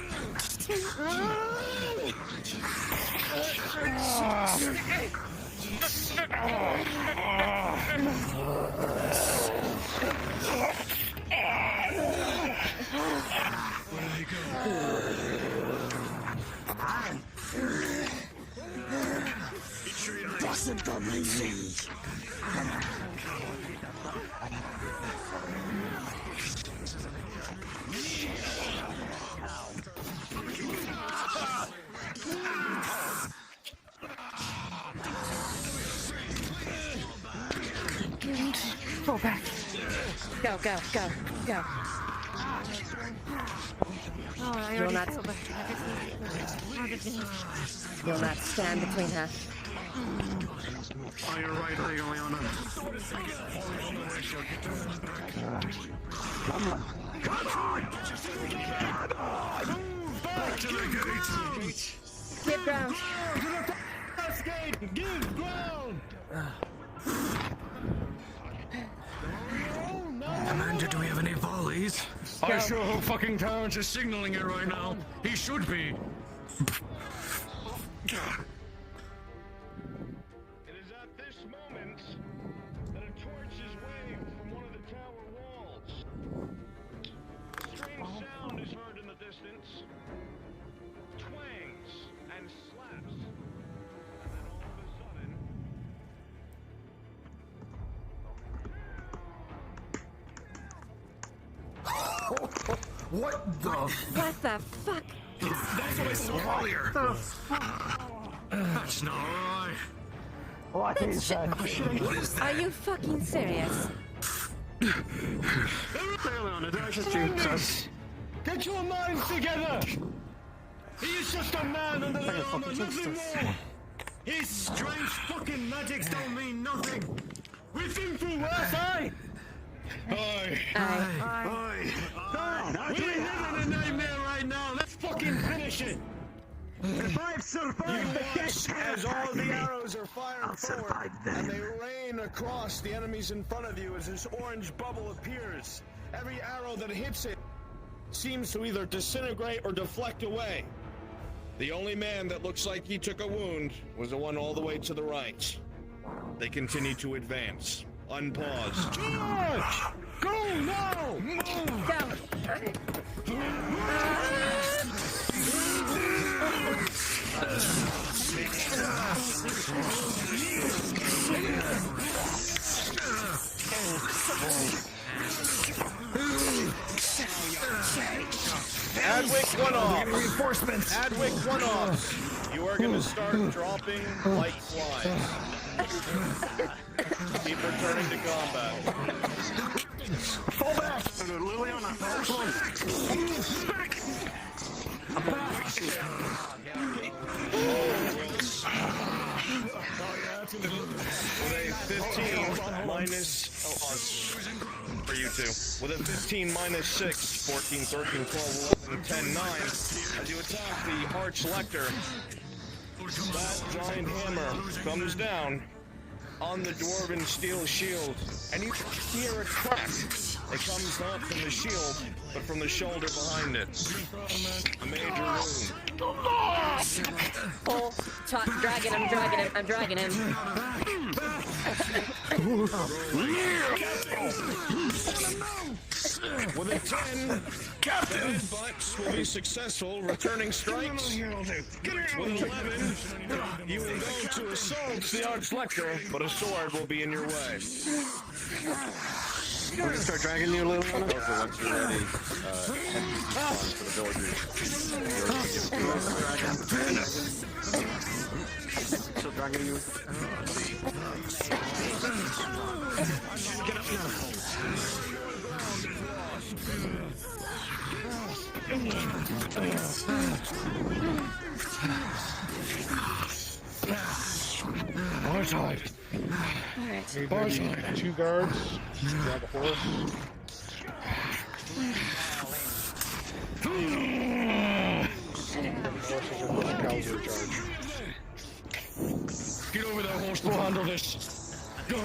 Doesn't amazing. Fall back. Go, go, go, go. You'll not. You'll not stand between her. On your right, Leiliana. Come on! Back to the gate! Give ground. Escape! Give ground! Commander, do we have any volleys? I sure hope fucking Terrence is signaling it right now. He should be. It is at this moment that a torch is waved from one of the tower walls. A strange sound is heard in the distance. Twangs and slaps. And then all of a sudden... What the? What the fuck? That's what I saw earlier. That's not right. What is that? What is that? Are you fucking serious? Get your minds together! He is just a man under the armor, nothing more! His strange fucking magics don't mean nothing! We've been through worse, eh? Aye. We live in a nightmare right now, let's fucking finish it! If I've survived the Watch as all the arrows are fired forward, and they rain across the enemies in front of you as this orange bubble appears. Every arrow that hits it seems to either disintegrate or deflect away. The only man that looks like he took a wound was the one all the way to the right. They continue to advance. Unpause. George! Go now! Adwick one off. Reinforcements. Adwick one off. You are going to start dropping like flies. Keep returning to combat. Fall back. Leiliana. Back. I'm back. With a 15 minus for you two. With a 15 minus 6, 14, 13, 12, 11, 10, 9. As you attack the Arch Lector, that giant hammer comes down on the dwarven steel shield, and you hear a crack. It comes not from the shield, but from the shoulder behind it. A major wound. Oh, dragging him, I'm dragging him. With a 10, Captain Butts will be successful, returning strikes. With 11, you will go to assault the Arch Lector, but a sword will be in your way. We're gonna start dragging you, Leiliana. Once you're ready, for the villagers. Still dragging you. Get up now. Far side. Far side. 2 guards. Grab a horse. Get over there, horse. We'll handle this. Go.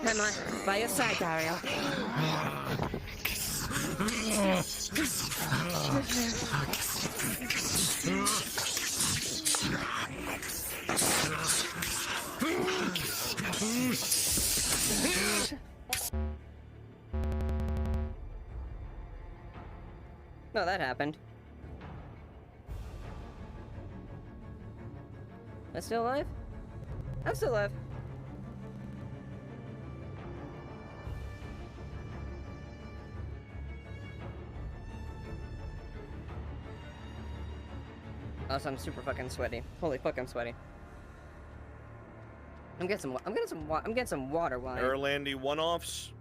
Come on, by your side, Dario. No, that happened. Am I still alive? I'm still alive. Also, I'm super fucking sweaty. Holy fuck, I'm sweaty. I'm getting some water wine. Airlandy one-offs,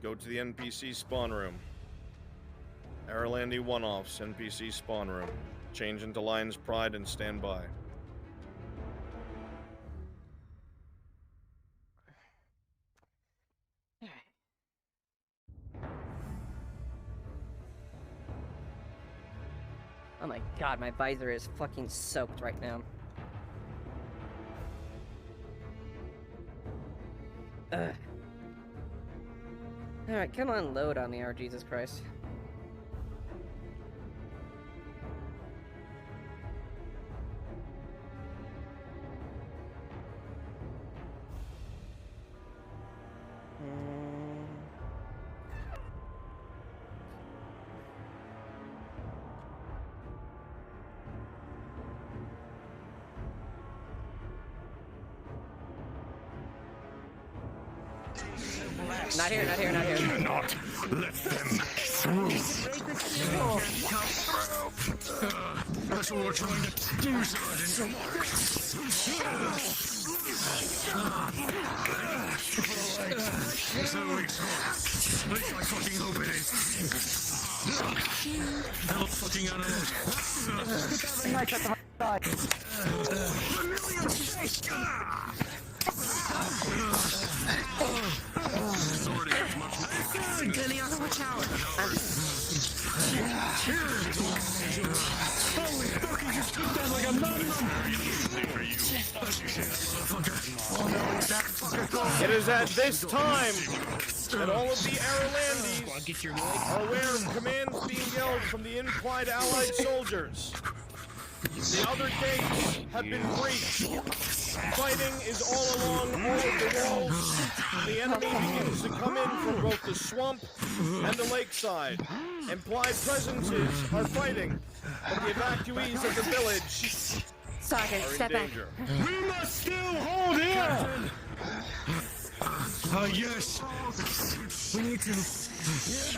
go to the NPC spawn room. Airlandy one-offs, NPC spawn room. Change into Lion's Pride and stand by. Oh my god, my visor is fucking soaked right now. Ugh. Alright, come on, load on me, oh Jesus Christ. Not here, not here, not here. Do not let them through. That's what we're trying to do, Sergeant. So it's at least I fucking hope it is. Hello, fucking animals. Leiliana, watch out. Holy fuck, he just took that like a madman. It is at this time that all of the Aralandis are aware of commands being yelled from the implied Allied soldiers. The other gates have been breached. Fighting is all along all of the walls. The enemy begins to come in from both the swamp and the lakeside. Implied presences are fighting, but the evacuees of the village Sergeant, are in step back. danger. We must still hold here! Yes. We need to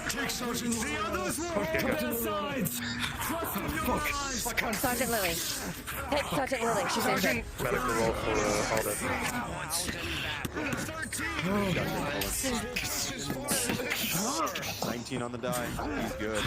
take Sergeant. The others will hold their sides. Trust in your eyes. Sergeant Lily. Take Sergeant Lily. She's injured. Medical roll for Alden. 19 on the die. He's good.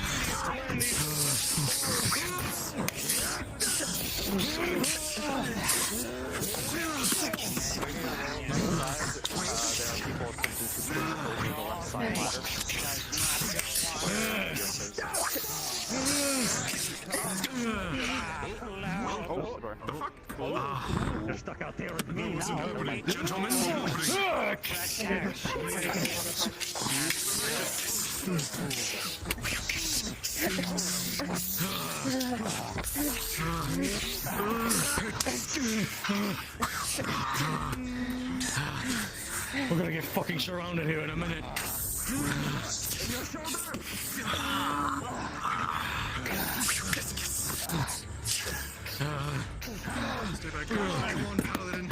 You're stuck out there with me now. Gentlemen, we're gonna get fucking surrounded here in a minute. Stay back. One paladin.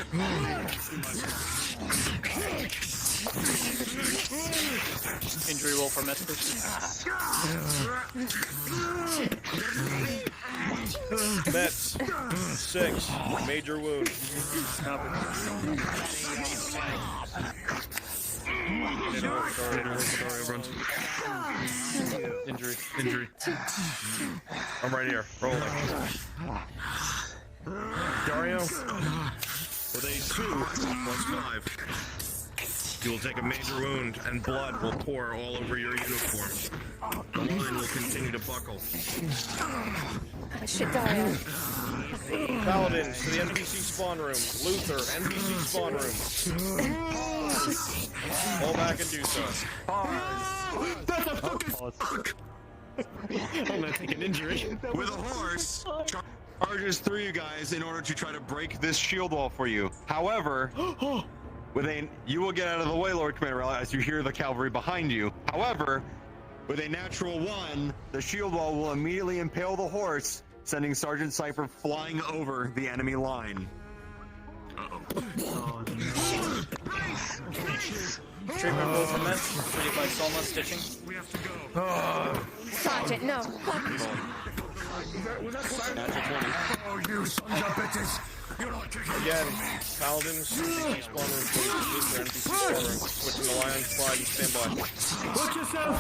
Injury roll for Metzger. Mets, 6, major wound. Injury. I'm right here. Rolling. Dario? With a 2 plus 5. You will take a major wound, and blood will pour all over your uniform. The line will continue to buckle. Shit, Dario. Paladins to the NPC spawn room. Luther, NPC spawn room. Fall back and do so. That's a fucking fuck. I'm gonna take an injury. With a horse, charges through you guys in order to try to break this shield wall for you. However, you will get out of the way, Lord Commander, as you hear the cavalry behind you. However, with a natural 1, the shield wall will immediately impale the horse, sending Sergeant Cypher flying over the enemy line. Treatment roll for Metz. 35 Soma stitching. We have to go. Sergeant, no. Natural 20. Oh, you sons of bitches. You're not taking Again, Paladins, NPC spawn room, please. Luther, NPC spawn room. Switching the Lion's Pride and stand by. Watch yourself.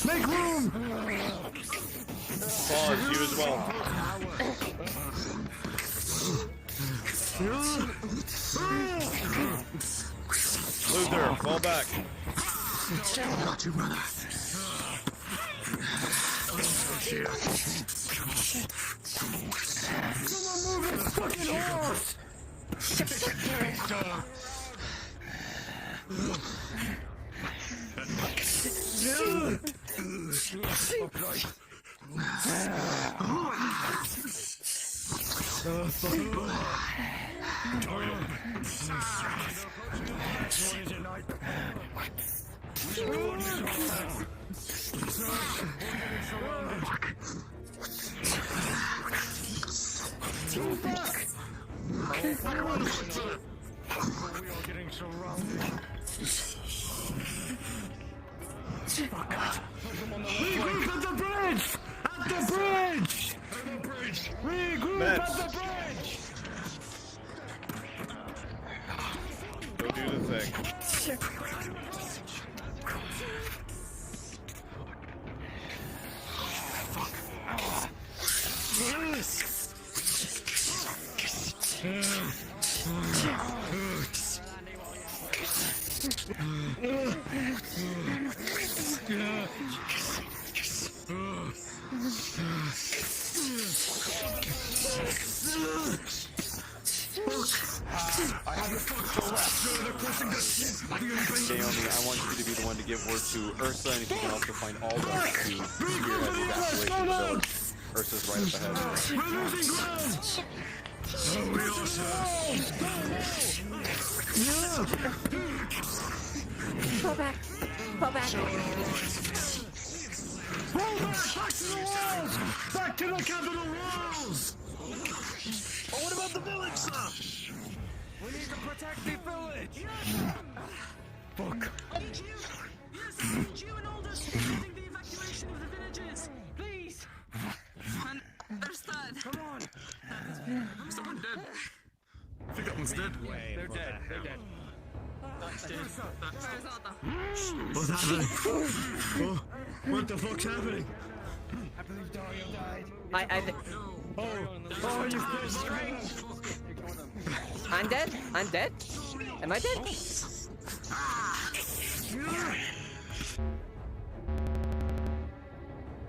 Make room. Pause, you as well. Luther, fall back. Got you, brother. Someone move his fucking horse! We are getting surrounded. Regroup at the bridge! At the bridge! At the bridge! Regroup at the bridge! Go do the thing. I have your foot so left. Naomi, I want you to be the one to give word to Ursa, and if you can also find all of us to spearhead the evacuation of the village. Ursa's right up ahead. We're losing ground! Oh, we also... Pull back. Pull back. Pull back! Back to the walls! Back to the capital walls! Oh, what about the village, sir? We need to protect the village! Fuck. Yes, you and Aldous supporting the evacuation of the villages! Please! Understood. Come on! Someone dead. I think that one's dead. They're dead. They're dead. What's happening? Oh, what the fuck's happening? I believe Dario died. Oh, you pissed me. I'm dead? I'm dead? Am I dead?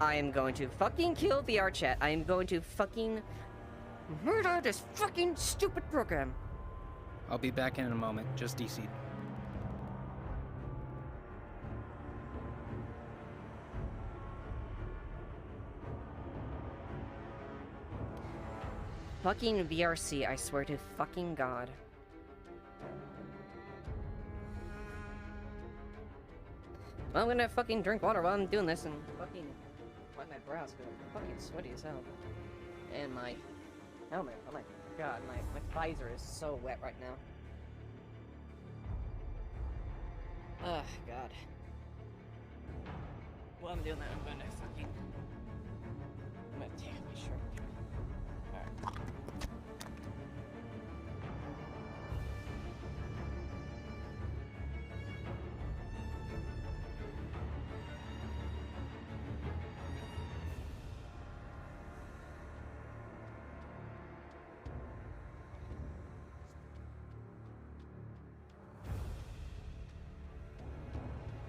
I am going to fucking kill VR chat. I am going to fucking murder this fucking stupid program. I'll be back in a moment. Just DC'd. Fucking VRC, I swear to fucking God. Well, I'm gonna fucking drink water while I'm doing this and fucking wipe my brows because I'm fucking sweaty as hell. And my helmet, oh my God, my visor is so wet right now. Ugh, God. While I'm doing that, I'm gonna take my shirt.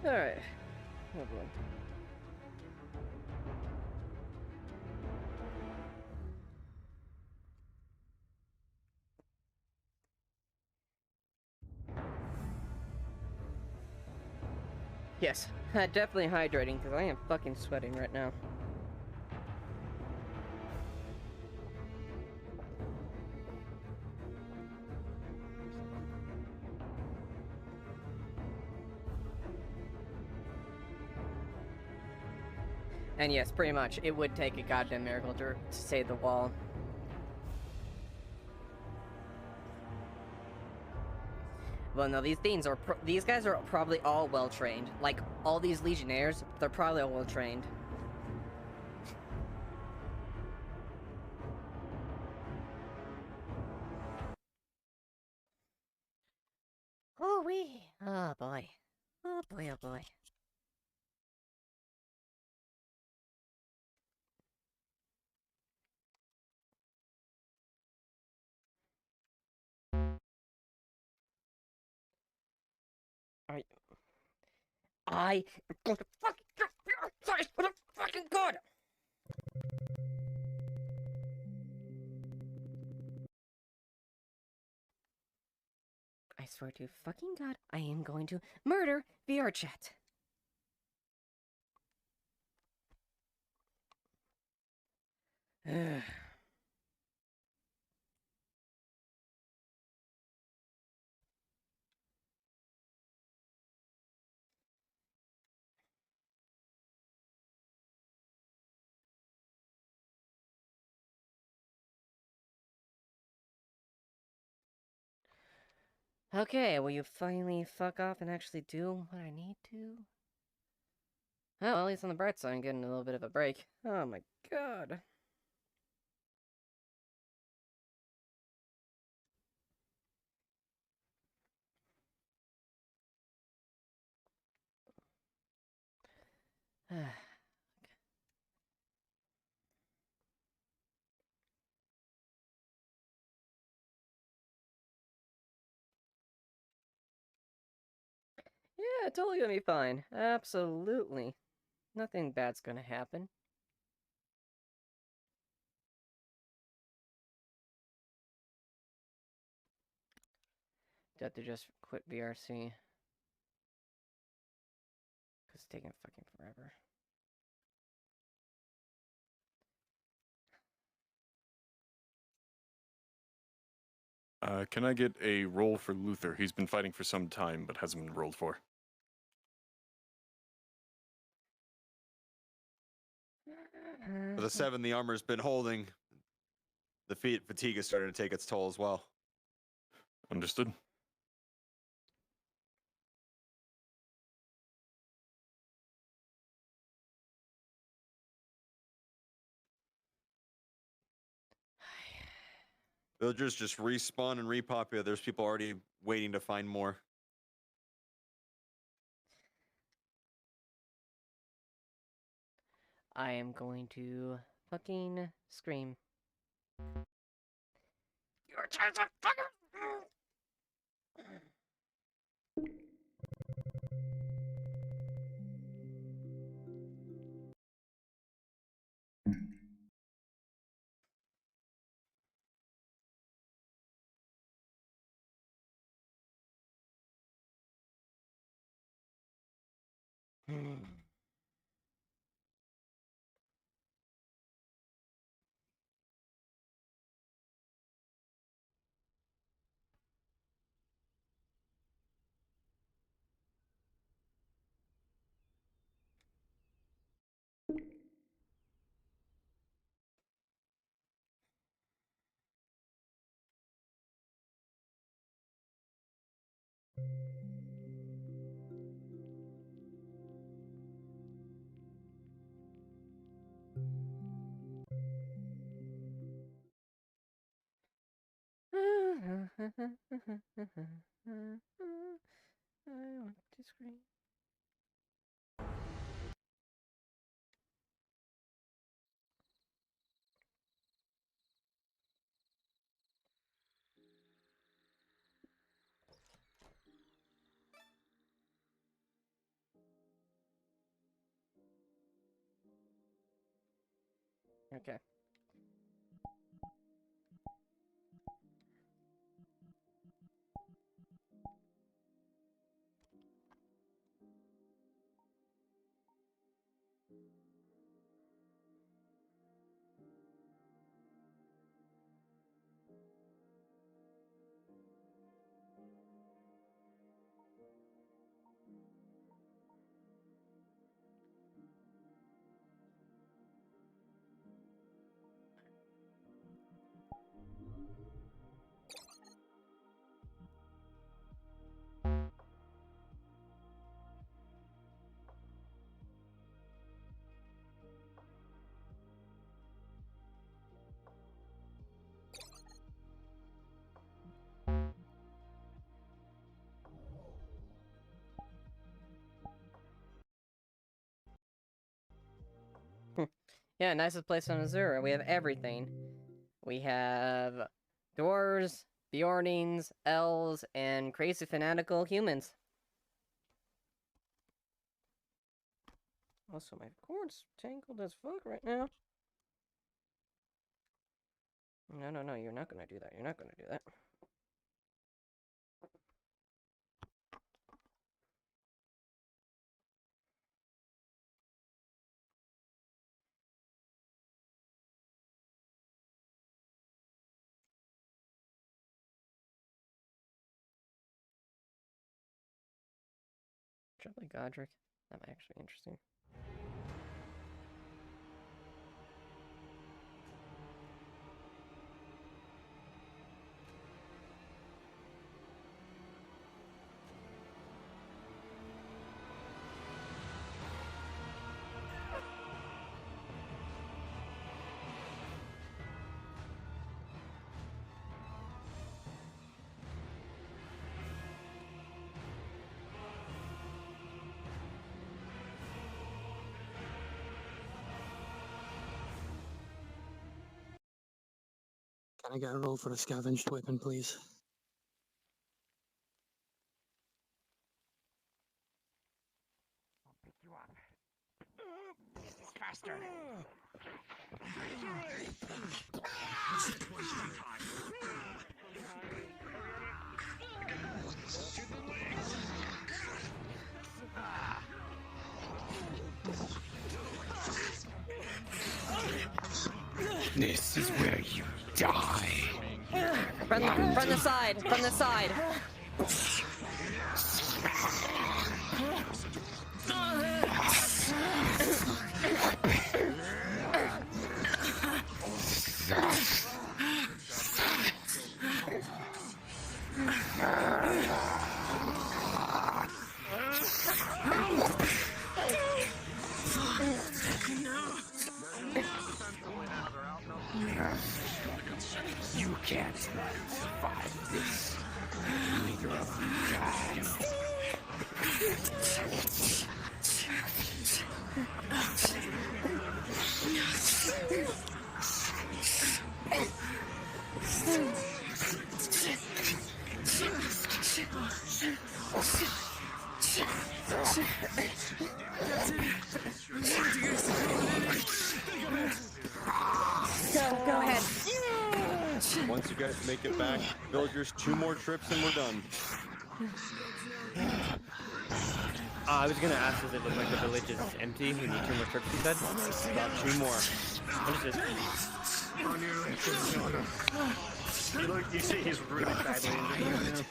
Alright. Alright. Oh boy. Yes, definitely hydrating because I am fucking sweating right now. And yes, pretty much, it would take a goddamn miracle to save the wall. Well, no, these things are these guys are probably all well trained. Like all these legionnaires, they're probably all well trained. Oh wee! Oh boy! Oh boy! Oh boy! I am going to fucking get your face with a fucking gun! I swear to fucking God, I am going to murder VR chat. Okay, will you finally fuck off and actually do what I need to? Well, at least on the bright side, I'm getting a little bit of a break. Oh my god. Yeah, totally gonna be fine. Absolutely. Nothing bad's gonna happen. Do I have to just quit VRC? Because it's taking fucking forever. Can I get a roll for Luther? He's been fighting for some time, but hasn't been rolled for. For the 7 the armor's been holding, the fatigue has started to take its toll as well. Understood. Villagers just respawn and repopulate. There's people already waiting to find more. I am going to fucking scream. Your turn to fucking... I want to scream. Okay. Yeah, nicest place on Azura. We have everything. We have dwarves, Bjornings, elves, and crazy fanatical humans. Also, my cord's tangled as fuck right now. No, you're not gonna do that. You're not gonna do that. Probably Godric. That might actually be interesting. Can I get a roll for a scavenged weapon, please? Faster. This is where you die. From the side. From the side. You can't survive this. Neither of you can. Go ahead. Once you guys make it back, villagers, 2 more trips and we're done. I was gonna ask, does it look like the village is empty? We need 2 more trips, you said? About 2 more. What is this? You see he's really badly injured now.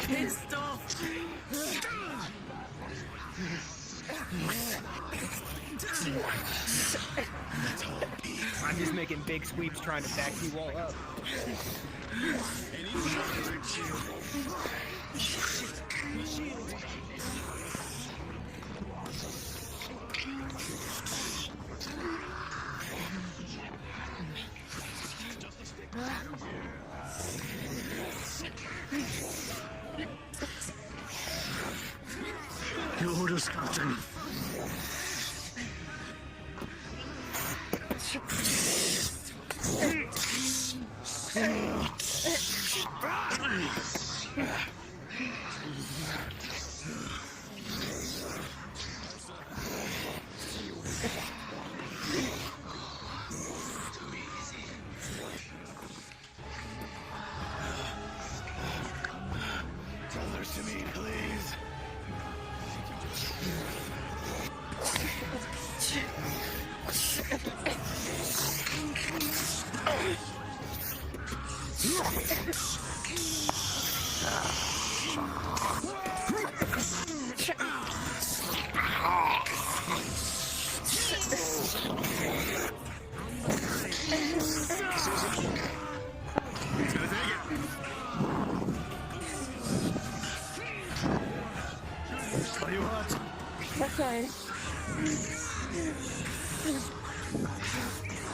Pissed off. I'm just making big sweeps trying to back you all up. Your orders, Captain. Tell her to me, please. Are you hurt? That's fine.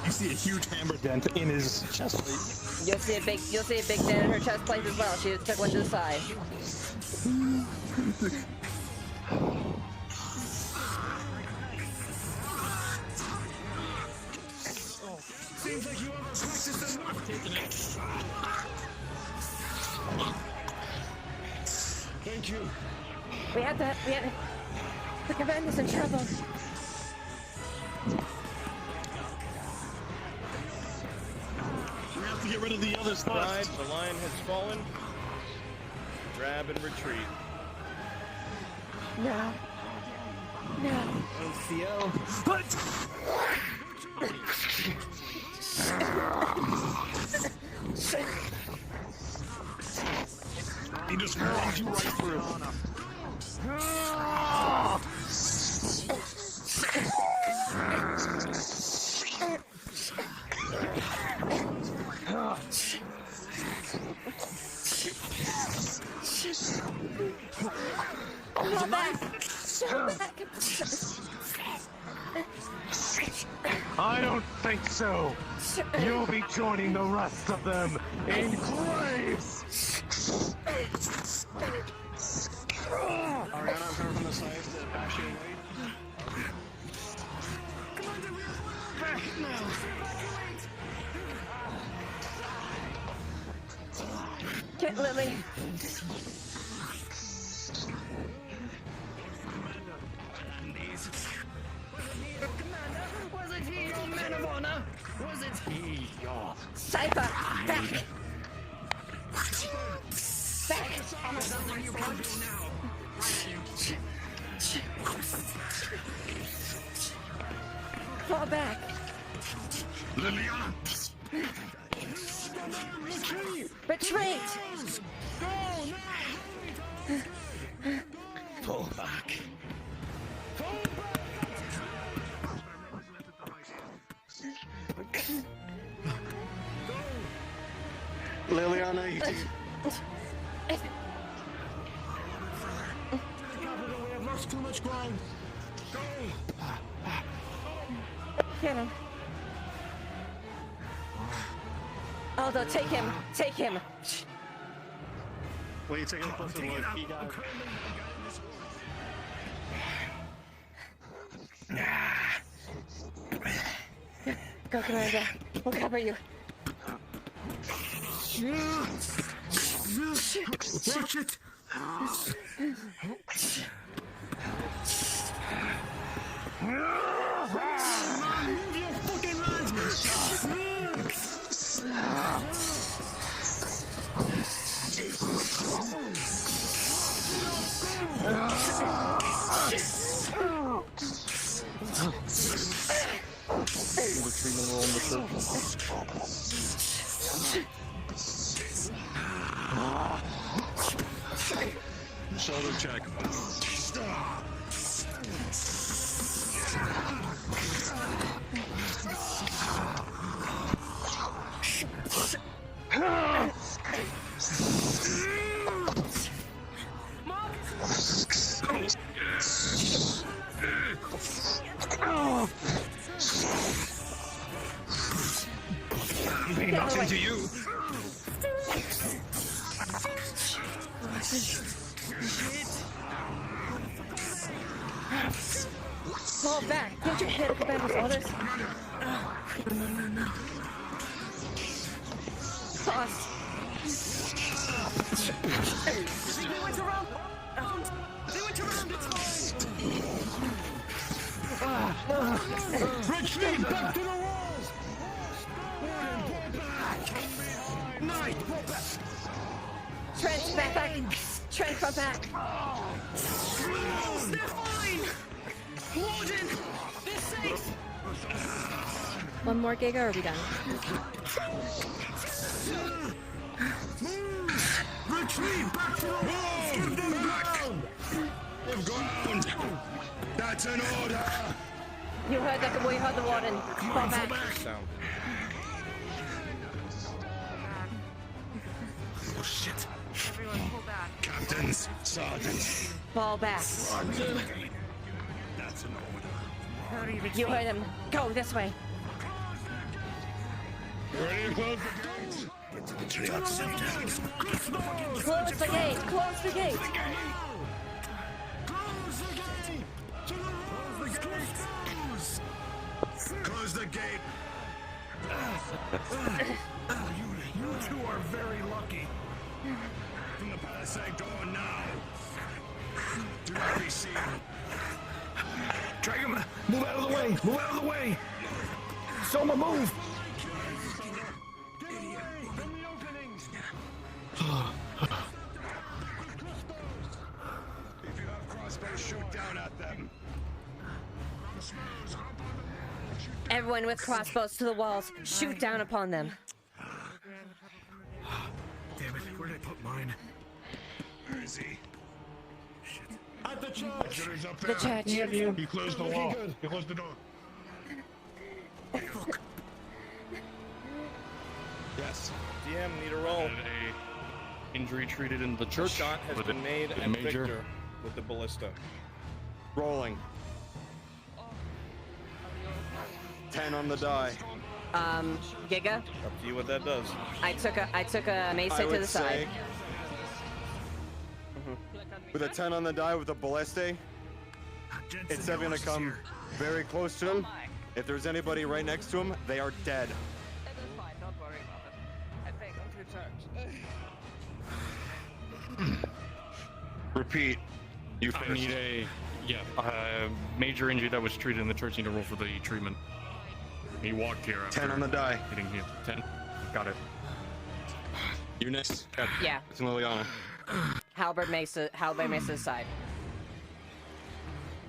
You see a huge hammer dent in his chest plate. You'll see a big dent in her chest plate as well. She just took one to the side. Seems like you overpracticed enough, taking it. Thank you. We had the commander's in trouble. We have to get rid of the others Pride, first. the lion has fallen. Grab and retreat. No. No. OCO. He just runs you right through. Go back. Go back. I don't think so. You'll be joining the rest of them in graves. Ariana, I'm coming from the side to bash you away. Commander, we are back now. back, Lily. Was it he, your man of honor? Was it he, your Cypher, back! Back! Fall back! Leiliana! Retreat! Fall back. Leiliana, you We have lost too much ground. Go! Get him. Aldo, take him! Take him! Wait, you're taking a closer look. He got... Go, Commander. We'll cover you. Watch it! Move your fucking Shoulder check. I'm being knocked into you. Fall back. Didn't you hear the Commander's orders? No. Boss. They went around! They went around, it's fine! Retreat back to the walls! Knight, pull back! Trent, back. Trent, fall back. They're fine! Warden! They're safe! One more gig, or are we done? Retreat back to the walls! Give them ground! Give ground! That's an order! You heard that, we heard the Warden. Fall back. Oh shit! Everyone pull back. Captains, sergeants. Fall back. Roger. That's an order. You heard him. Go this way. Ready to close the gates? Get to the triage center. Close the gate. Close the gate. Close the gate. You two are very lucky. From the palisade door now. Do not be seen. Drag him. Move out of the way. Move out of the way. Soma, move. Get away from the openings. If you have crossbows, shoot down at them. Everyone with crossbows to the walls. Shoot down upon them. Damn it, where did I put mine? Where is he? Shit. At the church! He's up The there. church. He closed the wall. He closed the door. Fuck. Yes. DM, need a roll. Injury treated in the church. Shot has been made with a and major. Victor with the ballista. Rolling. 10 on the die. Giga. Up to you what that does. I took a mesa to the side. With a 10 on the die with a ballista, it's going to come very close to him. If there's anybody right next to him, they are dead. It is fine, don't worry about it. I take them to church. Repeat. You I first. need a major injury that was treated in the church. Need to roll for the treatment. He walked here after 10 on the die. Hitting here. 10. Got it. You next. Yeah. It's Liliana. Halberd Mesa side.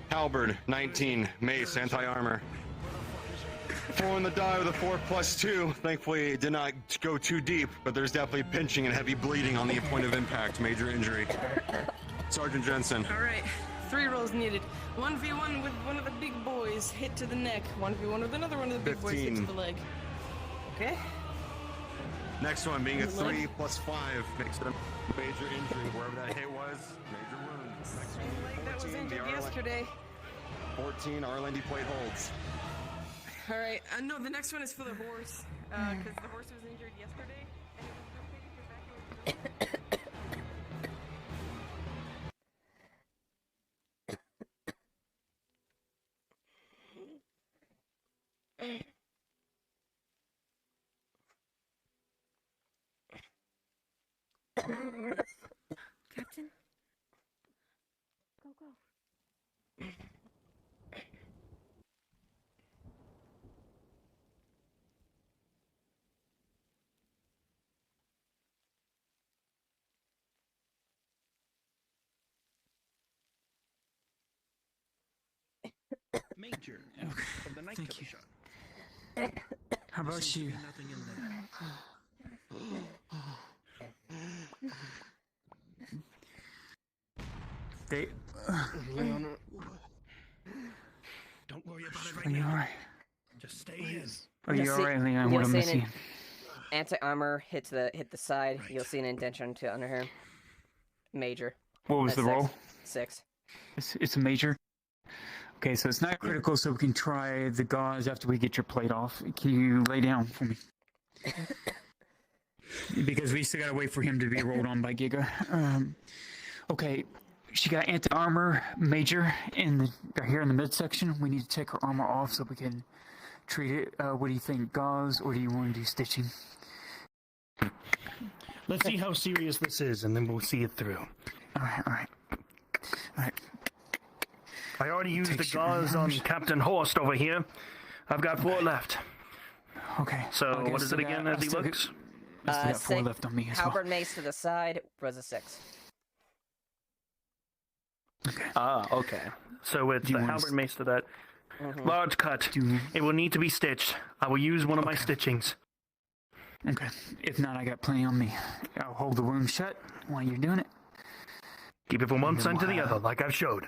Halberd, 19. Mace, anti-armor. 4 on the die with a 4+2. Thankfully, it did not go too deep, but there's definitely pinching and heavy bleeding on the point of impact. Major injury. Sergeant Jensen. Alright, 3 rolls needed. 1v1 with one of the big boys, hit to the neck. 1v1 with another one of the big boys, hit to 15. the leg. Okay. Next one being a 3+5 makes it a major injury. Wherever that hit was, major wound. Next one, Leg that was 14, injured the yesterday. 14, Arlandy plate holds. Alright, no, the next one is for the horse. Because the horse was injured yesterday. And it was evacuated. Captain? Go, go. Major of the night Thank you. shot. How about you? Nothing in there. They. Don't worry about it Are right you now. alright? Just stay in. Are you alright, Leon? What am I seeing? Anti-armor hit the side. You'll see an indentation to under her. Major. What was That's the roll? 6. It's a major. Okay, so it's not critical, so we can try the gauze after we get your plate off. Can you lay down for me? Because we still gotta wait for him to be rolled on by Giga. Okay, she got anti-armor major here in the midsection. We need to take her armor off so we can treat it. What do you think, gauze, or do you want to do stitching? Let's see how serious this is, and then we'll see it through. Alright. I already used the gauze on Captain Horst over here. I've got 4 left. Okay. So, what is it again as he looks? I still got 4 left on me as well. Halberd Mace to the side was a 6. Okay. So it's the halberd mace to that. Large cut. It will need to be stitched. I will use one of my stitchings. Okay. If not, I got plenty on me. I'll hold the wound shut while you're doing it. Keep it from one side to the other, like I've showed.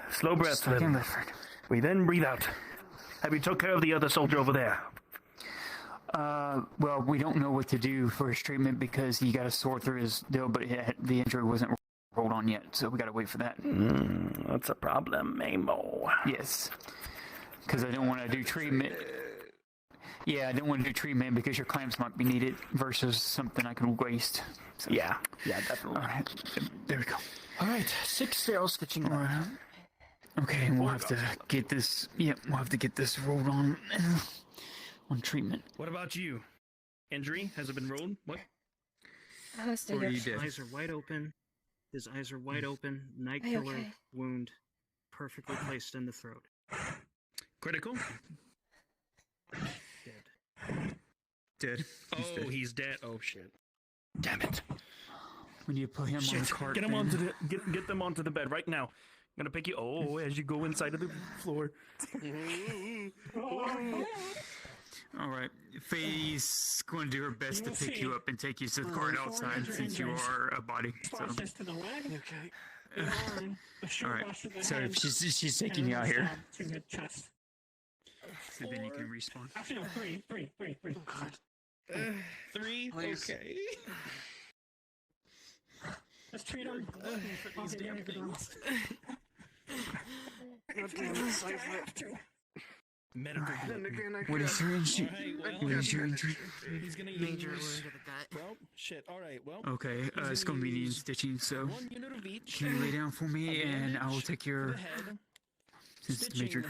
Slow breath, Lynn. We then breathe out. Have you took care of the other soldier over there? Well, we don't know what to do for his treatment because he got a sore through his deal, but the injury wasn't rolled on yet, so we gotta wait for that. That's a problem, Mamo. Yes. Because I don't want to do treatment. Yeah, I don't want to do treatment because your clamps might be needed versus something I can waste. So. Yeah, definitely. Alright, there we go. Alright, 6 sales stitching. Alright. Okay, we'll have to get this. Yep, we'll have to get this rolled on treatment. What about you? Injury? Has it been rolled? What? His eyes are wide open. His eyes are wide open. Night killer wound. Perfectly placed in the throat. Critical? Dead. He's dead. Oh shit. Damn it. We need to put him on the cart. Get him onto the get them onto the bed right now. I'm gonna pick you as you go inside of the floor. Alright. Faye's going to do her best to pick you up and take you to the cart outside since you are a body. So. Alright. So if she's taking you out here. So then you can respawn. Actually, no, 3. 3? Okay. Let's treat him for these damn things. Medical. What is your injury? What is your injury? He's gonna major wound to the gut. Well, shit. All right. Well. Okay. It's gonna be needing stitching. So, 1 unit of each. can you lay down for me, and I will take your. Since it's major,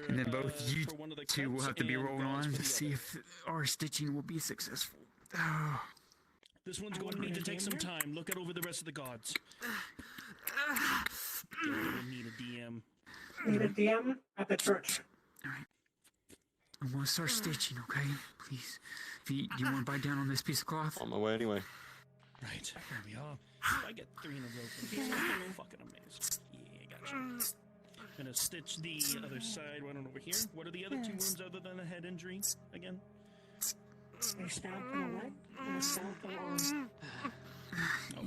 and then both you two will have to be rolled on to see if our stitching will be successful. This one's going to need to take some time. Look out over the rest of the gods. Don't need a DM. Need a DM at the church. Alright. I want to start stitching, okay? Please. Do you want to bite down on this piece of cloth? On my way anyway. Right, there we are. I get 3 in a row for this. I'm fucking amazed. Yeah, gotcha. I'm gonna stitch the other side right on over here. What are the other 2 wounds other than a head injury again? Your stab and a leg, and a stab and an arm.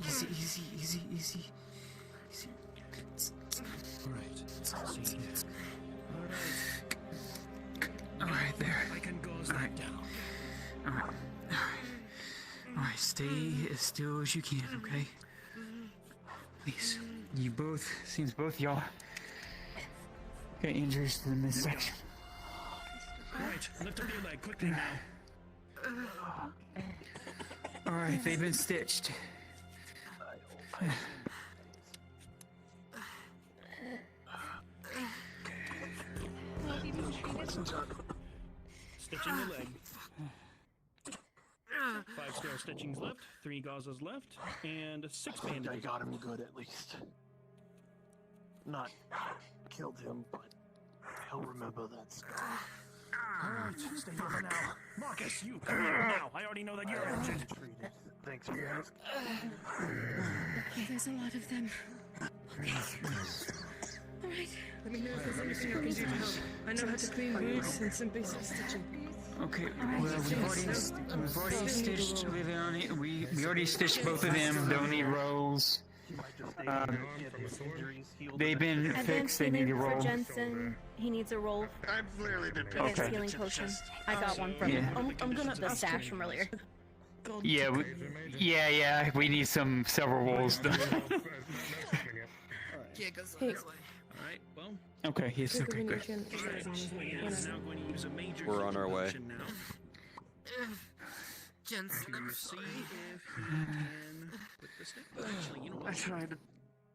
Easy, easy, easy, easy. Easy. Alright, let's see. Alright, there. I can gauze that down. Alright. Alright, stay as still as you can, okay? Please. You both, seems both y'all got injuries to the midsection. Alright, lift up your leg quickly now. Alright, they've been stitched. Stitching the leg. 5 spare stitchings left, 3 gauzes left, and 6 bandages. I got him good at least. Not killed him, but he'll remember that scar. Alright, stay over now. Marcus, you come here now. I already know that you're injured. Thanks for asking. Okay, there's a lot of them. Alright. Let me know if there's anything I can do to help. I know how to clean wounds and some basic stitching. Okay, well, we've already stitched Leiliana. We already stitched both of them. Don't need rolls. They've been fixed. They need a roll. For Jensen, he needs a roll. I'm clearly Against healing potion. I got one from him. I'm gonna have the stash from earlier. Yeah, yeah. We need several rolls done. Hey. Alright, well. Okay, yes, okay, good. We're on our way. Jensen, To see if he can put the stick. Actually, you know what?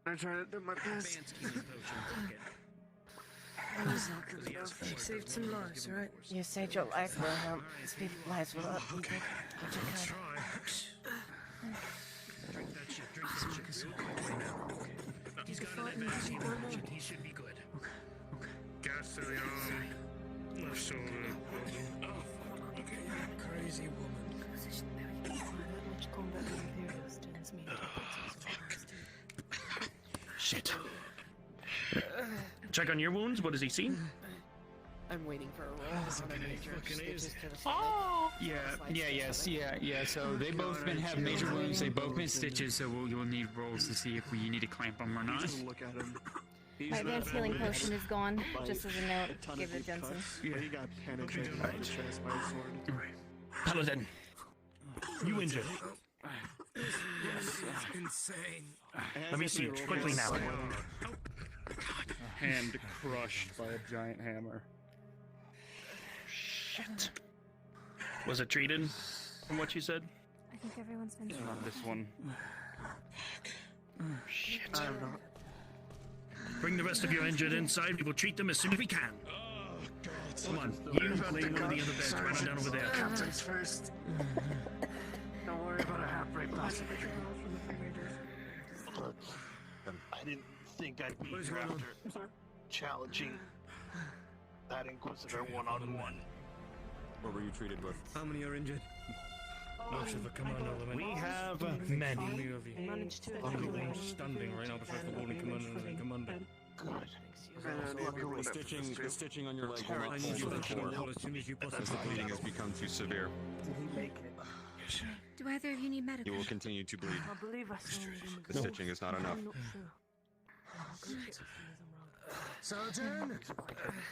I tried to do my best. Saved some lives, right? You saved your life, Wilhelm. Speak lives will up. You did. Drink that shit. Drink that shit real quick now. He's got an advanced healing. He should be good. Okay. Gas to the arm. Left shoulder. Oh, okay. Crazy woman. Shit. Check on your wounds. What does he see? I'm waiting for a roll. Oh! Yeah. So they both have major wounds. They both been stitches. So you'll need rolls to see if we need to clamp them or not. Just look at him. My advanced healing potion is gone. Just as a note, give it to Jensen. Yeah, he got penetrated by his chest by a sword. Alright. Paladin. You injured. Yes, insane. Let me see it quickly now. A hand crushed by a giant hammer. Shit. Was it treated? From what you said? I think everyone's been. Not this one. Shit. I'm not. Bring the rest of your injured inside. We will treat them as soon as we can. Come on, you lay one of the other beds right down over there. Captain's first. Don't worry about a half-break boss. Look, I didn't think I'd be here after challenging that Inquisitor one-on-one. What were you treated with? How many are injured? Most of the commando element. We have many. How many of you? Managed to. Standing right now beside the holding commander and commander. Good. The stitching on your leg will not I need hold you for the to core. roll as soon as you As possibly the bleeding has become too severe, Do either of you need medical? you will continue to bleed. I believe I saw him. The stitching is not enough. I'm not sure. Sergeant!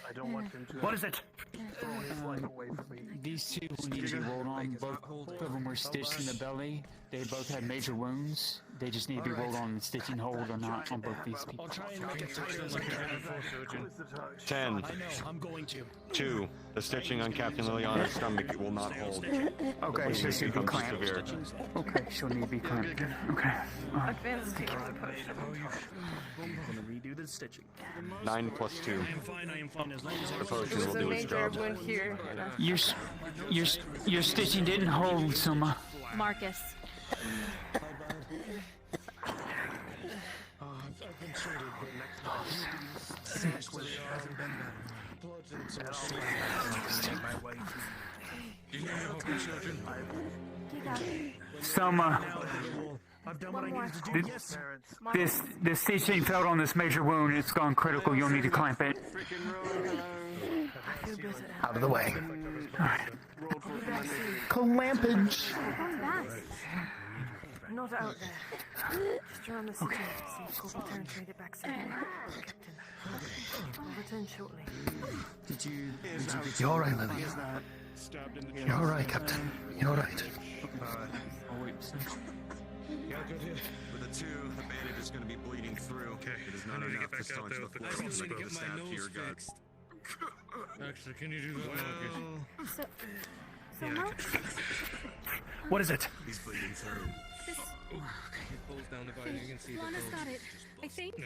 I don't want him to. What is it? Throw his life away from me. These two need to be rolled on. Both of them were stitched in the belly. They both had major wounds. They just need to be rolled on and stitching hold or not on both these people. I'll try and make it tighter as I can. 10, I know, I'm going to. 2. The stitching on Captain Leiliana's stomach will not hold. Okay, so she'll be Becomes clamped. severe. Okay, she'll need to be clamped. Okay. Alright. Advanced healing potion. I'm gonna redo the stitching. 9 plus 2. I am fine as long as The potion will There's a do its major job. wound here. Your stitching didn't hold, Soma. Marcus. I've been treated, but next time you where they hasn't been better. Bloods and soul. My way to. You hear me, Hopi children? Selma, I've done what I needed to do. Yes, parents. this stitching felt on this major wound. It's gone critical. You'll need to clamp it. Out of the way. Alright. Clampage. Not out there. Just around the city. See if Corporal Terrence made it back safely. I'll return shortly. You're alright, Lily. You're alright, Captain. You're alright. With a 2, the bandage is going to be bleeding through. Okay. It is not enough to staunch the flow from the stab to your gut. Actually, can you do that? What is it? He's bleeding through. This... He pulls down the body, you can see the Lana's got it, I think. Yeah.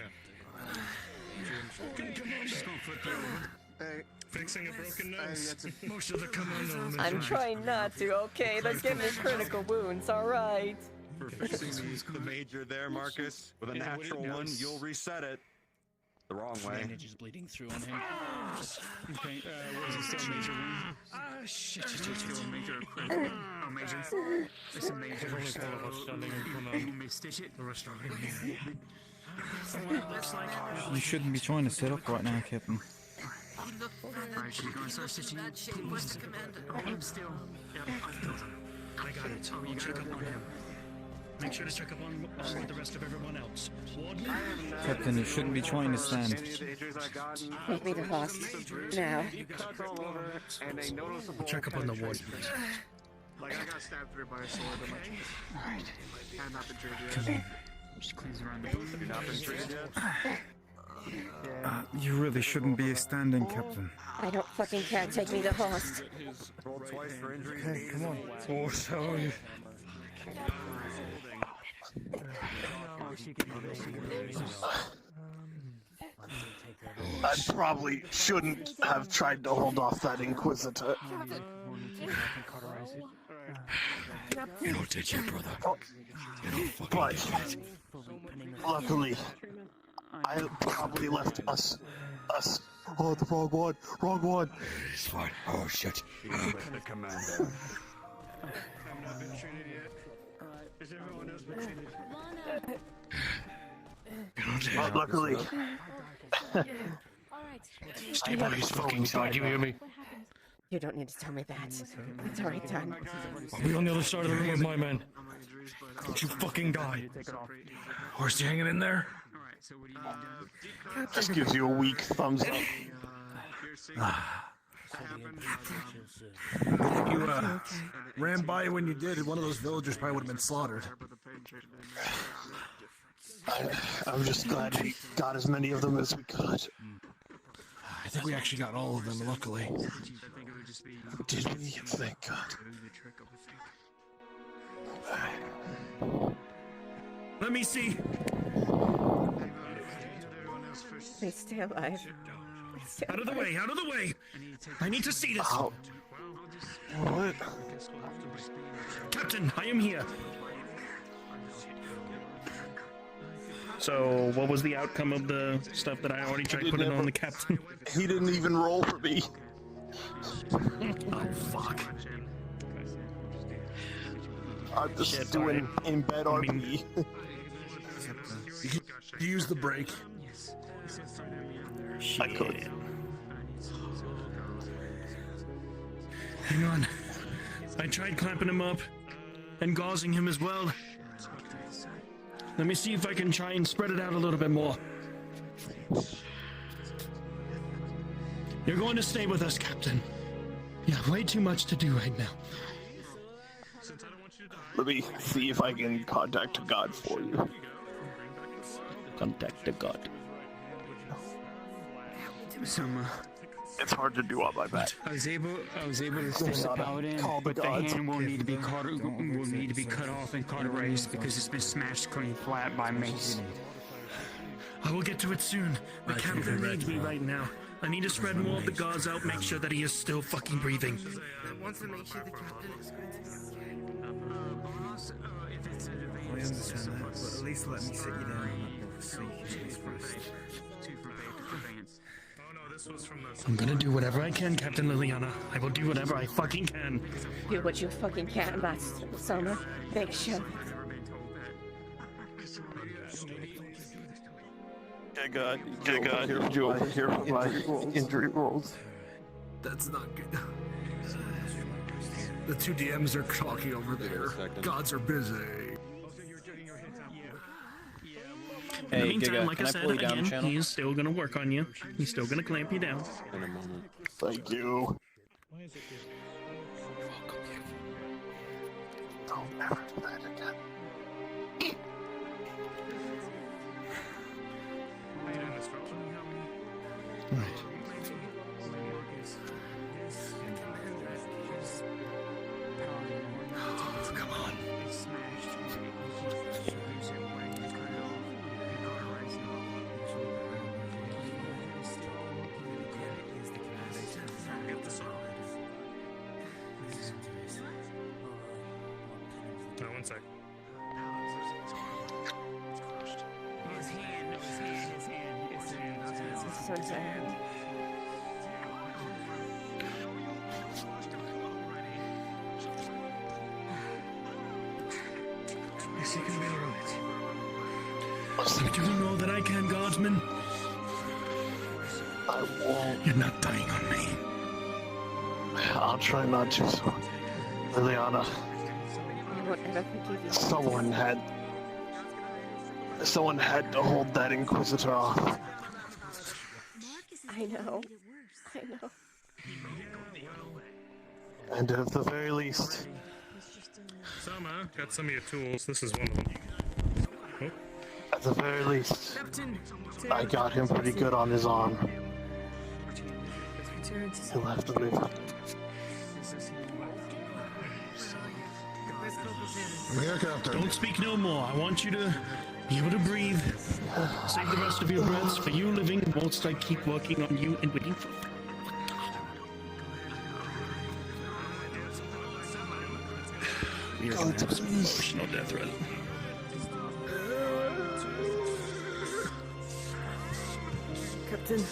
Come on, just go flip it over. Hey. Fixing a broken nose. Most of the commando men. I'm trying not to, okay? They're giving me critical wounds, alright. For fixing the major there, Marcus. With a natural one, you'll reset it. The wrong way. Bandage is bleeding through on him. Okay, what is it still major wound? Shit, major critical. Oh, major. It's a major. So, you may stitch it. The rest are You shouldn't be trying to set up right now, Captain. Alright, should we go and start stitching? Where's the commander? I'm still. Yep, I got it. I'll check up on him. Make sure to check up on the rest of everyone else. Warden? Captain, you shouldn't be trying to stand. Take me to host. Now. Check up on the warden. Like, I got stabbed through by a sword in my chest. Alright. And not been treated Come yet. on. Just cleans around the Have you not been treated yet? You really shouldn't be standing, Captain. I don't fucking care. Take me to host. Roll twice for injuries. Okay, come on. Oh, sorry. I probably shouldn't have tried to hold off that Inquisitor. You don't ditch your brother. You don't fucking But ditch it. luckily, I probably left us. Oh, the wrong one. It's fine. Oh shit. The commander. I've not been treated yet. Is everyone else been treated? But luckily, Stay by his fucking side, you hear me? You don't need to tell me that. It's already done. I'll be on the other side of the room with my men. Don't you fucking die. Horse, you hanging in there? just gives you a weak thumbs up. You ran by when you did, one of those villagers probably would have been slaughtered. I'm just glad we got as many of them as we could. I think we actually got all of them, luckily. Did we? Thank God. Let me see. Please stay alive. Out of the way, out of the way. I need to see this. Oh. What? Captain, I am here. So, what was the outcome of the stuff that I already tried putting on the captain? He didn't even roll for me. Oh, fuck. I'm just doing in bed RP. You use the break. I could. Hang on. I tried clamping him up and gauzing him as well. Let me see if I can try and spread it out a little bit more. You're going to stay with us, Captain. You have way too much to do right now. Let me see if I can contact God for you. Contact the God. It's hard to do on my back. I was able to stitch the paladin, but the hand will need to be cut off and cauterized because it's been smashed clean flat by mace. I will get to it soon. The captain needs me right now. I need to spread more of the gauze out, make sure that he is still fucking breathing. I want to make sure the captain is going to be okay. I understand that, but at least let me sit you down on that bluff so you can at least rest. I'm gonna do whatever I can, Captain Liliana. I will do whatever I fucking can. Do what you fucking can, Master Summer. Make sure. Okay, God, you over here with my injury rolls. That's not good. The two DMs are talking over there. Gods are busy. In the Hey, meantime, Giga, like can I I said, pull you down, again, channel? he's still gonna work on you. He's still gonna clamp you down. In a moment. Thank you. Don't ever do that again. Oh, come on. One sec. So sad. Is he gonna be alright? I'm doing all that I can, Guardsman. I won't. You're not dying on me. I'll try not to, so. Liliana, I won't ever forgive you. Someone had to hold that Inquisitor off. I know. I know. And at the very least, Sama, got some of your tools. This is one of them. Oh. at the very least, I got him pretty good on his arm. He left the river. I'm here, Captain. Don't speak no more. I want you to be able to breathe. Save the rest of your breaths for you living whilst I keep working on you and waiting for... You're gonna have some emotional death threat. Captain,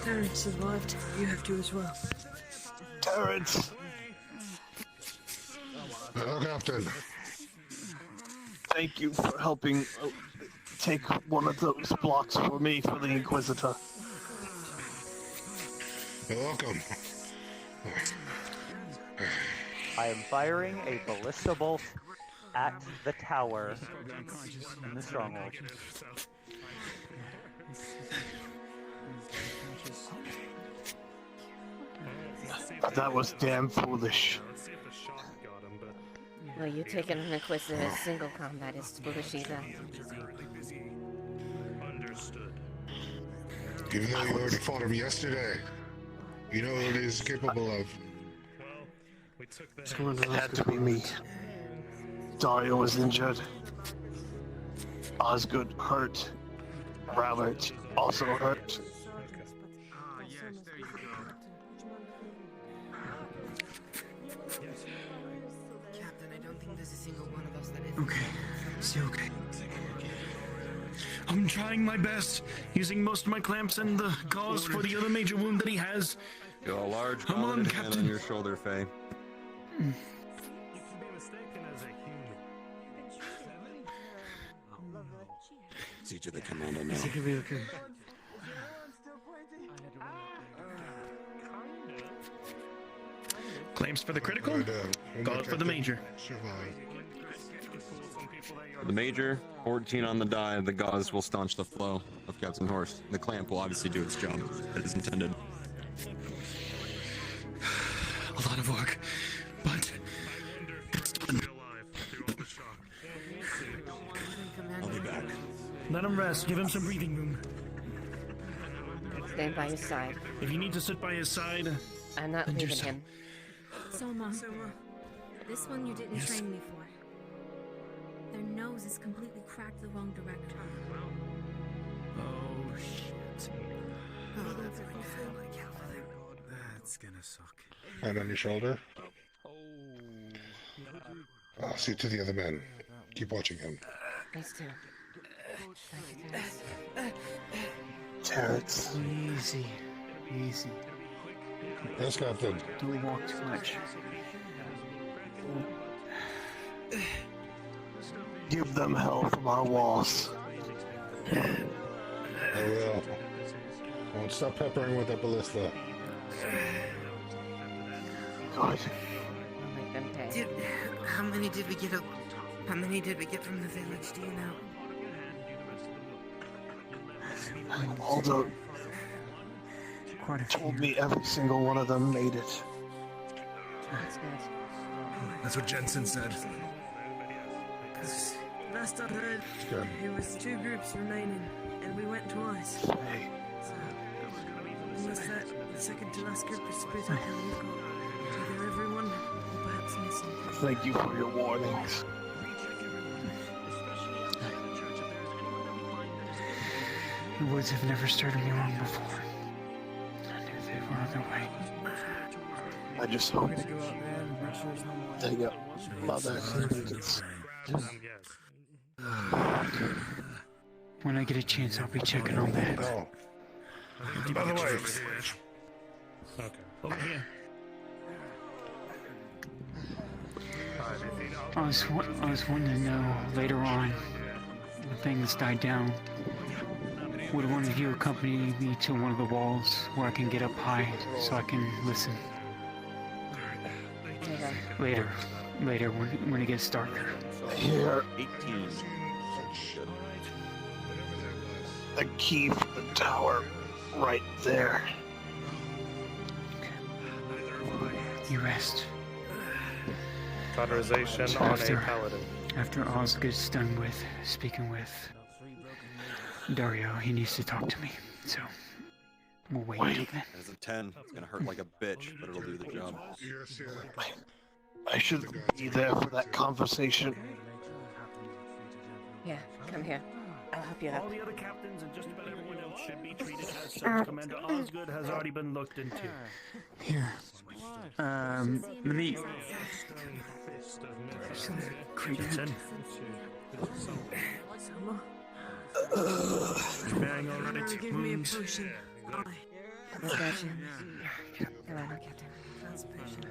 Terrence survived. You have to as well. Terrence! Hello, Captain. Thank you for helping take one of those blocks for me for the Inquisitor. You're welcome. I am firing a ballista bolt at the tower in the stronghold. That was damn foolish. Well, you taking an Inquisitor in single combat is foolish either. Understood. Even though you already fought him yesterday, you know what he's capable of. It had to be me. Dario was injured. Osgood hurt. Rallard also hurt. Captain, I don't think there's a single one of us that is. Okay, still okay. I'm trying my best, using most of my clamps and the gauze for the other major wound that he has. Got a large Come on, paladin hand Captain. on your shoulder, Faye. See to the commander now. Is it gonna be okay? Clamps for the critical, gauze for the major. The major, 14 on the die, the gauze will staunch the flow of Captain Horst. The clamp will obviously do its job as intended. A lot of work, but it's done. I'll be back. Let him rest. Give him some breathing room. Stand by his side. If you need to sit by his side, I'm not then do leaving so. him. Soma, this one you didn't train me for. Their nose is completely cracked the wrong direction. Oh shit. That's gonna suck. Hand on your shoulder. I'll see to the other men. Keep watching him. Please do. Thank you, Terrence. Easy. Easy. Yes, Captain. Don't walk too much. Give them hell from our walls. I will. I won't stop peppering with that ballista. God. How many did we get? How many did we get from the village? Do you know? Aldo told me every single one of them made it. That's good. That's what Jensen said. Because last I heard, there was 2 groups remaining, and we went twice. So, unless that second to last group is split up, and we've got either everyone or perhaps missing. Thank you for your warnings. The woods have never started me wrong before. I knew they were on their way. I just hope they got mother convenience. When I get a chance, I'll be checking on that. Oh. By the way. Okay. Over here. I was wanting to know later on, when things died down, would one of you accompany me to one of the walls where I can get up high so I can listen? Later, when it gets darker. Here. 18. The key for the tower, right there. You rest. Cauterization on a paladin. After Oz gets done with speaking with Dario, he needs to talk to me. So we'll wait until then. As a 10, it's gonna hurt like a bitch, but it'll do the job. I should be there for that conversation. Yeah, come here. I'll help you out. All the other captains and just about everyone else should be treated as such. Commander Osgood has already been looked into. Here. Let me... Jensen. Bang already. Give me a potion. I got you. Come on, Captain. That's potion.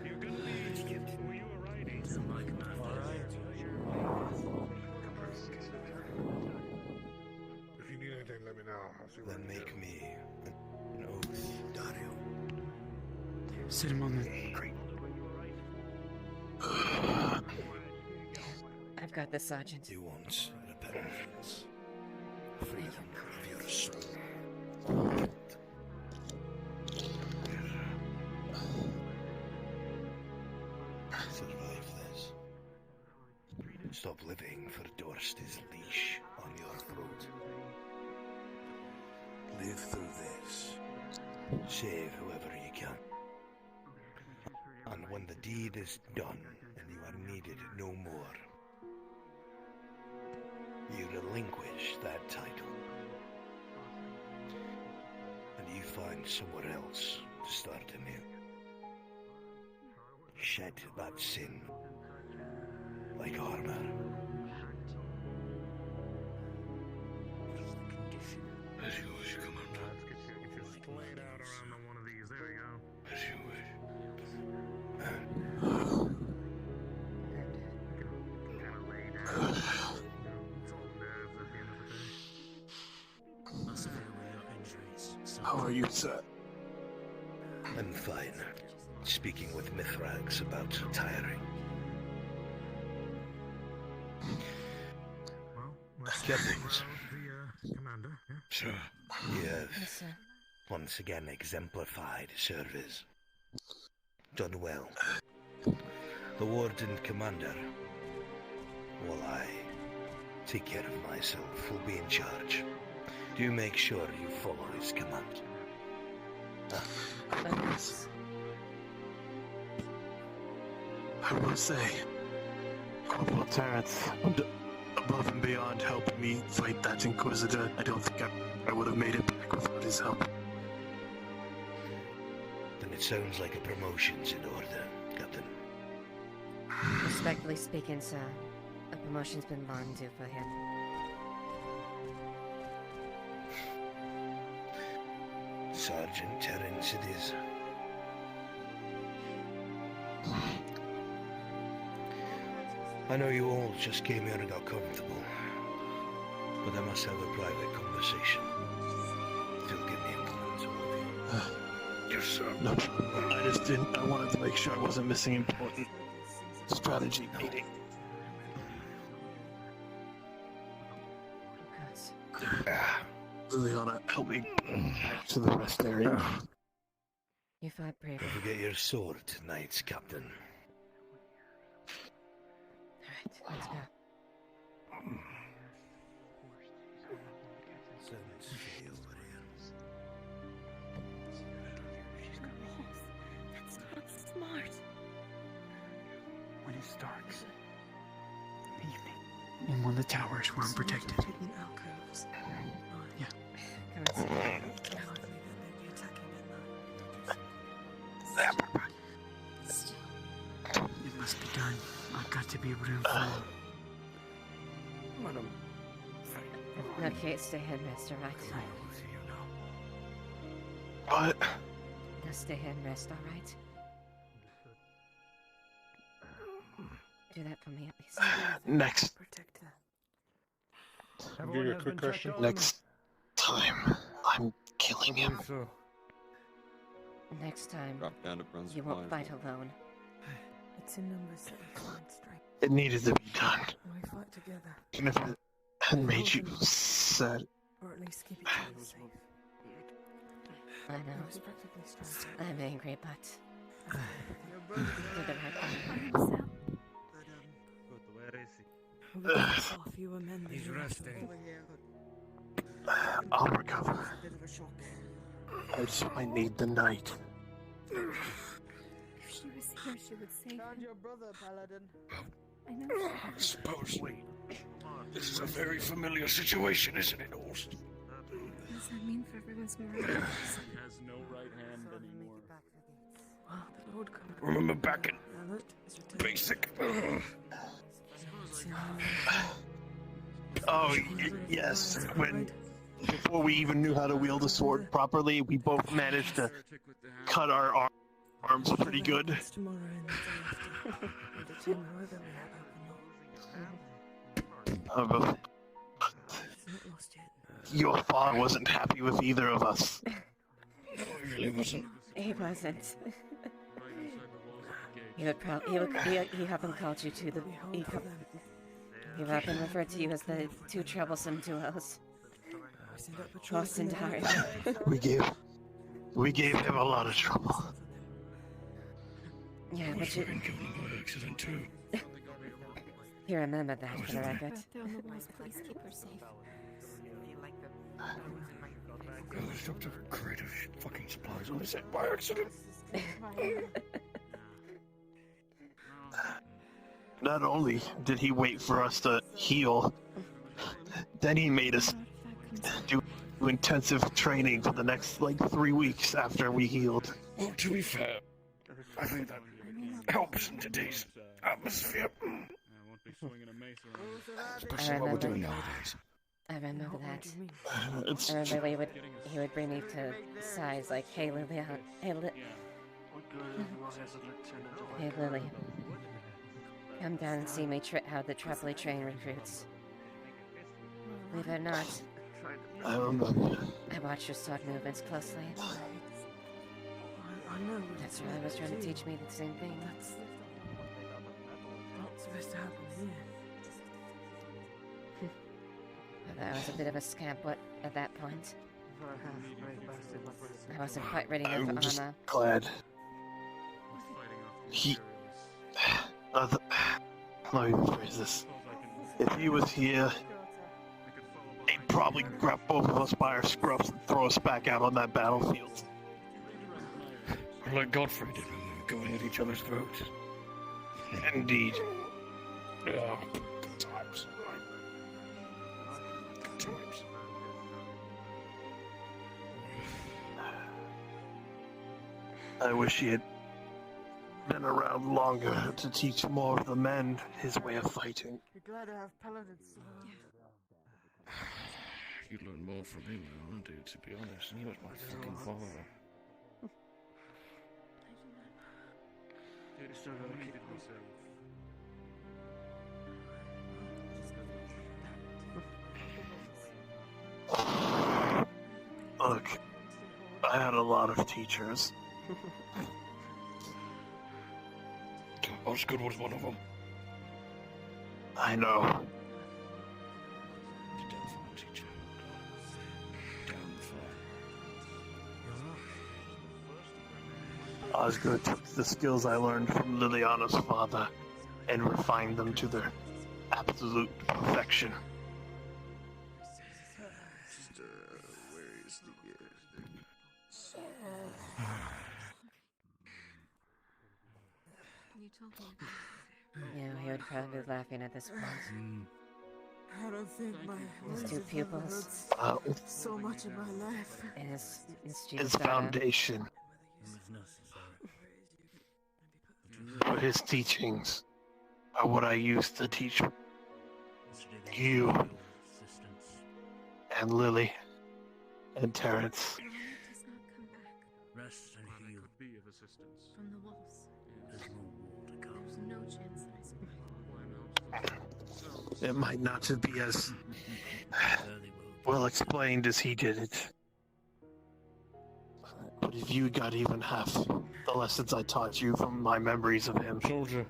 If you need anything, let me know. I'll see what Then make me an oath, Dario. Sit him on the crate. I've got this, Sergeant. You want repentance, freedom of your soul. Survive this. Stop living for Dorst's leash on your throat. Live through this. Save whoever you can. And when the deed is done and you are needed no more, you relinquish that title. And you find somewhere else to start anew. Shed that sin like armor. As you wish, Commander. Just lay it out around one of these. There we go. As you wish. How are you, sir? I'm fine. Speaking with Mithrax about tiring. Captains. Commander, yeah? Sir. You have Yes, sir. once again exemplified service. Done well. The Warden Commander, while I take care of myself, will be in charge. Do make sure you follow his command. I will say, Corporal Terrence, above and beyond helping me fight that Inquisitor, I don't think I would have made it back without his help. Then it sounds like a promotion's in order, Captain. Respectfully speaking, sir, a promotion's been long due for him. Sergeant Terrence it is. I know you all just came here and got comfortable, but I must have a private conversation. So give me a moment, all of you. Yes, sir. No, I just didn't. I wanted to make sure I wasn't missing important strategy meeting. Leiliana, help me back to the rest area. You fought bravely. Don't forget your sword, Knights Captain. Alright, let's go. That's not smart. When it starts, in the evening, in one of the towers where I'm protected. Yeah. It must be done. I've got to be able to inform. Madam. Okay, stay hidden, rest, alright? What? Just stay hidden, rest, alright? Do that for me at least. Next. Give you a quick question. Next time, I'm killing him. Next time, Drop down to Brunswick you won't Lines. fight alone. It's in numbers that we find strength. It needed to be done. And we fight together. Even if it had made you sad. Or at least keep each other safe. I know. He was practically strong. I'm angry, but... Do the right thing. He's resting. I'll recover. I need the night. If she was here, she would save him. Your brother, Paladin. I know. I suppose. This is a very familiar situation, isn't it, Horst? What does that mean for everyone's morale? He has no right hand anymore. Well, the Lord comes. Remember back in basic. Oh, yes. When before we even knew how to wield a sword properly, we both managed to cut our arms pretty good. Tomorrow and the day after. And determine whether we have open or Not lost yet. Your father wasn't happy with either of us. He really wasn't. He wasn't. He often called you to the... He often referred to you as the two troublesome duos. Horst and Dario. We gave him a lot of trouble. Yeah, but you... been killed by accident too. You remember that for the record. They're on the walls. Please keep her safe. I was dropped a crate of fucking supplies on the set by accident. Not only did he wait for us to heal, then he made us do intensive training for the next, 3 weeks after we healed. Well, to be fair, I think that helps in today's atmosphere. Especially what we're doing nowadays. I remember that. It's I remember he would bring me to sides like, hey, Liliana, hey, hey, Lily. Come down and see me how the properly trained recruits. Believe it or not, I remember. I watch your sword movements closely. I know. That's why I was trying to teach me the same thing. That's not supposed to happen here. But I was a bit of a scamp at that point. I wasn't quite ready enough I'm for just armor. glad. Let me rephrase this. If he was here, he'd probably grab both of us by our scruffs and throw us back out on that battlefield. Like Godfrey did when we were going at each other's throats. Indeed. Yeah, good times. Good times. I wish he had been around longer to teach more of the men his way of fighting. You're glad to have paladins. You learned more from him than I did, to be honest, and he was my fucking father. Dude, still gotta keep myself. Look, I had a lot of teachers. Osgood was one of them. I know. Osgood took the skills I learned from Leiliana's father and refined them to their absolute perfection. Where is the You told me. Yeah, he would probably be laughing at this point. I don't think my His words two have pupils. hurt so much in my life. And his His foundation. But his teachings are what I used to teach you and Lily and Terrence. Rest and heal. Could be of assistance. From the wolves. There's more war to come. There's no chance that I survive. It might not be as well explained as he did it. But if you got even half the lessons I taught you from my memories of him, soldier,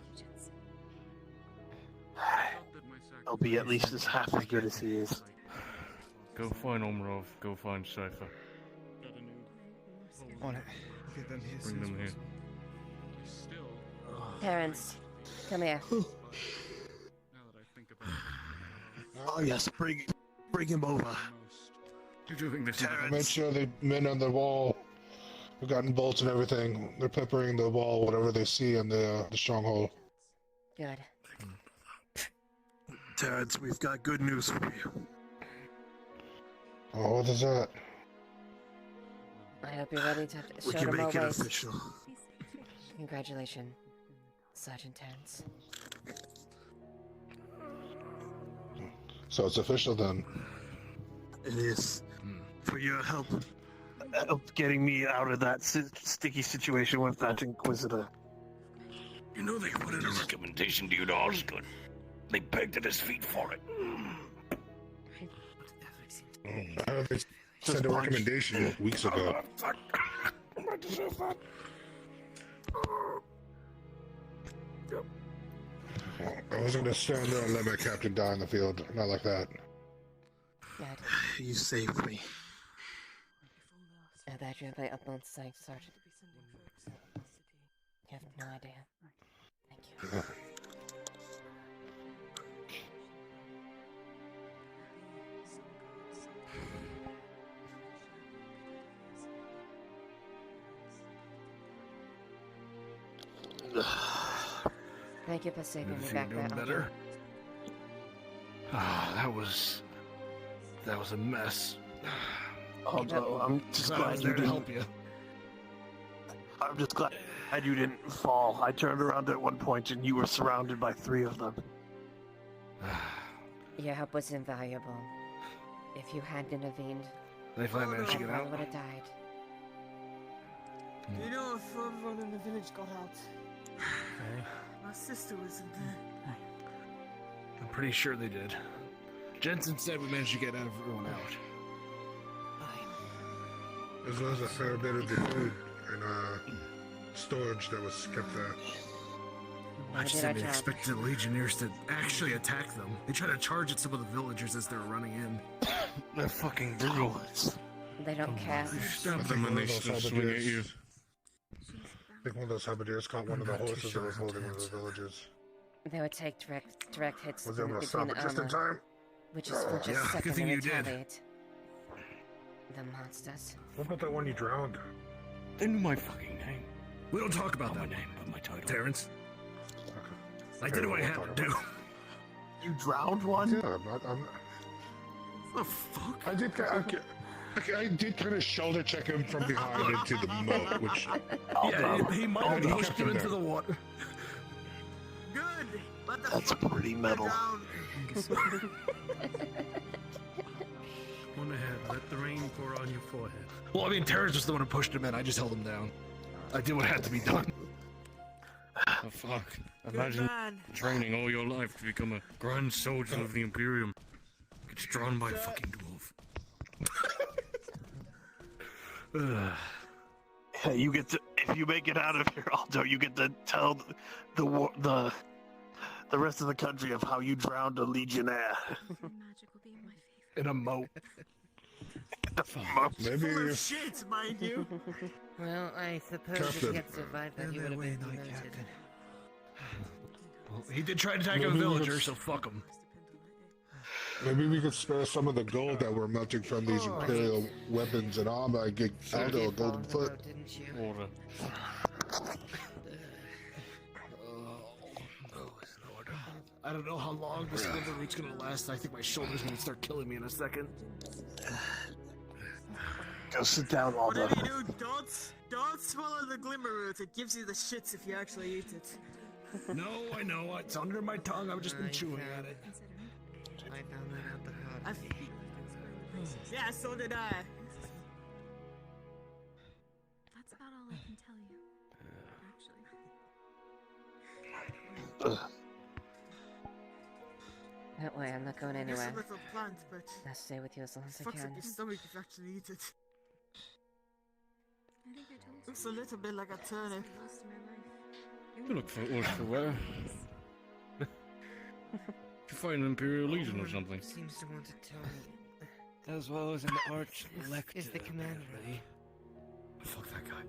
I'll be at least as half as good as he is. Go find Omarov, go find Cypher. On it. Get them here. Bring them here. Terrence, come here. Oh yes, bring him over. You're doing this. Terrence. Make sure the men on the wall have gotten bolts and everything. They're peppering the wall, whatever they see in the stronghold. Good. Terrence, we've got good news for you. Oh, what is that? I hope you're ready to We show can them make our it ways. official. Congratulations, Sergeant Terrence. So it's official then. It is. For your help getting me out of that sticky situation with that Inquisitor. You know they put in a recommendation to you to Osgood. They begged at his feet for it. How did they send a recommendation weeks ago? I deserve that. I wasn't gonna stand there and let my captain die in the field. Not like that. Good. You saved me. I thought you were by unknown sight, Sergeant. You have no idea. Thank you. Thank you for saving me back there, Uncle. Ah, that was a mess. Although I'm just I glad was you there to didn't help you. I'm just glad you didn't fall. I turned around at one point and you were surrounded by 3 of them. Your help was invaluable. If you hadn't intervened, They finally managed to get everyone out. would have died. Do you know if everyone in the village got out? Okay. My sister was in there. I'm pretty sure they did. Jensen said we managed to get everyone out. As well as a fair bit of the food and storage that was kept there. I just didn't expect the Legionnaires to actually attack them. They tried to charge at some of the villagers as they were running in. They're fucking brutal. They don't care. Stop them when they still swing at you. I think one of those halberdiers caught one of the horses that was holding one of the villagers. They would take direct hits Was able to between stop the it just in armor, time? which is for just Yeah, a second good thing to you did. retaliate. The monsters. What about that one you drowned? They knew my fucking name. We don't talk about that. My name, but my title. Terrence. I did what I had to do. You drowned one? Yeah, I'm The fuck? I did. I did kind of shoulder check him from behind into the moat, which... Yeah, he might have he pushed kept him him into there. the water. Good. Let the That's pretty metal. down. On ahead, let the rain pour on your forehead. Well, I mean, Terrence was the one who pushed him in. I just held him down. I did what had to be done. Oh, fuck. Imagine training all your life to become a grand soldier of the Imperium. Gets drawn by a fucking dwarf. Hey, you get to, if you make it out of here, Aldo, you get to tell the rest of the country of how you drowned a legionnaire. In a moat. Maybe Full of if shit, mind you. Well, I suppose if Captain. you had survived that, you would have been promoted. Well, he did try to attack a villager, so fuck him. maybe we could spare some of the gold that we're melting from these Imperial weapons and armor and get Aldo a golden foot. Order. I don't know how long this liver root's gonna last. I think my shoulder's gonna start killing me in a second. Go sit down, Aldo. Whatever you do, don't swallow the glimmer root. It gives you the shits if you actually eat it. No, I know. It's under my tongue. I've just been chewing at it. I found that out the hard way. Yeah, so did I. That's about all I can tell you. Actually. That way, I'm not going It's anywhere. a little plant, but I'll stay with you as long as I fucks can. up your stomach if you actually eat it. I think I told you. Looks a little bit like a turnip. Most of my life. You look for oyster wear. Did you find an Imperial Legion or something? Seems to want to tell me. As well as an arch lector. Is the commander. Fuck that guy.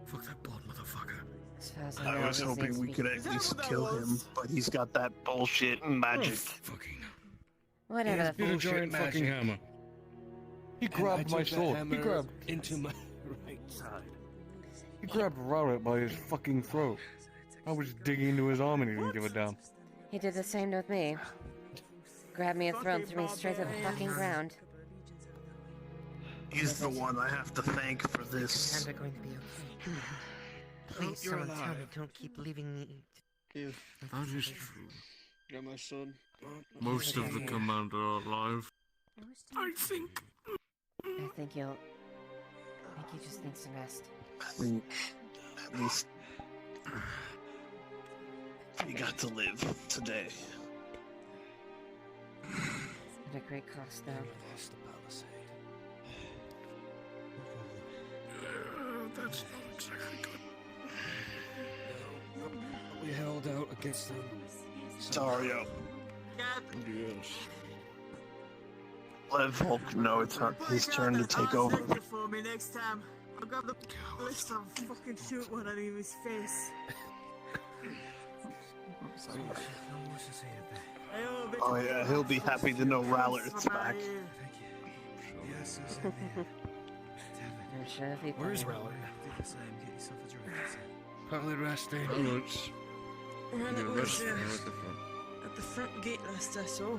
Fuck that blonde motherfucker. As far as I I know, was his hoping needs we be- could at least kill him, but he's got that bullshit magic. Whatever the He's a giant fucking hammer. He grabbed my sword. He grabbed into my right side. He grabbed Rowlet by his fucking throat. I was digging into his arm and he didn't give a damn. He did the same with me. Grabbed me a throne, threw me straight to the fucking ground. He's the one I have to thank for this. Commander going to be okay. Please, You're someone tell me. alive. Don't keep leaving me. That is true. You're my son. Most of the commander are alive. I think. I think you just need some rest. I think at least he got to live today. At a great cost, though. Lost the palisade. That's not exactly good. We held out against them. Dario, Yes. let Volk know it's his turn to take over. Take it for me next time. I'll grab the list and fucking shoot one out of his face. Oh yeah, he'll be happy to know Raller's back. I'm sure if he Where's can. Rowler? Probably resting. Rowler was Rest at the front gate last I saw.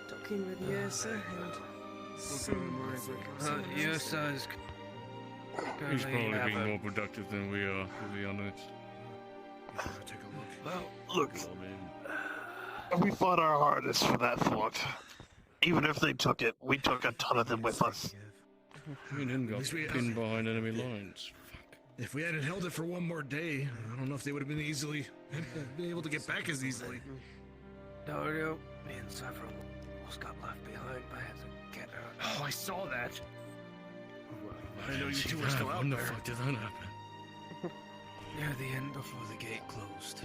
Talking with Yersa and some... Yersa is He's currently probably have being a- more productive than we are, to be honest. Take a look. Well, Look, we fought our hardest for that fort. Even if they took it, we took a ton of them with us. Me and him got pinned behind enemy lines. If we hadn't held it for one more day, I don't know if they would have been able to get back as easily. Dario, me and Saffron almost got left behind by the get out. Oh, I saw that. I know you See two are that? still out When the there. fuck did that happen? Near the end before the gate closed.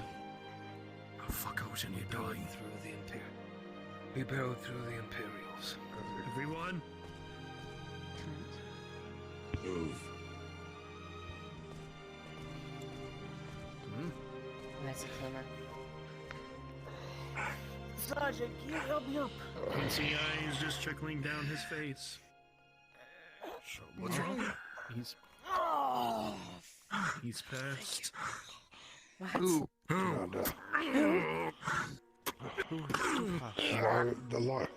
Oh, fuck, I was in We you barreled dying. through the We barreled through the Imperials. Everyone? Move. That's a plumber. Sergeant, can you help me up? Quincy eyes just trickling down his face. So what's wrong? He's passed. Who? The light.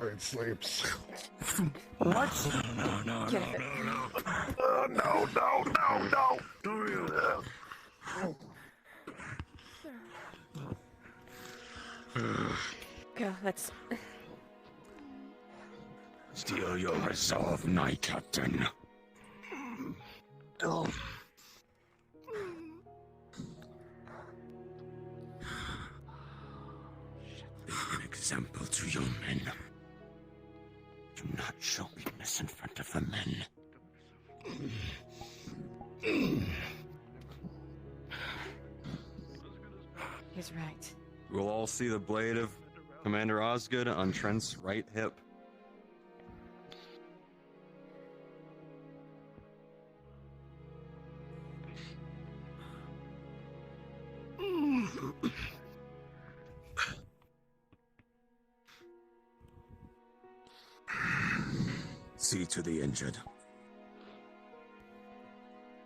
It sleeps. What? No. No. Don't you? Go, let's... Steel your resolve, my captain. No. Be an example to your men. Do not show weakness in front of the men. He's right. We'll all see the blade of Commander Osgood on Trent's right hip. See to the injured.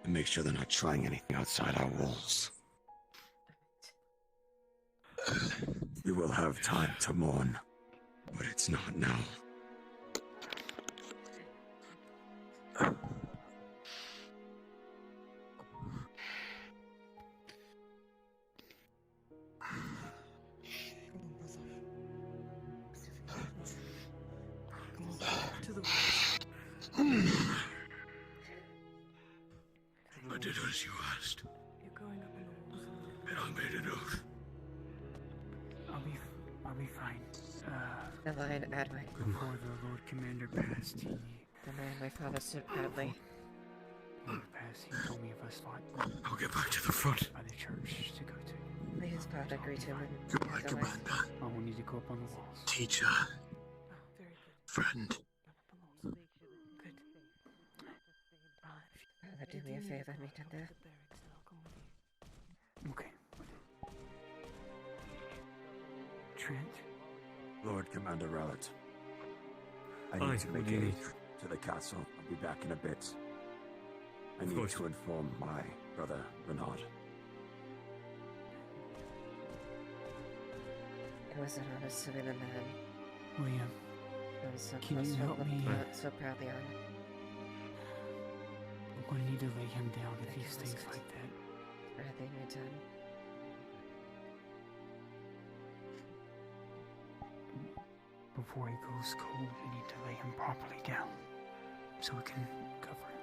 And make sure they're not trying anything outside our walls. We will have time to mourn, but it's not now. I did as you asked. You're going up on the walls. And I made an oath. I'll be fine. Leiliana Highwind. Before the Lord Commander passed, he The man my father stood proudly. he told me of a spot. I'll get back to the front. By the church to go to. May his father agree to him. Goodbye, Commander. I will need to go up on the walls. Teacher. Friend. Do me a favor, meet him there. Okay. Trent? Lord Commander Rowlett, I Aye, need to what make do you it need? to the castle. I'll be back in a bit. I Of need course. to inform my brother, Renard. It was an honor serving the man. William, I was so can close you to help me? so proudly on. I'm going to need to lay him down if he stays like that. Everything you've done. Before he goes cold, we need to lay him properly down so we can cover him.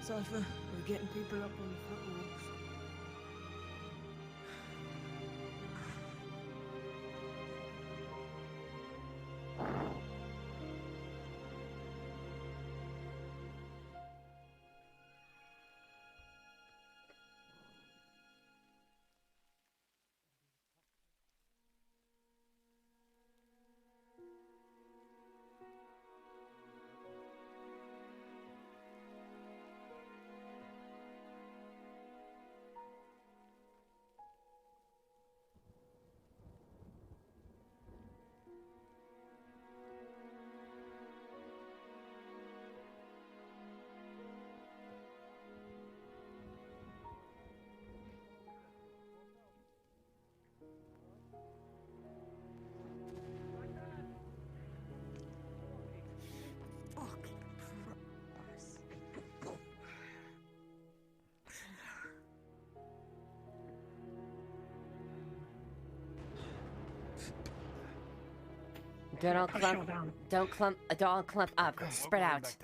Cypher, we're getting people up on the front walls. Don't all Push clump. down. Don't all clump up. Spread out.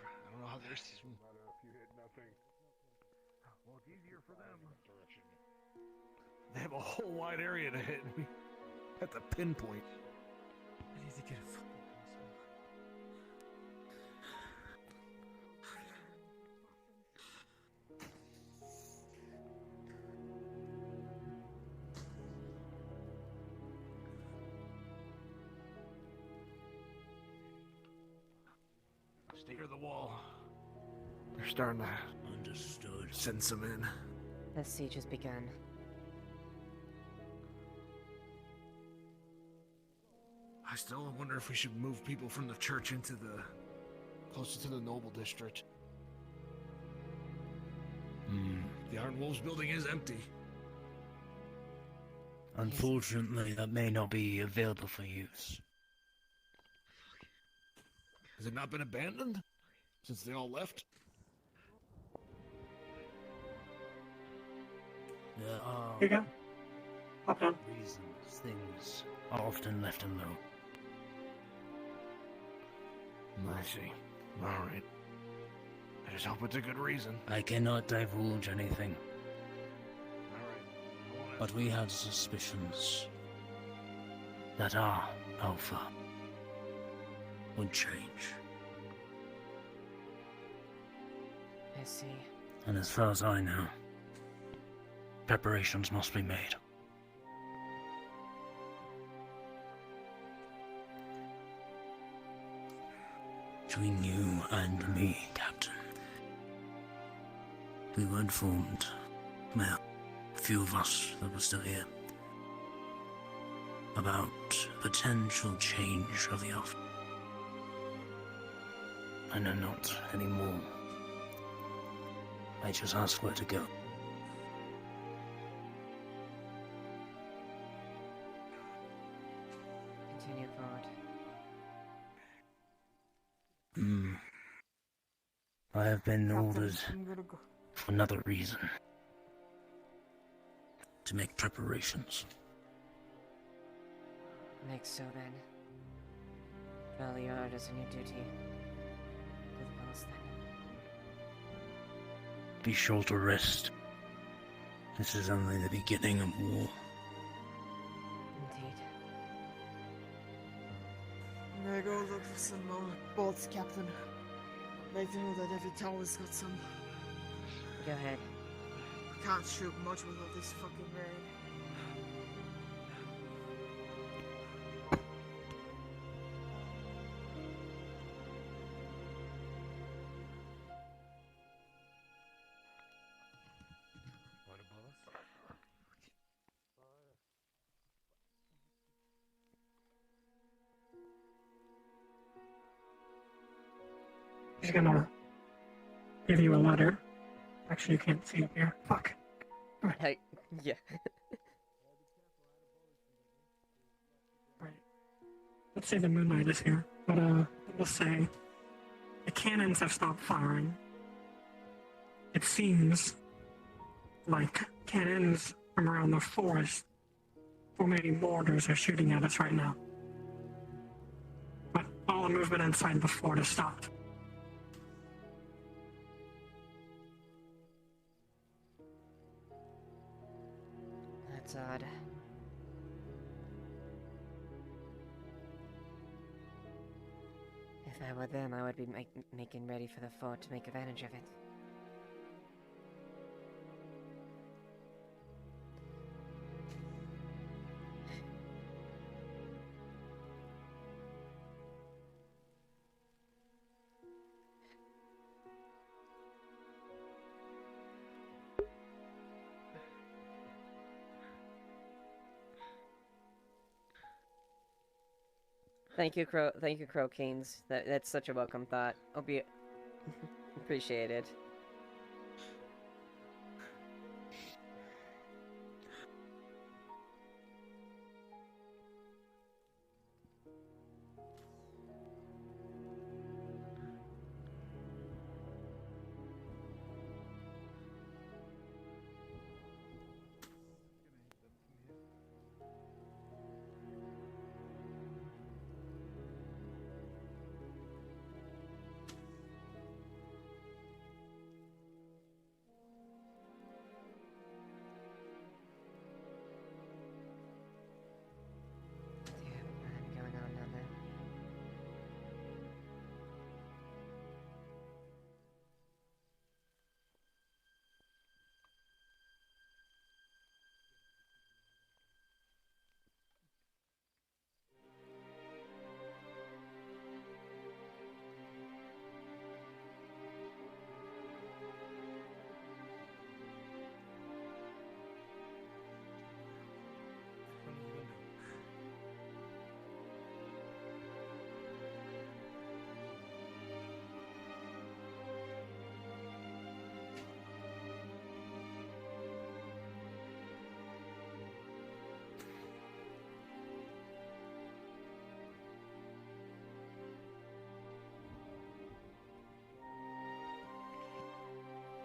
I don't know how there's. Well, it's easier for them. They have a whole wide area to hit. We have to pinpoint. I need to get a fucking Stay near the wall. They're starting to send some in. The siege has begun. I still wonder if we should move people from the church into the closer to the noble district. The Iron Wolves building is empty. Unfortunately, that may not be available for use. Has it not been abandoned since they all left? There are Here you go. Hop down. reasons things are often left alone. I see. Alright. I just hope it's a good reason. I cannot divulge anything. But we had suspicions that our Alpha would change. I see. And as far as I know, preparations must be made. Between you and me, Captain, we were informed, well, a few of us that were still here, about potential change of the Alpha. I know not anymore. I just asked where to go. Continue forward. I have been ordered for another reason. To make preparations. Makes so then. Follow your orders and your duty. Do the most then. Be sure to rest. This is only the beginning of war. Indeed. I'm gonna go look for some more bolts, Captain. I'd like to know that every tower's got some. Go ahead. I can't shoot much with all this fucking rain. He's gonna give you a letter. Actually, you can't see up here. Fuck. Hey, yeah. Right. Let's say the Moonlight is here, but we'll say the cannons have stopped firing. It seems like cannons from around the forest or maybe borders are shooting at us right now. But all the movement inside the fort has stopped. That's odd. If I were them, I would be making ready for the fort to make advantage of it. Thank you, Crow Kings. That's such a welcome thought. I'll be appreciated.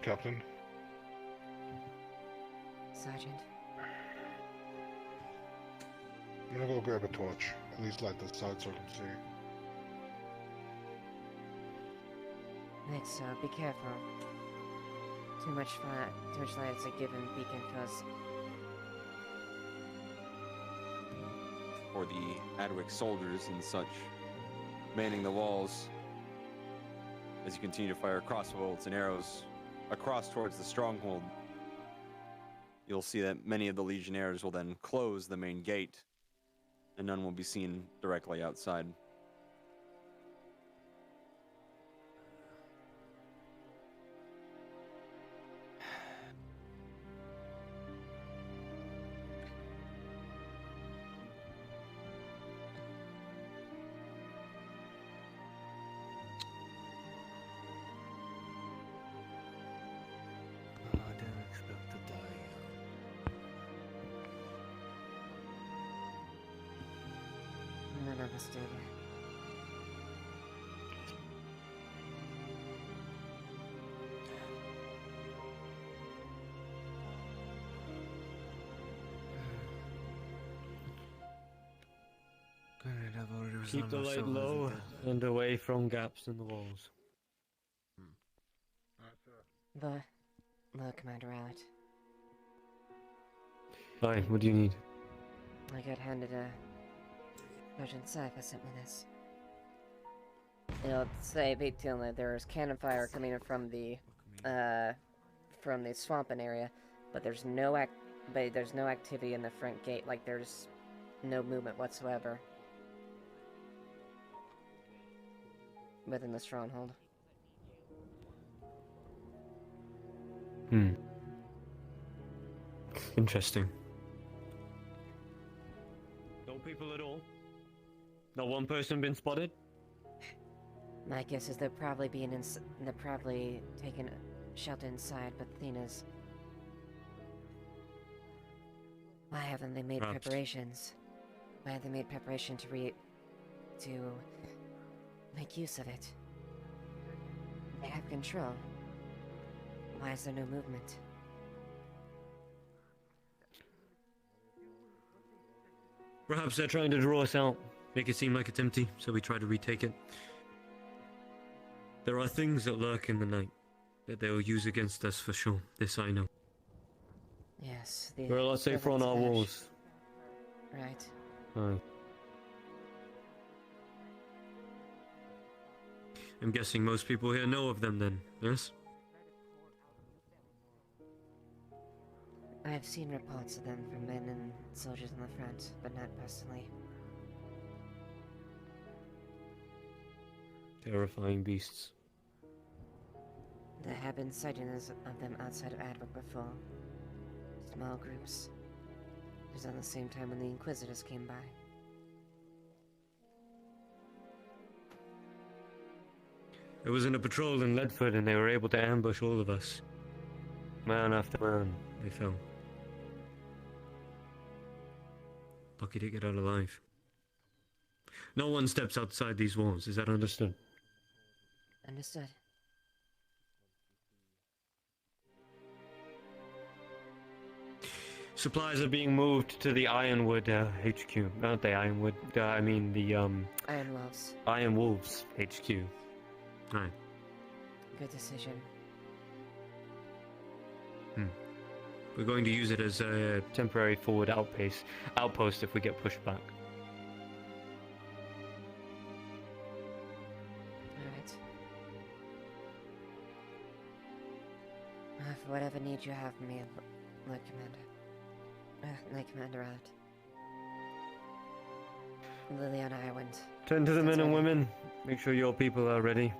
Captain. Sergeant. I'm gonna go grab a torch. At least light the side so I can see. Nick, so be careful. Too much light is a given beacon for us. Or the adwick soldiers and such manning the walls as you continue to fire crossbow bolts and arrows across towards the stronghold. You'll see that many of the legionnaires will then close the main gate, and none will be seen directly outside. I didn't expect to die. None of us did. Keep the light low and away from gaps in the walls. Look, Commander Alert. Hi, what do you need? I got handed a Sergeant Cypher sent me this. It'll say that there's cannon fire coming in from the swamping area, but there's no activity in the front gate. Like there's no movement whatsoever within the stronghold. Interesting. No people at all? Not one person been spotted? My guess is they're probably taking shelter inside, but the thing is, why haven't they made preparations? Why have they made preparation to make use of it? They have control. Why is there no movement? Perhaps they're trying to draw us out, make it seem like it's empty, so we try to retake it. There are things that lurk in the night that they will use against us for sure. This I know. Yes, we're a lot safer on our walls. Right. Aye. I'm guessing most people here know of them then, yes? I've seen reports of them from men and soldiers on the front, but not personally. Terrifying beasts. There have been sightings of them outside of Adwick before. Small groups. It was at the same time when the Inquisitors came by. I was in a patrol in Ledford and they were able to ambush all of us. Man after man, they fell. Lucky to get out alive. No one steps outside these walls, is that understood? Understood. Supplies are being moved to the Ironwood HQ. Not the Ironwood, I mean the Iron Wolves. Iron Wolves HQ. Right. Good decision. We're going to use it as a temporary forward outpost if we get pushed back. Alright. For whatever need you have from me, Lord Commander. Knight Commander out. Leiliana Highwind. Turn to the men and women. Make sure your people are ready.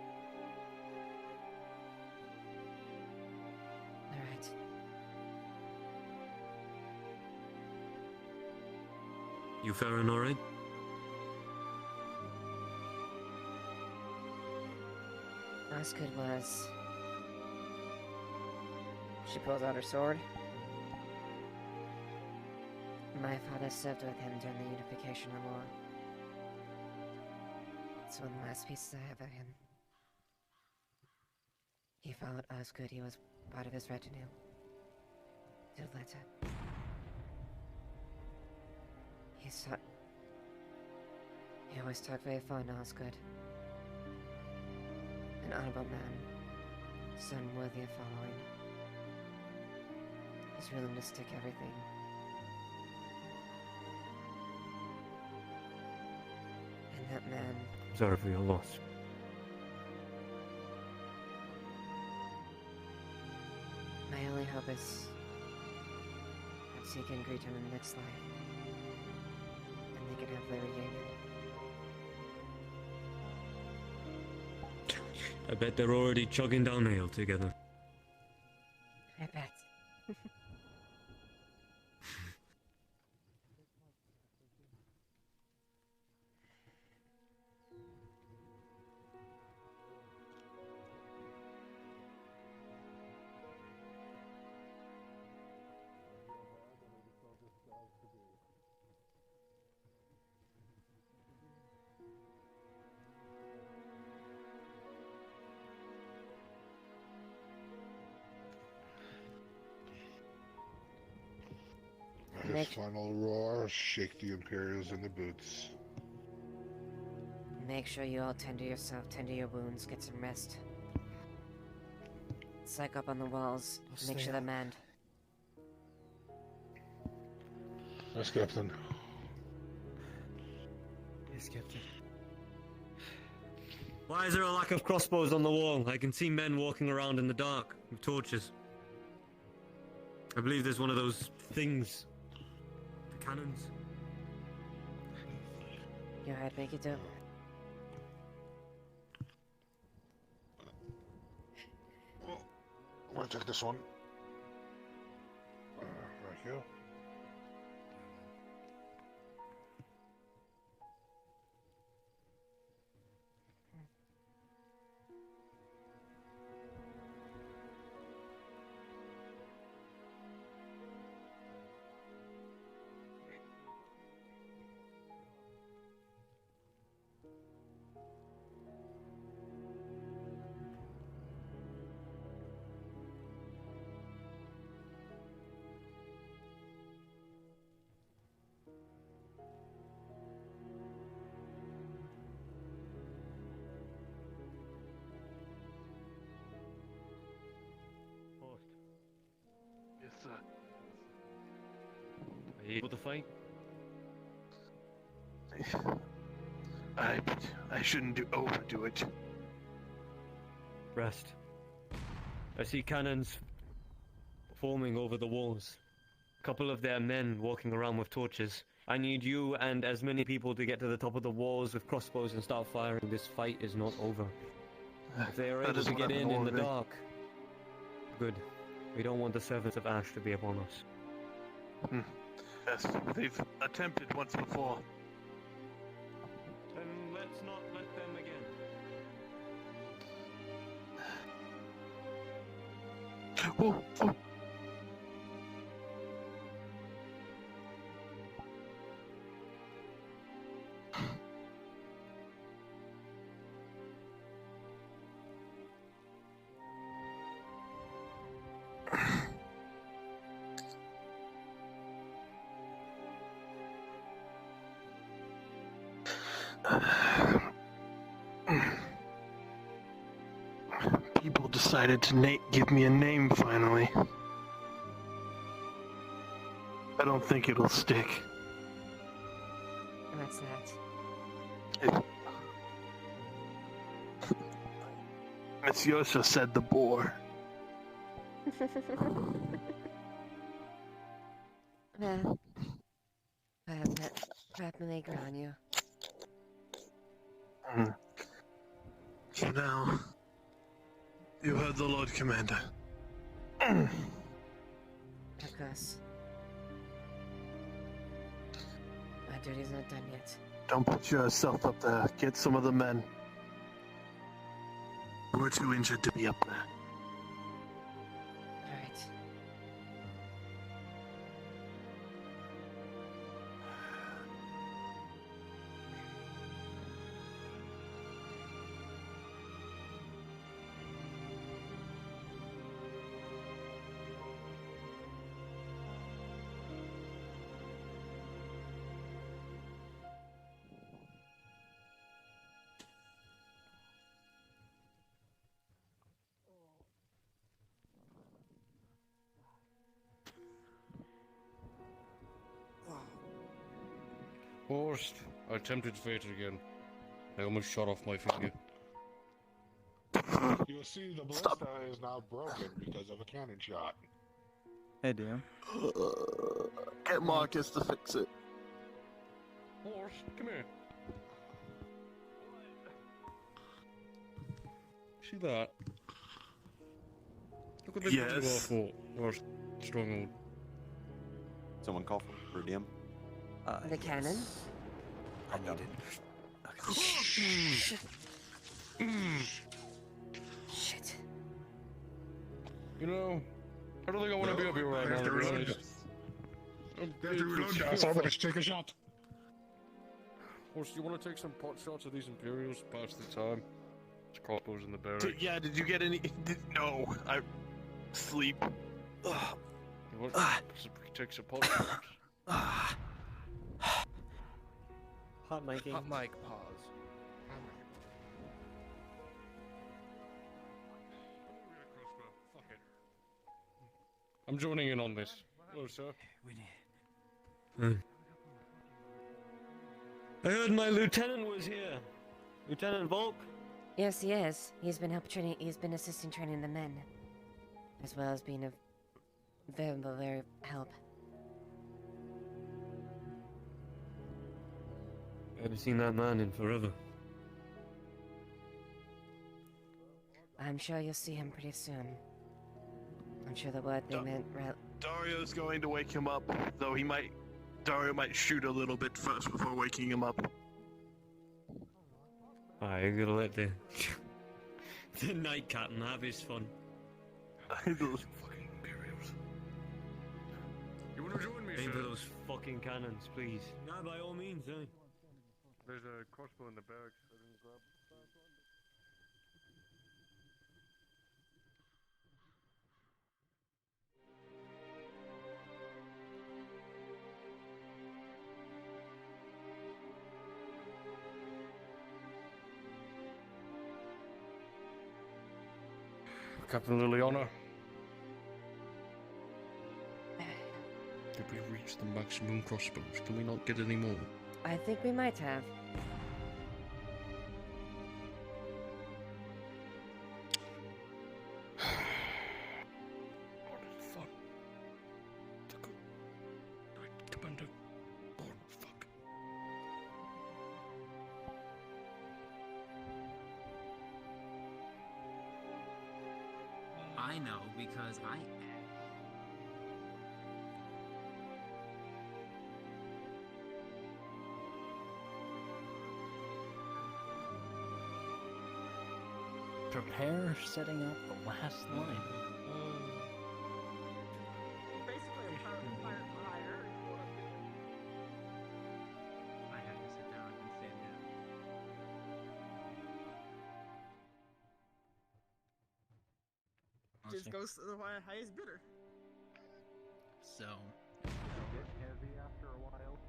Alright. You faring alright? Osgood was... She pulls out her sword. My father served with him during the Unification War. It's one of the last pieces I have of him. He followed Osgood. He was part of his retinue. Till later. He always talked very fond of Osgood. An honorable man. Son worthy of following. He's willing to stick everything. And that man... Sorry for your loss. My only hope is... perhaps he can greet him in the next life. And they can have their reunion. I bet they're already chugging down ale together. I bet. His final roar, shake the Imperials in the boots. Make sure you all tend to yourself, tend to your wounds, get some rest. Psych up on the walls, make sure they're manned. Yes, Captain. Yes, Captain. Why is there a lack of crossbows on the wall? I can see men walking around in the dark with torches. I believe there's one of those things. The cannons. Go ahead, make it do. I'm gonna take this one. Right here. Yes, sir. Are you able to fight? I shouldn't overdo it. Rest. I see cannons forming over the walls. A couple of their men walking around with torches. I need you and as many people to get to the top of the walls with crossbows and start firing. This fight is not over. If they are able to get in the dark, good. We don't want the servants of Ash to be upon us. Yes, they've attempted once before. Then let's not let them again. Oh. People decided to give me a name finally. I don't think it'll stick. What's that? Miss Yosa said the boar. Well, perhaps may grow on you. For now, you heard the Lord Commander. Of course. My duty's not done yet. Don't put yourself up there. Get some of the men. We're too injured to be up there. Alright. Horst, I attempted fate again. I almost shot off my finger. You'll see the ballista is now broken because of a cannon shot. Hey, damn. Get Marcus to fix it. Horst, come here. See that? Look what they put you off for, Horst. Stronghold. Someone call for DM. The cannon? I need it. Shit. Shit. You know, I don't think I want to be up here right now, to be honest. Let's take a shot. Horst, you want to take some pot shots of these Imperials? Pass the time. There's crossbows in the barracks. Yeah, did you get any? No, I sleep. You want take some pot shots? Hot mic. Hot mic pause. I'm joining in on this. Hello, sir. I heard my lieutenant was here. Lieutenant Volk? Yes, he is. He's been assisting training the men. As well as being a very help. I haven't seen that man in forever. I'm sure you'll see him pretty soon. I'm sure the word they meant Dario's going to wake him up, though Dario might shoot a little bit first before waking him up. Alright, you're gonna let the night captain have his fun. Those fucking Imperials. You wanna join me, Aim for sir? those fucking cannons, please. No, by all means, eh? There's a crossbow in the barracks. I didn't grab. Captain Leiliana. Did we reach the maximum crossbows? Can we not get any more? I think we might have. Commander. Oh, fuck. I know because I. Prepare setting up the last line. Basically, a fire. I have to sit down and stand down. Just goes to the highest bidder. So. Get heavy after a while.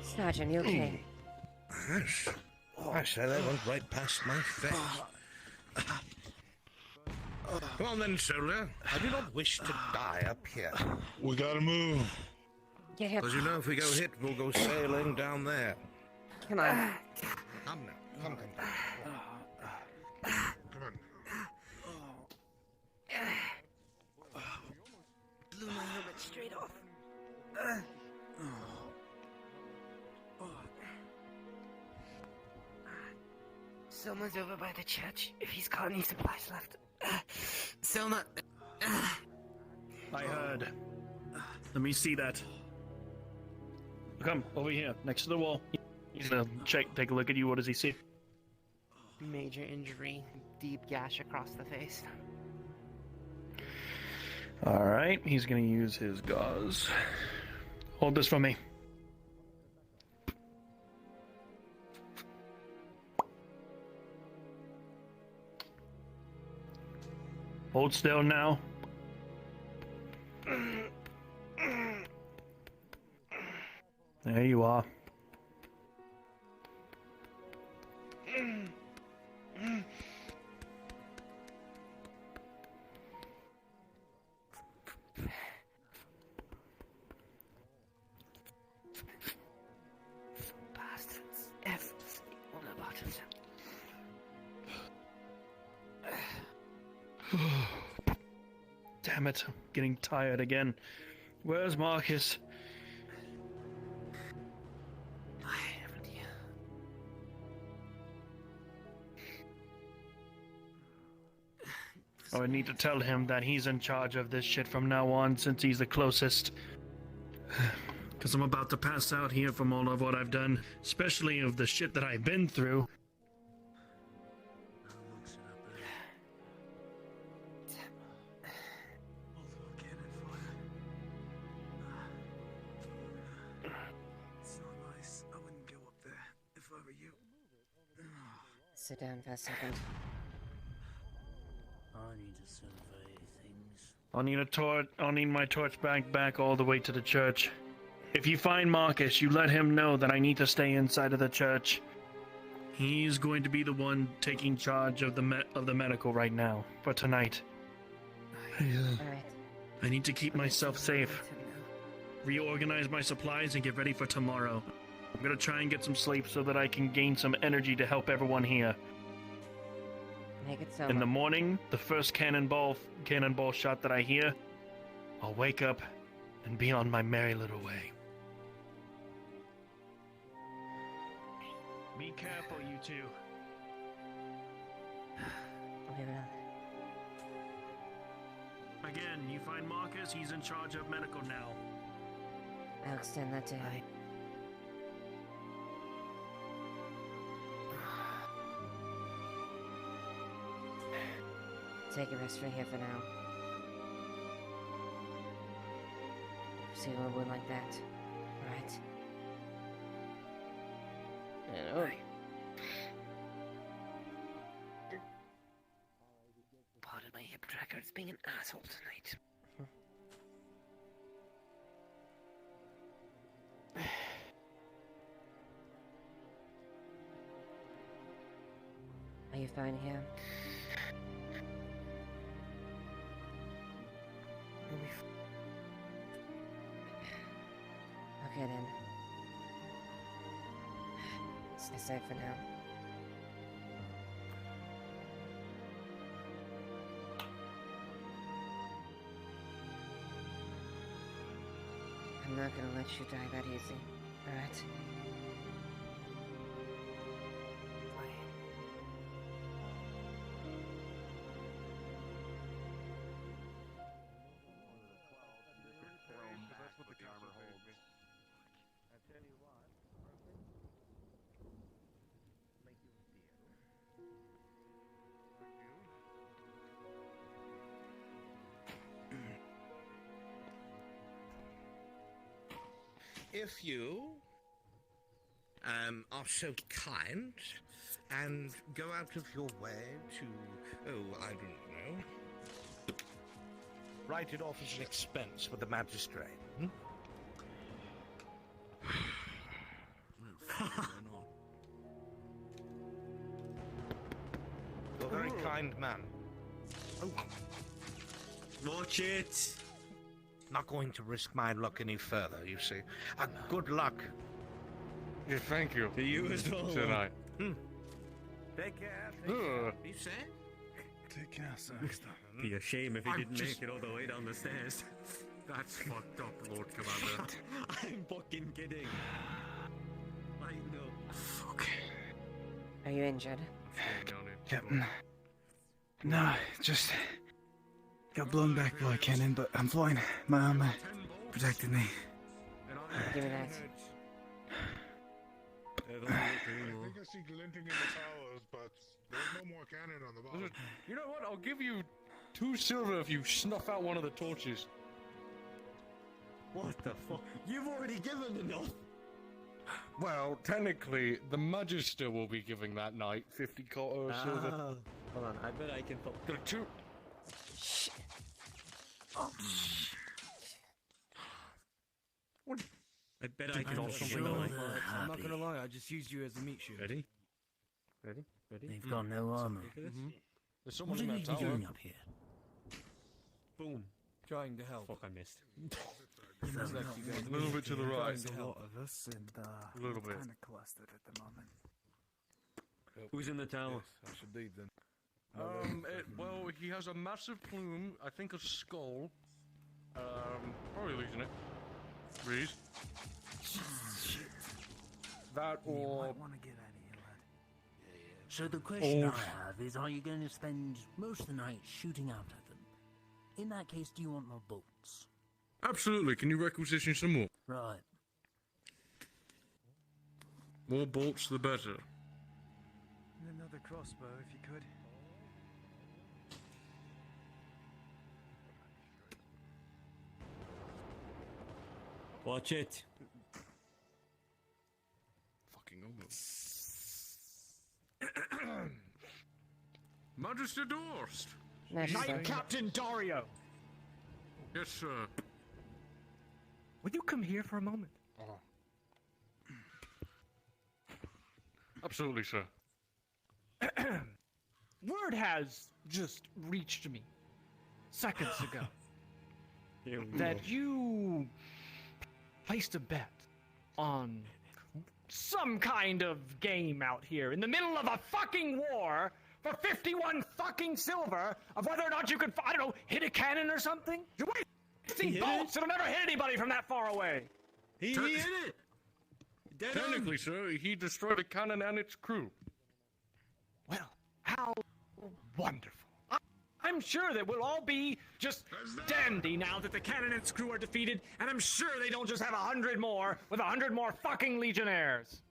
Sergeant, you okay? Yes. I said that went right past my face. Come on then, soldier. I do not wish to die up here. We gotta move. Get him. Because you know if we go hit, we'll go sailing down there. Come on. Come now. Come. Come on. Blew my helmet straight off. Selma's over by the church. If he's got any supplies left. Selma. I heard. Let me see that. Come over here, next to the wall. He's gonna take a look at you. What does he see? Major injury, deep gash across the face. Alright, he's gonna use his gauze. Hold this for me. Hold still now. There you are. Bastards. F. All about it. Damn it, I'm getting tired again. Where's Marcus? Oh, I need to tell him that he's in charge of this shit from now on, since he's the closest. Because I'm about to pass out here from all of what I've done, especially of the shit that I've been through. It's not nice. I wouldn't go up there if I were you. Sit down for a second. I need to survey things. I'll need my torch back all the way to the church. If you find Marcus, you let him know that I need to stay inside of the church. He's going to be the one taking charge of the medical right now for tonight. I need to keep myself safe. Reorganize my supplies and get ready for tomorrow. I'm gonna try and get some sleep so that I can gain some energy to help everyone here. Make it so. In the morning, the first cannonball shot that I hear, I'll wake up and be on my merry little way. Be careful, you two. We will. Again, you find Marcus, he's in charge of medical now. I'll extend that to him. Take a rest right here for now. See a wound like that. Alright. Pardon my hip tracker, it's being an asshole tonight. Are you fine here? Okay then. Stay safe for now. I'm not gonna let you die that easy, alright? If you are so kind and go out of your way to, I don't know, write it off as an expense with the magistrate. You're a very kind man. Watch it. Not going to risk my luck any further, you see. Good luck. Yeah, thank you. To you as well. Said I. Take care. Be safe. Take care, sir. Be a shame if he I'm didn't just- make it all the way down the stairs. That's fucked up, Lord Commander. I'm fucking kidding. I know. Are you injured? Captain. No, just got blown back by a cannon, but I'm fine. My armor protected me. Give me that. I think I see glinting in the towers, but there's no more cannon on the bottom. You know what? I'll give you 2 silver if you snuff out one of the torches. What the fuck? You've already given enough! Well, technically, the Magister will be giving that night 50 silver. Hold on, I bet I can... Got 2. I bet I can also sure win. they're I'm not gonna happy. lie, I just used you as a meat shoot. Ready? Ready? Ready? They've got no armor. There's someone What in are that you tower. doing up here? Boom. Trying to help. Fuck, I missed. Looks like you guys A little bit to the right. trying to a help. lot of us, and A little bit. kind of clustered at the moment. Who's in the tower? Yes, I should leave then. Well, he has a massive plume, I think a skull. Probably losing it. Reese. That You or... might want to get out of here, lad. So the question Oh. I have is, are you going to spend most of the night shooting out at them? In that case, do you want more bolts? Absolutely, can you requisition some more? Right. More bolts the better. And another crossbow, if you could. Watch it. Fucking almost. Magister Dorst! Magister. Captain Dario! Yes, sir. Will you come here for a moment? Absolutely, sir. Word has just reached me seconds ago that you placed a bet on some kind of game out here in the middle of a fucking war for 51 fucking silver of whether or not you could, I don't know, hit a cannon or something? You're wasting bolts! It'll never hit anybody from that far away! He hit it! Dead on. Technically, sir, he destroyed a cannon and its crew. Well, how wonderful. I'm sure that we'll all be just dandy now that the cannon and its crew are defeated, and I'm sure they don't just have 100 more with 100 more fucking legionnaires.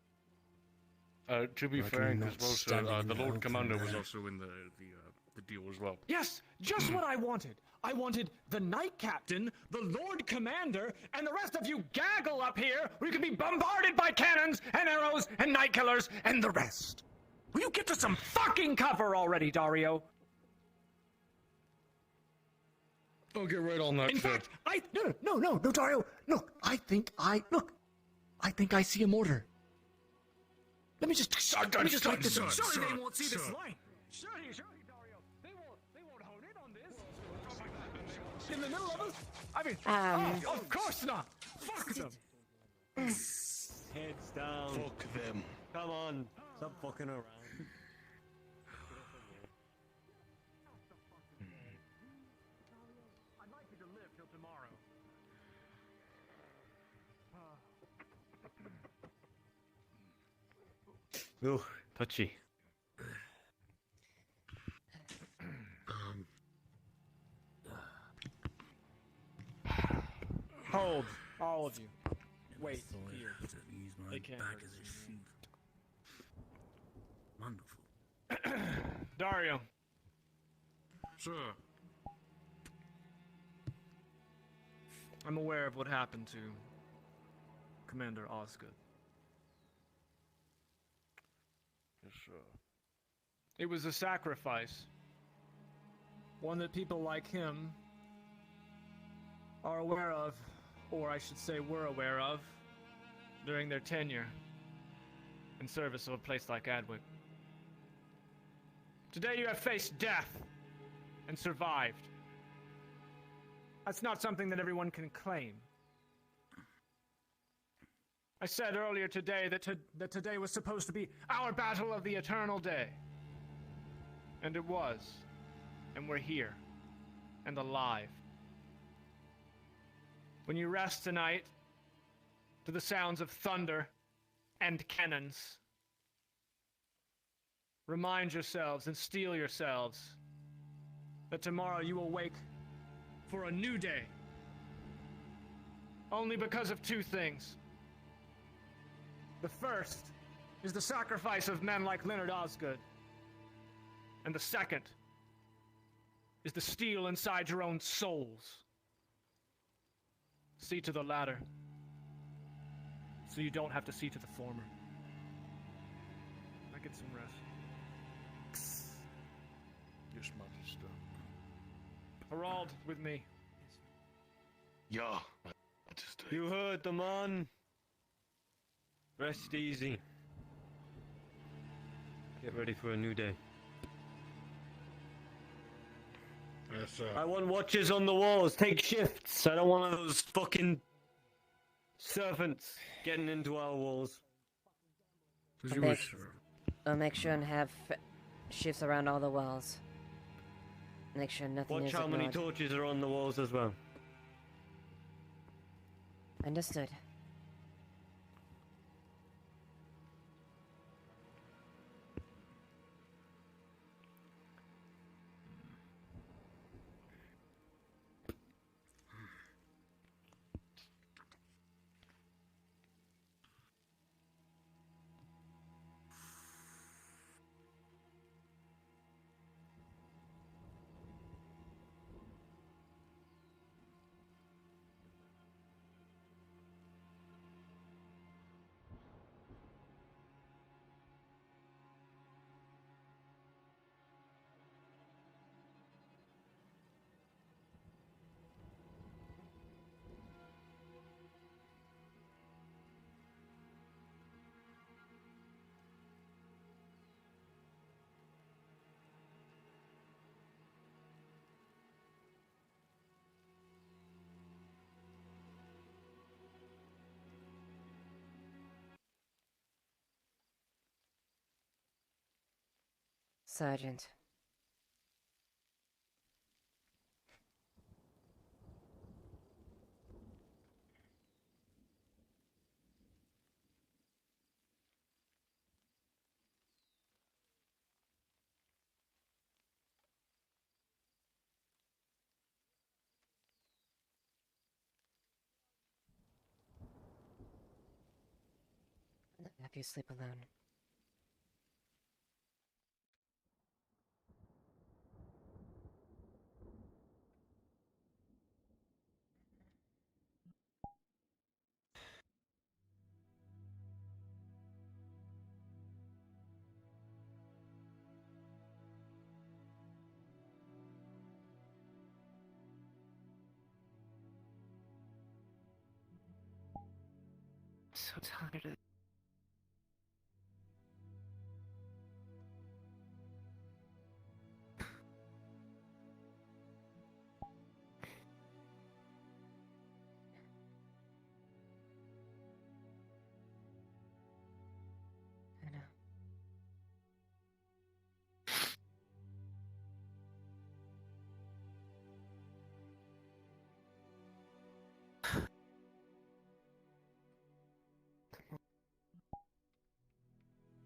To be Reckon frank, not as well, sir, standing in the the Lord open Commander was there. also in the deal as well. Yes, just what I wanted. I wanted the Knight Captain, the Lord Commander, and the rest of you gaggle up here where you can be bombarded by cannons and arrows and Night Killers and the rest. Will you get to some fucking cover already, Dario? I'll get right on that, In sir. fact, no, Dario. Look, I think I see a mortar. Let me just light this. Surely they won't see this light. Surely, Dario. They won't hone in on this. In the middle of us? I mean, of course not. Fuck them. Heads down. Fuck them. Come on. Stop fucking around. I'd like you to live till tomorrow. Ooh, touchy. Hold, all of you. Wait, Thought here. I'd have used my They can't back hurt as a shield. Wonderful. Dario. Sir. I'm aware of what happened to Commander Osgood. Yes, sir. It was a sacrifice. One that people like him are aware of, or I should say were aware of, during their tenure in service of a place like Adwick. Today you have faced death and survived. That's not something that everyone can claim. I said earlier today that today was supposed to be our battle of the eternal day. And it was. And we're here. And alive. When you rest tonight, to the sounds of thunder and cannons, remind yourselves and steel yourselves that tomorrow you will wake for a new day. Only because of two things. The first is the sacrifice of men like Leonard Osgood. And the second is the steel inside your own souls. See to the latter, so you don't have to see to the former. I get some rest. Yes, Master. Harald, with me. Yeah. You heard the man. Rest easy. Get ready for a new day. Yes, sir. I want watches on the walls. Take shifts. I don't want one of those fucking servants getting into our walls. I'll make sure and have shifts around all the walls. Make sure nothing Watch is how many ignored. torches are on the walls as well. Understood. Sergeant. Have you sleep alone? So tired of I know.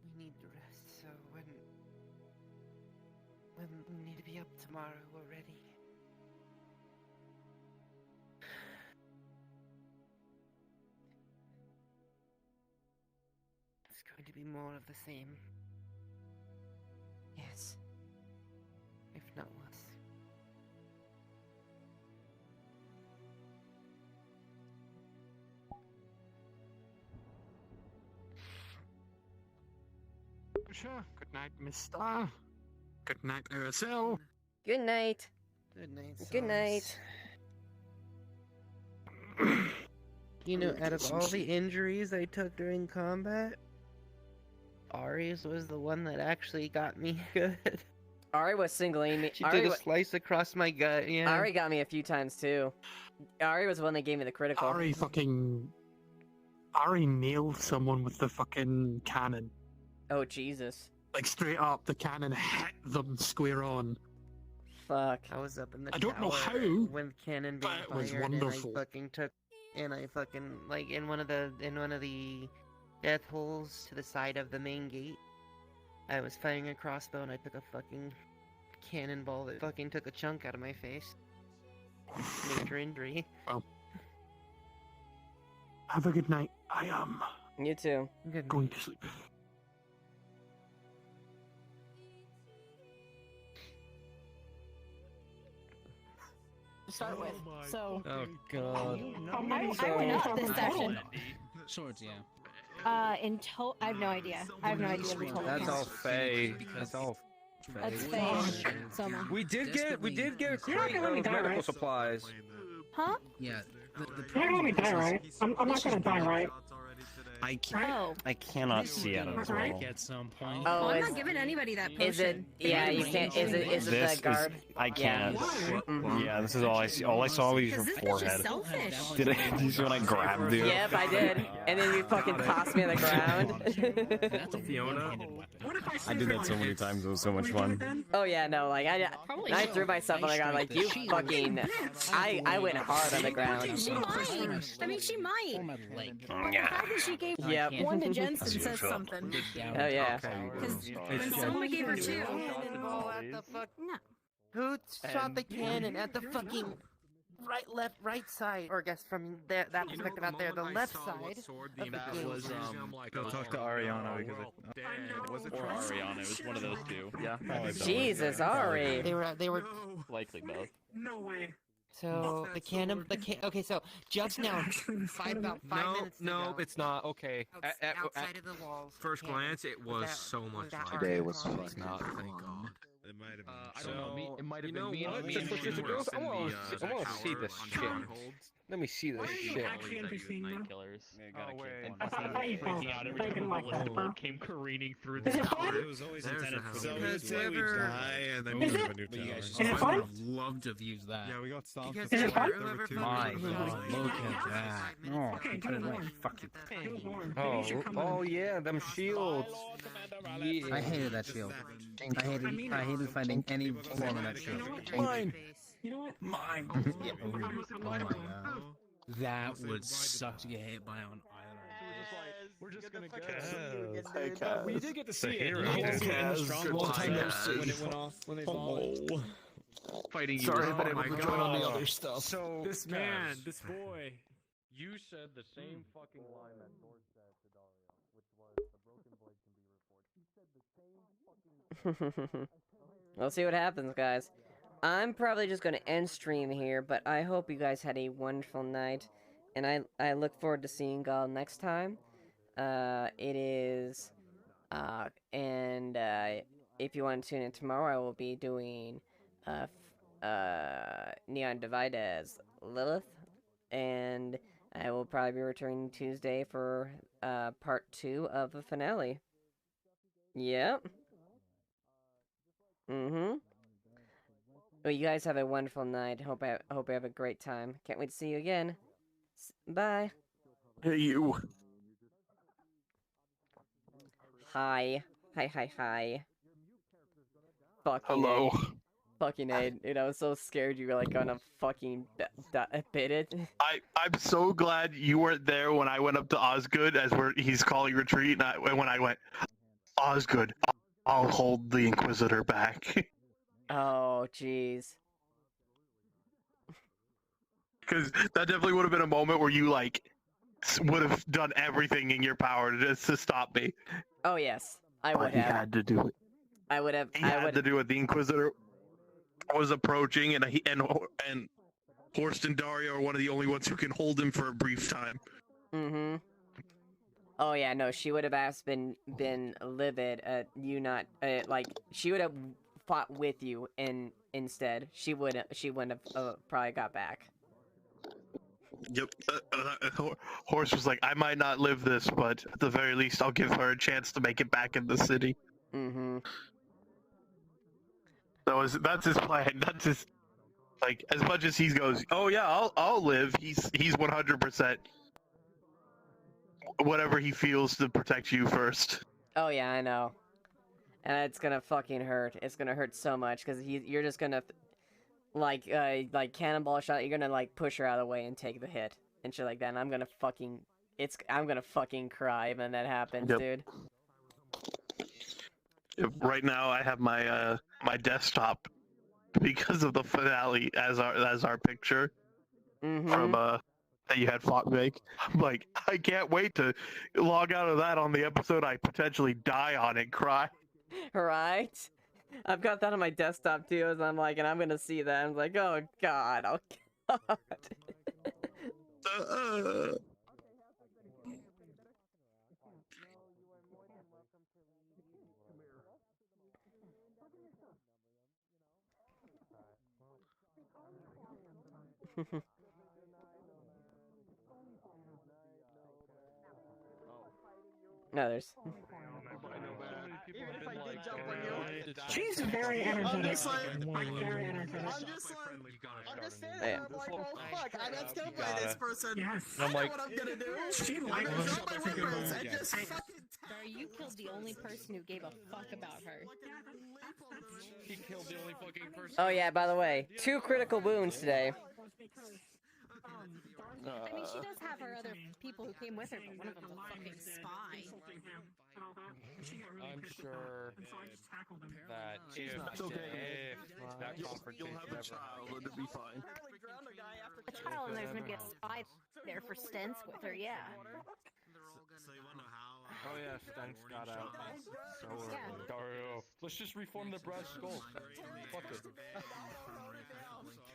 We need to rest, so when we need to be up tomorrow, we're ready. It's going to be more of the same, Yes. if not less. Sure. Good night, Mister. Good night, Aracel. Good night. Good night, Good night. You know, out of all the injuries I took during combat, Ari's was the one that actually got me good. Ari was singling me. She Ari did a slice across my gut, yeah. Ari got me a few times too. Ari was the one that gave me the critical. Ari nailed someone with the fucking cannon. Oh Jesus. Like straight up, the cannon hit them square on. Fuck. I was up in the I don't know tower how, when cannon being but it was fired, wonderful. and I fucking like in one of the death holes to the side of the main gate. I was firing a crossbow and I took a fucking cannonball that fucking took a chunk out of my face. Major injury. Well, have a good night. I am. You too. Going to sleep. start with. So Oh god. I went up this session. Swords, yeah. In total, I have no idea. I have no idea what the total That's all counts. Faye. That's all That's Faye. Faye. Soma. We did get a You're not crate gonna let me of die, medical right? supplies. Huh? Yeah. You're not gonna let me die, right? I'm not gonna die, right? I can't. Oh. I cannot see out of this Right? wall. At some point. Oh, I'm is- not giving anybody that potion. Is it? Yeah, you can't. Is it This the guard? is. I can't. Mhm. Yeah, this is all I see. All I saw was your 'Cause this bitch is forehead. selfish. Did you see when I grabbed you? Yep, I did. And then you fucking tossed me on the ground. Fiona. I did that so many times. It was so much fun. Oh yeah, no, like I threw myself on the ground like you fucking. I went hard on the ground. She might. I mean, she might. But the fact that she gave Yep. one to Jensen says something. Oh yeah. Because when Soma gave her two. Cannonball at the fuck. No. Who shot the cannon at the fucking right side? Or I guess from there, that perspective out there, the left side. Of the That game. was Go talk to Ariana because was it or Trump? Ariana. It was one of those two. Yeah. Jesus, Ari. They were Likely both. No way. So okay, so just now, about 5 minutes ago. It's not. Okay. Outside of the walls. First can't- glance, it was that- so much that fun. Today was fun. Not, thank God. It might have been. I don't know. It might have been me what? and Since me it's and girls, I want to see this shit. Strongholds. Let me see this shit. Actually interesting, though. Killers. Oh wait. I thought you both taken like that. Came careening through the Is it tower. fun? It was always intended for the Has ever... and then Is we it? have a new tower. Is it fun? Love to have used that. Yeah, we got stomped. Because Is it fun? My God, look at that. Oh, Okay, do it more. Do it more. Maybe you should come Oh in. yeah, them shields. I hated that shield. I hated finding any form of that shield. Mine. You know what? Mine. Yeah. Oh my God. That would suck to get hit by on We're just gonna go. We did get to see it. hero. You did see it in the Kaz. stronghold Long time no see. when it went off. When they bombed. Fighting you. Sorry, Oh but my able to God. join on the other stuff. So This man, this boy. You said the same fucking line that Thor said to Dario, which was the broken blade can be reforged. He said the same fucking. We'll see what happens, guys. I'm probably just going to end stream here, but I hope you guys had a wonderful night, and I look forward to seeing y'all next time. It is, if you want to tune in tomorrow, I will be doing, Neon Divide as Lilith, and I will probably be returning Tuesday for, part 2 of the finale. Yep. Mm-hmm. Well, you guys have a wonderful night. Hope you have a great time. Can't wait to see you again. Bye. Hey, you. Hi. Hi. Fucking Hello. A. Fucking A. Dude, I was so scared you were like gonna fucking bit it. I'm so glad you weren't there when I went up to Osgood he's calling retreat, and when I went, Osgood, I'll hold the Inquisitor back. Oh, jeez. Because that definitely would have been a moment where you, like, would have done everything in your power just to stop me. Oh, yes. I would But he have. had to do it. I would have. He had to do it. The Inquisitor was approaching, and Horst and Dario are one of the only ones who can hold him for a brief time. Mm-hmm. Oh yeah, no, she would have been livid at you not like she would have fought with you, and instead she wouldn't have probably got back. Yep. Horst was like, I might not live this, but at the very least, I'll give her a chance to make it back in the city. Mm-hmm. That's his plan. That's his, like, as much as he goes, oh yeah, I'll live. He's 100% whatever he feels to protect you first. Oh yeah, I know. And it's gonna fucking hurt. It's gonna hurt so much because you're just gonna like cannonball shot. You're gonna like push her out of the way and take the hit and shit like that. And I'm gonna fucking cry when that happens, Yep. dude. Right now, I have my my desktop because of the finale as our picture from that you had Flock make. I'm like, I can't wait to log out of that on the episode I potentially die on and cry. Right? I've got that on my desktop too, as I'm like, and I'm gonna see that. I'm like, oh god, No, there's. She's very energetic. Like, very energetic. Yeah. Fuck, I got killed by this person. Yes. I know like, what I'm gonna do. She I'm likes gonna her. drop my weapons and just fucking Sorry, you killed the only person who gave a fuck about her. He killed the only fucking person. Oh yeah, by the way, 2 critical wounds today. I mean, she does have her other people who came with her, but one of them's a fucking spy. I'm sure that if that confrontation You'll have a child and it'll be fine. A child, and there's gonna be a spy there for Stents with her, yeah. Oh yeah, Stanks got out. So Dario. Let's just reform the brass skull. Fuck it.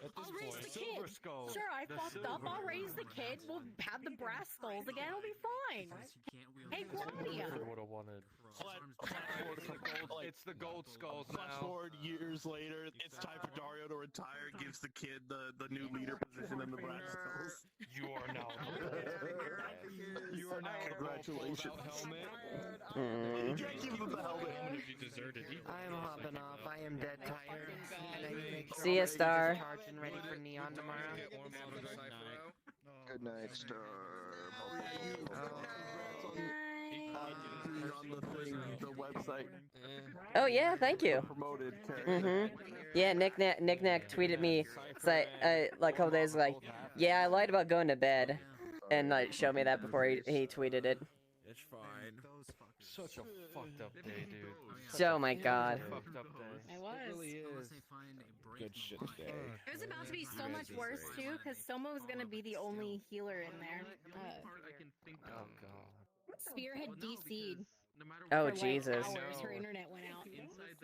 At this I'll raise point, the silver kid. skull. Sure, I fucked up. I'll raise the kid. We'll have the brass skulls again. It'll be fine. Hey, Claudia. I would have wanted. It's the gold skulls Flash now. forward years later, it's time for Dario to retire, gives the kid the new leader position in the brass skulls. You are now. You are now. Congratulations. Mm. You can't give him the helmet. If you deserted, I'm hopping off. I am dead tired. And I need to make sure See ya, I'm Star. charged and ready for Neon tomorrow. Good night, Star. On the thing, the website. Oh yeah, thank you. Promoted character. Yeah, Nick Nack tweeted me. It's like a couple days like, yeah, I lied about going to bed, and like showed me that before he tweeted it. It's fine. Such a fucked up day, dude. Oh my god. Fucked up day. It was. Really is. Good shit day. It was about to be so much worse too, because Soma was gonna be the only healer in there. Oh god. Spearhead DC'd. Oh for, like, Jesus. Hours, her internet went out.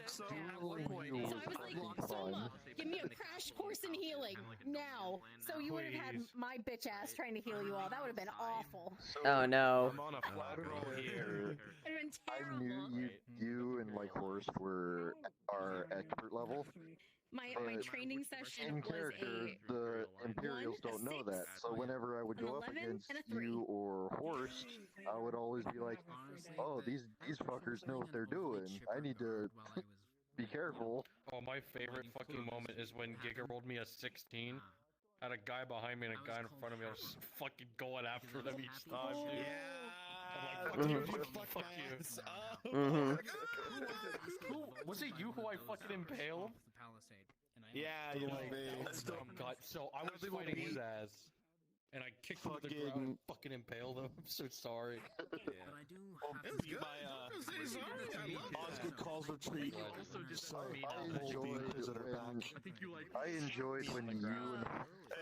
So I was like, Soma, give me a crash course in healing now. So you would have had my bitch ass trying to heal you all. That would have been awful. Oh no. I'm on a flat roll here. It would have been I terrible. knew you and like Horst were our expert level. My training session In was character, the Imperials don't know that. So whenever I would go up against you or Horst, I would always be like, "Oh, these fuckers know what they're doing. I need to be careful." Oh, my favorite fucking moment is when Giga rolled me a 16. Had a guy behind me and a guy in front of me. I was fucking going after them each time, dude. I'm like, fuck you. Was it you who I fucking impaled? Yeah, God, so I was fighting his ass, and I kicked him to the ground and fucking impaled him. I'm so sorry. Osgood calls retreat. I enjoyed when you and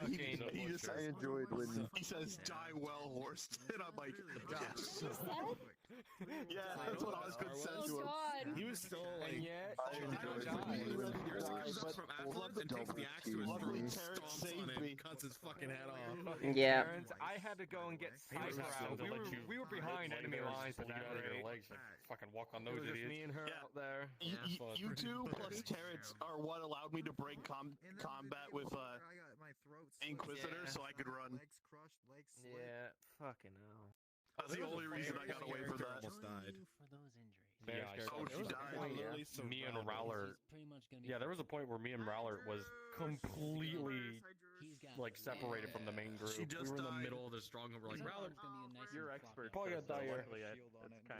I enjoyed when he says, "Die well, Horst," and I'm like, "Yes." Yeah, that's what Osgood said to him. He was still like, And yet, I enjoyed when you and comes up from Athlon and takes the axe to his throat, stomps on him, and cuts his fucking head off. Yeah. I had to go and get sniped around. We were behind enemy lines at that rate. Legs and fucking walk on It those was just idiots. me and her out there. You two plus Terrence are what allowed me to break combat with Inquisitor, so I could run. Yeah, fucking hell. That's the only reason I got away from that. Almost died. Yeah, Oh, she died. Me and Rowler. Yeah, there was a point where me and Rowler was completely like separated from the main group. We were in the middle of the stronghold. We're like, Rowler, You're expert. Probably got die here.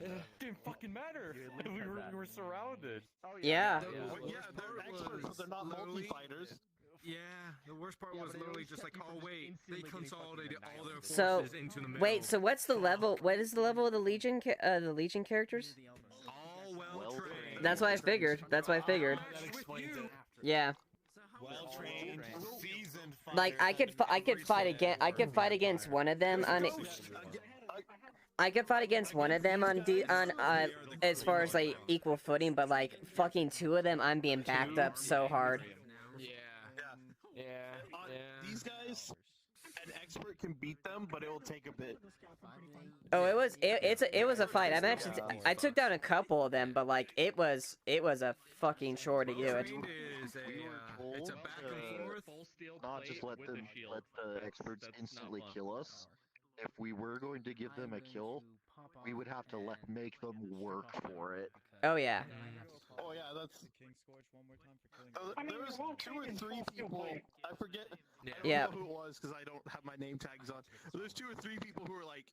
It didn't fucking matter. We were surrounded. Yeah. Yeah, they're experts, but they're not multi-fighters. Yeah, the worst part was literally just like, oh wait, they consolidated all their forces So into the middle. wait, so what's the level? What is the level of the Legion characters? All well trained. That's what I figured. That's what I figured. Yeah. Well trained, seasoned. Like I could fight against one of them on. I could fight against one of them on as far as like equal footing, but like fucking two of them, I'm being backed up so hard. These guys, an expert can beat them, but it will take a bit. Oh, it was a fight. I took down a couple of them, but like it was a fucking chore to do it. It's a back and forth. Not just let the experts instantly kill us. If we were going to give them a kill, we would have to make them work for it. Oh yeah. Oh yeah, that's. There was 2 or 3 people. I forget. I don't know who it was because I don't have my name tags on. But there's 2 or 3 people who were like,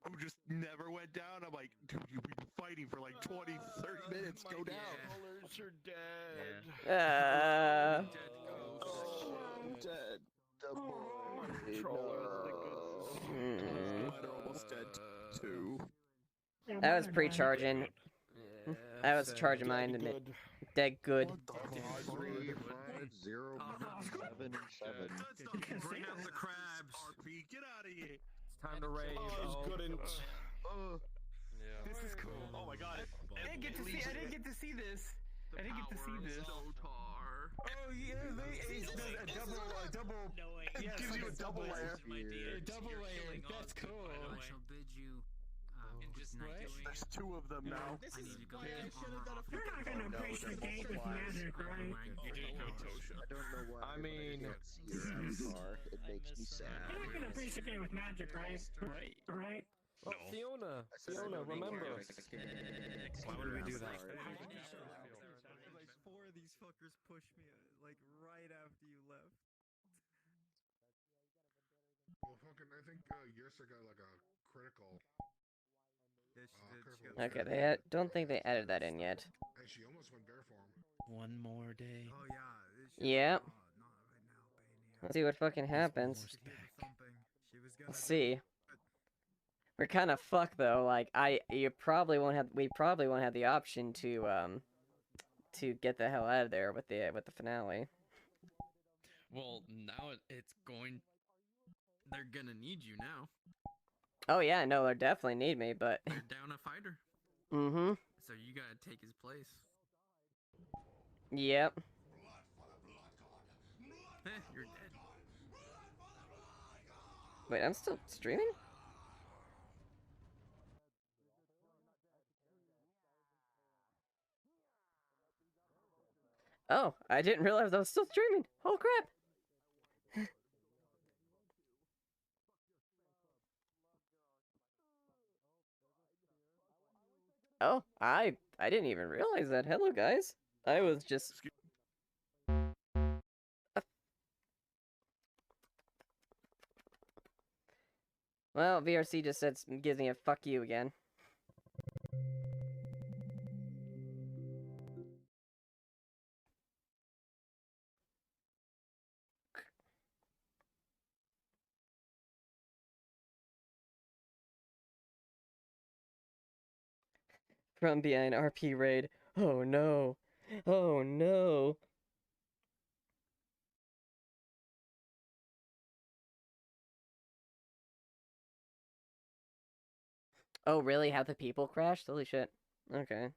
who just never went down. I'm like, dude, you've been fighting for like 20, 30 minutes. Go down. Colors are dead. Dead. Hmm. Almost dead too. That was pre-charging. I was charging mine and it dead good. 3, 5, 0, 7, and 7. Bring out the crabs. RP, get out of here. It's time to raid. This is cool. Oh my god. I didn't get to see this. I didn't get to see this. Oh yeah, it does a double. It gives you a double layer. A double layer. That's cool. I shall bid you good night. There's 2 of them now. I need to go You're not gonna break the gate with magic, right? You did go Tosha. I don't know why. I mean, it makes me sad. You're not gonna break the gate with magic, right? Right? Oh, Fiona, remember. Why would we do that? Like 4 of these fuckers pushed me like right after you left. Well, fucking, I think Yersa got like a critical. Okay, they don't think they added that in yet. And she almost went bare form. One more day. Oh yeah. Yep. Let's see what fucking happens. Let's see. We're kind of fucked though. Like we probably won't have the option to get the hell out of there with the finale. Well, now it's going. They're gonna need you now. Oh yeah, no, they definitely need me, but. They're down a fighter. Mm-hmm. So you gotta take his place. Yep. You're dead. Wait, I'm still streaming? Oh, I didn't realize I was still streaming. Oh crap. Oh, I didn't even realize that. Hello guys. I was just Well, VRC just said gives me a fuck you again. From behind RP raid. Oh no. Oh no. Oh really? Have the people crashed? Holy shit. Okay.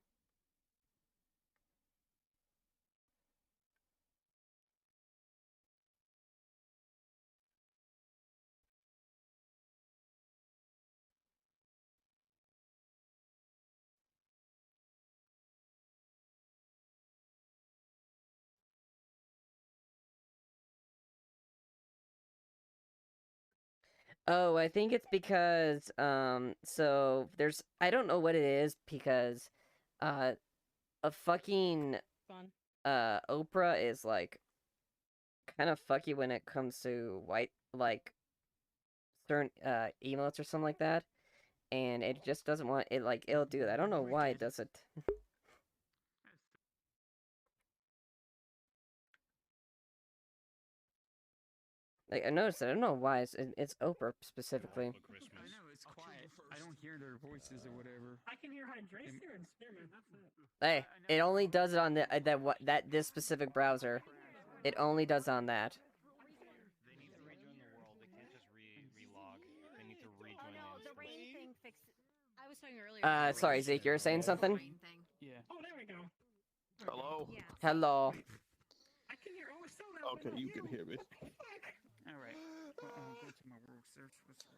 Oh, I think it's because, so there's, I don't know what it is, because, a fucking, Oprah is, like, kind of fucky when it comes to like, certain, emotes or something like that, and it just doesn't want, it'll do that. I don't know why it does it. Like, I noticed it. I don't know why. It's Oprah specifically. I know, it's quiet. I don't hear their voices or whatever. I can hear hydration and spearmint, that's it. Hey, it only does it on this specific browser. It only does on that. They need to rejoin the world. They can't just relog. They need to rejoin the rain thing fixed it. I was talking earlier. Sorry, Zeke, you were saying something? Yeah. Oh, there we go. Hello. Yeah. Hello. I can hear. Oh, it's still that. Okay, you can hear me. All right. Well, I'll go to my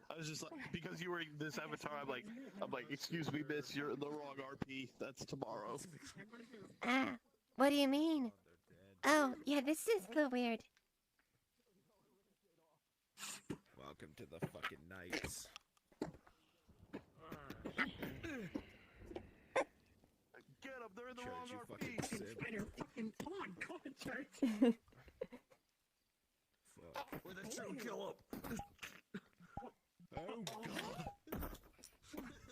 I was just like, because you were this avatar, I'm like, excuse me, miss, you're in the wrong RP. That's tomorrow. Ah, what do you mean? Oh, yeah, this is a little weird. Welcome to the fucking nights. Get them, they're in the Church, wrong you RP. fucking sip. Come on, go ahead, Church. Fuck. With a true kill up. Oh god.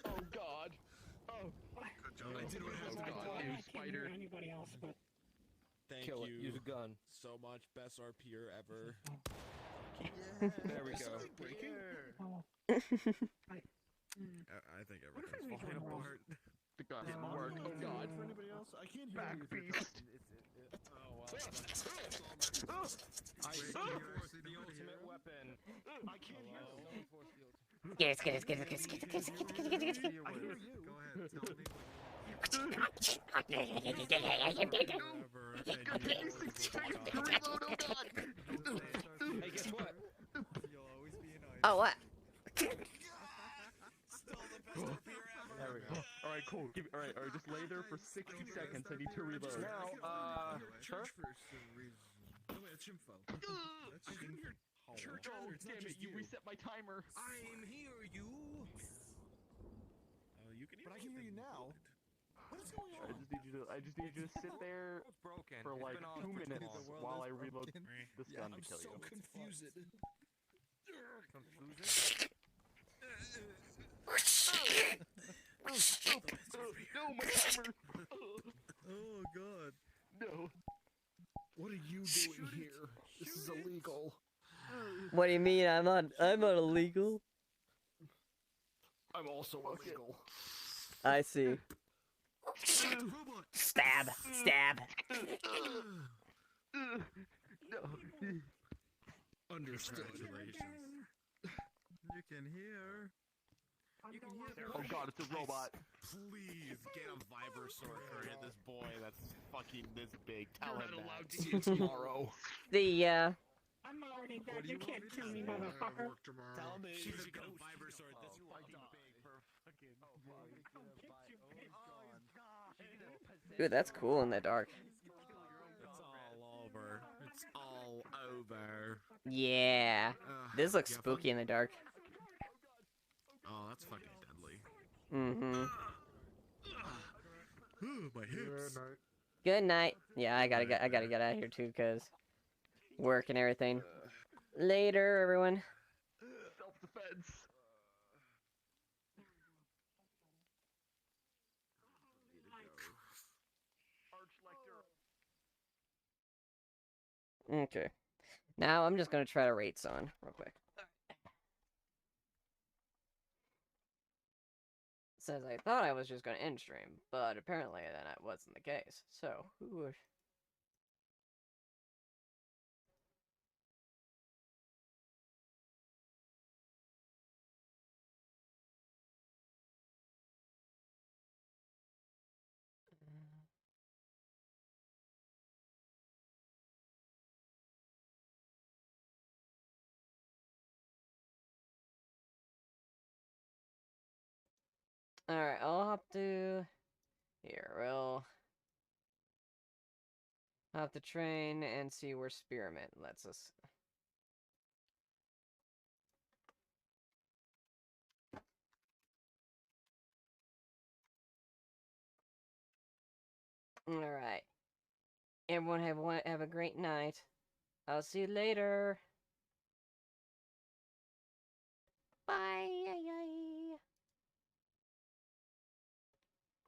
Oh god. Oh. I did what I had to do. Spider. Anybody else, but Thank Kill you. it. Use a gun. So much. Best RPer ever. There we go. Breaking? I think everything's falling apart. The gun didn't work. Oh god. For anybody else, I can't hear Back you. beast. The ultimate weapon. I can't hear you. Get it. I hear you. Go ahead. Tell me. Hey, guess what? Oh, what? There we go. Alright, cool. Alright, just lay there for 60 seconds. I need to reload. Now, sure. That's info. I couldn't hear. Church, oh, damn it, you reset my timer. I'm here, you. You can hear. But I can hear you now. What is going on? I just need you to sit there broken. for like 2 minutes while I reload this gun to I'm kill so you. confused. No, my timer! Oh god. No. What are you doing here? This is illegal. What do you mean? I'm not illegal. I'm also illegal. I see. Stab. No. Understood. You can hear. Oh god, it's a robot. Please get a Vibrosword for this boy that's fucking this big. Tell You're him not allowed that. to see it tomorrow. I'm already dead. You can't kill me, motherfucker. Tell me. She's got a Vibrosword that's fucking big for fucking. Dude, that's cool in the dark. It's all over. It's all over. Yeah. This looks spooky in the dark. Oh, that's fucking deadly. Mm-hmm. My hips. Good night. Yeah, I gotta get out of here too, cause work and everything. Later, everyone. Self-defense. Okay. Now I'm just gonna try to rate someone real quick. Says I thought I was just gonna end stream, but apparently that wasn't the case. So who? Alright, I'll hop to... Here, we'll... hop the train and see where Spearmint lets us... Alright. Everyone have a great night. I'll see you later. Bye.